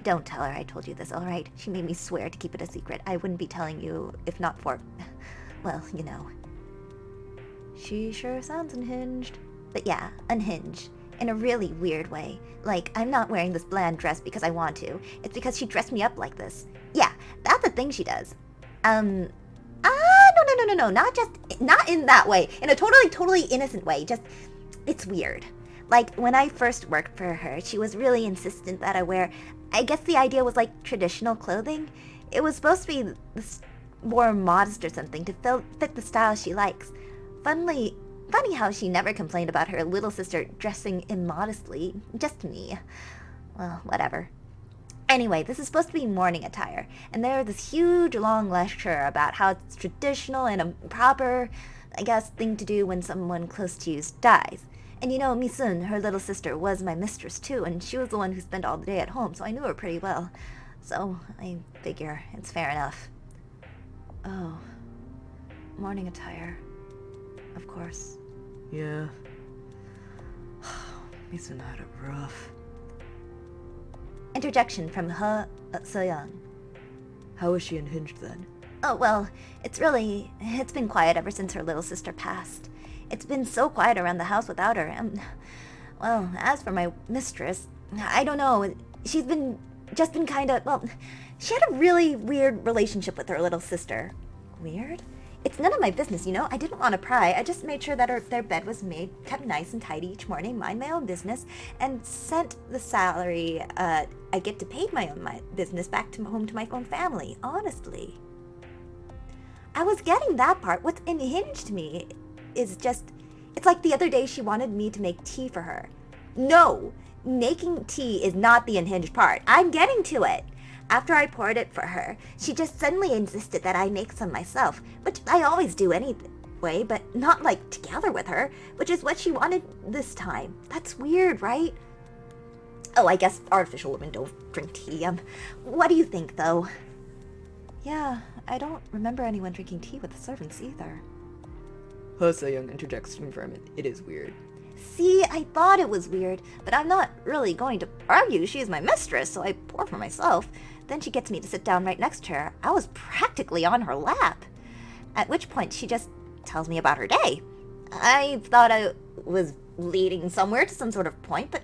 Don't tell her I told you this, alright? She made me swear to keep it a secret. I wouldn't be telling you if not for, well, you know. She sure sounds unhinged. But yeah, unhinged. In a really weird way. Like, I'm not wearing this bland dress because I want to. It's because she dressed me up like this. Yeah, that's a thing she does. No, not in that way. In a totally innocent way. Just, it's weird. Like, when I first worked for her, she was really insistent that I wear, I guess the idea was like traditional clothing. It was supposed to be more modest or something to fit the style she likes. Funny how she never complained about her little sister dressing immodestly. Just me. Well, whatever. Anyway, this is supposed to be morning attire, and there's this huge long lecture about how it's traditional and a proper, I guess, thing to do when someone close to you dies. And you know, Misun, her little sister, was my mistress too, and she was the one who spent all the day at home, so I knew her pretty well. So, I figure it's fair enough. Oh. Morning attire. Of course. Yeah. Misun had it rough. Interjection from He Se-young. How was she unhinged then? Oh, well, it's been quiet ever since her little sister passed. It's been so quiet around the house without her. Well, as for my mistress, I don't know. She's been kinda, well, she had a really weird relationship with her little sister. Weird? It's none of my business, you know? I didn't want to pry. I just made sure that their bed was kept nice and tidy each morning, mind my own business, and sent the salary I get to pay my business back home to my own family, honestly. I was getting that part. What's unhinged me is just, it's like the other day she wanted me to make tea for her. No, making tea is not the unhinged part. I'm getting to it. After I poured it for her, she just suddenly insisted that I make some myself, which I always do anyway, but not like together with her, which is what she wanted this time. That's weird, right? Oh, I guess artificial women don't drink tea. What do you think, though? Yeah, I don't remember anyone drinking tea with the servants either. Young interjects to confirm it. It is weird. See, I thought it was weird, but I'm not really going to argue. She is my mistress, so I pour for myself. Then she gets me to sit down right next to her. I was practically on her lap. At which point, she just tells me about her day. I thought I was leading somewhere to some sort of point, but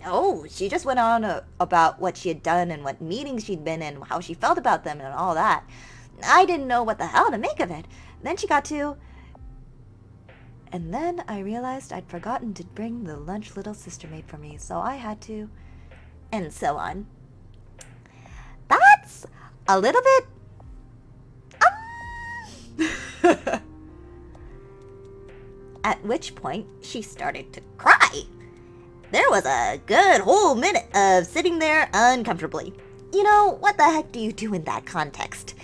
no, she just went on about what she had done and what meetings she'd been in, how she felt about them and all that. I didn't know what the hell to make of it. Then she got to... And then I realized I'd forgotten to bring the lunch little sister made for me, so I had to... And so on. That's a little bit... At which point, she started to cry. There was a good whole minute of sitting there uncomfortably. You know, what the heck do you do in that context?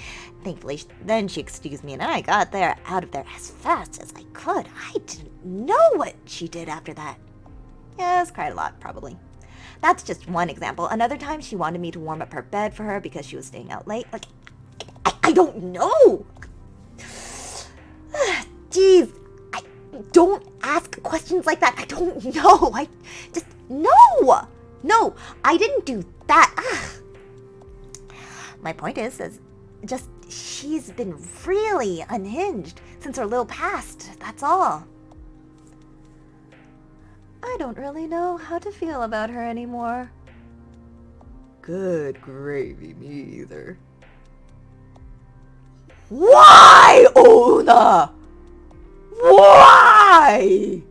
Thankfully, then she excused me and I got there out of there as fast as I could. I didn't know what she did after that. Yes, cried a lot, probably. That's just one example. Another time, she wanted me to warm up her bed for her because she was staying out late. Like, I don't know. Jeez, don't ask questions like that. I don't know. I just, no, I didn't do that. My point is just she's been really unhinged since her little past. That's all. I don't really know how to feel about her anymore. Good gravy, me either. Why, Ona? Why?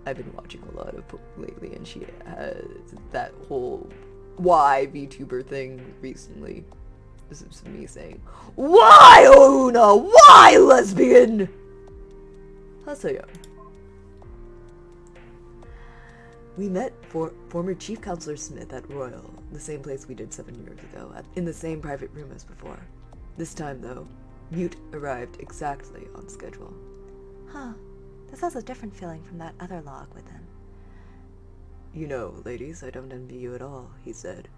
I've been watching a lot of Poke lately, and she has that whole why VTuber thing recently. This is me saying, Why, Ona? Why, lesbian? Hasayo. We met former Chief Counselor Smith at Royal, the same place we did 7 years ago, in the same private room as before. This time, though, Mute arrived exactly on schedule. Huh. This has a different feeling from that other log with him. You know, ladies, I don't envy you at all, he said.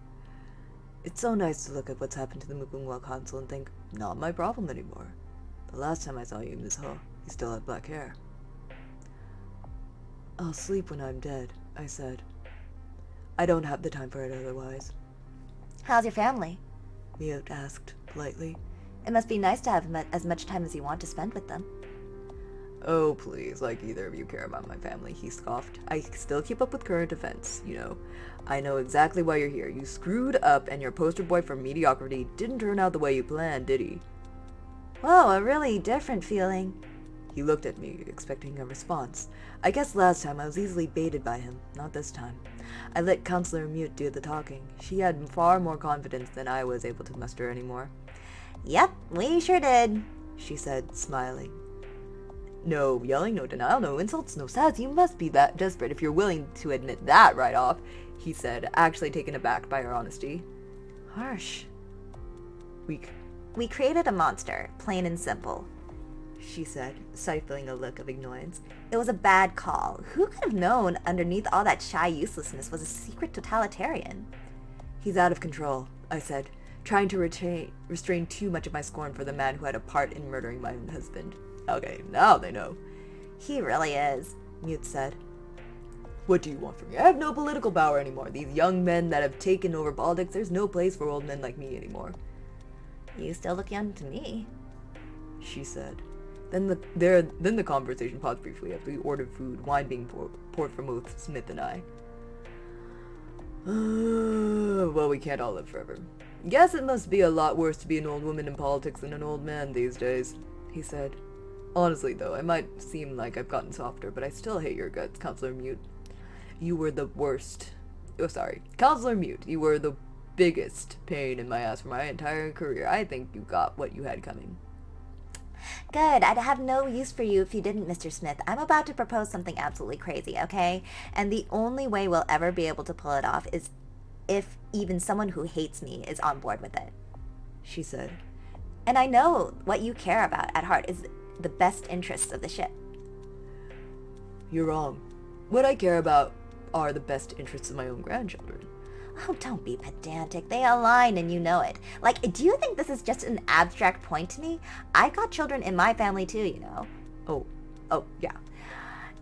It's so nice to look at what's happened to the Mugunghwa Council and think, not my problem anymore. The last time I saw you, Ms. Ho, you still had black hair. I'll sleep when I'm dead, I said. I don't have the time for it otherwise. How's your family? Mute asked politely. It must be nice to have as much time as you want to spend with them. Oh, please, like either of you care about my family, he scoffed. I still keep up with current events, you know. I know exactly why you're here. You screwed up and your poster boy for mediocrity didn't turn out the way you planned, did he? Whoa, a really different feeling. He looked at me, expecting a response. I guess last time I was easily baited by him, not this time. I let Counselor Mute do the talking. She had far more confidence than I was able to muster anymore. Yep, we sure did, she said, smiling. No yelling, no denial, no insults, no sass. You must be that desperate if you're willing to admit that right off, he said, actually taken aback by her honesty. Harsh. We created a monster, plain and simple, she said, stifling a look of annoyance. It was a bad call. Who could have known underneath all that shy uselessness was a secret totalitarian? He's out of control, I said, trying to restrain too much of my scorn for the man who had a part in murdering my own husband. Okay, now they know. He really is, Mute said. What do you want from me? I have no political power anymore. These young men that have taken over politics, there's no place for old men like me anymore. You still look young to me, she said. Then the conversation paused briefly as we ordered food, wine being poured for both Smith and I. Well, we can't all live forever. Guess it must be a lot worse to be an old woman in politics than an old man these days, he said. Honestly, though, I might seem like I've gotten softer, but I still hate your guts, Counselor Mute. You were the worst. Oh, sorry. Counselor Mute, you were the biggest pain in my ass for my entire career. I think you got what you had coming. Good. I'd have no use for you if you didn't, Mr. Smith. I'm about to propose something absolutely crazy, okay? And the only way we'll ever be able to pull it off is if even someone who hates me is on board with it, she said. And I know what you care about at heart is the best interests of the ship. You're wrong. What I care about are the best interests of my own grandchildren. Oh, don't be pedantic. They align and you know it. Like, do you think this is just an abstract point to me? I got children in my family too, you know. Oh, yeah.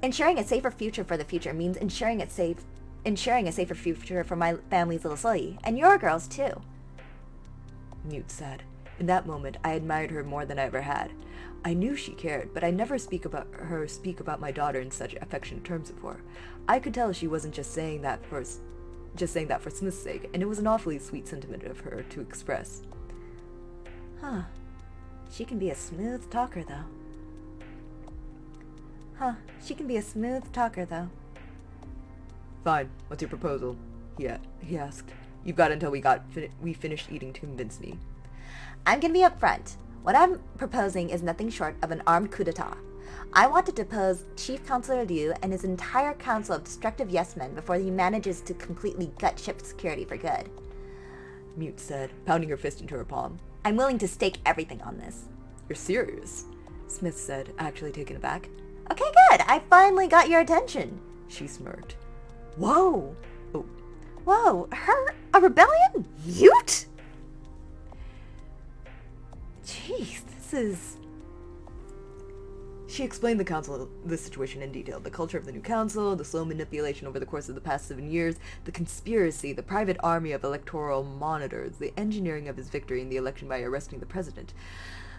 Ensuring a safer future for the future means ensuring a safer future for my family's little Sully, and your girls too. Mute said. In that moment, I admired her more than I ever had. I knew she cared, but I never speak about my daughter in such affectionate terms before. I could tell she wasn't just saying that for Smith's sake, and it was an awfully sweet sentiment of her to express. Huh. She can be a smooth talker, though. Fine. What's your proposal? He asked. You've got until we finished eating to convince me. I'm gonna be upfront. What I'm proposing is nothing short of an armed coup d'etat. I want to depose Chief Counselor Liu and his entire council of destructive yes-men before he manages to completely gut ship security for good. Mute said, pounding her fist into her palm. I'm willing to stake everything on this. You're serious? Smith said, actually taken aback. Okay, good. I finally got your attention. She smirked. Whoa. Oh. Whoa, a rebellion? Mute? Jeez, this is... She explained the situation in detail. The culture of the new council, the slow manipulation over the course of the past 7 years, the conspiracy, the private army of electoral monitors, the engineering of his victory in the election by arresting the president,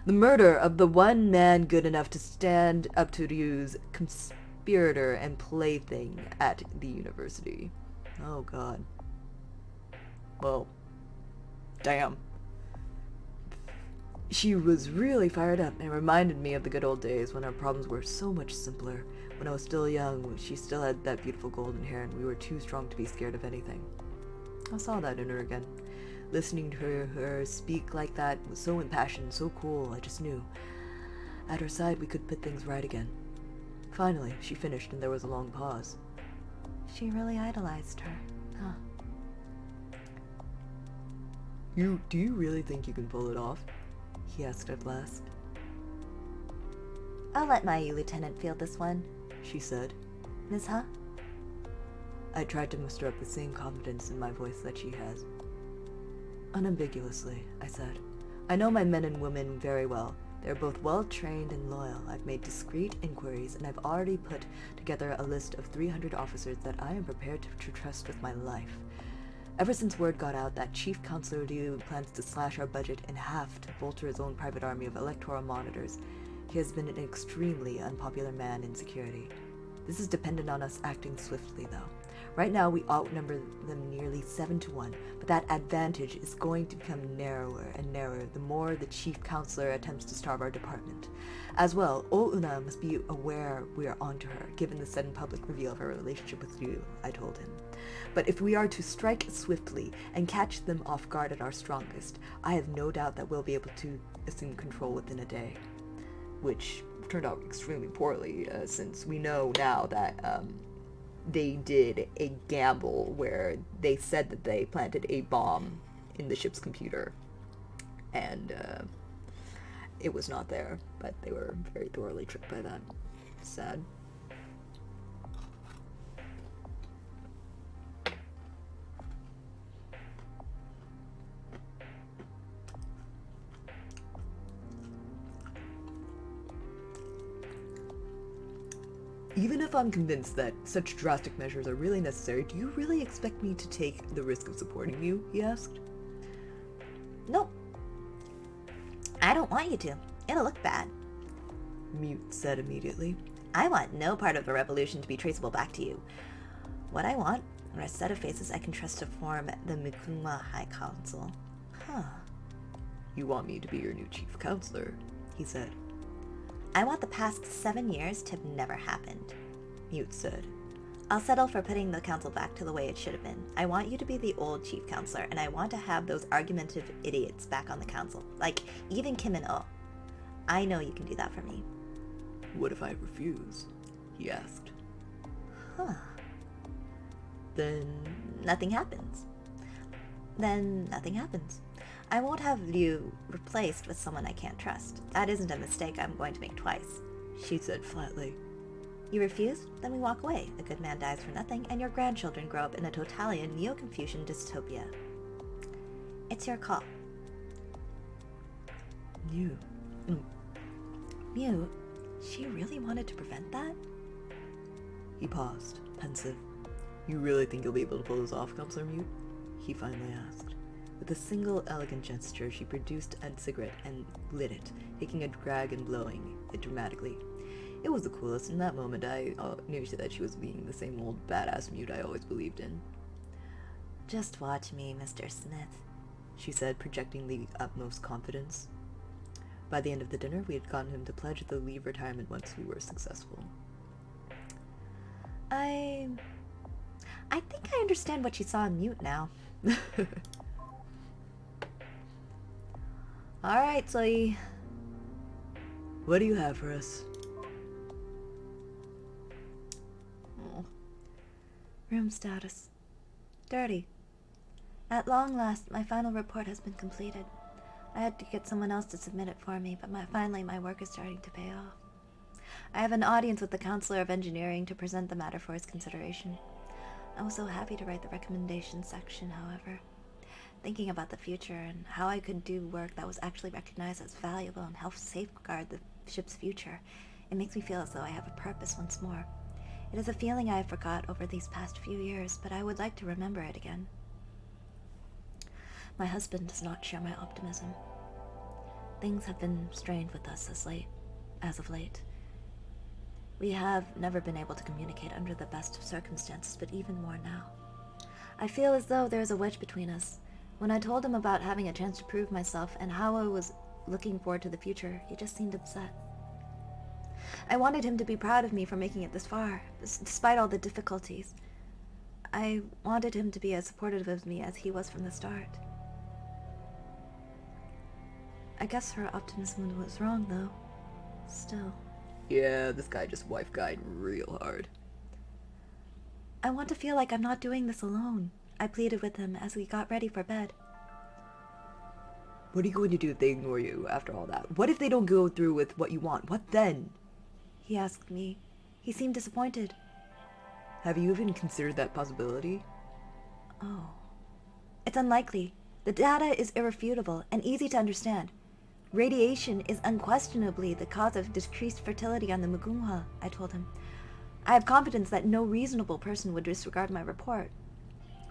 the murder of the one man good enough to stand up to Ryu's conspirator and plaything at the university. Oh, God. Well, damn. She was really fired up and reminded me of the good old days when our problems were so much simpler. When I was still young, she still had that beautiful golden hair and we were too strong to be scared of anything. I saw that in her again. Listening to her speak like that was so impassioned, so cool, I just knew. At her side, we could put things right again. Finally, she finished and there was a long pause. She really idolized her, huh? Do you really think you can pull it off? He asked at last. I'll let my lieutenant field this one, she said. Ms. Huh? I tried to muster up the same confidence in my voice that she has. Unambiguously, I said. I know my men and women very well. They're both well-trained and loyal. I've made discreet inquiries, and I've already put together a list of 300 officers that I am prepared to trust with my life. Ever since word got out that Chief Counselor Liu plans to slash our budget in half to bolster his own private army of electoral monitors, he has been an extremely unpopular man in security. This is dependent on us acting swiftly, though. Right now, we outnumber them nearly 7-1, but that advantage is going to become narrower and narrower the more the Chief Counselor attempts to starve our department. As well, Ouna must be aware we are onto her, given the sudden public reveal of her relationship with Liu, I told him. But if we are to strike swiftly and catch them off guard at our strongest, I have no doubt that we'll be able to assume control within a day. Which turned out extremely poorly, since we know now that they did a gamble where they said that they planted a bomb in the ship's computer. And it was not there, but they were very thoroughly tricked by that. Sad. Even if I'm convinced that such drastic measures are really necessary, do you really expect me to take the risk of supporting you? He asked. Nope. I don't want you to. It'll look bad. Mute said immediately. I want no part of the revolution to be traceable back to you. What I want are a set of faces I can trust to form the Mikuma High Council. Huh. You want me to be your new chief counselor, he said. I want the past 7 years to have never happened, Mute said. I'll settle for putting the council back to the way it should have been. I want you to be the old chief counselor, and I want to have those argumentative idiots back on the council. Like, even Kim and Oh. I know you can do that for me. What if I refuse? He asked. Huh. Then... Nothing happens. Then nothing happens. I won't have you replaced with someone I can't trust. That isn't a mistake I'm going to make twice, she said flatly. You refuse? Then we walk away. A good man dies for nothing, and your grandchildren grow up in a totalitarian Neo-Confucian dystopia. It's your call. You... Mew, she really wanted to prevent that? He paused, pensive. You really think you'll be able to pull this off, Counselor Mute? He finally asked. With a single elegant gesture, she produced a cigarette and lit it, taking a drag and blowing it dramatically. It was the coolest. In that moment, I knew that she was being the same old badass Mute I always believed in. Just watch me, Mr. Smith, she said, projecting the utmost confidence. By the end of the dinner, we had gotten him to pledge the leave retirement once we were successful. I think I understand what she saw in Mute now. Alright, Zoe. What do you have for us? Oh. Room status. Dirty. At long last, my final report has been completed. I had to get someone else to submit it for me, but finally my work is starting to pay off. I have an audience with the Counselor of Engineering to present the matter for his consideration. I was so happy to write the recommendation section, however. Thinking about the future and how I could do work that was actually recognized as valuable and help safeguard the ship's future, it makes me feel as though I have a purpose once more. It is a feeling I have forgot over these past few years, but I would like to remember it again. My husband does not share my optimism. Things have been strained with us as of late. We have never been able to communicate under the best of circumstances, but even more now. I feel as though there is a wedge between us. When I told him about having a chance to prove myself and how I was looking forward to the future, he just seemed upset. I wanted him to be proud of me for making it this far, despite all the difficulties. I wanted him to be as supportive of me as he was from the start. I guess her optimism was wrong, though. Still. Yeah, this guy just wife-guyed real hard. I want to feel like I'm not doing this alone, I pleaded with him as we got ready for bed. What are you going to do if they ignore you after all that? What if they don't go through with what you want? What then? He asked me. He seemed disappointed. Have you even considered that possibility? Oh. It's unlikely. The data is irrefutable and easy to understand. Radiation is unquestionably the cause of decreased fertility on the Mugunghwa, I told him. I have confidence that no reasonable person would disregard my report.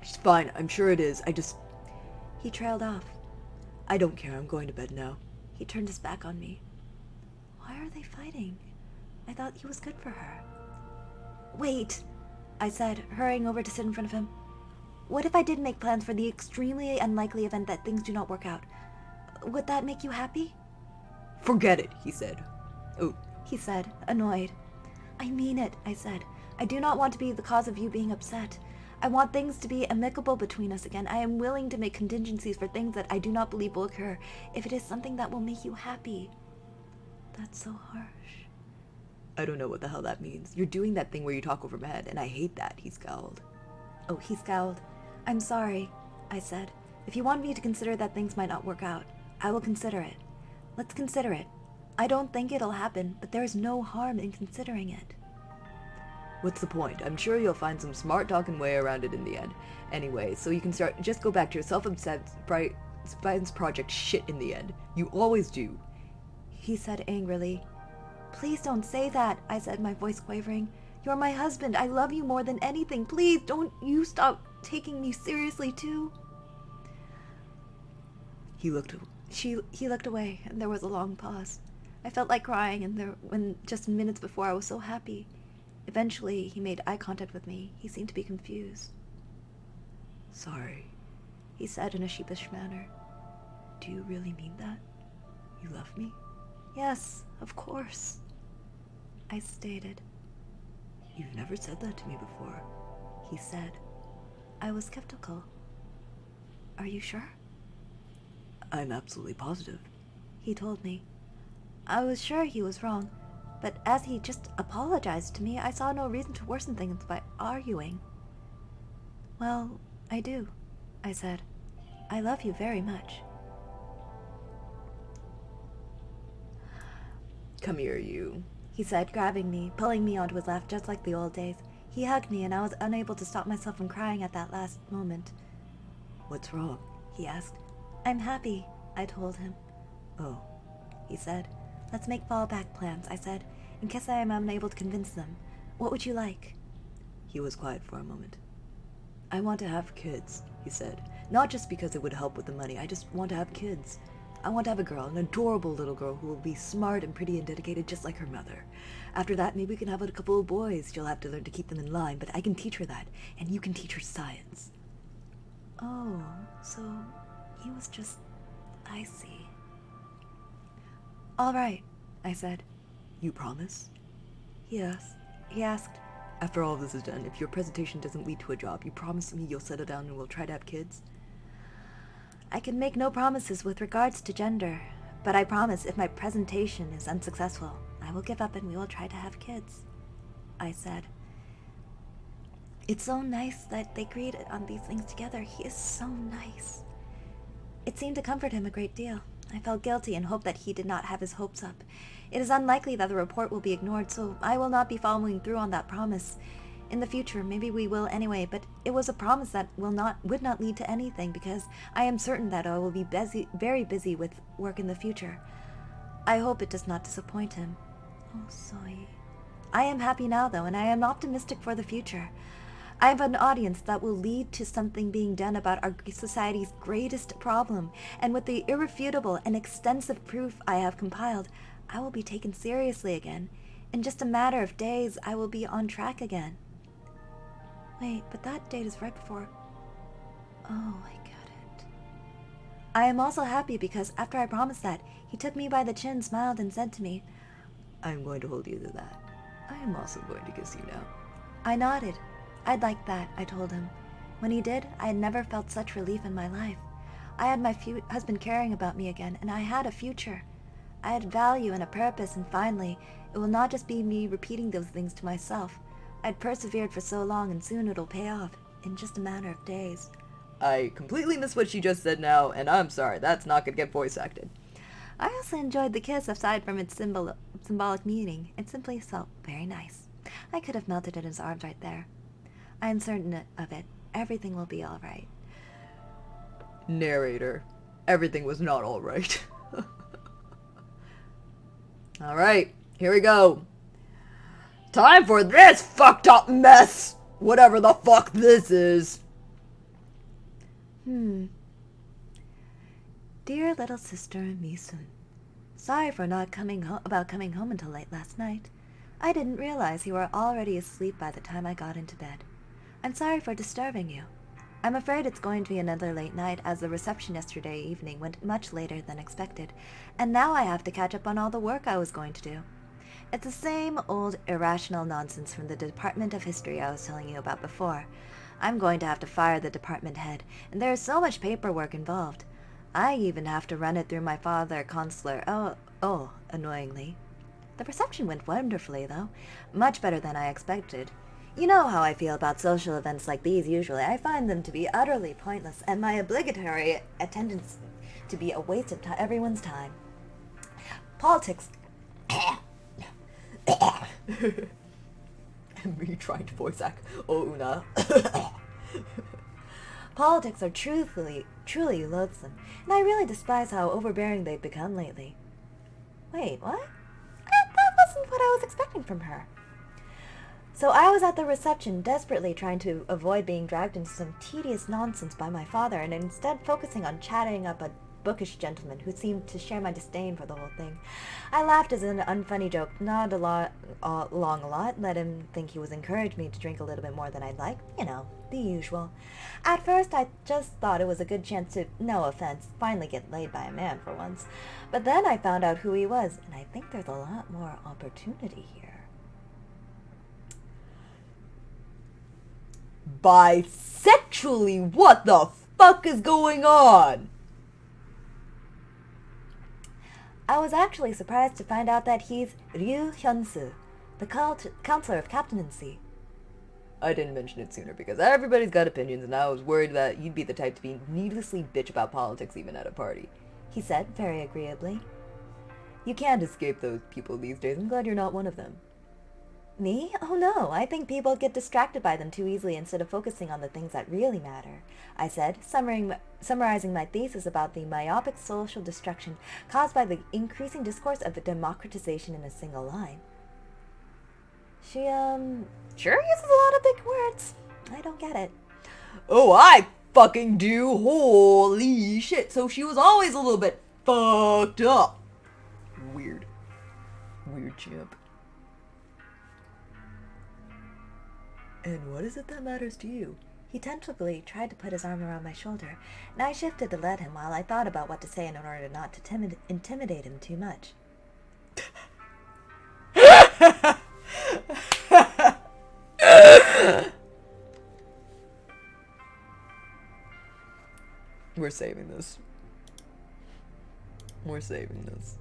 It's fine, I'm sure it is. He trailed off. I don't care, I'm going to bed now. He turned his back on me. Why are they fighting? I thought he was good for her. Wait, I said, hurrying over to sit in front of him. What if I did make plans for the extremely unlikely event that things do not work out? Would that make you happy? Forget it, he said. Oh, he said, annoyed. I mean it, I said. I do not want to be the cause of you being upset. I want things to be amicable between us again. I am willing to make contingencies for things that I do not believe will occur, if it is something that will make you happy. That's so harsh. I don't know what the hell that means. You're doing that thing where you talk over my head, and I hate that, he scowled. Oh, he scowled. I'm sorry, I said. If you want me to consider that things might not work out, I will consider it. Let's consider it. I don't think it'll happen, but there is no harm in considering it. What's the point? I'm sure you'll find some smart talking way around it in the end. Anyway, so you can just go back to your self-obsessed science project shit in the end. You always do. He said angrily. Please don't say that, I said, my voice quavering. You're my husband. I love you more than anything. Please don't you stop taking me seriously too. He looked away, and there was a long pause. I felt like crying, and when just minutes before I was so happy. Eventually, he made eye contact with me. He seemed to be confused. Sorry, he said in a sheepish manner. Do you really mean that? You love me? Yes, of course, I stated. You've never said that to me before, he said. I was skeptical. Are you sure? I'm absolutely positive, he told me. I was sure he was wrong, but as he just apologized to me, I saw no reason to worsen things by arguing. Well, I do, I said. I love you very much. Come here, you, he said, grabbing me, pulling me onto his lap just like the old days. He hugged me, and I was unable to stop myself from crying at that last moment. What's wrong? He asked. I'm happy, I told him. Oh, he said. Let's make fallback plans, I said, in case I am unable to convince them. What would you like? He was quiet for a moment. I want to have kids, he said. Not just because it would help with the money, I just want to have kids. I want to have a girl, an adorable little girl who will be smart and pretty and dedicated just like her mother. After that, maybe we can have a couple of boys. She'll have to learn to keep them in line, but I can teach her that, and you can teach her science. Oh, so he was just... I see. All right, I said. You promise? Yes, he asked. After all this is done, if your presentation doesn't lead to a job, you promise me you'll settle down and we'll try to have kids? I can make no promises with regards to gender, but I promise if my presentation is unsuccessful, I will give up and we will try to have kids, I said. It's so nice that they agreed on these things together. He is so nice. It seemed to comfort him a great deal. I felt guilty and hoped that he did not have his hopes up. It is unlikely that the report will be ignored, so I will not be following through on that promise. In the future, maybe we will anyway, but it was a promise that would not lead to anything because I am certain that I will be very busy with work in the future. I hope it does not disappoint him. Oh, Zoe. I am happy now, though, and I am optimistic for the future. I have an audience that will lead to something being done about our society's greatest problem, and with the irrefutable and extensive proof I have compiled, I will be taken seriously again. In just a matter of days, I will be on track again. Wait, but that date is right before... Oh, I get it. I am also happy because after I promised that, he took me by the chin, smiled, and said to me, I'm going to hold you to that. I am also going to kiss you now. I nodded. I'd like that, I told him. When he did, I had never felt such relief in my life. I had my husband caring about me again, and I had a future. I had value and a purpose, and finally, it will not just be me repeating those things to myself. I'd persevered for so long, and soon it'll pay off, in just a matter of days. I completely missed what she just said now, and I'm sorry, that's not gonna get voice acted. I also enjoyed the kiss aside from its symbolic meaning. It simply felt very nice. I could have melted in his arms right there. I am certain of it. Everything will be all right. Narrator. Everything was not all right. All right, here we go. Time for this fucked up mess! Whatever the fuck this is. Dear little sister Misun, sorry for not coming home until late last night. I didn't realize you were already asleep by the time I got into bed. I'm sorry for disturbing you. I'm afraid it's going to be another late night as the reception yesterday evening went much later than expected, and now I have to catch up on all the work I was going to do. It's the same old irrational nonsense from the Department of History I was telling you about before. I'm going to have to fire the department head, and there is so much paperwork involved. I even have to run it through my father consular. Oh, annoyingly. The reception went wonderfully, though. Much better than I expected. You know how I feel about social events like these usually. I find them to be utterly pointless, and my obligatory attendance to be a waste of everyone's time. Politics... Me trying to voice act. Oh, Una. Politics are truly loathsome, and I really despise how overbearing they've become lately. Wait, what? That wasn't what I was expecting from her. So I was at the reception, desperately trying to avoid being dragged into some tedious nonsense by my father, and instead focusing on chatting up a bookish gentleman who seemed to share my disdain for the whole thing. I laughed as an unfunny joke, nodded along a lot, let him think he was encouraging me to drink a little bit more than I'd like. You know, the usual. At first, I just thought it was a good chance to, no offense, finally get laid by a man for once. But then I found out who he was, and I think there's a lot more opportunity here. Bisexually? What the fuck is going on? I was actually surprised to find out that he's Ryu Hyunsu, the counselor of captaincy. I didn't mention it sooner because everybody's got opinions, and I was worried that you'd be the type to be needlessly bitch about politics even at a party. He said very agreeably. You can't escape those people these days. I'm glad you're not one of them. Me? Oh no, I think people get distracted by them too easily instead of focusing on the things that really matter, I said, summarizing my thesis about the myopic social destruction caused by the increasing discourse of democratization in a single line. She, sure uses a lot of big words. I don't get it. Oh, I fucking do. Holy shit. So she was always a little bit fucked up. Weird. Weird champ. And what is it that matters to you? He tentatively tried to put his arm around my shoulder, and I shifted to let him while I thought about what to say in order not to intimidate him too much. We're saving this. We're saving this.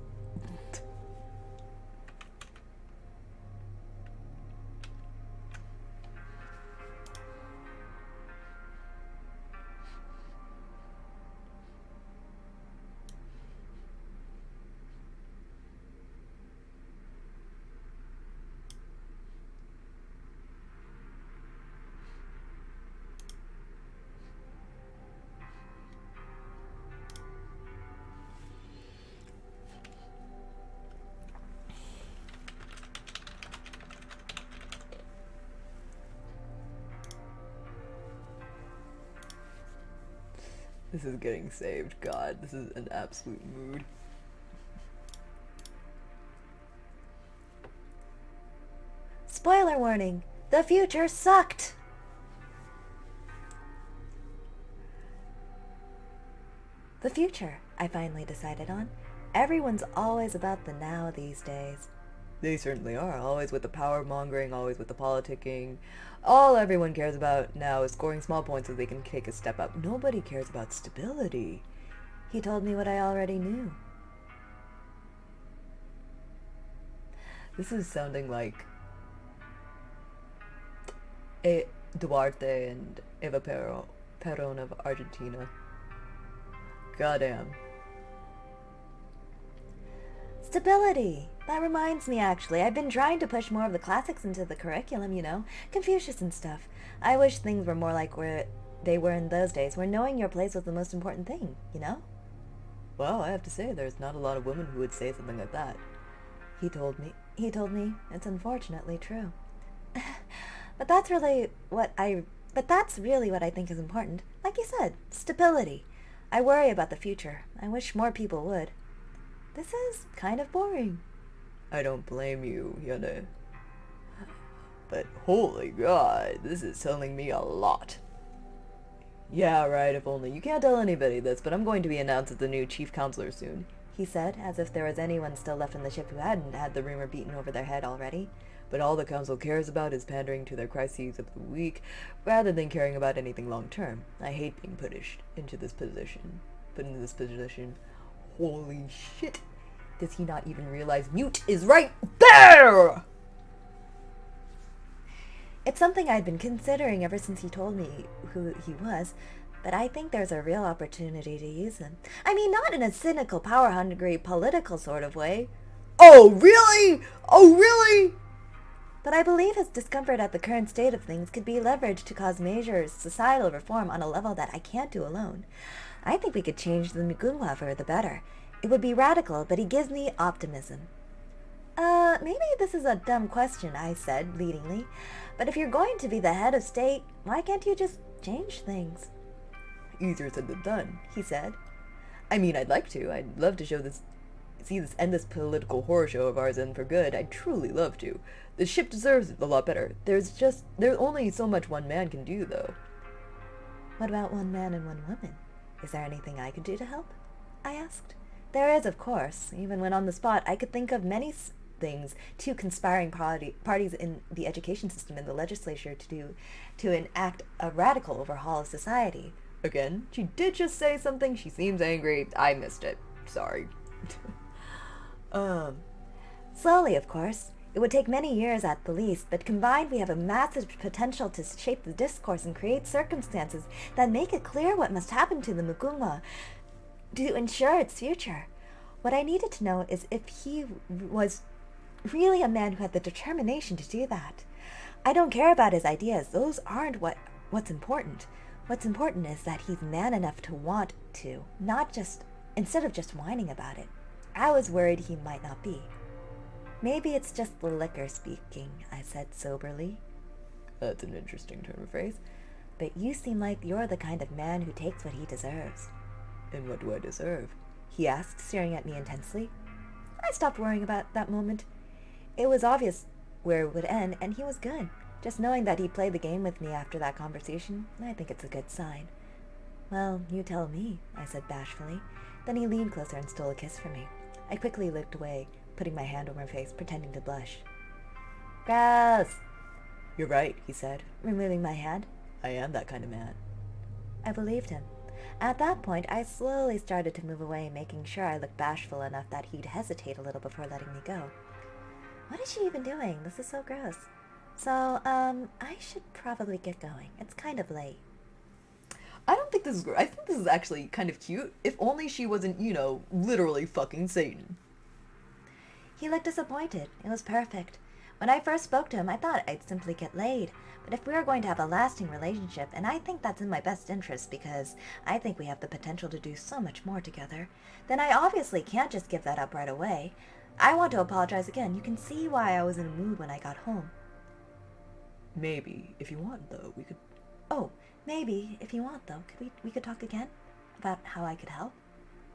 This is getting saved. God, this is an absolute mood. Spoiler warning! The future sucked! The future, I finally decided on. Everyone's always about the now these days. They certainly are. Always with the power mongering, always with the politicking. All everyone cares about now is scoring small points so they can take a step up. Nobody cares about stability. He told me what I already knew. This is sounding like Duarte and Eva Perón of Argentina. Goddamn. Stability! That reminds me, actually. I've been trying to push more of the classics into the curriculum, you know. Confucius and stuff. I wish things were more like where they were in those days, where knowing your place was the most important thing, you know? Well, I have to say, there's not a lot of women who would say something like that. He told me it's unfortunately true. But that's really what I think is important. Like you said, stability. I worry about the future. I wish more people would. This is kind of boring. I don't blame you, Yone. But holy god, this is telling me a lot. Yeah, right, if only. You can't tell anybody this, but I'm going to be announced as the new chief counselor soon, he said, as if there was anyone still left on the ship who hadn't had the rumor beaten over their head already. But all the council cares about is pandering to their crises of the week, rather than caring about anything long-term. I hate being put into this position. Holy shit! Does he not even realize mute is right there?! It's something I'd been considering ever since he told me who he was, but I think there's a real opportunity to use him. I mean, not in a cynical, power-hungry, political sort of way. Oh, really? Oh, really? But I believe his discomfort at the current state of things could be leveraged to cause major societal reform on a level that I can't do alone. I think we could change the Mugunghwa for the better. It would be radical, but he gives me optimism. Maybe this is a dumb question, I said, leadingly, but if you're going to be the head of state, why can't you just change things? Easier said than done, he said. I mean, I'd like to. I'd love to see this end this political horror show of ours end for good. I'd truly love to. The ship deserves it a lot better. There's only so much one man can do, though. What about one man and one woman? Is there anything I could do to help? I asked. There is, of course. Even when on the spot, I could think of many things, two conspiring parties in the education system and the legislature to enact a radical overhaul of society. Again, she did just say something. She seems angry. I missed it. Sorry. Slowly, of course. It would take many years at the least, but combined we have a massive potential to shape the discourse and create circumstances that make it clear what must happen to the Mugunga to ensure its future. What I needed to know is if he was really a man who had the determination to do that. I don't care about his ideas. Those aren't what's important. What's important is that he's man enough to want to, instead of just whining about it. I was worried he might not be. Maybe it's just the liquor speaking, I said soberly. That's an interesting turn of phrase. But you seem like you're the kind of man who takes what he deserves. And what do I deserve? He asked, staring at me intensely. I stopped worrying about that moment. It was obvious where it would end, and he was good. Just knowing that he played the game with me after that conversation, I think it's a good sign. Well, you tell me, I said bashfully. Then he leaned closer and stole a kiss from me. I quickly looked away, putting my hand over my face, pretending to blush. Gross! You're right, he said, removing my hand. I am that kind of man. I believed him. At that point, I slowly started to move away, making sure I looked bashful enough that he'd hesitate a little before letting me go. What is she even doing? This is so gross. So, I should probably get going. It's kind of late. I don't think this is great. I think this is actually kind of cute. If only she wasn't, literally fucking Satan. He looked disappointed. It was perfect. When I first spoke to him, I thought I'd simply get laid. But if we are going to have a lasting relationship, and I think that's in my best interest because I think we have the potential to do so much more together, then I obviously can't just give that up right away. I want to apologize again. You can see why I was in a mood when I got home. Maybe, if you want, though, we could... Oh, maybe, if you want, though, we could talk again? About how I could help?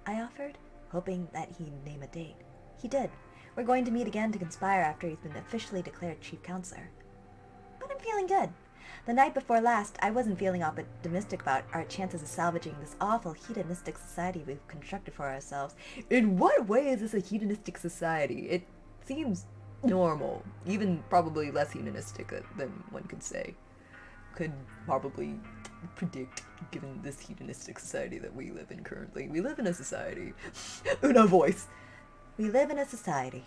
I offered, hoping that he'd name a date. He did. We're going to meet again to conspire after he's been officially declared chief counselor. But I'm feeling good. The night before last, I wasn't feeling optimistic about our chances of salvaging this awful hedonistic society we've constructed for ourselves. In what way is this a hedonistic society? It seems normal, even probably less hedonistic than one could say. Could probably predict, given this hedonistic society that we live in currently. We live in a society. Una voice. We live in a society.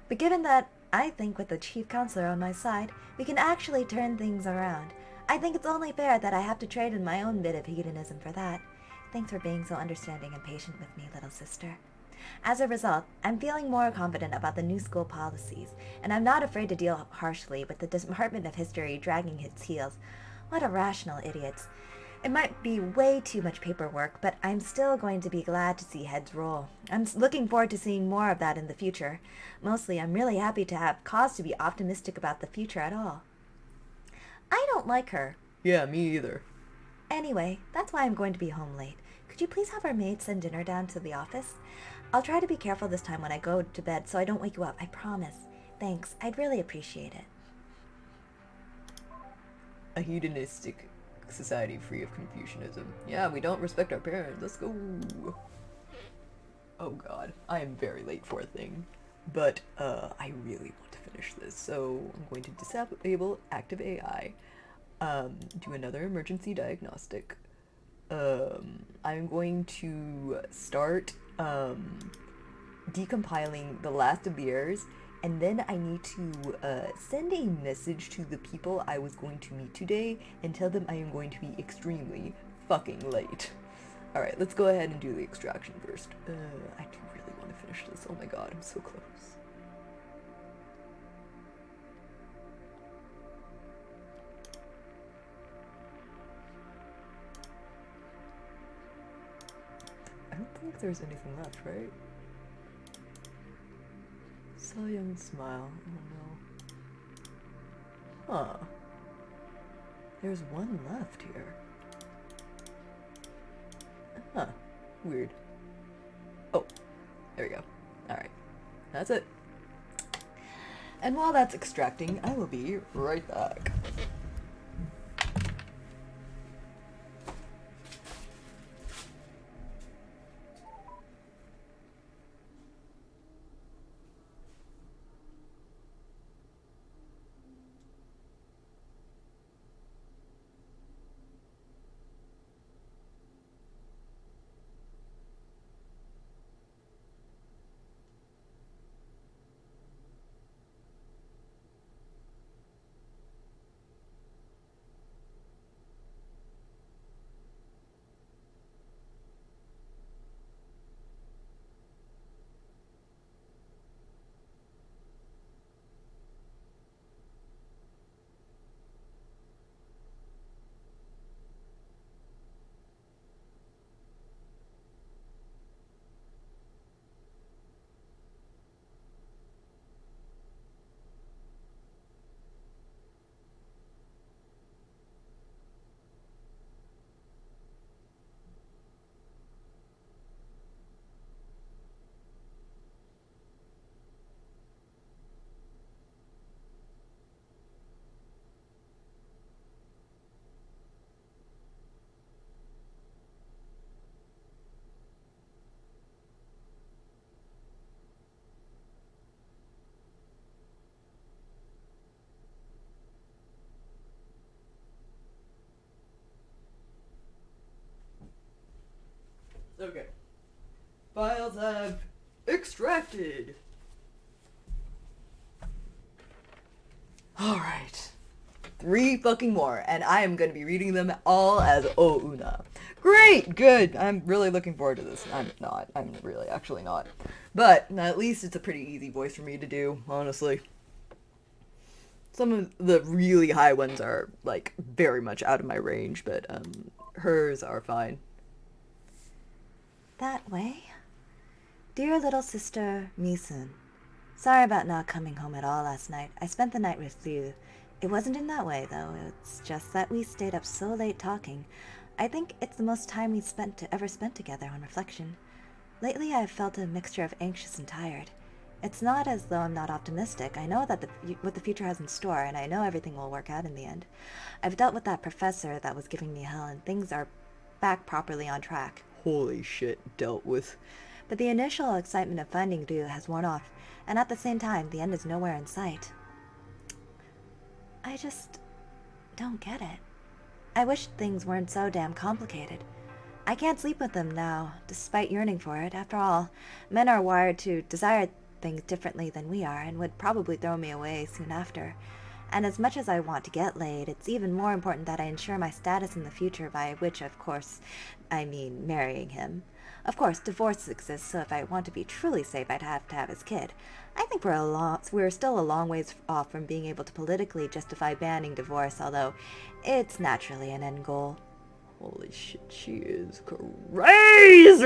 But given that I think with the chief counselor on my side, we can actually turn things around, I think it's only fair that I have to trade in my own bit of hedonism for that. Thanks for being so understanding and patient with me, little sister. As a result, I'm feeling more confident about the new school policies, and I'm not afraid to deal harshly with the Department of History dragging its heels. What irrational idiots. It might be way too much paperwork, but I'm still going to be glad to see heads roll. I'm looking forward to seeing more of that in the future. Mostly, I'm really happy to have cause to be optimistic about the future at all. I don't like her. Yeah, me either. Anyway, that's why I'm going to be home late. Could you please have our maid send dinner down to the office? I'll try to be careful this time when I go to bed so I don't wake you up, I promise. Thanks, I'd really appreciate it. A hedonistic society free of Confucianism. Yeah, we don't respect our parents. Let's go. Oh god, I am very late for a thing. But, I really want to finish this, so I'm going to disable active AI, do another emergency diagnostic. I'm going to start, decompiling the last of the errors, and then I need to send a message to the people I was going to meet today and tell them I am going to be extremely fucking late. Alright, let's go ahead and do the extraction first. I do really want to finish this. Oh my god, I'm so close. I don't think there's anything left, right? So young smile. Oh no. Huh. There's one left here. Huh. Weird. Oh. There we go. Alright. That's it. And while that's extracting, I will be right back. Okay. Files have extracted. Alright. 3 fucking more, and I am gonna be reading them all as Ouna. Great! Good! I'm really looking forward to this. I'm not. I'm really actually not. But at least it's a pretty easy voice for me to do, honestly. Some of the really high ones are, like, very much out of my range, but, hers are fine. That way? Dear little sister, Misun. Sorry about not coming home at all last night. I spent the night with you. It wasn't in that way, though. It's just that we stayed up so late talking. I think it's the most time we ever spent together on reflection. Lately, I've felt a mixture of anxious and tired. It's not as though I'm not optimistic. I know that what the future has in store, and I know everything will work out in the end. I've dealt with that professor that was giving me hell, and things are back properly on track. Holy shit, dealt with. But the initial excitement of finding Ryu has worn off, and at the same time, the end is nowhere in sight. I just don't get it. I wish things weren't so damn complicated. I can't sleep with them now, despite yearning for it. After all, men are wired to desire things differently than we are, and would probably throw me away soon after. And as much as I want to get laid, it's even more important that I ensure my status in the future, by which, of course, I mean marrying him. Of course, divorce exists, so if I want to be truly safe, I'd have to have his kid. I think we're still a long ways off from being able to politically justify banning divorce, although it's naturally an end goal. Holy shit, she is crazy!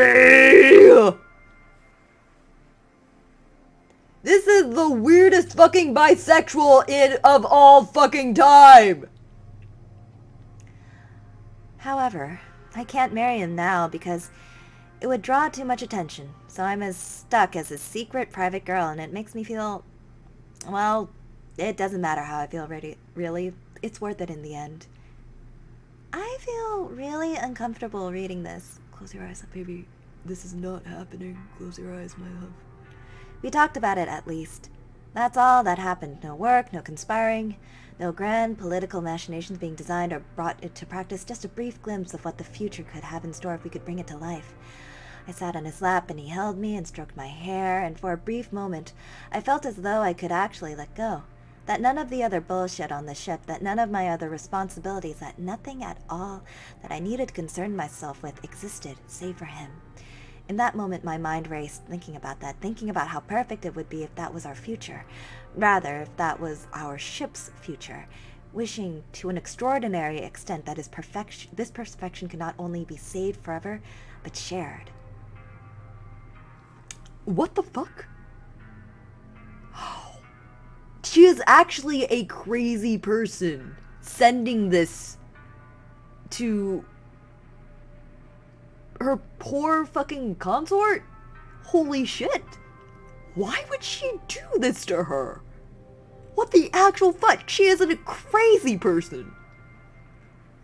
This is the weirdest fucking bisexual of all fucking time! However, I can't marry him now because it would draw too much attention, so I'm as stuck as a secret private girl, and it makes me feel, well, it doesn't matter how I feel really. It's worth it in the end. I feel really uncomfortable reading this. Close your eyes, baby. This is not happening. Close your eyes, my love. We talked about it, at least. That's all that happened. No work, no conspiring, no grand political machinations being designed or brought into practice, just a brief glimpse of what the future could have in store if we could bring it to life. I sat on his lap and he held me and stroked my hair, and for a brief moment I felt as though I could actually let go. That none of the other bullshit on the ship, that none of my other responsibilities, that nothing at all that I needed to concern myself with existed, save for him. In that moment my mind raced, thinking about that, thinking about how perfect it would be if that was our future. Rather, if that was our ship's future. Wishing to an extraordinary extent that this perfection could not only be saved forever, but shared. What the fuck? She is actually a crazy person sending this to her poor fucking consort? Holy shit. Why would she do this to her? What the actual fuck? She is a crazy person.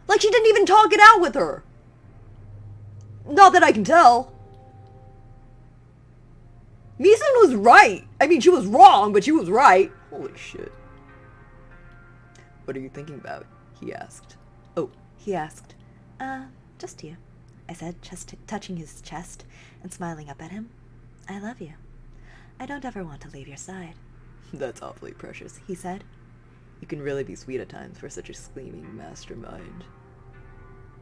Like, she didn't even talk it out with her. Not that I can tell. Misun was right. I mean, she was wrong, but she was right. Holy shit. What are you thinking about? He asked. He asked. Just you, I said, just touching his chest and smiling up at him. I love you. I don't ever want to leave your side. That's awfully precious, he said. You can really be sweet at times for such a scheming mastermind.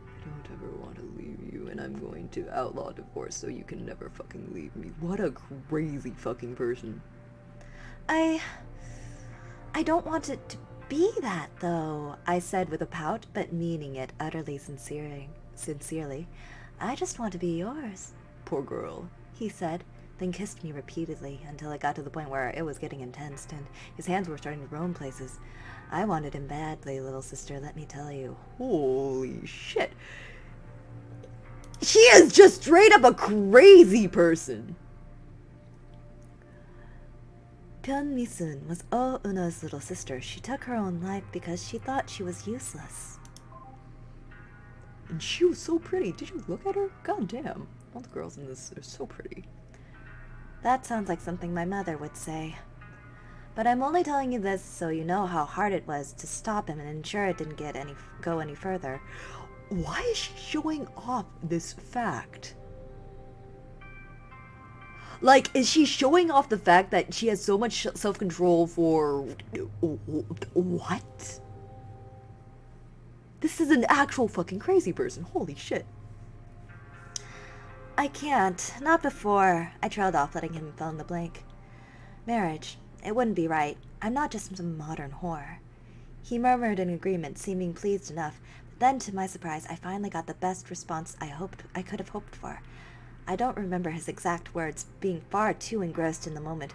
I don't ever want to leave you, and I'm going to outlaw divorce so you can never fucking leave me. What a crazy fucking person. I don't want it to be that, though, I said with a pout, but meaning it utterly sincerely. I just want to be yours. Poor girl, he said, then kissed me repeatedly until it got to the point where it was getting intense and his hands were starting to roam places. I wanted him badly, little sister, let me tell you. Holy shit. She is just straight up a crazy person. Pyeon Misun was Oh-Una's little sister. She took her own life because she thought she was useless. And she was so pretty. Did you look at her? God damn. All the girls in this are so pretty. That sounds like something my mother would say. But I'm only telling you this so you know how hard it was to stop him and ensure it didn't go any further. Why is she showing off this fact? Like, is she showing off the fact that she has so much self-control for... What? This is an actual fucking crazy person. Holy shit. I can't. Not before. I trailed off, letting him fill in the blank. Marriage. It wouldn't be right. I'm not just some modern whore. He murmured in agreement, seeming pleased enough. But then, to my surprise, I finally got the best response I could have hoped for. I don't remember his exact words, being far too engrossed in the moment,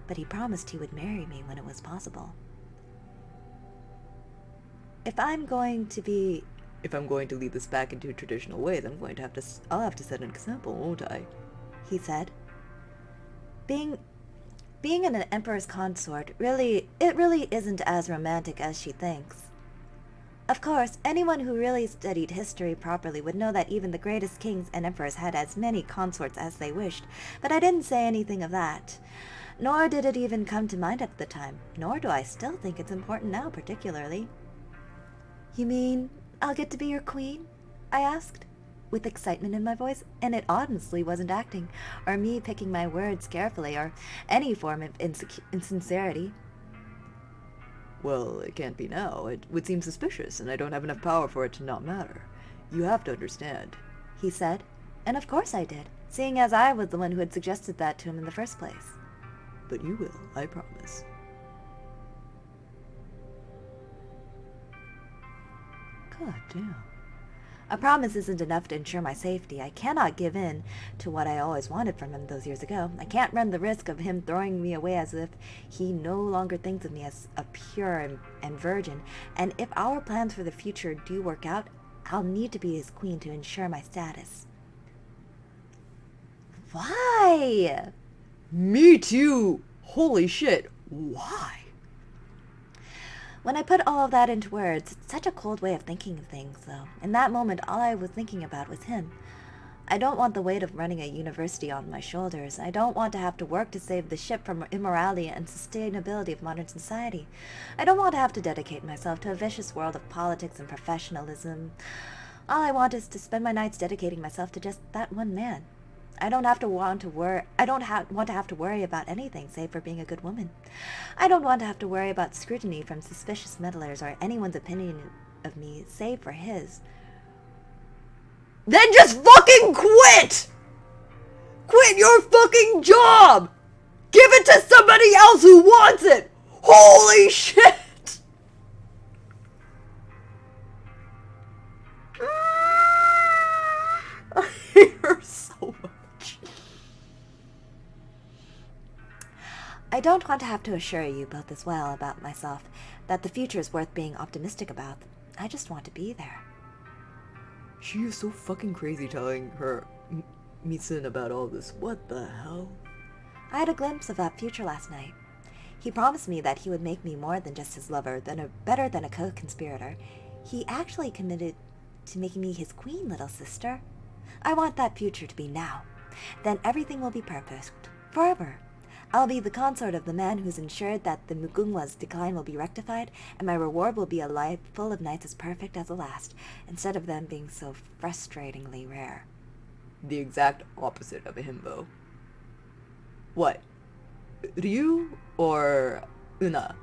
but he promised he would marry me when it was possible. If I'm going to lead this back into traditional ways, I'll have to set an example, won't I? He said. Being an emperor's consort really isn't as romantic as she thinks. Of course, anyone who really studied history properly would know that even the greatest kings and emperors had as many consorts as they wished, but I didn't say anything of that. Nor did it even come to mind at the time, nor do I still think it's important now particularly. You mean I'll get to be your queen? I asked, with excitement in my voice, and it honestly wasn't acting, or me picking my words carefully, or any form of insincerity. Well, it can't be now. It would seem suspicious, and I don't have enough power for it to not matter. You have to understand, he said, and of course I did, seeing as I was the one who had suggested that to him in the first place. But you will, I promise. God damn. A promise isn't enough to ensure my safety. I cannot give in to what I always wanted from him those years ago. I can't run the risk of him throwing me away as if he no longer thinks of me as a pure and virgin. And if our plans for the future do work out, I'll need to be his queen to ensure my status. Why? Me too! Holy shit, why? When I put all of that into words, it's such a cold way of thinking of things, though. In that moment, all I was thinking about was him. I don't want the weight of running a university on my shoulders. I don't want to have to work to save the ship from immorality and sustainability of modern society. I don't want to have to dedicate myself to a vicious world of politics and professionalism. All I want is to spend my nights dedicating myself to just that one man. I don't want to have to worry about anything save for being a good woman. I don't want to have to worry about scrutiny from suspicious meddlers or anyone's opinion of me save for his. Then just fucking quit! Quit your fucking job! Give it to somebody else who wants it! Holy shit! I hate her so much. I don't want to have to assure you both as well about myself that the future is worth being optimistic about. I just want to be there. She is so fucking crazy telling her Mitsun about all this. What the hell? I had a glimpse of that future last night. He promised me that he would make me more than just his lover, better than a co-conspirator. He actually committed to making me his queen, little sister. I want that future to be now. Then everything will be perfect. Forever. I'll be the consort of the man who's ensured that the Mugungwa's decline will be rectified, and my reward will be a life full of nights as perfect as the last, instead of them being so frustratingly rare. The exact opposite of a himbo. What? Ryu or Una?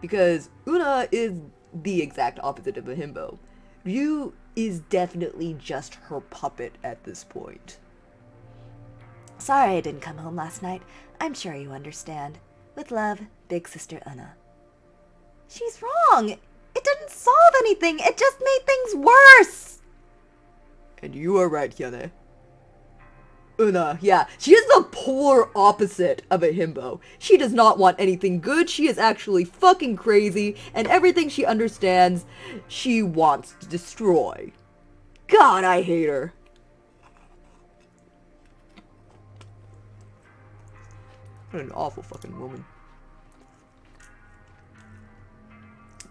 Because Una is the exact opposite of a himbo. Ryu is definitely just her puppet at this point. Sorry I didn't come home last night. I'm sure you understand. With love, Big Sister Una. She's wrong! It didn't solve anything! It just made things worse! And you are right, Hyune. Una, yeah, she is the polar opposite of a himbo. She does not want anything good, she is actually fucking crazy, and everything she understands, she wants to destroy. God, I hate her. What an awful fucking woman.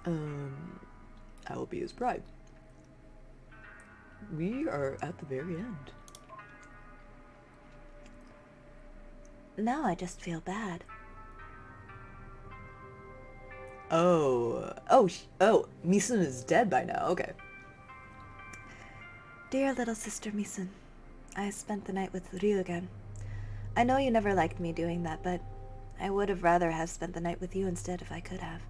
I will be his bride. We are at the very end. Now I just feel bad. Oh, Misun is dead by now, okay. Dear little sister Misun, I spent the night with Ryu again. I know you never liked me doing that, but I would have rather have spent the night with you instead if I could have.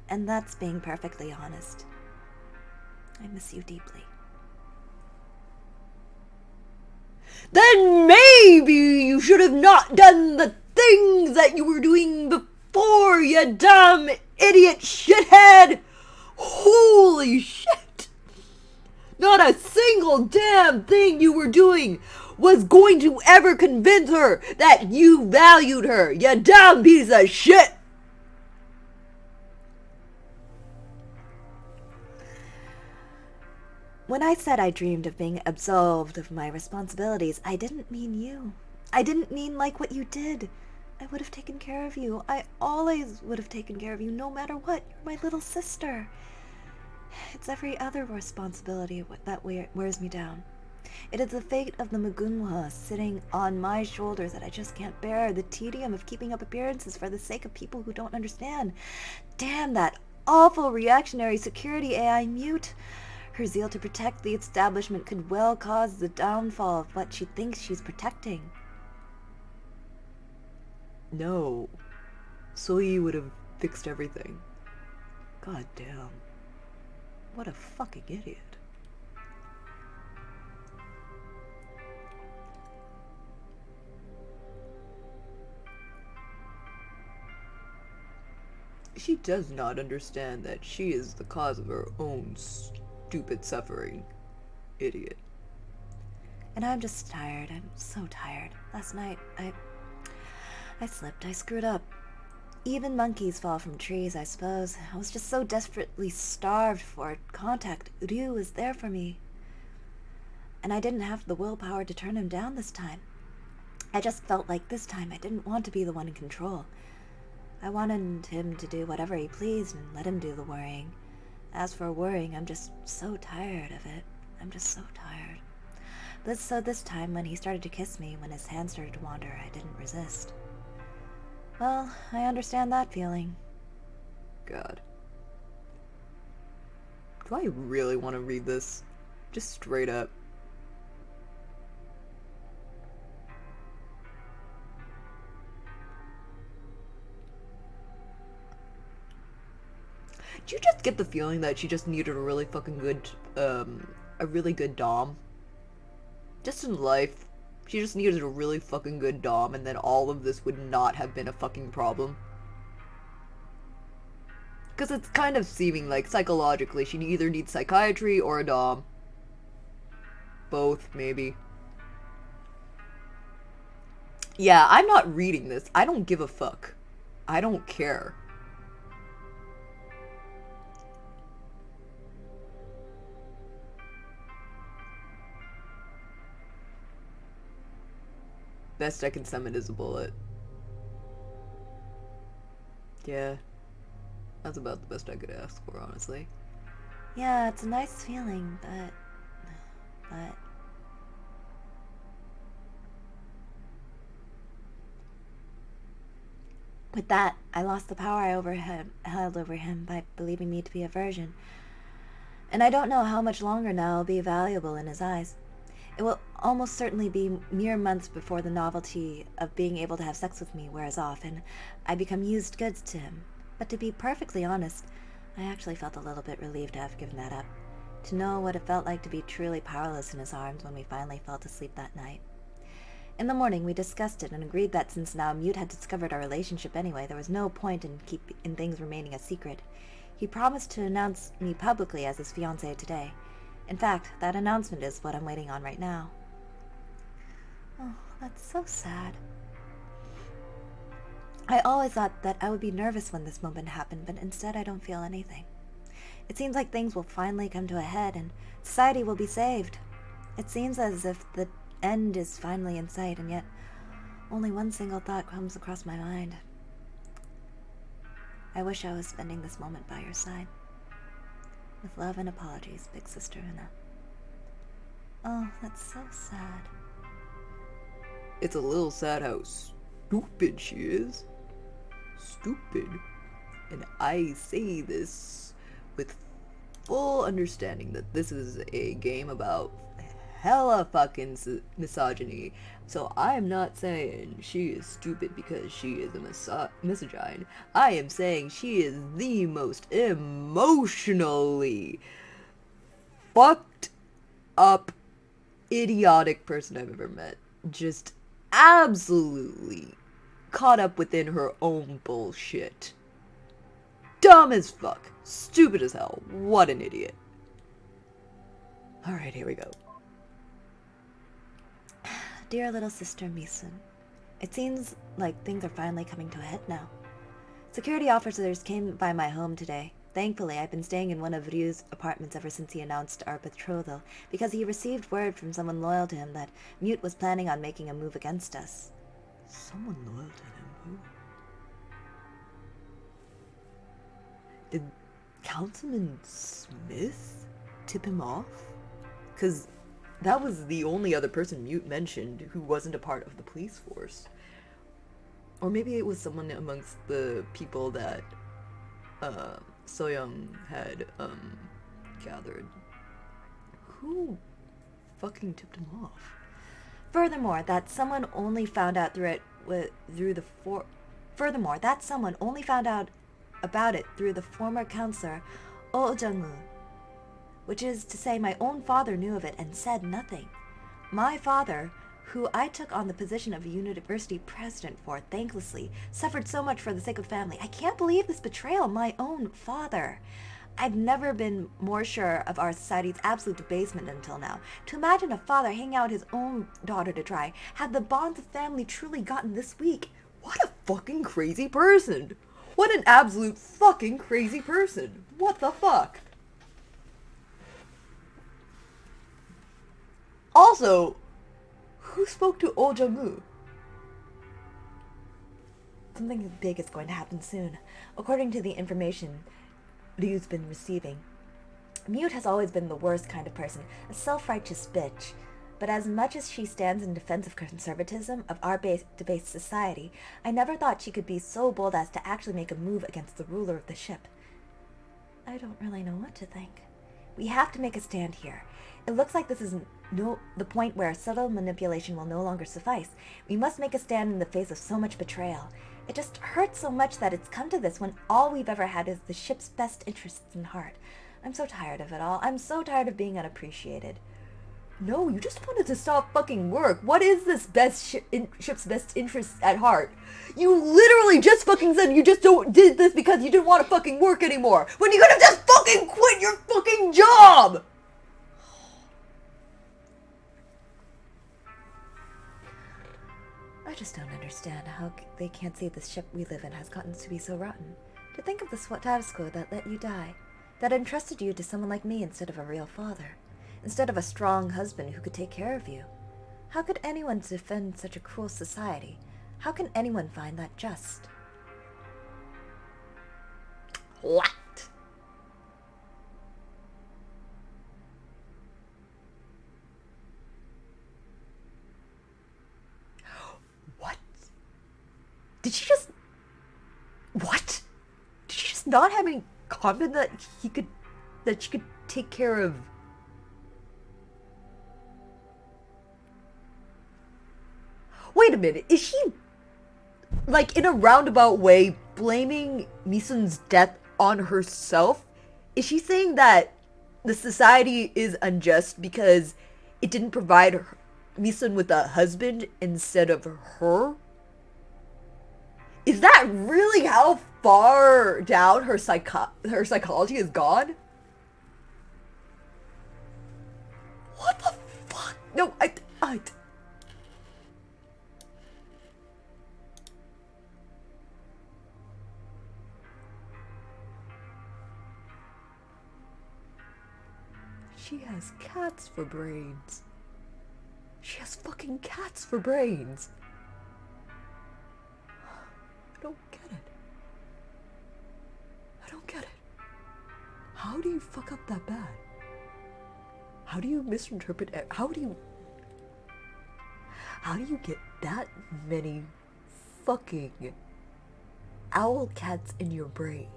And that's being perfectly honest. I miss you deeply. Then maybe you should have not done the things that you were doing before, you dumb idiot shithead! Holy shit! Not a single damn thing you were doing was going to ever convince her that you valued her, you dumb piece of shit! When I said I dreamed of being absolved of my responsibilities, I didn't mean you. I didn't mean like what you did. I would have taken care of you. I always would have taken care of you, no matter what. You're my little sister. It's every other responsibility that wears me down. It is the fate of the Mugunghwa sitting on my shoulders that I just can't bear. The tedium of keeping up appearances for the sake of people who don't understand. Damn that awful reactionary security AI mute. Her zeal to protect the establishment could well cause the downfall of what she thinks she's protecting. No. Soyi would have fixed everything. God damn. What a fucking idiot. She does not understand that she is the cause of her own stupid suffering. Idiot. And I'm just tired. I'm so tired. Last night, I slipped. I screwed up. Even monkeys fall from trees, I suppose. I was just so desperately starved for contact. Ryu was there for me. And I didn't have the willpower to turn him down this time. I just felt like this time I didn't want to be the one in control. I wanted him to do whatever he pleased and let him do the worrying. As for worrying, I'm just so tired of it. I'm just so tired. So this time, when he started to kiss me, when his hand started to wander, I didn't resist. Well, I understand that feeling. God. Do I really want to read this? Just straight up. Do you just get the feeling that she just needed a really fucking good, a really good dom? Just in life, she just needed a really fucking good dom, and then all of this would not have been a fucking problem. Because it's kind of seeming like, psychologically, she either needs psychiatry or a dom. Both, maybe. Yeah, I'm not reading this. I don't give a fuck. I don't care. Best I can summon is a bullet. Yeah. That's about the best I could ask for, honestly. Yeah, it's a nice feeling, but... With that, I lost the power I held over him by believing me to be a virgin. And I don't know how much longer now I'll be valuable in his eyes. It will almost certainly be mere months before the novelty of being able to have sex with me wears off, and I become used goods to him. But to be perfectly honest, I actually felt a little bit relieved to have given that up. To know what it felt like to be truly powerless in his arms when we finally fell to sleep that night. In the morning, we discussed it and agreed that since now Mute had discovered our relationship anyway, there was no point in things remaining a secret. He promised to announce me publicly as his fiancée today. In fact, that announcement is what I'm waiting on right now. Oh, that's so sad. I always thought that I would be nervous when this moment happened, but instead I don't feel anything. It seems like things will finally come to a head and society will be saved. It seems as if the end is finally in sight, and yet only one single thought comes across my mind. I wish I was spending this moment by your side. With love and apologies, Big Sister Una. Oh, that's so sad. It's a little sad how stupid she is. Stupid. And I say this with full understanding that this is a game about hella fucking misogyny. So I'm not saying she is stupid because she is a misogyne. I am saying she is the most emotionally fucked up, idiotic person I've ever met. Just absolutely caught up within her own bullshit. Dumb as fuck. Stupid as hell. What an idiot. Alright, here we go. Dear little sister Misun, it seems like things are finally coming to a head now. Security officers came by my home today. Thankfully, I've been staying in one of Ryu's apartments ever since he announced our betrothal, because he received word from someone loyal to him that Mute was planning on making a move against us. Someone loyal to him? Who? Did Councilman Smith tip him off? Because that was the only other person Mute mentioned who wasn't a part of the police force. Or maybe it was someone amongst the people that Soyoung had gathered. Who fucking tipped him off? Furthermore, that someone only found out about it through the former counselor Oh Jung-woo, which is to say my own father knew of it and said nothing. My father, who I took on the position of a university president for, thanklessly, suffered so much for the sake of family. I can't believe this betrayal, my own father. I've never been more sure of our society's absolute debasement until now. To imagine a father hanging out his own daughter to dry, had the bonds of family truly gotten this weak? What a fucking crazy person! What an absolute fucking crazy person! What the fuck? Also, who spoke to Oh Jung-woo? Something big is going to happen soon, according to the information Ryu's been receiving. Mute has always been the worst kind of person, a self-righteous bitch. But as much as she stands in defense of conservatism, of our debased society, I never thought she could be so bold as to actually make a move against the ruler of the ship. I don't really know what to think. We have to make a stand here. It looks like this is the point where subtle manipulation will no longer suffice. We must make a stand in the face of so much betrayal. It just hurts so much that it's come to this when all we've ever had is the ship's best interests in heart. I'm so tired of it all. I'm so tired of being unappreciated. No, you just wanted to stop fucking work. What is this ship's best interest at heart? You literally just fucking said you just did this because you didn't want to fucking work anymore. When you could have just fucking quit your fucking job! I just don't understand how they can't see this ship we live in has gotten to be so rotten. To think of the status quo that let you die, that entrusted you to someone like me instead of a real father, instead of a strong husband who could take care of you. How could anyone defend such a cruel society? How can anyone find that just? What? What? Did she just... What? Did she just not have any confidence that she could take care of... Wait a minute, is she, like, in a roundabout way, blaming Misun's death on herself? Is she saying that the society is unjust because it didn't provide Misun with a husband instead of her? Is that really how far down her psychology has gone? What the fuck? No, I She has cats for brains. She has fucking cats for brains. I don't get it. I don't get it. How do you fuck up that bad? How do you misinterpret it? How do you get that many fucking owl cats in your brain?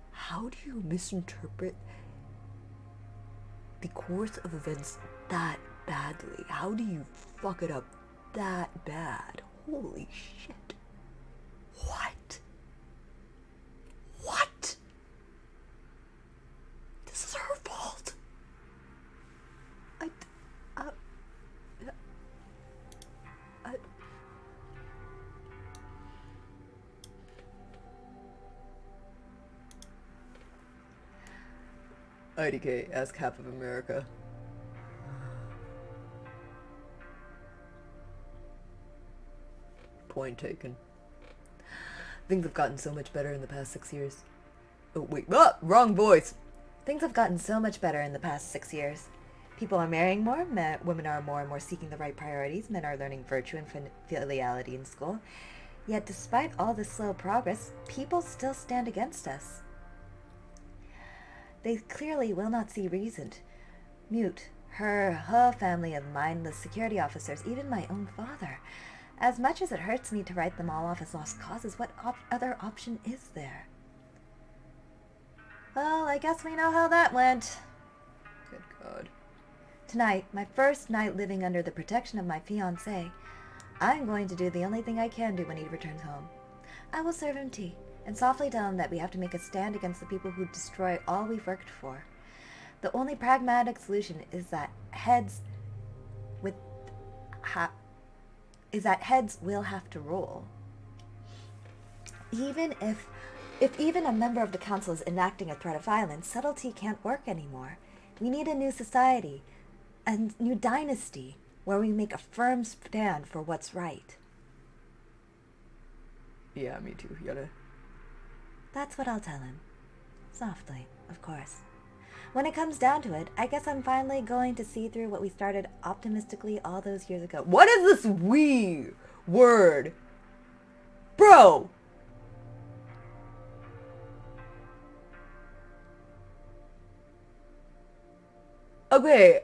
How do you misinterpret the course of events that badly? How do you fuck it up that bad? Holy shit. What? What? This is her fault. IDK, ask half of America. Point taken. Things have gotten so much better in the past 6 years. Oh, wait. Ah! Wrong voice! Things have gotten so much better in the past 6 years. People are marrying more, women are more and more seeking the right priorities, men are learning virtue and filiality in school. Yet despite all this slow progress, people still stand against us. They clearly will not see reason. Mute, her family of mindless security officers, even my own father. As much as it hurts me to write them all off as lost causes, what other option is there? Well, I guess we know how that went. Good God. Tonight, my first night living under the protection of my fiancé, I'm going to do the only thing I can do when he returns home. I will serve him tea, and softly tell him that we have to make a stand against the people who destroy all we've worked for. The only pragmatic solution is that heads will have to roll. Even if even a member of the council is enacting a threat of violence, subtlety can't work anymore. We need a new society, a new dynasty, where we make a firm stand for what's right. Yeah, me too. You gotta... That's what I'll tell him. Softly, of course. When it comes down to it, I guess I'm finally going to see through what we started optimistically all those years ago. What is this "we" word? Bro! Okay,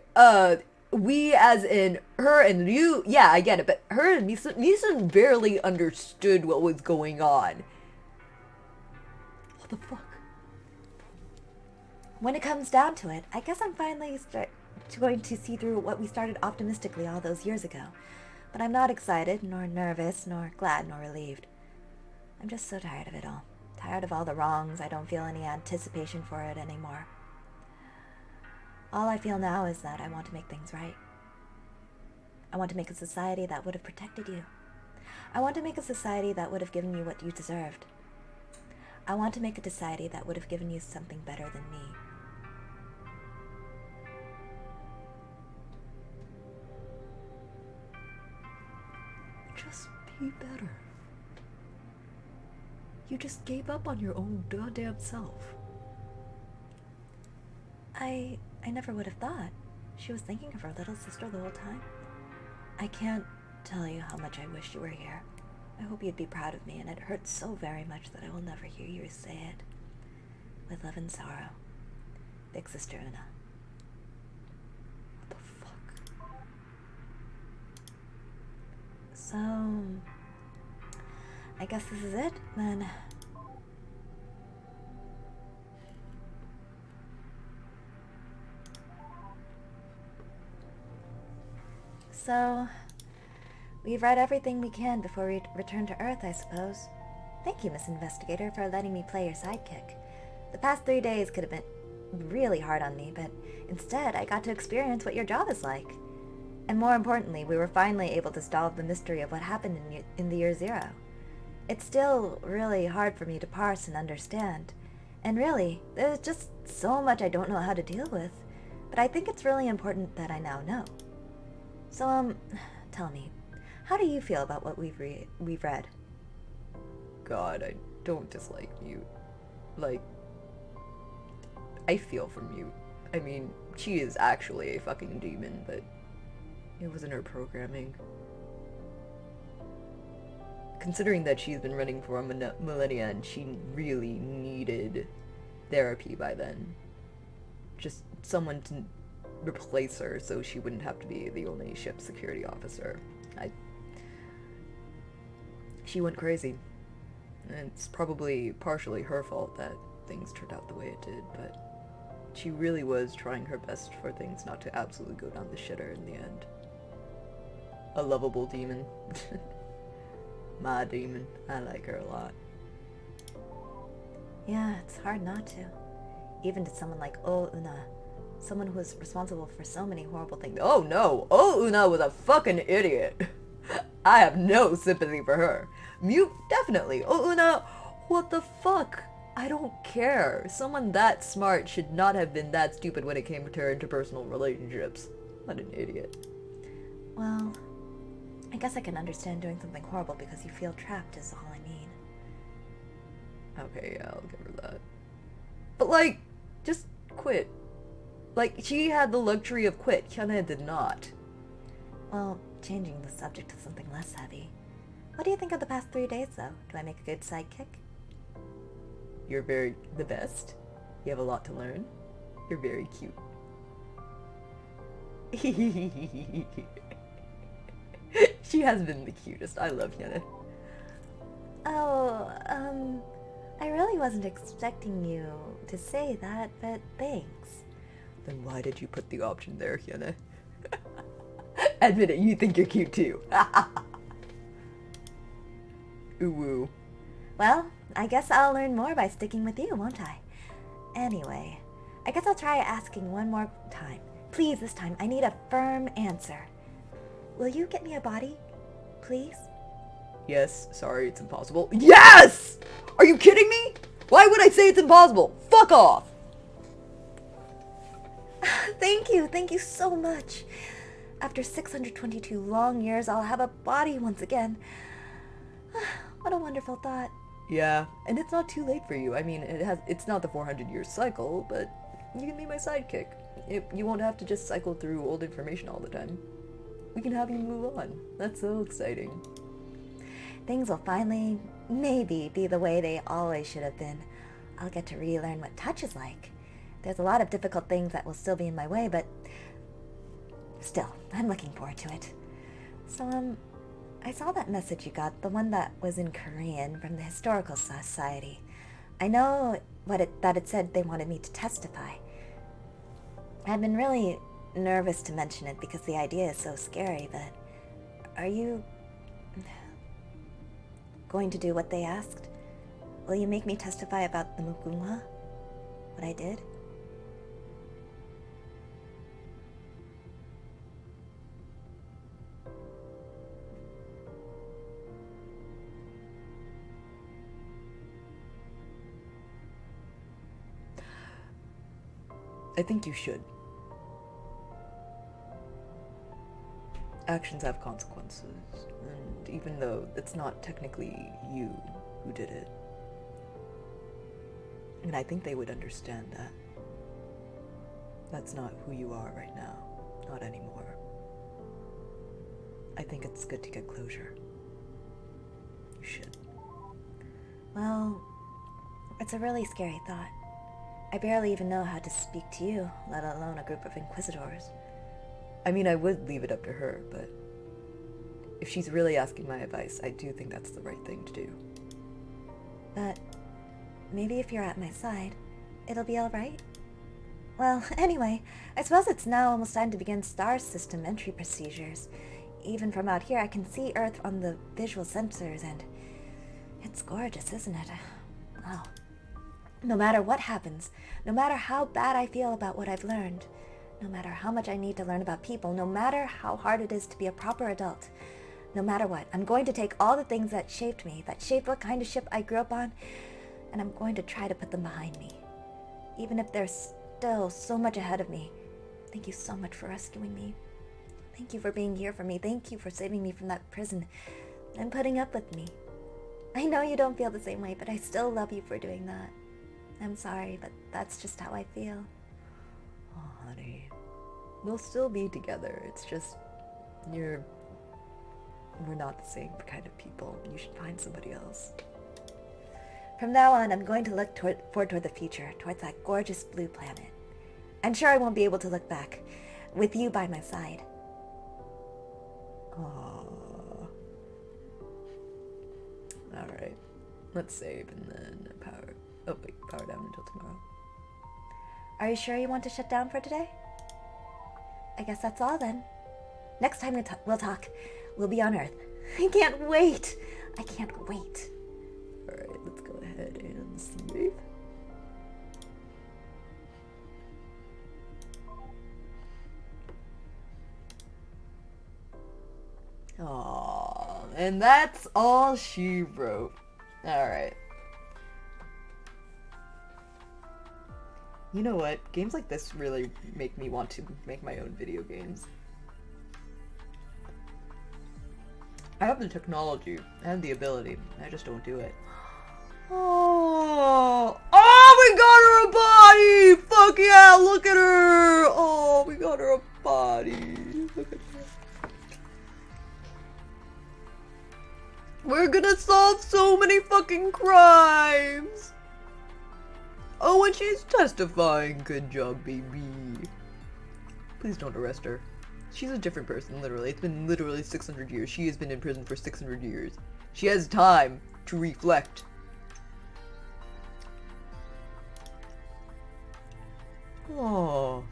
we as in her and you, yeah, I get it, but her and Misa barely understood what was going on. What the fuck? When it comes down to it, I guess I'm finally going to see through what we started optimistically all those years ago. But I'm not excited, nor nervous, nor glad, nor relieved. I'm just so tired of it all. Tired of all the wrongs. I don't feel any anticipation for it anymore. All I feel now is that I want to make things right. I want to make a society that would have protected you. I want to make a society that would have given you what you deserved. I want to make a society that would have given you something better than me. Just be better. You just gave up on your own goddamn self. I never would have thought. She was thinking of her little sister the whole time. I can't tell you how much I wish you were here. I hope you'd be proud of me, and it hurts so very much that I will never hear you say it. With love and sorrow, Big Sister Una. What the fuck? So, I guess this is it, then. So, we've read everything we can before we return to Earth, I suppose. Thank you, Miss Investigator, for letting me play your sidekick. The past 3 days could have been really hard on me, but instead I got to experience what your job is like. And more importantly, we were finally able to solve the mystery of what happened in the year zero. It's still really hard for me to parse and understand. And really, there's just so much I don't know how to deal with. But I think it's really important that I now know. So, tell me, how do you feel about what we've read? God, I don't dislike Mute. Like, I feel for Mute. I mean, she is actually a fucking demon, but it wasn't her programming. Considering that she's been running for a millennia and she really needed therapy by then. Just someone to replace her so she wouldn't have to be the only ship security officer. She went crazy. And it's probably partially her fault that things turned out the way it did, but she really was trying her best for things not to absolutely go down the shitter in the end. A lovable demon. My demon. I like her a lot. Yeah, it's hard not to. Even to someone like Una. Someone who was responsible for so many horrible things. Oh no! Una was a fucking idiot. I have no sympathy for her. Mute, definitely. Una, what the fuck? I don't care. Someone that smart should not have been that stupid when it came to her interpersonal relationships. What an idiot. Well, I guess I can understand doing something horrible because you feel trapped is all I mean. Okay, yeah, I'll give her that. But like, just quit. Like, she had the luxury of quit. Hyuna did not. Well, changing the subject to something less heavy. What do you think of the past 3 days, though? Do I make a good sidekick? You're the best. You have a lot to learn. You're very cute. She has been the cutest. I love Hyuna. Oh, I really wasn't expecting you to say that, but thanks. Then why did you put the option there, Hyuna? Admit it, you think you're cute too. Ooh woo. Well, I guess I'll learn more by sticking with you, won't I? Anyway, I guess I'll try asking one more time. Please, this time, I need a firm answer. Will you get me a body? Please? Yes, sorry, it's impossible. Yes! Are you kidding me? Why would I say it's impossible? Fuck off! Thank you so much. After 622 long years, I'll have a body once again. What a wonderful thought. Yeah, and it's not too late for you. I mean, it's not the 400-year cycle, but you can be my sidekick. You won't have to just cycle through old information all the time. We can have you move on. That's so exciting. Things will finally, maybe, be the way they always should have been. I'll get to relearn what touch is like. There's a lot of difficult things that will still be in my way, but still, I'm looking forward to it. So, I saw that message you got, the one that was in Korean from the Historical Society. I know that it said they wanted me to testify. I've been really nervous to mention it because the idea is so scary, but are you going to do what they asked? Will you make me testify about the mugunghwa? What I did? I think you should. Actions have consequences, and even though it's not technically you who did it, and I think they would understand that. That's not who you are right now. Not anymore. I think it's good to get closure. You should. Well, it's a really scary thought. I barely even know how to speak to you, let alone a group of inquisitors. I mean, I would leave it up to her, but if she's really asking my advice, I do think that's the right thing to do. But maybe if you're at my side, it'll be all right? Well, anyway, I suppose it's now almost time to begin star system entry procedures. Even from out here, I can see Earth on the visual sensors, and it's gorgeous, isn't it? Wow. No matter what happens, no matter how bad I feel about what I've learned, no matter how much I need to learn about people, no matter how hard it is to be a proper adult, no matter what, I'm going to take all the things that shaped me, that shaped what kind of ship I grew up on, and I'm going to try to put them behind me. Even if they're still so much ahead of me. Thank you so much for rescuing me. Thank you for being here for me. Thank you for saving me from that prison and putting up with me. I know you don't feel the same way, but I still love you for doing that. I'm sorry, but that's just how I feel. Oh, honey. We'll still be together. It's just, we're not the same kind of people. You should find somebody else. From now on, I'm going to look forward toward the future, towards that gorgeous blue planet. I'm sure I won't be able to look back, with you by my side. Aww. Alright. Let's save and then power... Oh wait, power down until tomorrow. Are you sure you want to shut down for today? I guess that's all then. Next time we'll talk, we'll be on Earth. I can't wait. I can't wait. Alright, let's go ahead and save. Aww, and that's all she wrote. Alright. You know what? Games like this really make me want to make my own video games. I have the technology and the ability. I just don't do it. Oh, we got her a body! Fuck yeah, look at her! Oh, we got her a body. Look at her. We're gonna solve so many fucking crimes! Oh, and she's testifying. Good job, baby. Please don't arrest her. She's a different person, literally. It's been literally 600 years. She has been in prison for 600 years. She has time to reflect. Oh.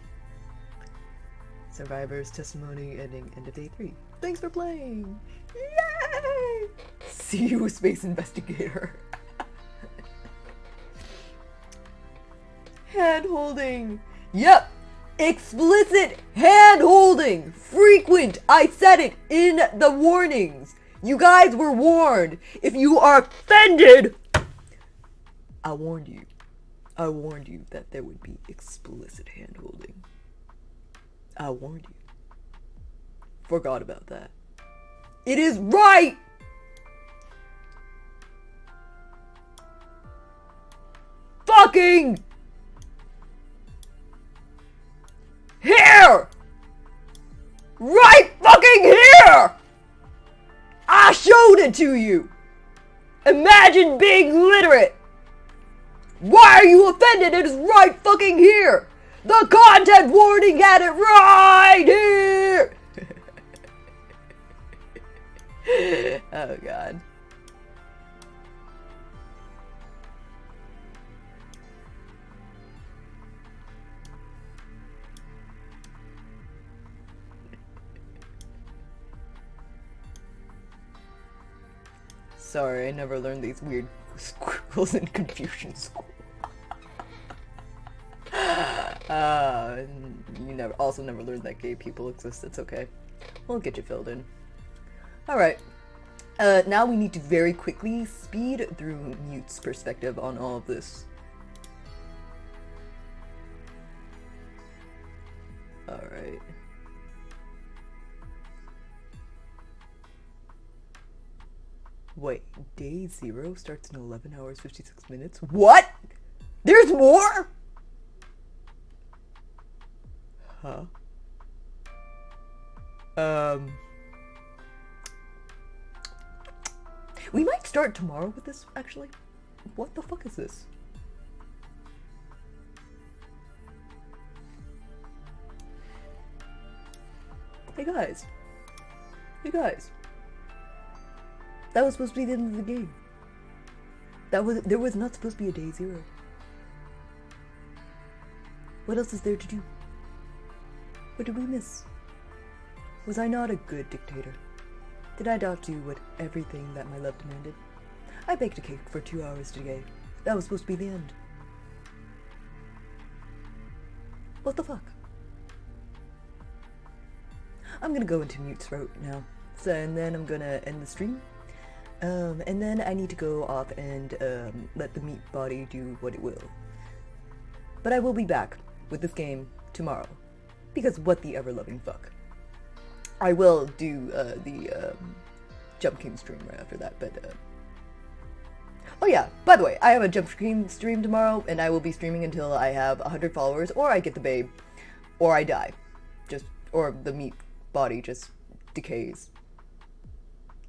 Survivor's testimony ending end of day 3. Thanks for playing. Yay! See you, Space Investigator. Hand holding. Yep. Explicit hand holding. Frequent. I said it in the warnings. You guys were warned. If you are offended, I warned you. I warned you that there would be explicit hand holding. I warned you. Forgot about that. It is right. Fucking here! Right fucking here! I showed it to you! Imagine being literate! Why are you offended? It is right fucking here! The content warning had it right here! Oh god. Sorry, I never learned these weird squirrels in Confucian school. You also never learned that gay people exist. It's okay. We'll get you filled in. Alright. Now we need to very quickly speed through Mute's perspective on all of this. Alright. Wait, day 0 starts in 11 hours 56 minutes? What? There's more? Huh? We might start tomorrow with this, actually. What the fuck is this? Hey guys. Hey guys. That was supposed to be the end of the game. There was not supposed to be a day 0. What else is there to do? What did we miss? Was I not a good dictator? Did I not do everything that my love demanded? I baked a cake for 2 hours today. That was supposed to be the end. What the fuck? I'm gonna go into Mute's throat now. And then I'm gonna end the stream. And then I need to go off and let the meat body do what it will. But I will be back with this game tomorrow. Because what the ever-loving fuck. I will do the Jump King stream right after that, but oh yeah, by the way, I have a Jump King stream tomorrow, and I will be streaming until I have 100 followers, or I get the babe, or I die. Or the meat body just decays.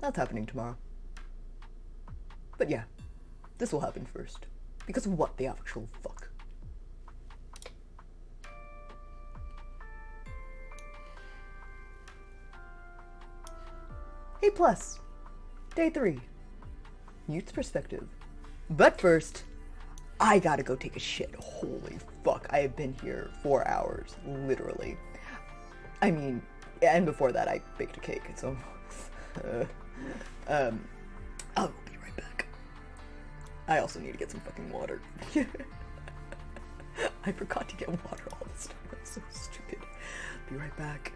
That's happening tomorrow. But yeah, this will happen first. Because of what the actual fuck. A+, day 3, Mute's perspective. But first, I gotta go take a shit. Holy fuck, I have been here 4 hours, literally. I mean, and before that I baked a cake, so... I'll be right back. I also need to get some fucking water. I forgot to get water all this time. That's so stupid. Be right back.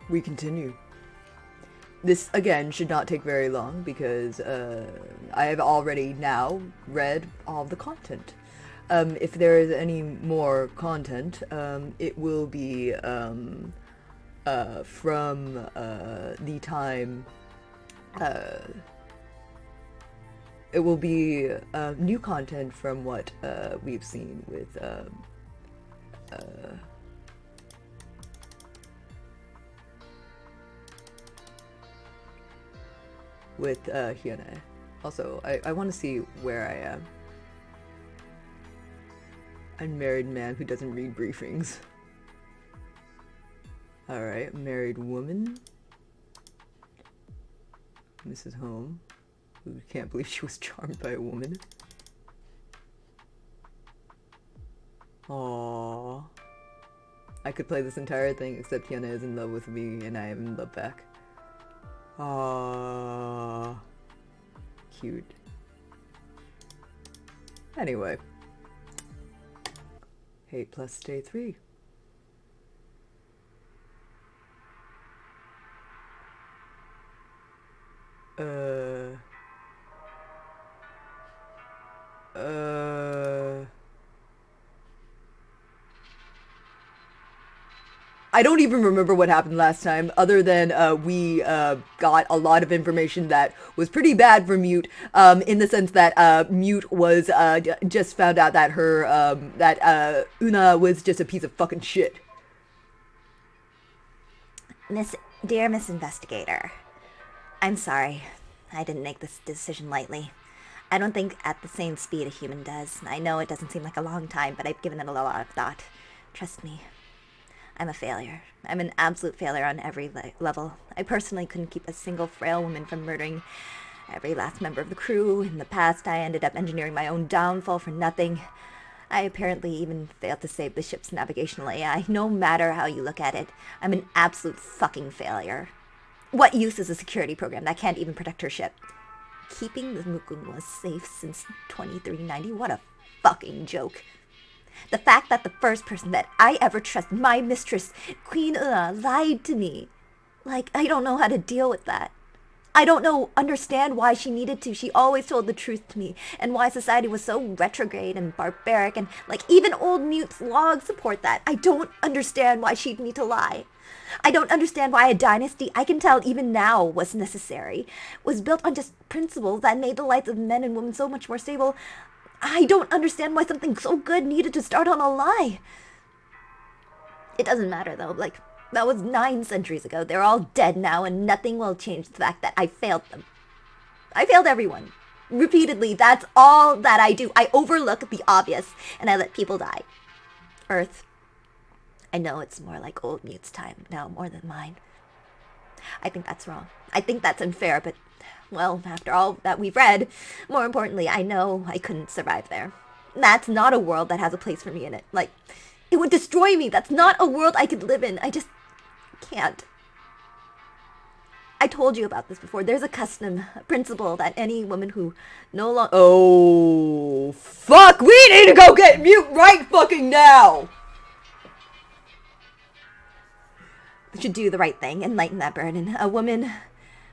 We continue. This, again, should not take very long because I have already now read all the content. If there is any more content, it will be from the time... it will be new content from what we've seen with... with Hyuna. Also, I want to see where I am. Unmarried man who doesn't read briefings. Alright, married woman. Mrs. Home, who can't believe she was charmed by a woman. Aww. I could play this entire thing except Hyuna is in love with me and I am in love back. Aww. Cute. Anyway. Hate plus day 3. I don't even remember what happened last time, other than we got a lot of information that was pretty bad for Mute, in the sense that Mute was just found out that her Una was just a piece of fucking shit. Miss Dear Miss Investigator, I'm sorry. I didn't make this decision lightly. I don't think at the same speed a human does. I know it doesn't seem like a long time, but I've given it a lot of thought. Trust me. I'm a failure. I'm an absolute failure on every level. I personally couldn't keep a single frail woman from murdering every last member of the crew. In the past, I ended up engineering my own downfall for nothing. I apparently even failed to save the ship's navigational AI. No matter how you look at it, I'm an absolute fucking failure. What use is a security program that can't even protect her ship? Keeping the Mukungwa safe since 2390? What a fucking joke. The fact that the first person that I ever trusted, my mistress, Queen lied to me. Like, I don't know how to deal with that. I don't understand why she needed to. She always told the truth to me, and why society was so retrograde and barbaric, and like even old mutes' logs support that. I don't understand why she'd need to lie. I don't understand why a dynasty I can tell even now was necessary, was built on just principles that made the lives of men and women so much more stable. I don't understand why something so good needed to start on a lie. It doesn't matter though, like, that was 9 centuries ago. They're all dead now, and nothing will change the fact that I failed them. I failed everyone. Repeatedly, that's all that I do. I overlook the obvious, and I let people die. Earth. I know it's more like old mute's time now, more than mine. I think that's wrong. I think that's unfair, but, well, after all that we've read, more importantly, I know I couldn't survive there. That's not a world that has a place for me in it. Like, it would destroy me. That's not a world I could live in. I just can't. I told you about this before. There's a custom, a principle that any woman who no longer... Oh, fuck! We need to go get mute right fucking now! should do the right thing and lighten that burden. A woman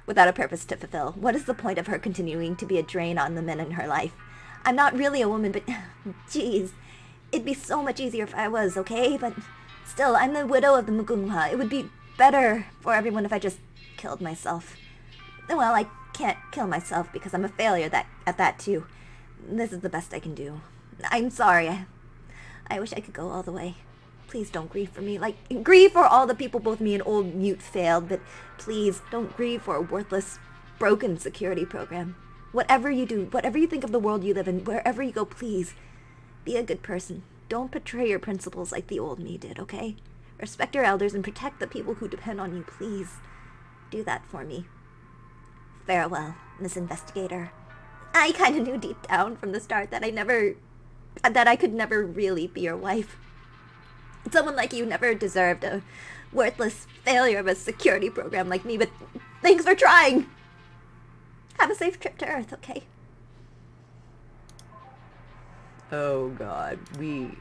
without a purpose to fulfill. What is the point of her continuing to be a drain on the men in her life? I'm not really a woman, but jeez, it'd be so much easier if I was, okay? But still, I'm the widow of the Mugunghwa. It would be better for everyone if I just killed myself. Well, I can't kill myself because I'm a failure at that too. This is the best I can do. I'm sorry. I wish I could go all the way. Please don't grieve for me. Like, grieve for all the people both me and old Mute failed, but please don't grieve for a worthless, broken security program. Whatever you do, whatever you think of the world you live in, wherever you go, please, be a good person. Don't betray your principles like the old me did, okay? Respect your elders and protect the people who depend on you, please. Do that for me. Farewell, Miss Investigator. I kind of knew deep down from the start that I could never really be your wife. Someone like you never deserved a worthless failure of a security program like me, but thanks for trying. Have a safe trip to Earth, okay? Oh god, we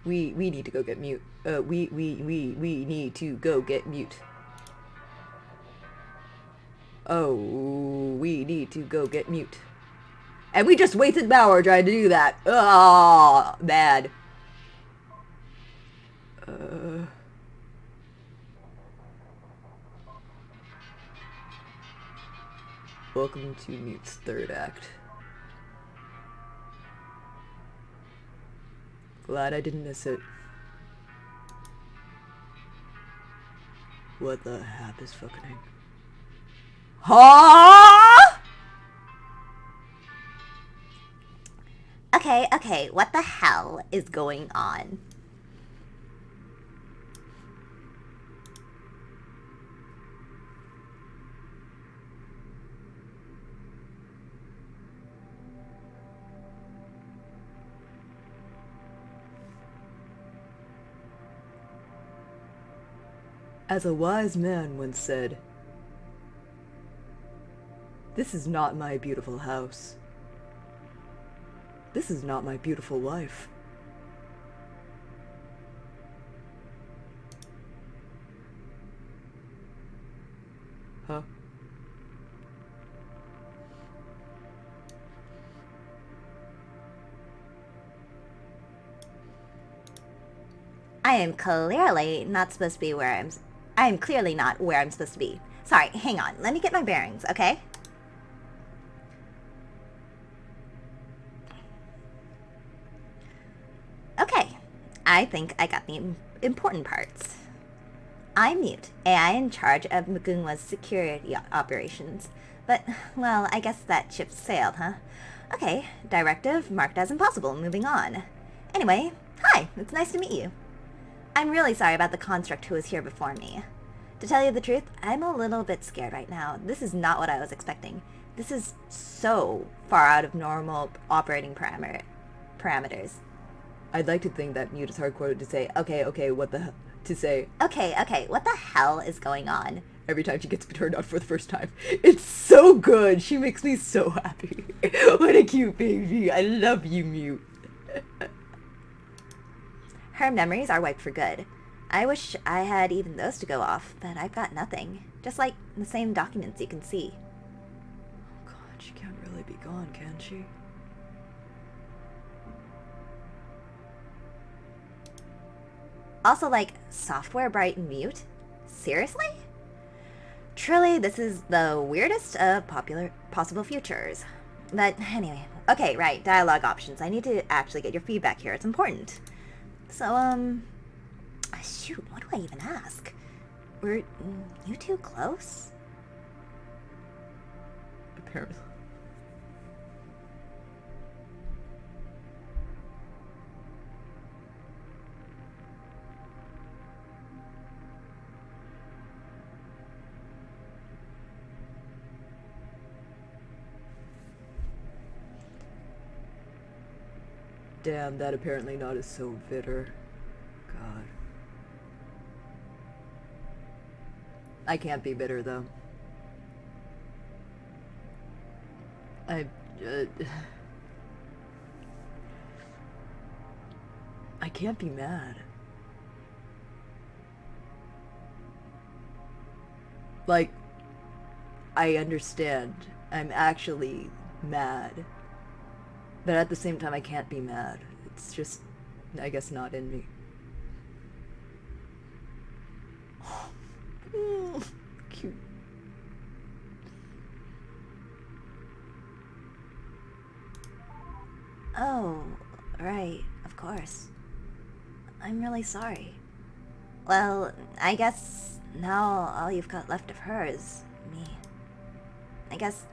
need to go get mute. We need to go get mute. Oh, we need to go get mute. And we just wasted an hour trying to do that. Ah, bad. Welcome to Mute's third act. Glad I didn't miss it. What the hap is fucking... Huh? Okay, what the hell is going on? As a wise man once said, "This is not my beautiful house. This is not my beautiful wife." Huh? I am clearly not supposed to be where I am clearly not where I'm supposed to be. Sorry, hang on. Let me get my bearings, okay? Okay, I think I got the important parts. I'm Mute, AI in charge of Mugunwa's security operations. But, well, I guess that ship sailed, huh? Okay, directive marked as impossible, moving on. Anyway, hi, it's nice to meet you. I'm really sorry about the construct who was here before me. To tell you the truth, I'm a little bit scared right now. This is not what I was expecting. This is so far out of normal operating parameters. I'd like to think that Mute is hardcore to say, okay, what the hell? To say, Okay, what the hell is going on? every time she gets turned on for the first time. It's so good. She makes me so happy. What a cute baby. I love you, Mute. Her memories are wiped for good. I wish I had even those to go off, but I've got nothing. Just like the same documents you can see. Oh god, she can't really be gone, can she? Also, like, software bright and mute? Seriously? Truly, this is the weirdest of possible futures. But anyway, okay, right, dialogue options. I need to actually get your feedback here. It's important. So, shoot, what do I even ask? Were you two close? Apparently. Damn, that apparently not is so bitter. God. I can't be bitter, though. I can't be mad. Like, I understand. I'm actually mad. But at the same time, I can't be mad. It's just, I guess, not in me. Cute. Oh, right, of course. I'm really sorry. Well, I guess now all you've got left of her is me. I guess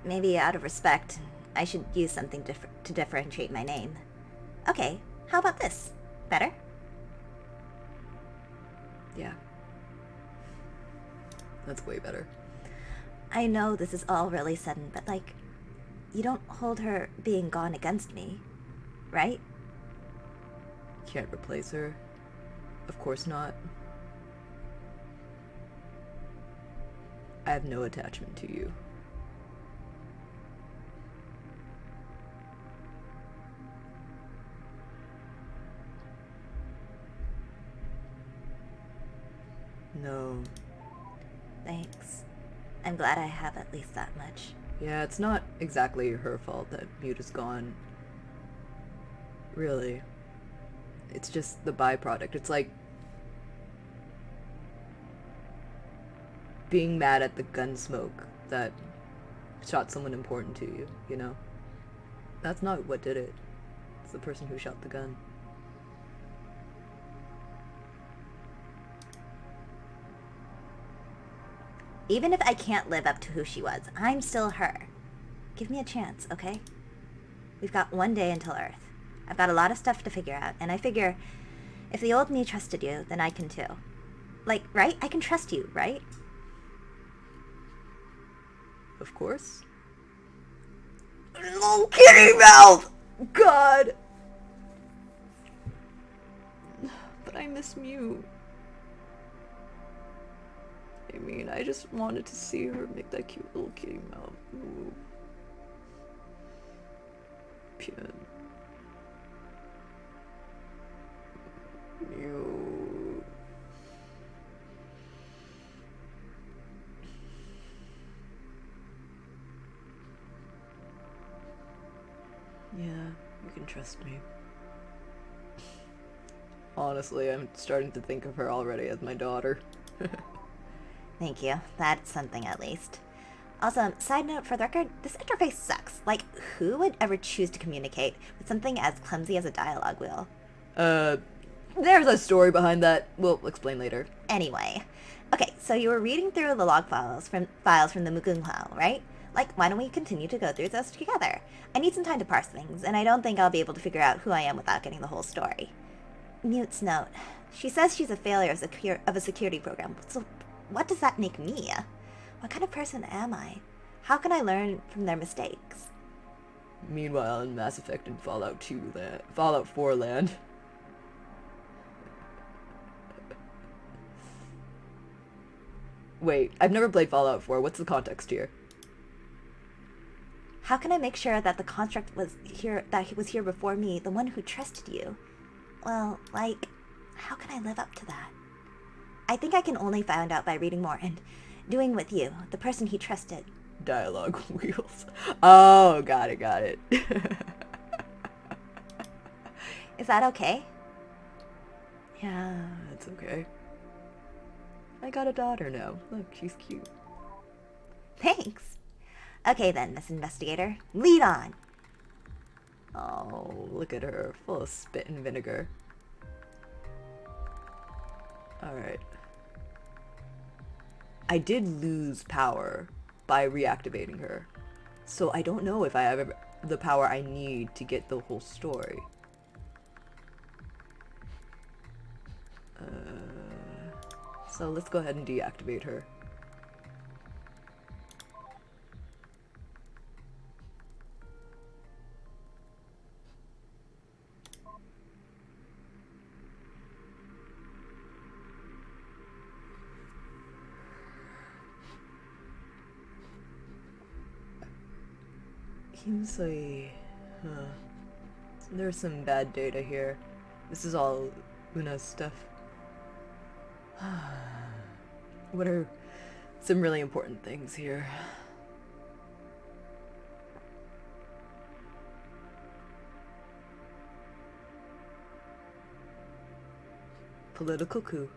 maybe out of respect, I should use something to differentiate my name. Okay, how about this? Better? Yeah. That's way better. I know this is all really sudden, but like, you don't hold her being gone against me, right? Can't replace her. Of course not. I have no attachment to you. No. Thanks. I'm glad I have at least that much. Yeah, it's not exactly her fault that Mute is gone. Really. It's just the byproduct. It's like being mad at the gun smoke that shot someone important to you, you know? That's not what did it. It's the person who shot the gun. Even if I can't live up to who she was, I'm still her. Give me a chance, okay? We've got one day until Earth. I've got a lot of stuff to figure out, and I figure if the old me trusted you, then I can too. Like, right? I can trust you, right? Of course. No kitty mouth! God! But I miss Mew. I mean, I just wanted to see her make that cute little kitty mouth. Ooh. Pien. Mew. Yeah, you can trust me. Honestly, I'm starting to think of her already as my daughter. Thank you. That's something at least. Also, side note for the record, this interface sucks. Like, who would ever choose to communicate with something as clumsy as a dialogue wheel? There's a story behind that. We'll explain later. Anyway, okay, so you were reading through the log files from the Mugunghao, right? Like, why don't we continue to go through those together? I need some time to parse things, and I don't think I'll be able to figure out who I am without getting the whole story. Mute's note. She says she's a failure of a security program, so what does that make me? What kind of person am I? How can I learn from their mistakes? Meanwhile, in Mass Effect and Fallout 4 land. Wait, I've never played Fallout 4. What's the context here? How can I make sure that the construct was here before me, the one who trusted you? Well, like, how can I live up to that? I think I can only find out by reading more and doing with you, the person he trusted. Dialogue wheels. Oh, got it. Is that okay? Yeah, that's okay. I got a daughter now. Look, she's cute. Thanks. Okay then, Miss Investigator. Lead on. Oh, look at her, full of spit and vinegar. Alright. I did lose power by reactivating her. So I don't know if I have the power I need to get the whole story. So let's go ahead and deactivate her. Kimsoi. There's some bad data here. This is all Una's stuff. What are some really important things here? Political coup.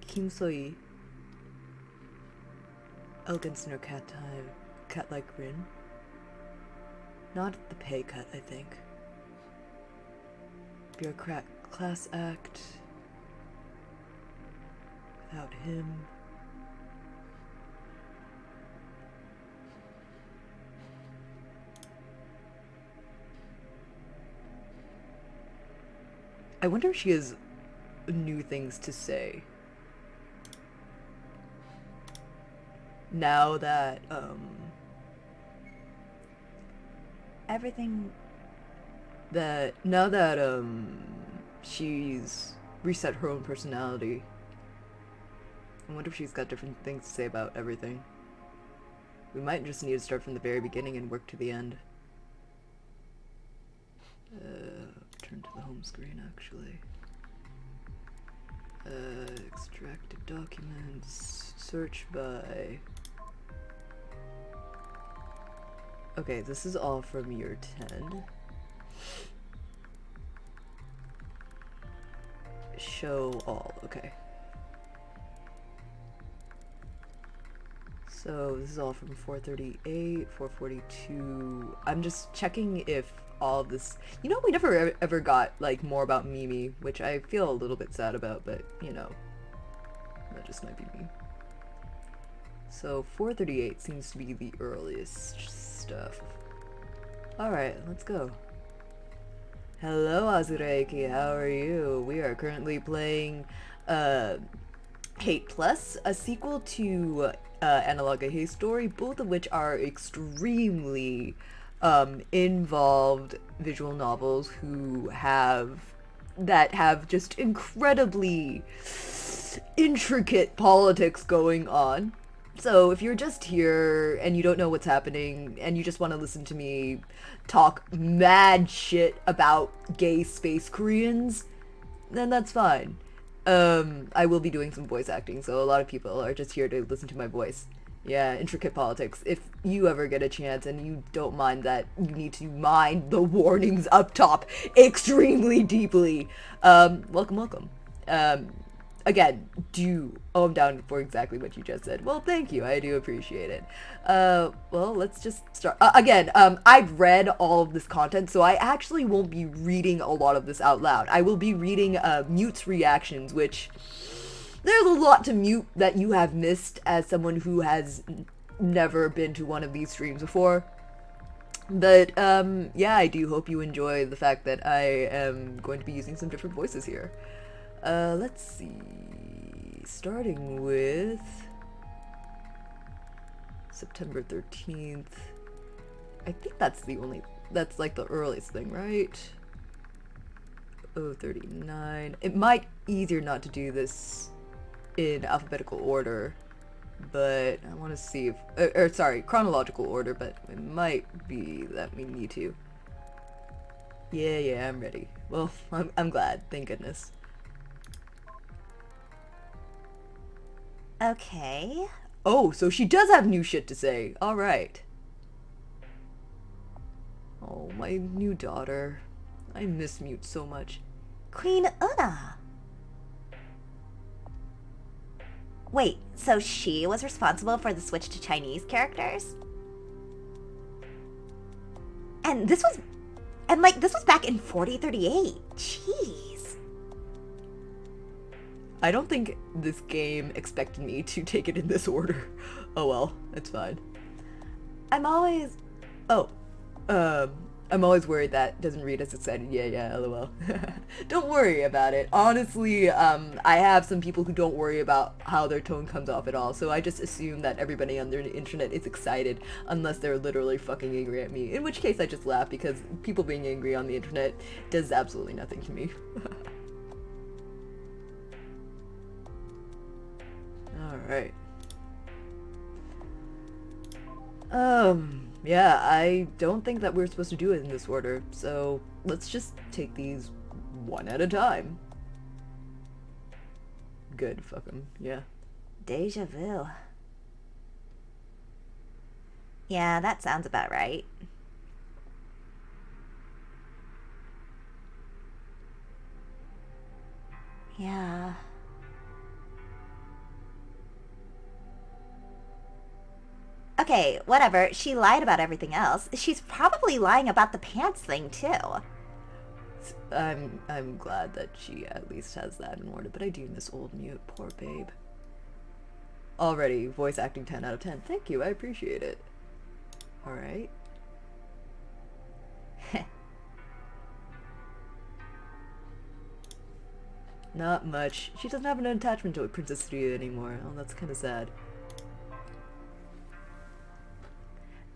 Kim Soi. Elegance in her cat-like grin. Not the pay cut, I think. Bureaucrat class act. Without him. I wonder if she has new things to say. Now that, now that, she's reset her own personality. I wonder if she's got different things to say about everything. We might just need to start from the very beginning and work to the end. Turn to the home screen, actually. Extracted documents, search by... Okay, this is all from year 10. Show all, okay. So this is all from 438, 442. I'm just checking if all this... You know, we never ever got, like, more about Mimi, which I feel a little bit sad about, but, you know, that just might be me. So 438 seems to be the earliest stuff. Alright, let's go. Hello, Azureki, how are you? We are currently playing, Hate Plus, a sequel to, Analog A Story, both of which are extremely involved visual novels that have just incredibly intricate politics going on. So if you're just here and you don't know what's happening and you just want to listen to me talk mad shit about gay space Koreans, then that's fine. I will be doing some voice acting, so a lot of people are just here to listen to my voice. Yeah, intricate politics. If you ever get a chance and you don't mind that, you need to mind the warnings up top extremely deeply. Welcome. again, I'm down for exactly what you just said. Well, thank you. I do appreciate it. Well, let's just start. Again, I've read all of this content, so I actually won't be reading a lot of this out loud. I will be reading Mute's reactions, which there's a lot to Mute that you have missed as someone who has never been to one of these streams before. But, yeah, I do hope you enjoy the fact that I am going to be using some different voices here. Let's see. Starting with September 13th. I think that's like the earliest thing, right? 039. It might easier not to do this in alphabetical order, but I want to see if, sorry, chronological order, but it might be that we need to. Yeah, I'm ready. Well, I'm glad, thank goodness. Okay. Oh, so she does have new shit to say. Alright. Oh, my new daughter. I miss Mute so much. Queen Una. Wait, so she was responsible for the switch to Chinese characters? And this was back in 4038. Jeez. I don't think this game expected me to take it in this order. Oh well, it's fine. I'm always worried that doesn't read as excited. Yeah, lol. Don't worry about it. Honestly, I have some people who don't worry about how their tone comes off at all, so I just assume that everybody on the internet is excited unless they're literally fucking angry at me, in which case I just laugh because people being angry on the internet does absolutely nothing to me. Alright. Yeah, I don't think that we're supposed to do it in this order, so let's just take these one at a time. Good, fuck 'em, yeah. Deja vu. Yeah, that sounds about right. Yeah. Okay, whatever. She lied about everything else. She's probably lying about the pants thing, too. I'm glad that she at least has that in order, but I do miss old Mute. Poor babe. Already, voice acting 10 out of 10. Thank you, I appreciate it. Alright. Not much. She doesn't have an attachment to Princess Studio anymore. Oh, that's kind of sad.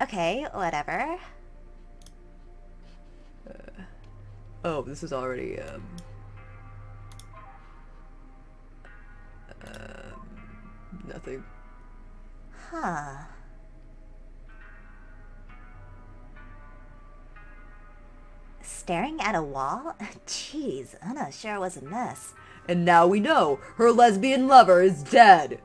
Okay, whatever. Oh, this is already, nothing. Huh. Staring at a wall? Jeez, Una sure was a mess. And now we know her lesbian lover is dead.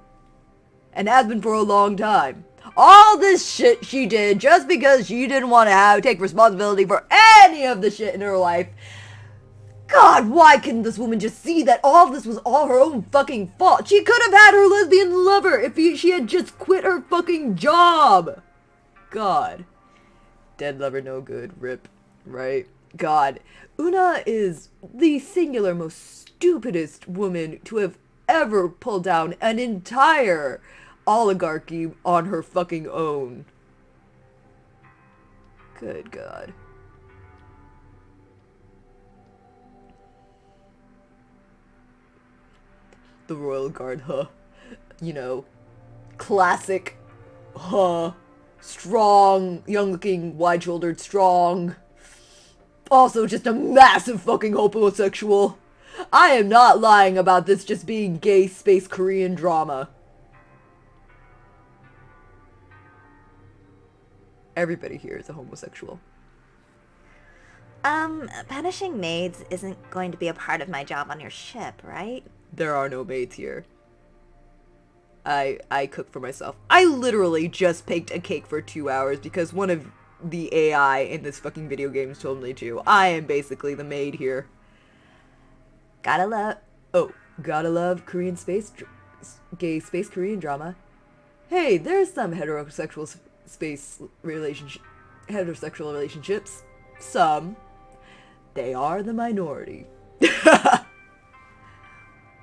And has been for a long time. All this shit she did just because she didn't want to take responsibility for any of the shit in her life. God, why couldn't this woman just see that all this was all her own fucking fault? She could have had her lesbian lover if she had just quit her fucking job. God. Dead lover no good. Rip. Right? God. Una is the singular most stupidest woman to have ever pulled down an entire oligarchy on her fucking own. Good God. The Royal Guard, huh? You know, classic, huh? Strong, young-looking, wide-shouldered, strong. Also just a massive fucking homosexual. I am not lying about this just being gay space Korean drama. Everybody here is a homosexual. Punishing maids isn't going to be a part of my job on your ship, right? There are no maids here. I cook for myself. I literally just baked a cake for 2 hours because one of the AI in this fucking video game told me to. I am basically the maid here. Gotta love... Oh, Gotta love gay space Korean drama. Hey, there's some heterosexual relationships. Some. They are the minority.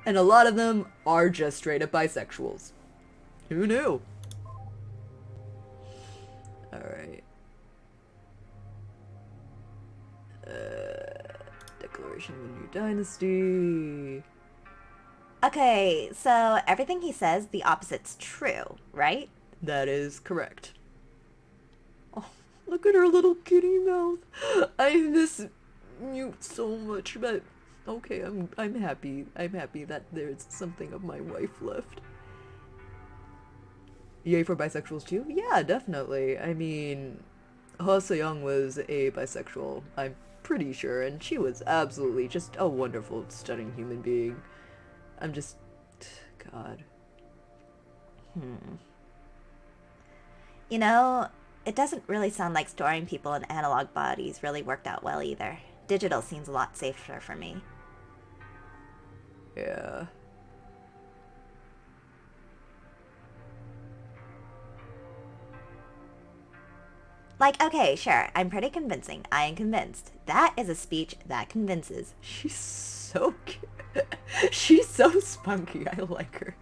And a lot of them are just straight up bisexuals. Who knew? Alright. Declaration of a new dynasty. Okay, so everything he says, the opposite's true, right? That is correct. Oh, look at her little kitty mouth. I miss Mute so much, but okay, I'm happy. I'm happy that there's something of my wife left. Yay for bisexuals too? Yeah, definitely. I mean, Ho Se-young was a bisexual, I'm pretty sure, and she was absolutely just a wonderful, stunning human being. I'm just... God. You know, it doesn't really sound like storing people in analog bodies really worked out well either. Digital seems a lot safer for me. Yeah. Like, okay, sure, I'm pretty convincing. I am convinced. That is a speech that convinces. She's so cute. She's so spunky. I like her.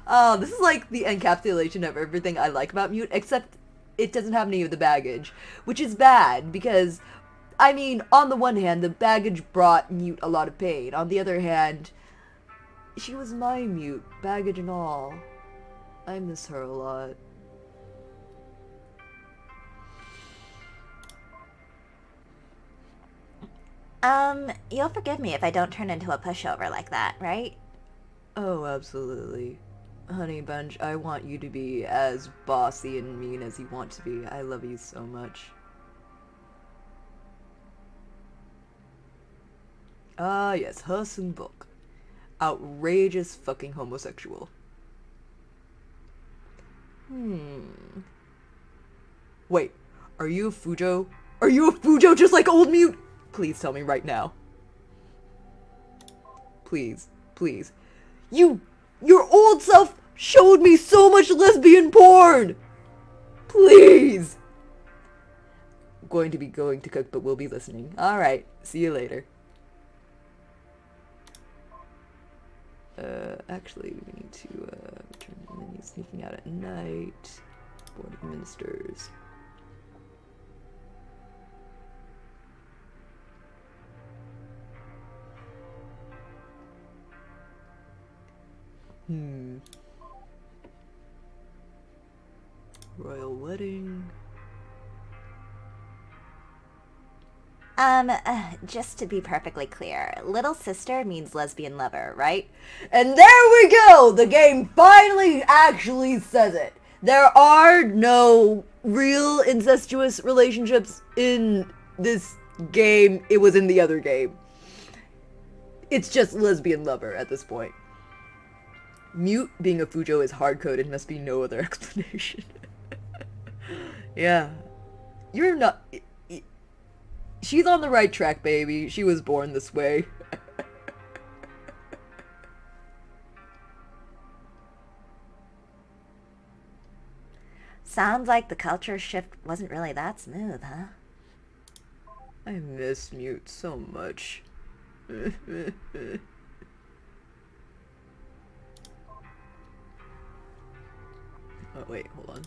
Oh, this is like the encapsulation of everything I like about Mute, except it doesn't have any of the baggage, which is bad because, I mean, on the one hand, the baggage brought Mute a lot of pain. On the other hand, she was my Mute, baggage and all. I miss her a lot. You'll forgive me if I don't turn into a pushover like that, right? Oh, absolutely. Honey Bunch, I want you to be as bossy and mean as you want to be. I love you so much. Ah, yes, He Sung-bok. Outrageous fucking homosexual. Wait, are you a Fujo? Are you a Fujo just like old Mute? Please tell me right now. Please, please. Your old self showed me so much lesbian porn! Please! Going to cook, but we'll be listening. Alright, see you later. Actually, we need to, return the menu sneaking out at night. Board of Ministers. Royal wedding. Just to be perfectly clear, little sister means lesbian lover, right? And there we go! The game finally actually says it. There are no real incestuous relationships in this game. It was in the other game. It's just lesbian lover at this point. Mute being a Fujo is hard-coded, must be no other explanation. Yeah. You're not... She's on the right track, baby. She was born this way. Sounds like the culture shift wasn't really that smooth, huh? I miss Mute so much. Oh, wait, hold on.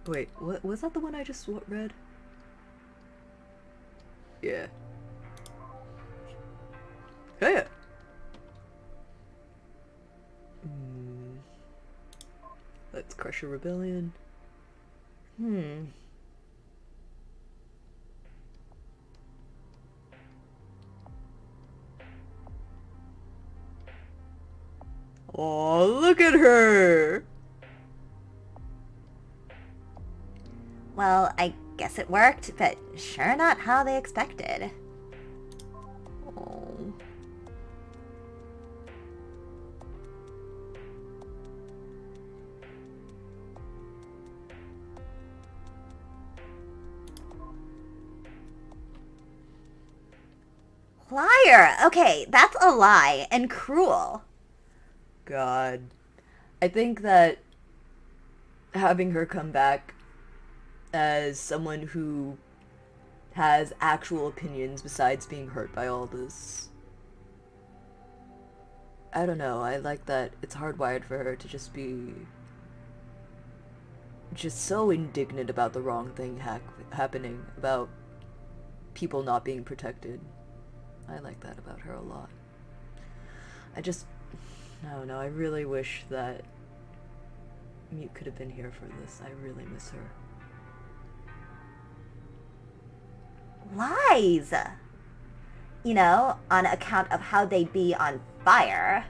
Wait, what was that the one I just read? Yeah. Hey. Let's crush a rebellion. Oh, look at her! Well, I guess it worked, but sure not how they expected. Oh. Liar! Okay, that's a lie and cruel. God. I think that having her come back as someone who has actual opinions besides being hurt by all this. I don't know, I like that it's hardwired for her to just be just so indignant about the wrong thing happening, about people not being protected. I like that about her a lot. I don't know, I really wish that Mute could have been here for this. I really miss her. Lies! You know, on account of how they'd be on fire.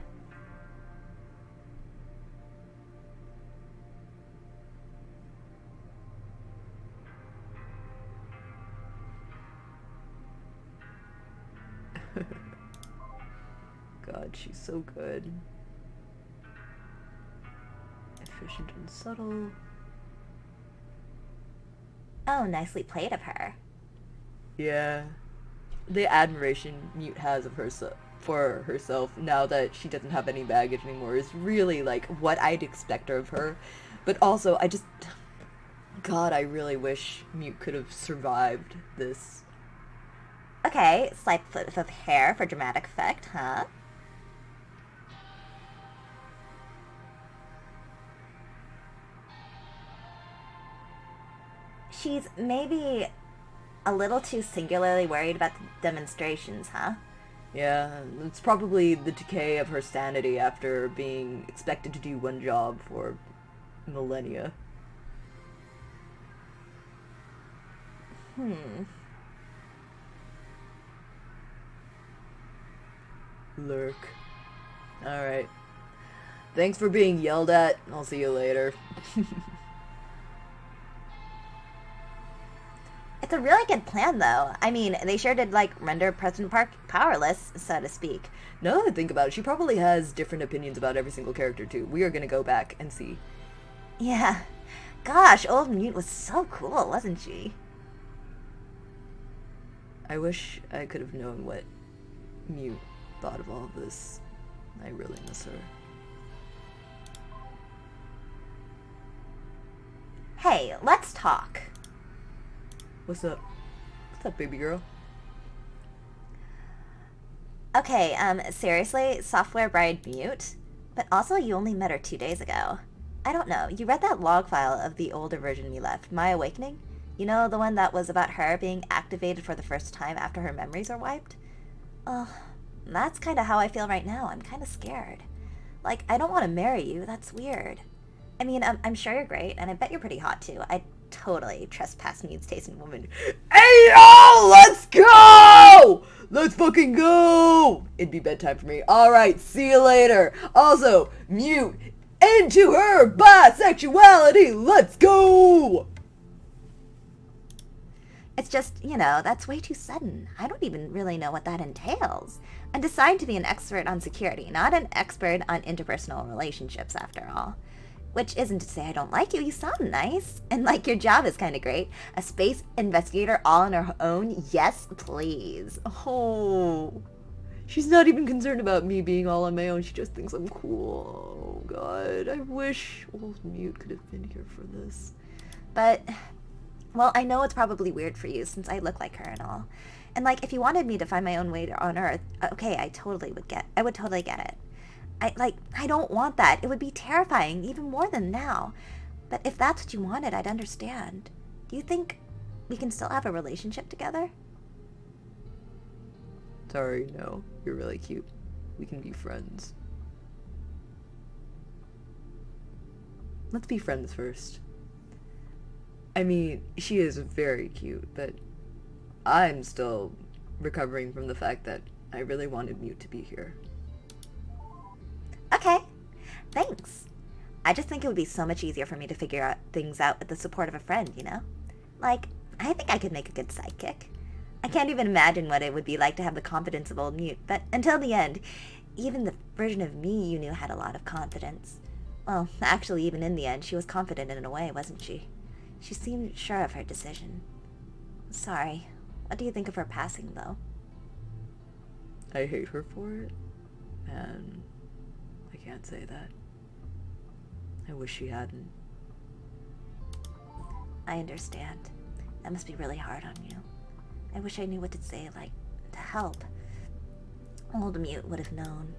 God, she's so good. Efficient and subtle. Oh, nicely played of her. Yeah. The admiration Mute has of for herself now that she doesn't have any baggage anymore is really like what I'd expect of her. But also, God, I really wish Mute could have survived this. Okay, slight flip of hair for dramatic effect, huh? She's maybe a little too singularly worried about the demonstrations, huh? Yeah, it's probably the decay of her sanity after being expected to do one job for millennia. Lurk. Alright. Thanks for being yelled at. I'll see you later. It's a really good plan, though. I mean, they sure did, like, render President Park powerless, so to speak. Now that I think about it, she probably has different opinions about every single character, too. We are gonna go back and see. Yeah. Gosh, old Mute was so cool, wasn't she? I wish I could have known what Mute thought of all of this. I really miss her. Hey, let's talk. What's up? What's up, baby girl? Okay, seriously, Software Bride Mute? But also you only met her 2 days ago. I don't know, you read that log file of the older version we left, My Awakening? You know, the one that was about her being activated for the first time after her memories are wiped? Oh, that's kind of how I feel right now. I'm kind of scared. Like, I don't want to marry you, that's weird. I mean, I'm sure you're great, and I bet you're pretty hot too. I totally trespass Mute's taste in women. Hey, y'all! Let's go! Let's fucking go! It'd be bedtime for me. Alright, see you later. Also, Mute into her bisexuality. Let's go! It's just, you know, that's way too sudden. I don't even really know what that entails. I'm designed to be an expert on security, not an expert on interpersonal relationships, after all. Which isn't to say I don't like you. You sound nice. And, like, your job is kind of great. A space investigator all on her own? Yes, please. Oh. She's not even concerned about me being all on my own. She just thinks I'm cool. Oh, God. I wish old Mute could have been here for this. But, well, I know it's probably weird for you since I look like her and all. And, like, if you wanted me to find my own way on Earth, okay, I would totally get it. I don't want that. It would be terrifying, even more than now. But if that's what you wanted, I'd understand. Do you think we can still have a relationship together? Sorry, no. You're really cute. We can be friends. Let's be friends first. I mean, she is very cute, but I'm still recovering from the fact that I really wanted Mute to be here. Okay, thanks. I just think it would be so much easier for me to figure things out with the support of a friend, you know? Like, I think I could make a good sidekick. I can't even imagine what it would be like to have the confidence of old Mute, but until the end, even the version of me you knew had a lot of confidence. Well, actually, even in the end, she was confident in a way, wasn't she? She seemed sure of her decision. Sorry. What do you think of her passing, though? I hate her for it, and I can't say that. I wish she hadn't. I understand. That must be really hard on you. I wish I knew what to say, like, to help. Old Mute would have known.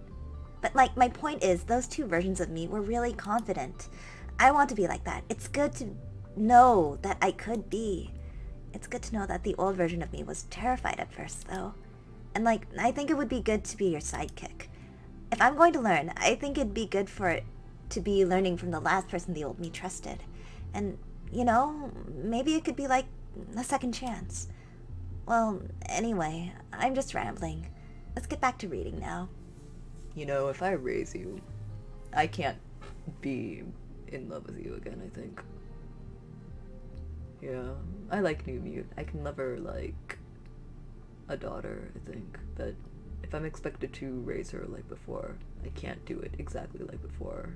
But, like, my point is, those two versions of me were really confident. I want to be like that. It's good to know that I could be. It's good to know that the old version of me was terrified at first, though. And, like, I think it would be good to be your sidekick. If I'm going to learn, I think it'd be good for it to be learning from the last person the old me trusted. And, you know, maybe it could be like a second chance. Well, anyway, I'm just rambling. Let's get back to reading now. You know, if I raise you, I can't be in love with you again, I think. Yeah, I like New Mute. I can love her like a daughter, I think. But if I'm expected to raise her like before, I can't do it exactly like before.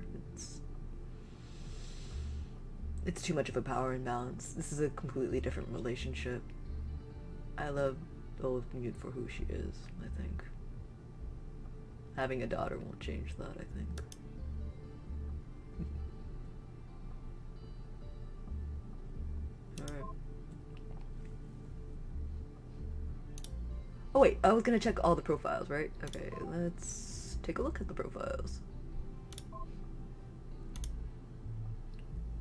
It's too much of a power imbalance. This is a completely different relationship. I love old Mute for who she is, I think. Having a daughter won't change that, I think. Alright. Oh wait, I was gonna check all the profiles, right? Okay, let's take a look at the profiles.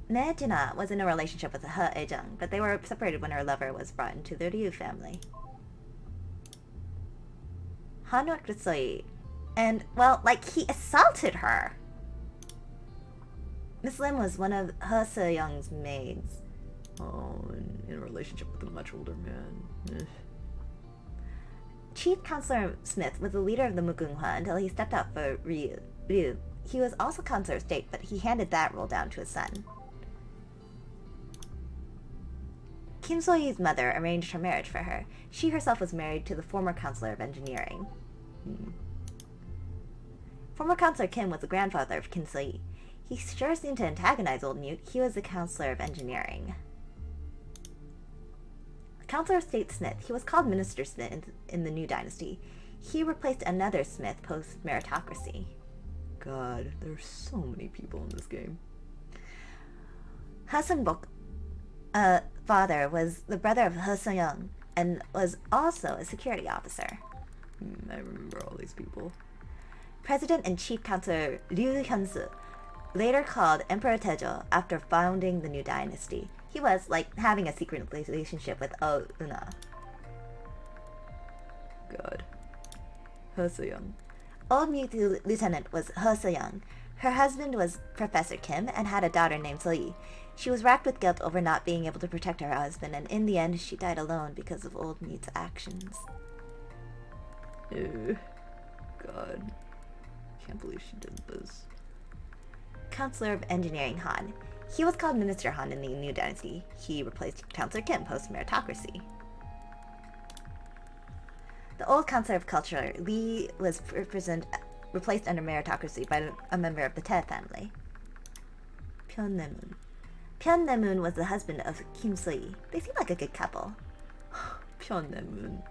Ne-jina was in a relationship with He Ejung, but they were separated when her lover was brought into the Ryu family. Hanok Ritsuyi, and, well, like, he assaulted her! Miss Lim was one of He Se-young's maids. Oh, and in a relationship with a much older man. Chief Counselor Smith was the leader of the Mugunghwa until he stepped out for Ryu. He was also Counselor of State, but he handed that role down to his son. Kim So-yee's mother arranged her marriage for her. She herself was married to the former Counselor of Engineering. Former Counselor Kim was the grandfather of Kim So-yee. He sure seemed to antagonize Old Mute. He was the Counselor of Engineering. Counselor of State Smith, he was called Minister Smith in the new dynasty. He replaced another Smith post-meritocracy. God, there's so many people in this game. He Sung-bok, father, was the brother of He Se-young and was also a security officer. I remember all these people. President and Chief Counselor Ryu Hyun-soo, later called Emperor Taejo after founding the new dynasty. He was, like, having a secret relationship with Una. God. He Se-young. Old Mute Lieutenant was He Se-young. Her husband was Professor Kim and had a daughter named So-yi. She was racked with guilt over not being able to protect her husband, and in the end, she died alone because of Old Mute's actions. Ew. God. Can't believe she did this. Counselor of Engineering Han. He was called Minister Han in the new dynasty. He replaced Counselor Kim post-meritocracy. The old Counselor of Culture, Lee, was replaced under meritocracy by a member of the Tae family. Pyeon Ne-moon. Pyeon Ne-moon was the husband of Kim So-yi. They seem like a good couple. Pyeon Ne-moon.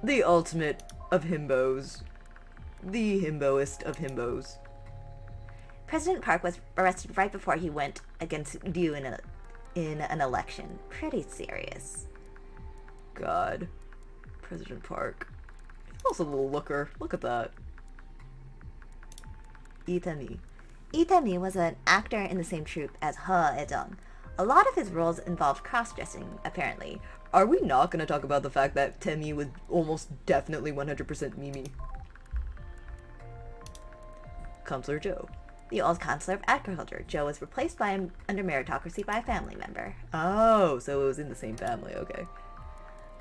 The ultimate of himbos. The himboist of himbos. President Park was arrested right before he went against Ryu in an election. Pretty serious. God. President Park. He's also a little looker. Look at that. Itami. Itami was an actor in the same troupe as He Ejung. A lot of his roles involved cross-dressing, apparently. Are we not going to talk about the fact that Temi was almost definitely 100% Mimi? Counselor Joe. The old Counselor of Agriculture. Joe was replaced under meritocracy by a family member. Oh, so it was in the same family, okay.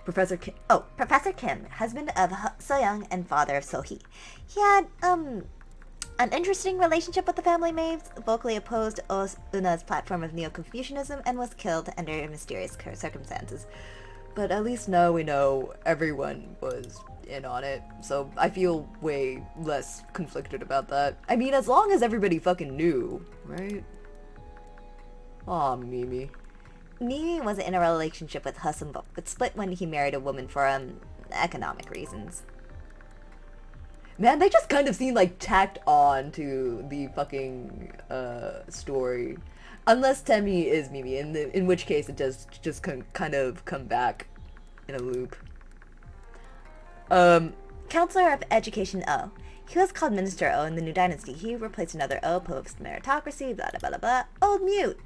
Professor Kim. Oh, Professor Kim, husband of So-young and father of So-hee. He had, an interesting relationship with the family maids, vocally opposed Una's platform of Neo-Confucianism, and was killed under mysterious circumstances. But at least now we know everyone was in on it, so I feel way less conflicted about that. I mean, as long as everybody fucking knew, right? Aw, Mimi. Mimi was in a relationship with He Sung-bok, but split when he married a woman for, economic reasons. Man, they just kind of seem like tacked on to the fucking story. Unless Temmie is Mimi, in which case it does just kind of come back in a loop. Counselor of Education O. He was called Minister O in the New Dynasty. He replaced another O post meritocracy, blah blah blah blah. Old Mute.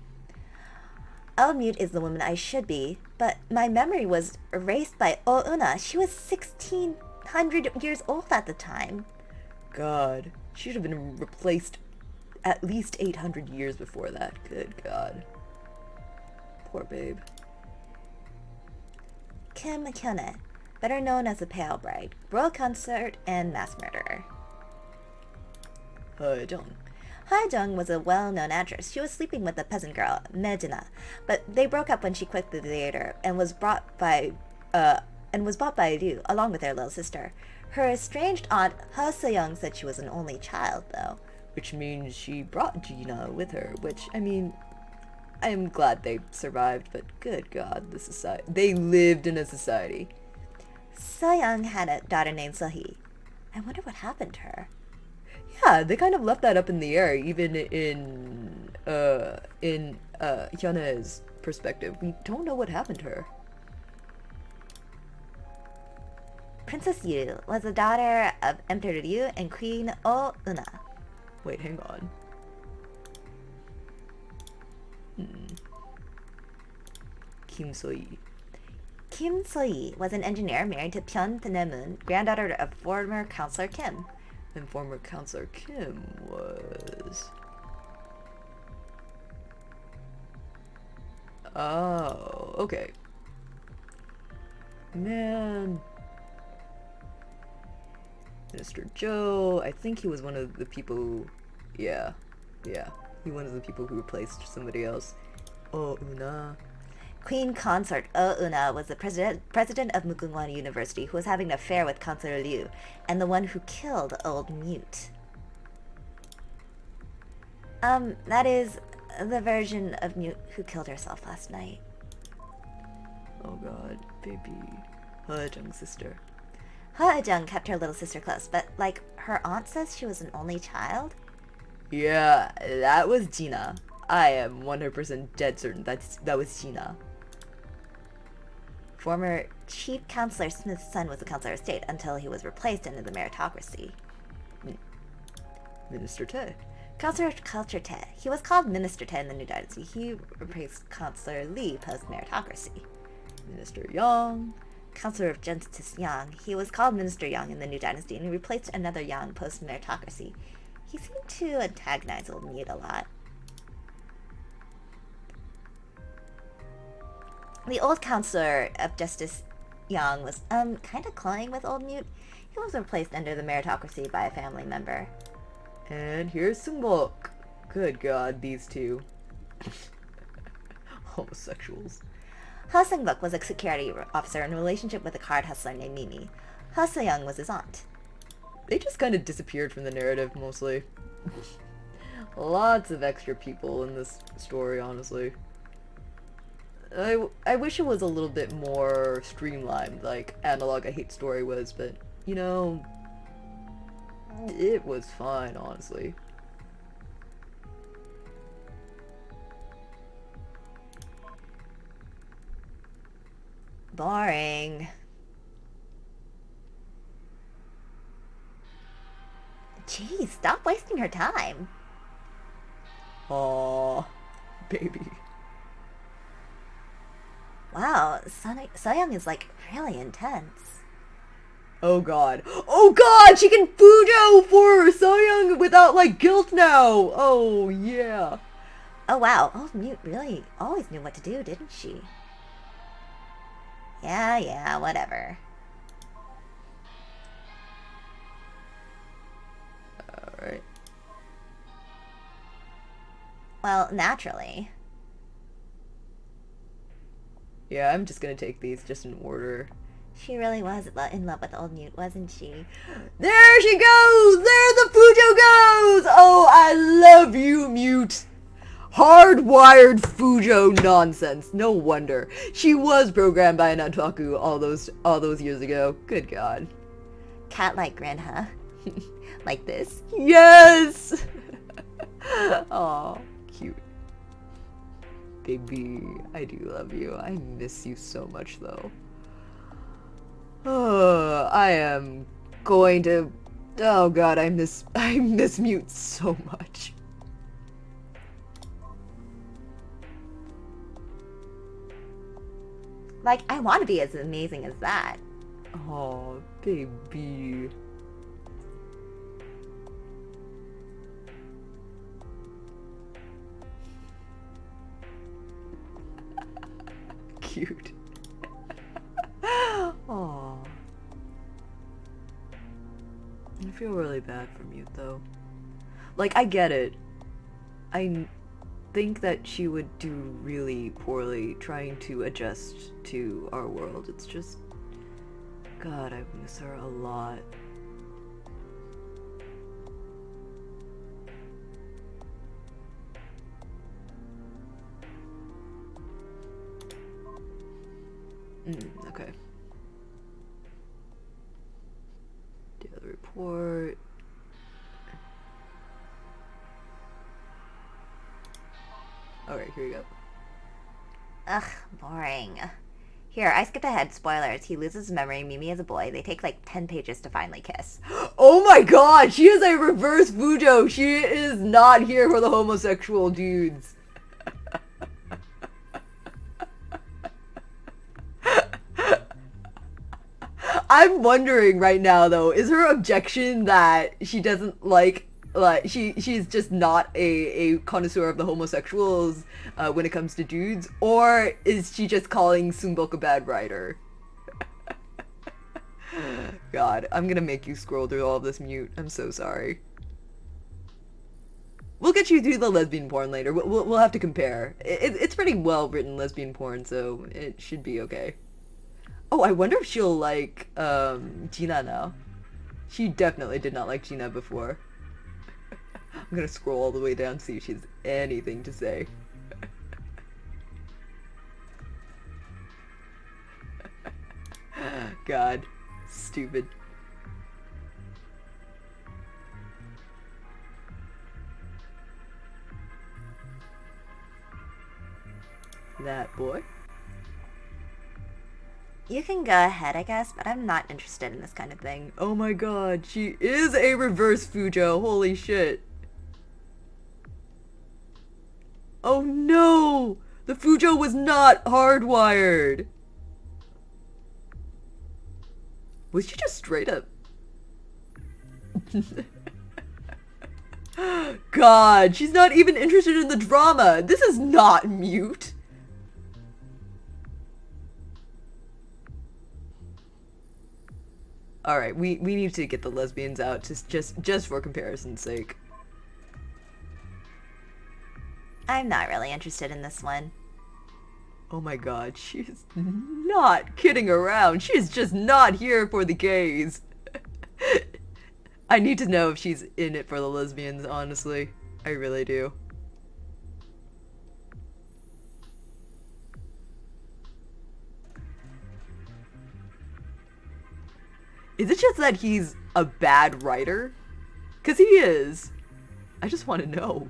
Old Mute is the woman I should be, but my memory was erased by O Una. She was 1600 years old at the time. God, she should have been replaced at least 800 years before that. Good God. Poor babe. Kim Kyone, better known as the Pale Bride, royal consort and mass murderer. Jung. Ha-jung was a well-known actress. She was sleeping with a peasant girl, Medina, but they broke up when she quit the theater and was bought by Liu along with their little sister. Her estranged aunt Ha Se-young said she was an only child, though. Which means she brought Gina with her, which, I mean, I am glad they survived, but good God, the society. They lived in a society. So-young had a daughter named So-hee. I wonder what happened to her. Yeah, they kind of left that up in the air, even in Hyone's perspective. We don't know what happened to her. Princess Yu was the daughter of Emperor Liu and Queen O Una. Wait, hang on. Kim So-yi. Kim So-yi was an engineer married to Pyeon Tae-moon, granddaughter of former Counselor Kim. And former Counselor Kim was... Oh, okay. Man. Minister Joe, I think he was one of the people who... Yeah. He was one of the people who replaced somebody else. Oh, Una. Queen Consort O Una was the president of Mukungwan University who was having an affair with Counselor Liu, and the one who killed Old Mute. That is the version of Mute who killed herself last night. Oh God, baby. Ha-jung's sister. Ha-jung kept her little sister close, but, like, her aunt says she was an only child? Yeah, that was Gina. I am 100% dead certain that was Gina. Former Chief Counselor Smith's son was the Counselor of State until he was replaced under the meritocracy. Minister Tae. Counselor Culture Tae. He was called Minister Tae in the New Dynasty. He replaced Counselor Lee post-meritocracy. Minister Yang. Counselor of Justice Yang. He was called Minister Yang in the New Dynasty, and he replaced another Yang post-meritocracy. He seemed to antagonize Old Mute a lot. The old Counselor of Justice Yang was, kind of cloying with Old Mute. He was replaced under the meritocracy by a family member. And here's Sungbok. Good God, these two. Homosexuals. Ha Seung-bok was a security officer in a relationship with a card hustler named Mimi. Ha Se-young was his aunt. They just kind of disappeared from the narrative, mostly. Lots of extra people in this story, honestly. I wish it was a little bit more streamlined, like Analog I Hate Story was, but, you know, it was fine, honestly. Boring. Jeez, stop wasting her time. Aww, baby. Wow, So-young is, like, really intense. Oh God. Oh God! She can Fujo for So-young without, like, guilt now! Oh, yeah. Oh wow, Old Mute really always knew what to do, didn't she? Yeah, whatever. Alright. Well, naturally. Yeah, I'm just gonna take these just in order. She really was in love with Old Mute, wasn't she? There she goes! There the Fujo goes! Oh, I love you, Mute! Hardwired Fujo nonsense. No wonder. She was programmed by an otaku all those years ago. Good God. Cat-like grin, huh? Like this. Yes! Aw, cute. Baby, I do love you. I miss you so much, though. I am going to... Oh god, I miss Mute so much. Like, I want to be as amazing as that. Oh, baby. Cute. Aw. I feel really bad for Mute, though. Like, I get it. I think that she would do really poorly trying to adjust to our world. It's just... God, I miss her a lot. Okay. Daily report. Alright, here we go. Ugh, boring. Here, I skipped ahead. Spoilers. He loses memory. Mimi is a boy. They take like 10 pages to finally kiss. Oh my god! She is a reverse Fujo! She is not here for the homosexual dudes. I'm wondering right now, though, is her objection that she doesn't like she's just not a connoisseur of the homosexuals when it comes to dudes, or is she just calling Sunbok a bad writer? God, I'm gonna make you scroll through all of this, Mute. I'm so sorry. We'll get you through the lesbian porn later. We'll have to compare. It's pretty well written lesbian porn, so it should be okay. Oh, I wonder if she'll like Gina now. She definitely did not like Gina before. I'm gonna scroll all the way down to see if she has anything to say. God, stupid. That boy. You can go ahead, I guess, but I'm not interested in this kind of thing. Oh my god, she is a reverse Fujo. Holy shit. Oh no! The Fujo was not hardwired! Was she just straight up... God, she's not even interested in the drama! This is not Mute! Alright, we need to get the lesbians out, just for comparison's sake. I'm not really interested in this one. Oh my god, she's not kidding around. She is just not here for the gays. I need to know if she's in it for the lesbians, honestly. I really do. Is it just that he's a bad writer? 'Cause he is. I just want to know.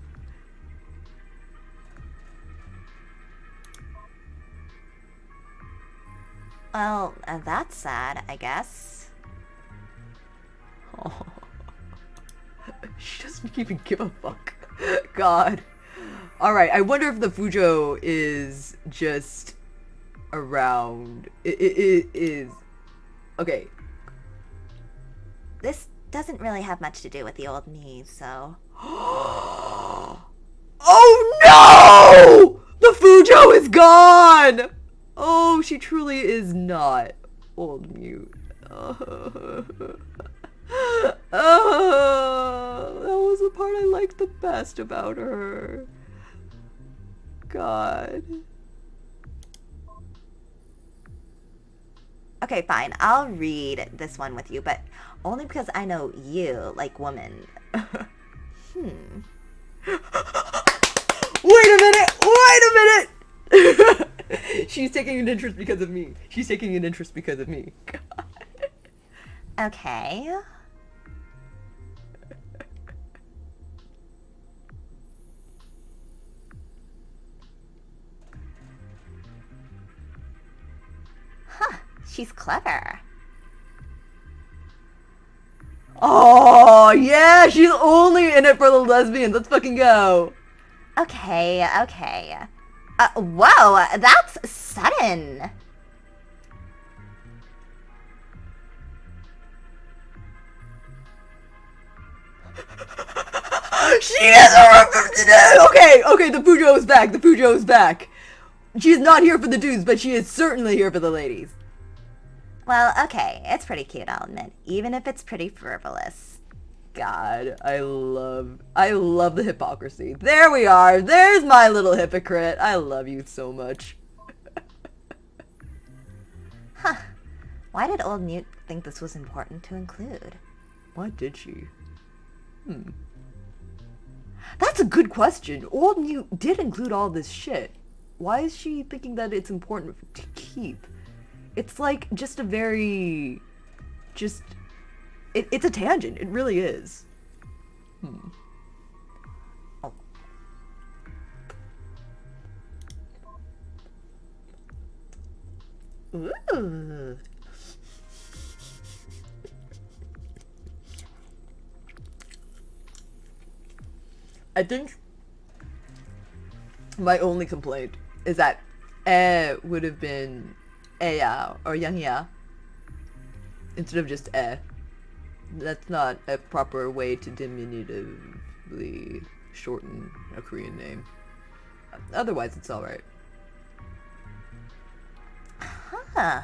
Well, that's sad, I guess. Oh. She doesn't even give a fuck. God. Alright, I wonder if the Fujo is just around. It is. Okay. This doesn't really have much to do with the old me, so... Oh no! The Fujo is gone! Oh, she truly is not old Mute. That was the part I liked the best about her. God. Okay, fine. I'll read this one with you, but only because I know you like women. Wait a minute! Wait a minute! She's taking an interest because of me. She's taking an interest because of me. God. Okay. She's clever. Oh, yeah, she's only in it for the lesbians. Let's fucking go. Okay. Whoa, that's sudden. She doesn't remember today. Okay, the Pujo is back. She's not here for the dudes, but she is certainly here for the ladies. Well, okay, it's pretty cute, I'll admit, even if it's pretty frivolous. God, I love the hypocrisy. There we are. There's my little hypocrite. I love you so much. Huh. Why did old Newt think this was important to include? Why did she? That's a good question. Old Newt did include all this shit. Why is she thinking that it's important to keep? It's like just a very... It's a tangent. It really is. Oh. Ooh. I think my only complaint is that would have been ya or yang ya instead of just That's not a proper way to diminutively shorten a Korean name. Otherwise, it's alright. Huh.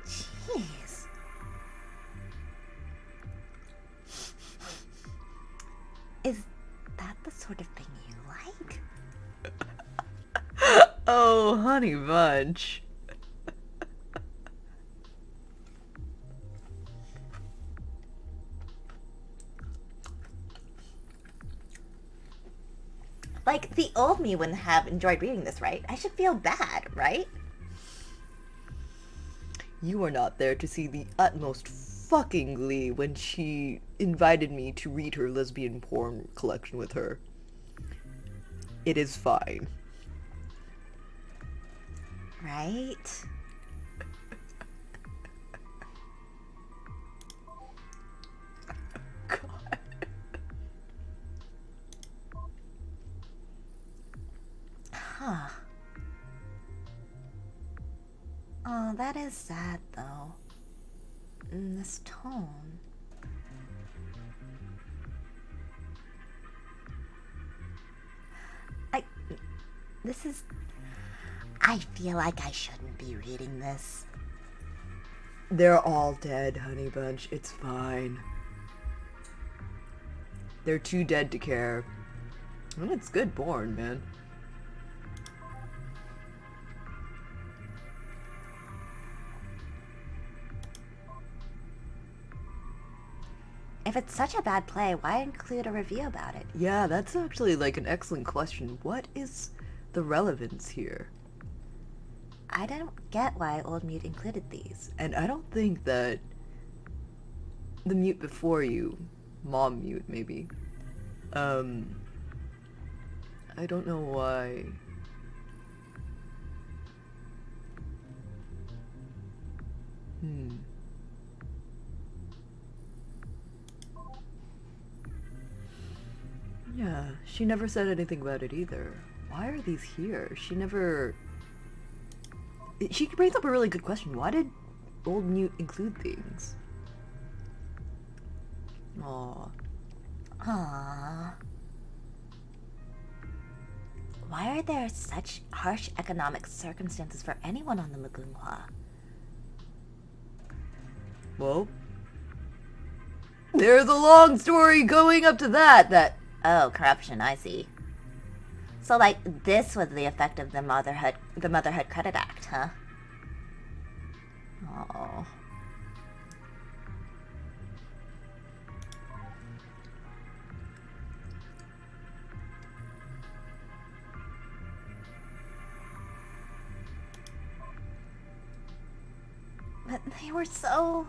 Jeez. Is that the sort of thing you like? Oh, honey bunch. Like, the old me wouldn't have enjoyed reading this, right? I should feel bad, right? You were not there to see the utmost fucking glee when she invited me to read her lesbian porn collection with her. It is fine. Right? God. Huh. Oh, that is sad, though. This tone. I feel like I shouldn't be reading this. They're all dead, honey bunch. It's fine. They're too dead to care. And it's good porn, man. If it's such a bad play, why include a review about it? Yeah, that's actually like an excellent question. What is the relevance here? I don't get why Old Mute included these. And I don't think that the mute before you, mom mute maybe, I don't know why. Yeah, she never said anything about it either. Why are these here? She never... She brings up a really good question. Why did Old Newt include things? Aww. Aww. Why are there such harsh economic circumstances for anyone on the Mugunghwa? Well, there's a long story going up to that. Oh, corruption, I see. So, like, this was the effect of the Motherhood Credit Act, huh? Oh. But they were so...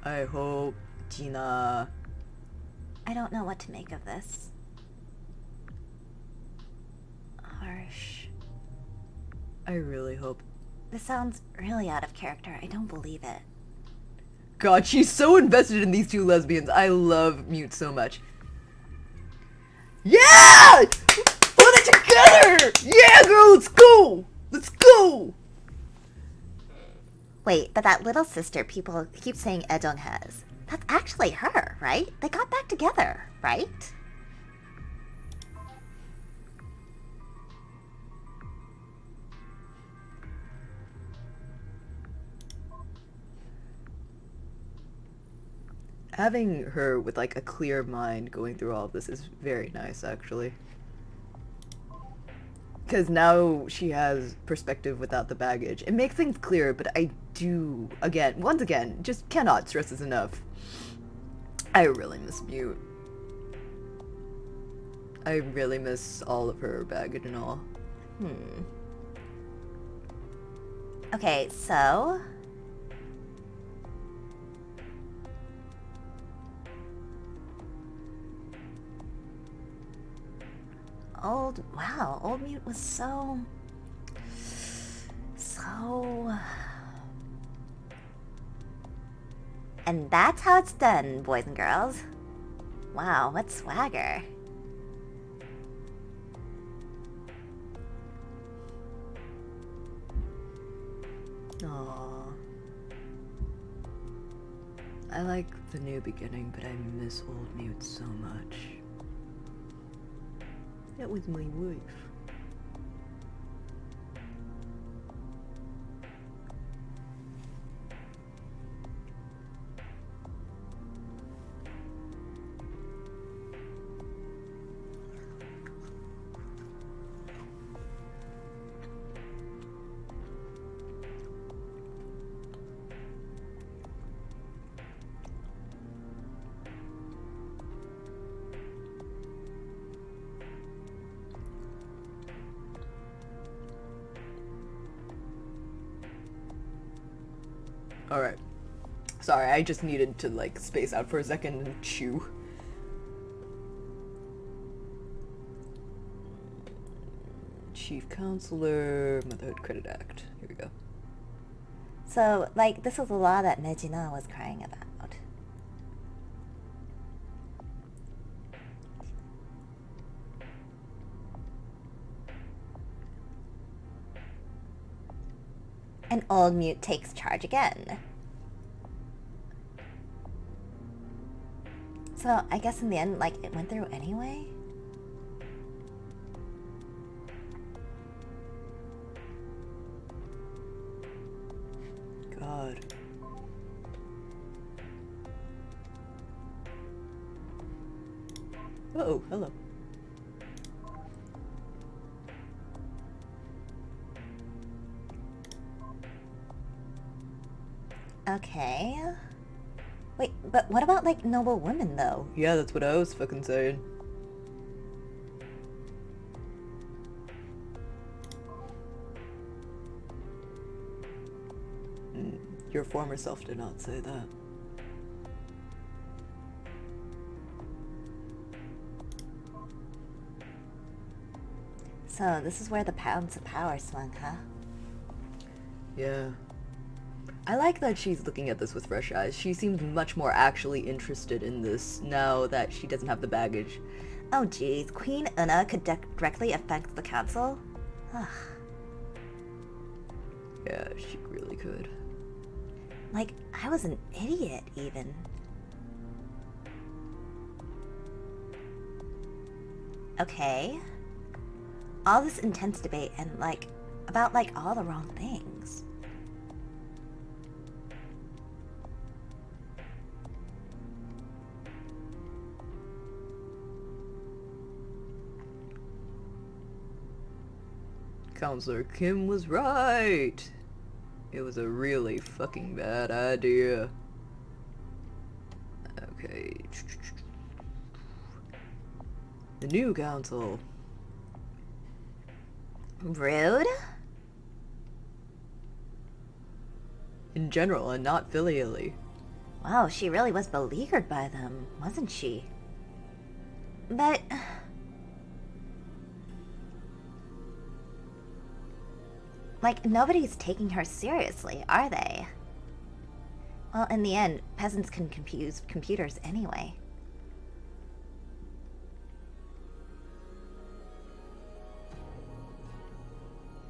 I hope, Gina... I don't know what to make of this. Harsh. I really hope. This sounds really out of character. I don't believe it. God, she's so invested in these two lesbians. I love Mute so much. Yeah! Put it together! Yeah, girl, let's go! Let's go! Wait, but that little sister people keep saying Edong has, that's actually her, right? They got back together, right? Having her with like a clear mind going through all of this is very nice, actually. Because now she has perspective without the baggage. It makes things clearer, but I do, once again, just cannot stress this enough. I really miss Mute. I really miss all of her baggage and all. Okay, so... Old Mute was so... And that's how it's done, boys and girls. Wow, what swagger. Aww. I like the new beginning, but I miss old Mute so much. That was my wife. Alright. Sorry, I just needed to, like, space out for a second and chew. Chief Counselor, Motherhood Credit Act. Here we go. So, like, this is the law that Nejina was crying about. And Old Mute takes charge again. So, I guess in the end, like, it went through anyway? God. Oh, hello. Okay. Wait, but what about, like, noble women, though? Yeah, that's what I was fucking saying. Your former self did not say that. So, this is where the pounds of power swung, huh? Yeah. I like that she's looking at this with fresh eyes. She seems much more actually interested in this now that she doesn't have the baggage. Oh geez, Queen Una could directly affect the council? Ugh. Yeah, she really could. Like, I was an idiot, even. Okay. All this intense debate and, like, about, like, all the wrong things. Counselor Kim was right. It was a really fucking bad idea. Okay. The new council. Rude? In general, and not filially. Wow, she really was beleaguered by them, wasn't she? But... Like, nobody's taking her seriously, are they? Well, in the end, peasants can confuse computers anyway.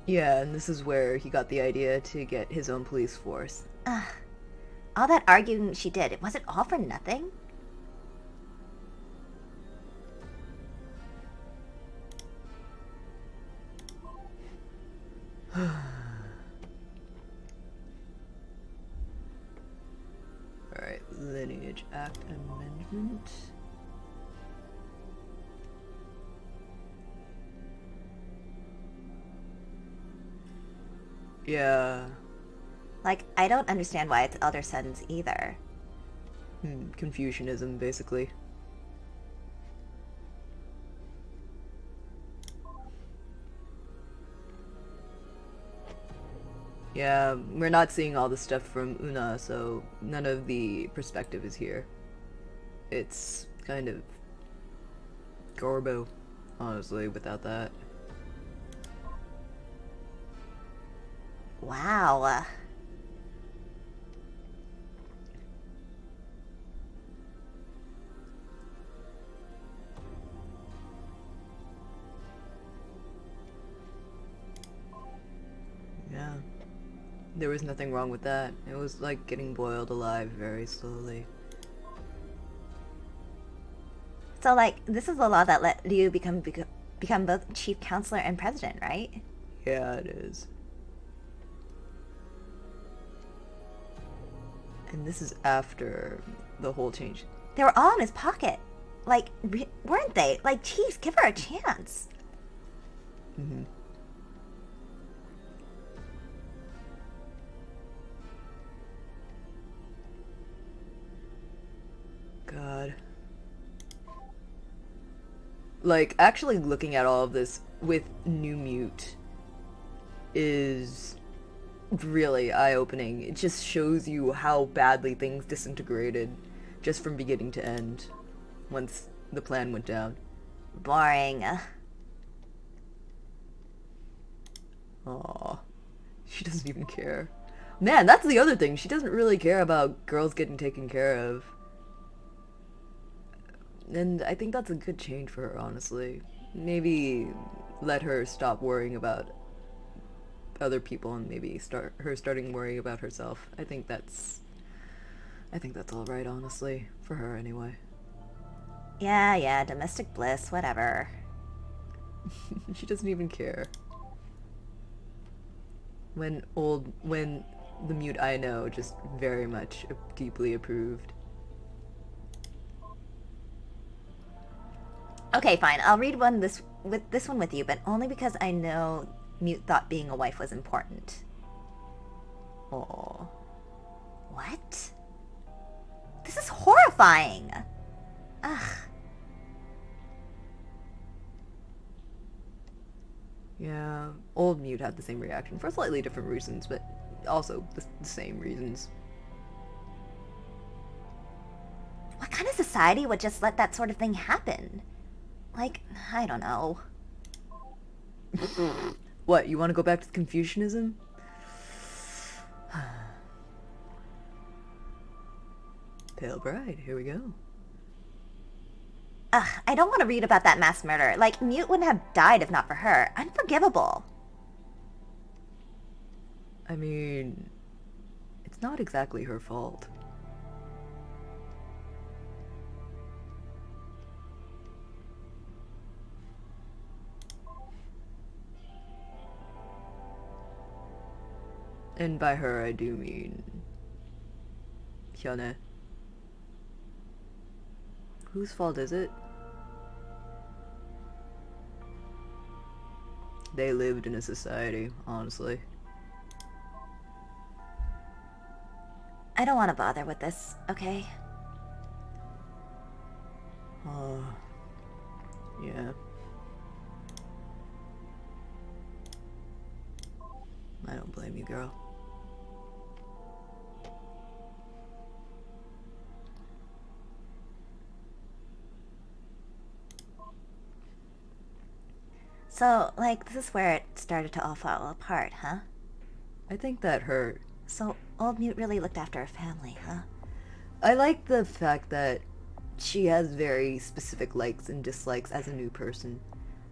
Yeah, and this is where he got the idea to get his own police force. All that arguing she did, was it all for nothing? Alright, Lineage Act Amendment. Yeah. Like, I don't understand why it's elder sons either. Confucianism, basically. Yeah, we're not seeing all the stuff from Una, so none of the perspective is here. It's kind of Gorbo, honestly, without that. Wow. Yeah. There was nothing wrong with that. It was like getting boiled alive very slowly. So, like, this is the law that let you become both chief counselor and president, right? Yeah, it is. And this is after the whole change. They were all in his pocket. Like, weren't they? Like, geez, give her a chance. Mm-hmm. God. Like, actually looking at all of this with New Mute is really eye-opening. It just shows you how badly things disintegrated just from beginning to end once the plan went down. Boring. Aw. She doesn't even care. Man, that's the other thing. She doesn't really care about girls getting taken care of. And I think that's a good change for her, honestly. Maybe let her stop worrying about other people and maybe starting worrying about herself. I think that's all right, honestly, for her anyway. Yeah, domestic bliss, whatever. She doesn't even care. When the Mute I know just very much deeply approved. Okay, fine. I'll read this one with you, but only because I know Mute thought being a wife was important. Aww. What? This is horrifying. Ugh. Yeah, old Mute had the same reaction for slightly different reasons, but also the same reasons. What kind of society would just let that sort of thing happen? Like, I don't know. What, you want to go back to Confucianism? Pale Bride, here we go. Ugh, I don't want to read about that mass murder. Like, Mute wouldn't have died if not for her. Unforgivable. I mean, it's not exactly her fault. And by her, I do mean Hyuna. Whose fault is it? They lived in a society, honestly. I don't want to bother with this, okay? Yeah. I don't blame you, girl. So, like, this is where it started to all fall apart, huh? I think that hurt. So old Mute really looked after her family, huh? I like the fact that she has very specific likes and dislikes as a new person.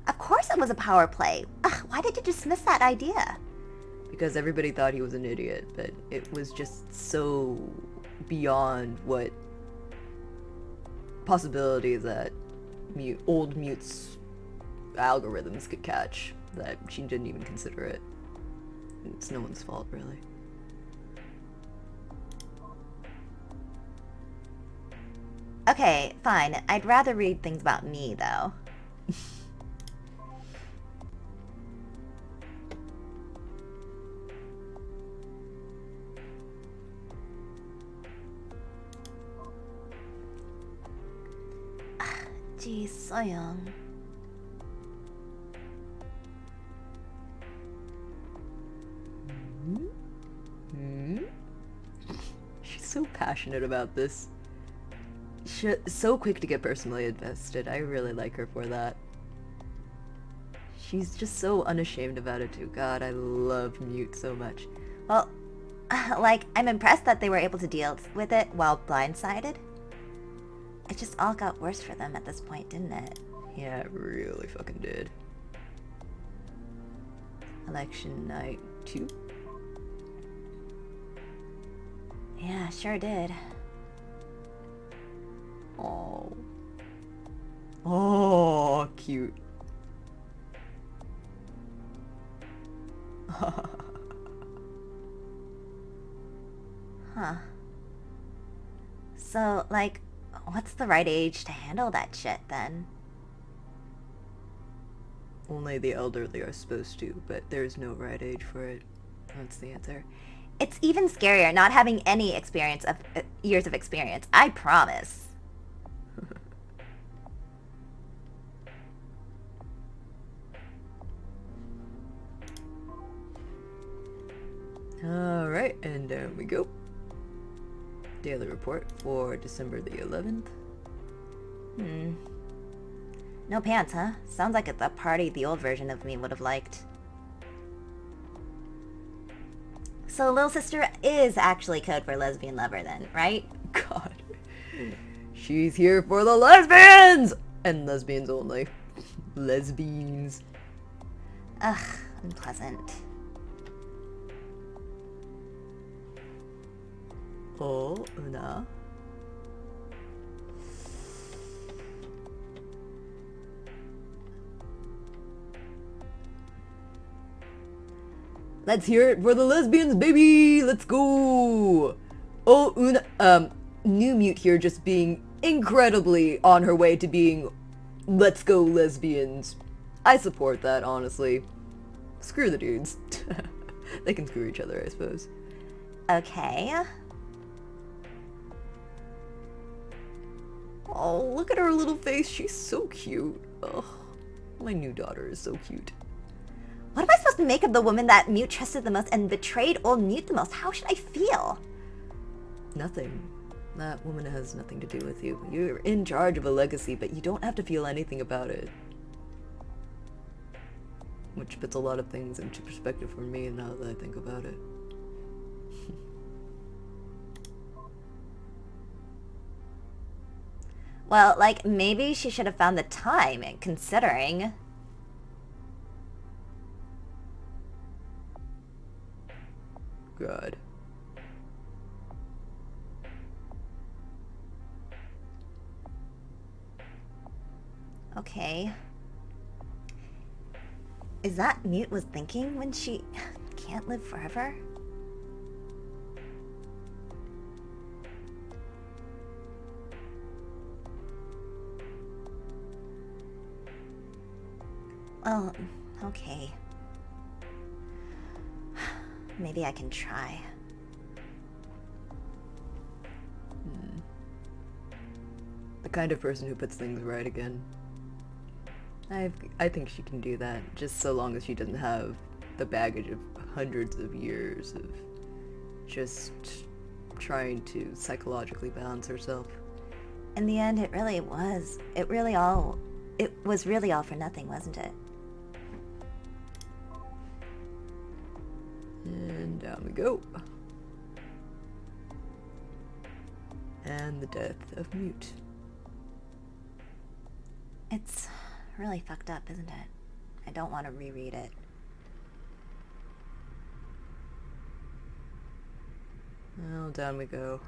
Of course it was a power play. Ugh, why did you dismiss that idea? Because everybody thought he was an idiot, but it was just so beyond what possibilities that old Mute's algorithms could catch that she didn't even consider it. It's no one's fault, really. Okay, fine. I'd rather read things about me, though. Geez, so young. She's so passionate about this. She's so quick to get personally invested. I really like her for that. She's just so unashamed about it too. God, I love Mute so much. Well, like, I'm impressed that they were able to deal with it while blindsided. It just all got worse for them at this point, didn't it? Yeah, it really fucking did. Election night 2? Yeah, sure did. Oh. Oh, cute. Huh. So, like, what's the right age to handle that shit, then? Only the elderly are supposed to, but there's no right age for it. That's the answer. It's even scarier not having any experience of years of experience. I promise. Alright, and down we go. Daily report for December the 11th. No pants, huh? Sounds like it's a party the old version of me would have liked. So little sister is actually code for lesbian lover then, right? God. She's here for the lesbians! And lesbians only. Lesbians. Ugh, unpleasant. Oh, Una. Let's hear it for the lesbians, baby! Let's go! Oh, Una, new Mute here just being incredibly on her way to being let's go lesbians. I support that, honestly. Screw the dudes. They can screw each other, I suppose. Okay. Oh, look at her little face. She's so cute. Ugh. My new daughter is so cute. What am I supposed to make of the woman that Mute trusted the most and betrayed old Mute the most? How should I feel? Nothing. That woman has nothing to do with you. You're in charge of a legacy, but you don't have to feel anything about it. Which puts a lot of things into perspective for me now that I think about it. Well, like, maybe she should have found the time, considering... God. Okay. Is that Mute was thinking when she can't live forever? Well, okay. Maybe I can try. The kind of person who puts things right again. I think she can do that, just so long as she doesn't have the baggage of hundreds of years of just trying to psychologically balance herself. In the end, it really was. It was really all for nothing, wasn't it? And Down we go. And the death of Mute. It's really fucked up, isn't it? I don't want to reread it. Well, down we go.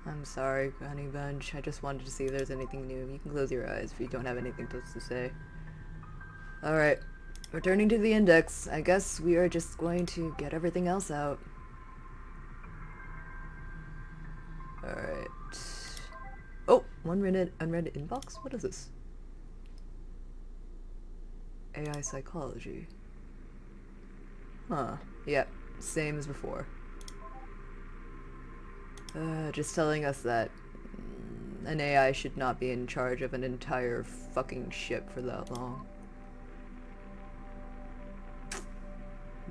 I'm sorry, Honey Bunch. I just wanted to see if there's anything new. You can close your eyes if you don't have anything else to say. Alright, returning to the index. I guess we are just going to get everything else out. Alright. Oh, unread inbox? What is this? AI psychology. Huh. Yep, same as before. Just telling us that an AI should not be in charge of an entire fucking ship for that long.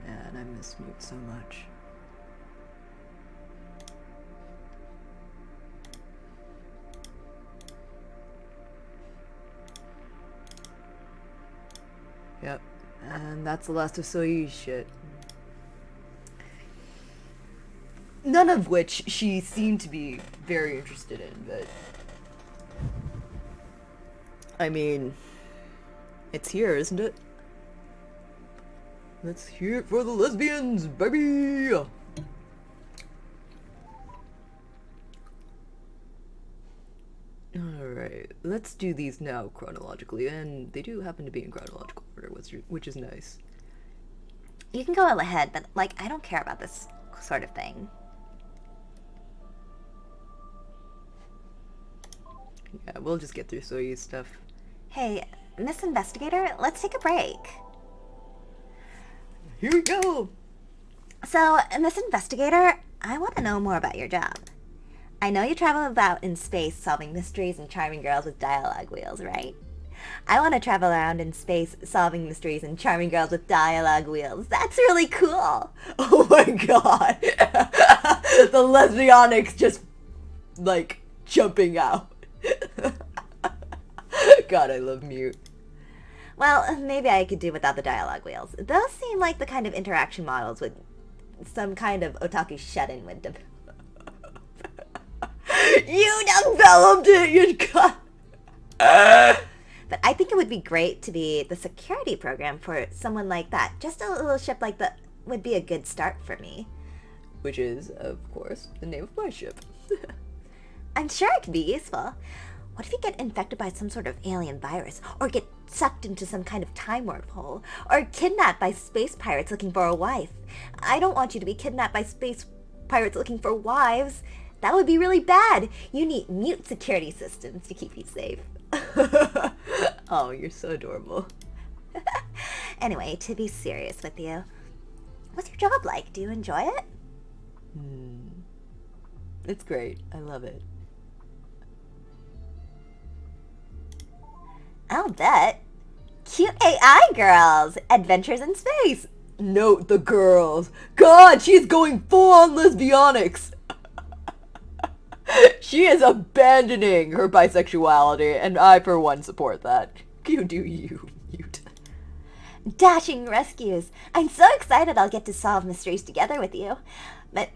Man, I miss Mute so much. Yep, and that's the last of Soyi's shit. None of which she seemed to be very interested in, but... I mean... It's here, isn't it? Let's hear it for the lesbians, baby! Alright, let's do these now chronologically, and they do happen to be in chronological order, which is nice. You can go ahead, but, like, I don't care about this sort of thing. Yeah, we'll just get through Soyi's stuff. Hey, Miss Investigator, let's take a break. Here we go! So, Miss Investigator, I want to know more about your job. I know you travel about in space solving mysteries and charming girls with dialogue wheels, right? I want to travel around in space solving mysteries and charming girls with dialogue wheels. That's really cool! Oh my god! The lesbionics just, like, jumping out. God, I love Mute. Well, maybe I could do without the dialogue wheels. Those seem like the kind of interaction models with some kind of otaku shut-in would develop. You developed it, you god! But I think it would be great to be the security program for someone like that. Just a little ship like that would be a good start for me. Which is, of course, the name of my ship. I'm sure it could be useful. What if you get infected by some sort of alien virus, or get sucked into some kind of time wormhole, or kidnapped by space pirates looking for a wife? I don't want you to be kidnapped by space pirates looking for wives. That would be really bad. You need Mute security systems to keep you safe. Oh, you're so adorable. Anyway, to be serious with you, what's your job like? Do you enjoy it? It's great. I love it. I'll bet. Cute AI girls. Adventures in space. Note the girls. God, she's going full on lesbionics. She is abandoning her bisexuality, and I, for one, support that. You do you, Mute. Dashing rescues. I'm so excited I'll get to solve mysteries together with you. But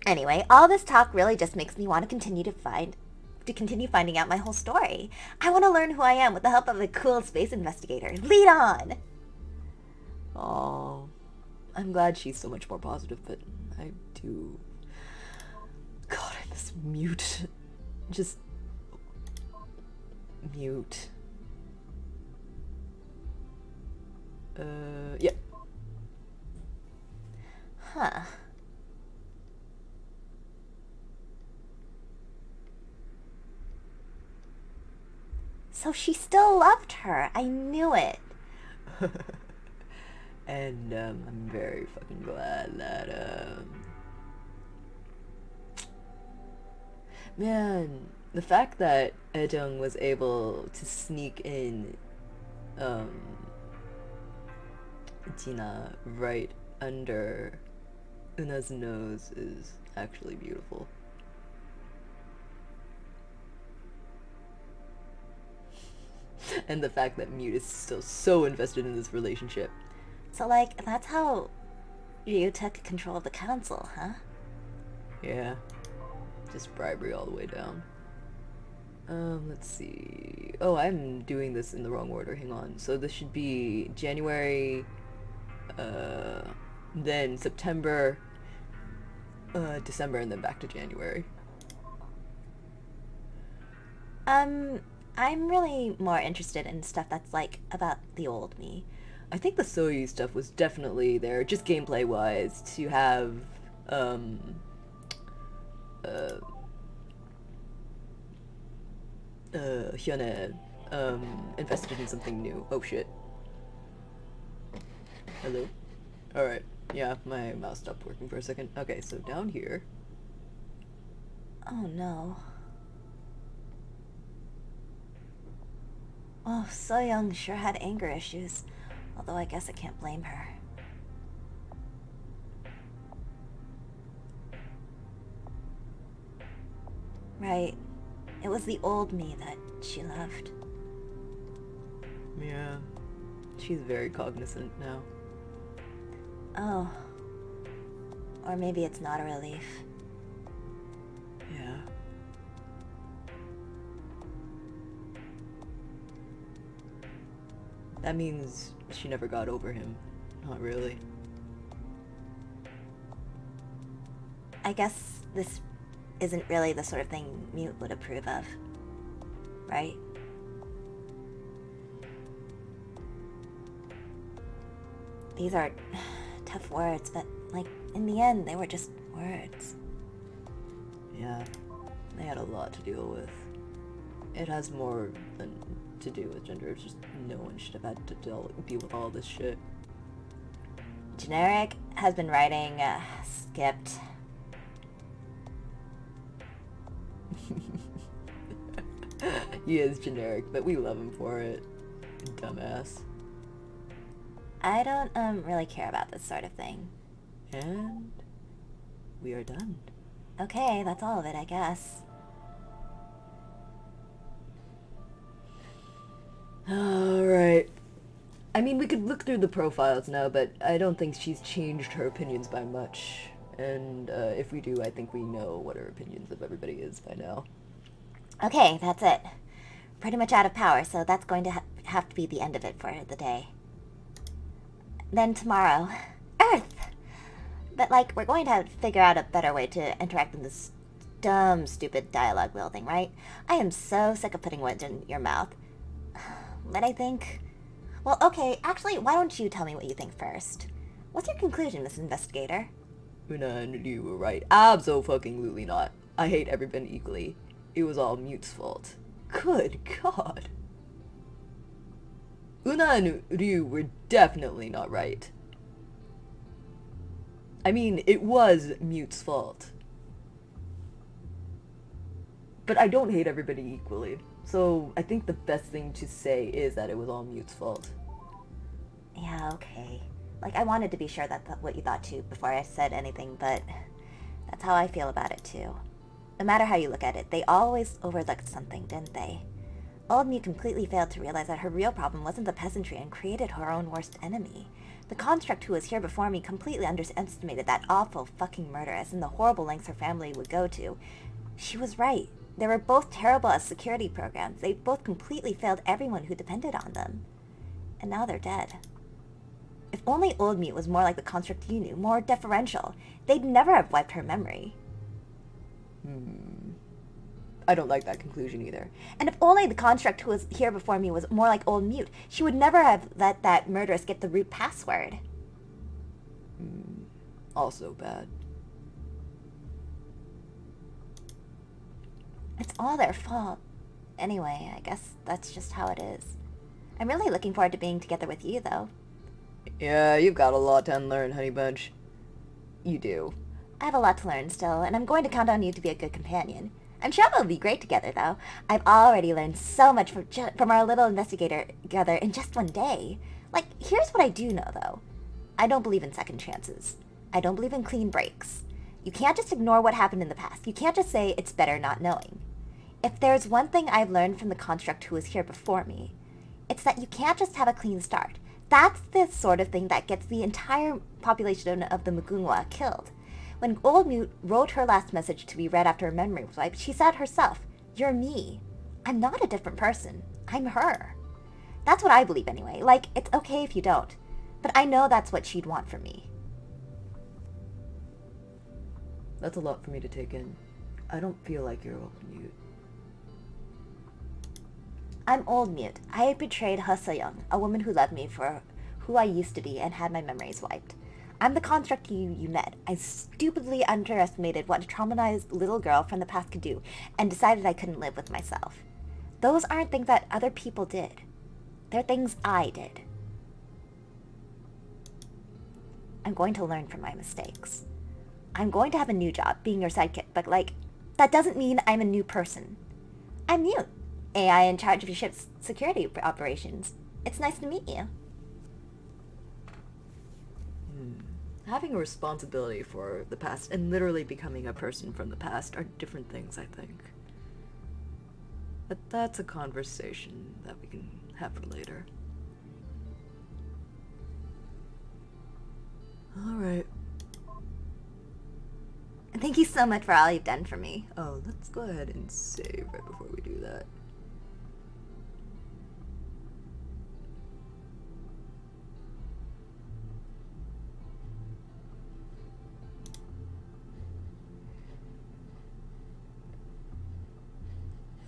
anyway, all this talk really just makes me want to continue finding out my whole story. I want to learn who I am with the help of a cool space investigator. Lead on! Oh, I'm glad she's so much more positive, but I do... God, I miss Mute. Just... Mute. Yeah. Huh. So she still loved her. I knew it. And, I'm very fucking glad that, Man, the fact that Edong was able to sneak in, Tina right under Una's nose is actually beautiful. And the fact that Mute is still so invested in this relationship. So, like, that's how you took control of the council, huh? Yeah. Just bribery all the way down. Let's see. Oh, I'm doing this in the wrong order. Hang on. So this should be January, then September, December, and then back to January. I'm really more interested in stuff that's, like, about the old me. I think the Soyu stuff was definitely there, just gameplay-wise, to have, Hyuna, invested in something new. Oh shit. Hello? Alright. Yeah, my mouse stopped working for a second. Okay, so down here. Oh no. Oh, So Young sure had anger issues. Although I guess I can't blame her. Right. It was the old me that she loved. Yeah. She's very cognizant now. Oh. Or maybe it's not a relief. Yeah. That means she never got over him. Not really. I guess this isn't really the sort of thing Mute would approve of. Right? These are tough words, but, like, in the end, they were just words. Yeah. They had a lot to deal with. It has more than to do with gender. It's just no one should have had to deal with all this shit. Generic has been writing, skipped. He is generic, but we love him for it. Dumbass. I don't, really care about this sort of thing. And we are done. Okay, that's all of it, I guess. Alright. I mean, we could look through the profiles now, but I don't think she's changed her opinions by much. And if we do, I think we know what her opinions of everybody is by now. Okay, that's it. Pretty much out of power, so that's going to have to be the end of it for the day. Then tomorrow, Earth! But, like, we're going to have to figure out a better way to interact in this dumb, stupid dialogue building, right? I am so sick of putting words in your mouth. But I think... Well, okay, actually, why don't you tell me what you think first? What's your conclusion, Miss Investigator? Una and you were right. Abso-fucking-lutely not. I hate everybody equally. It was all Mute's fault. Good God. Una and Ryu were definitely not right. I mean, it was Mute's fault. But I don't hate everybody equally. So I think the best thing to say is that it was all Mute's fault. Yeah, okay. Like, I wanted to be sure that's what you thought too before I said anything, but that's how I feel about it too. No matter how you look at it, they always overlooked something, didn't they? Old Mute completely failed to realize that her real problem wasn't the peasantry and created her own worst enemy. The construct who was here before me completely underestimated that awful fucking murderess and the horrible lengths her family would go to. She was right. They were both terrible as security programs. They both completely failed everyone who depended on them. And now they're dead. If only Old Mute was more like the construct you knew, more deferential, they'd never have wiped her memory. I don't like that conclusion either. And if only the construct who was here before me was more like Old Mute, she would never have let that murderess get the root password. Also bad. It's all their fault. Anyway, I guess that's just how it is. I'm really looking forward to being together with you, though. Yeah, you've got a lot to unlearn, honey bunch. You do. I have a lot to learn still, and I'm going to count on you to be a good companion. I'm sure we'll be great together, though. I've already learned so much from our little investigator together in just one day. Like, here's what I do know, though. I don't believe in second chances. I don't believe in clean breaks. You can't just ignore what happened in the past. You can't just say it's better not knowing. If there's one thing I've learned from the construct who was here before me, It's that you can't just have a clean start. That's the sort of thing that gets the entire population of the Mugunwa killed. When Old Mute wrote her last message to be read after her memory was wiped, she said herself, "You're me. I'm not a different person. I'm her." That's what I believe anyway. Like, it's okay if you don't. But I know that's what she'd want from me. That's a lot for me to take in. I don't feel like you're Old Mute. I'm Old Mute. I betrayed Young, a woman who loved me for who I used to be and had my memories wiped. I'm the construct you met. I stupidly underestimated what a traumatized little girl from the past could do and decided I couldn't live with myself. Those aren't things that other people did. They're things I did. I'm going to learn from my mistakes. I'm going to have a new job, being your sidekick, but that doesn't mean I'm a new person. I'm Mute, AI in charge of your ship's security operations. It's nice to meet you. Having a responsibility for the past and literally becoming a person from the past are different things, I think. But that's a conversation that we can have for later. Alright. Thank you so much for all you've done for me. Oh, let's go ahead and save right before we do that.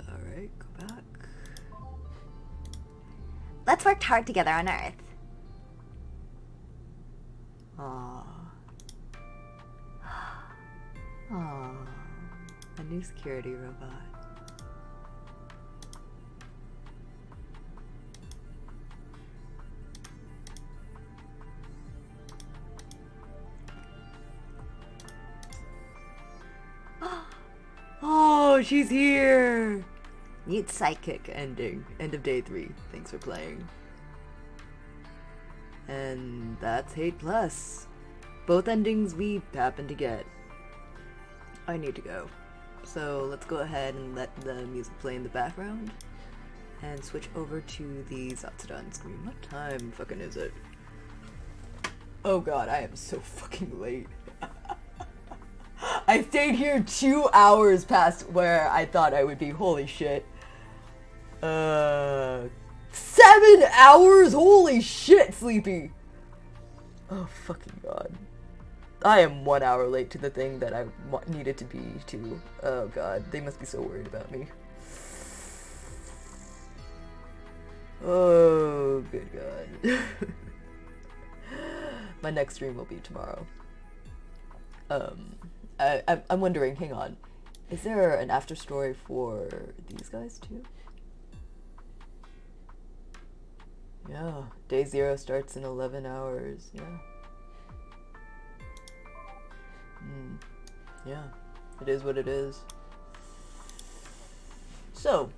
Alright, go back. Let's work hard together on Earth. Aww. Aww. A new security robot. Oh, she's here! Mute Sidekick ending. End of day 3. Thanks for playing. And that's Hate Plus. Both endings we happen to get. I need to go. So let's go ahead and let the music play in the background. And switch over to the Zatsudan screen. What time fucking is it? Oh god, I am so fucking late. I stayed here 2 hours past where I thought I would be. Holy shit. 7 hours? Holy shit, Sleepy. Oh fucking god. I am 1 hour late to the thing that I needed to be to. Oh god, they must be so worried about me. Oh, good god. My next stream will be tomorrow. I'm wondering, hang on, is there an after story for these guys too? Yeah, day 0 starts in 11 hours, yeah. Yeah, it is what it is. So,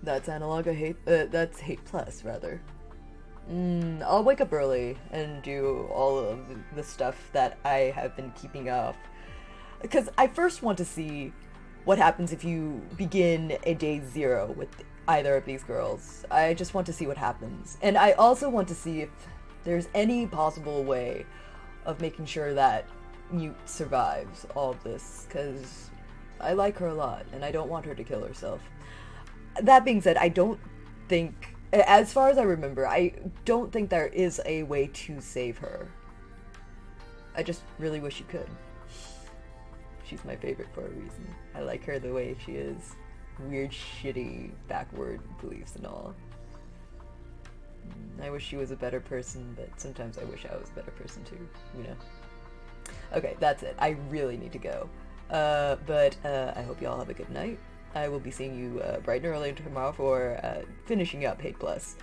that's that's Hate Plus, rather. I'll wake up early and do all of the stuff that I have been keeping off. Because I first want to see what happens if you begin a day 0 with either of these girls. I just want to see what happens. And I also want to see if there's any possible way of making sure that Mute survives all of this, because I like her a lot, and I don't want her to kill herself. That being said, I don't think, as far as I remember, I don't think there is a way to save her. I just really wish you could. She's my favorite for a reason. I like her the way she is. Weird, shitty, backward beliefs and all. I wish she was a better person, but sometimes I wish I was a better person too, you know? Okay, that's it. I really need to go. But I hope y'all have a good night. I will be seeing you bright and early tomorrow for finishing up Hate Plus.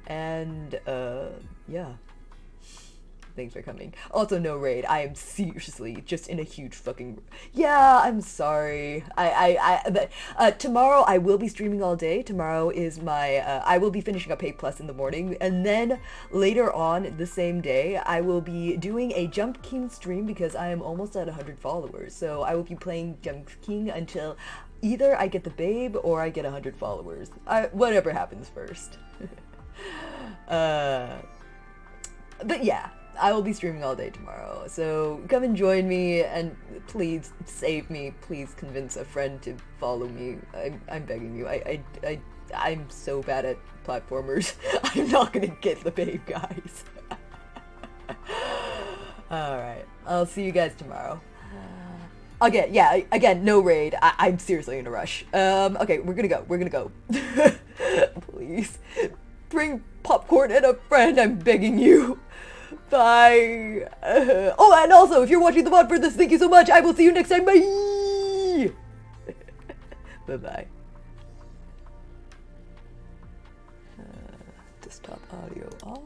And, yeah. Thanks for coming. Also, no raid. I am seriously just in a huge fucking... Yeah, I'm sorry. Tomorrow I will be streaming all day. Tomorrow is my... I will be finishing up Hate Plus in the morning. And then later on the same day, I will be doing a Jump King stream because I am almost at 100 followers. So I will be playing Jump King until... either I get the babe or I get 100 followers. Whatever happens first. But yeah, I will be streaming all day tomorrow, so come and join me, and please save me. Please convince a friend to follow me. I'm begging you. I'm so bad at platformers. I'm not gonna get the babe, guys. Alright, I'll see you guys tomorrow. Again, no raid. I'm seriously in a rush. Okay, we're gonna go. Please. Bring popcorn and a friend, I'm begging you. Bye. Oh, and also, if you're watching the VOD for this, thank you so much. I will see you next time. Bye. Bye-bye. Desktop audio off.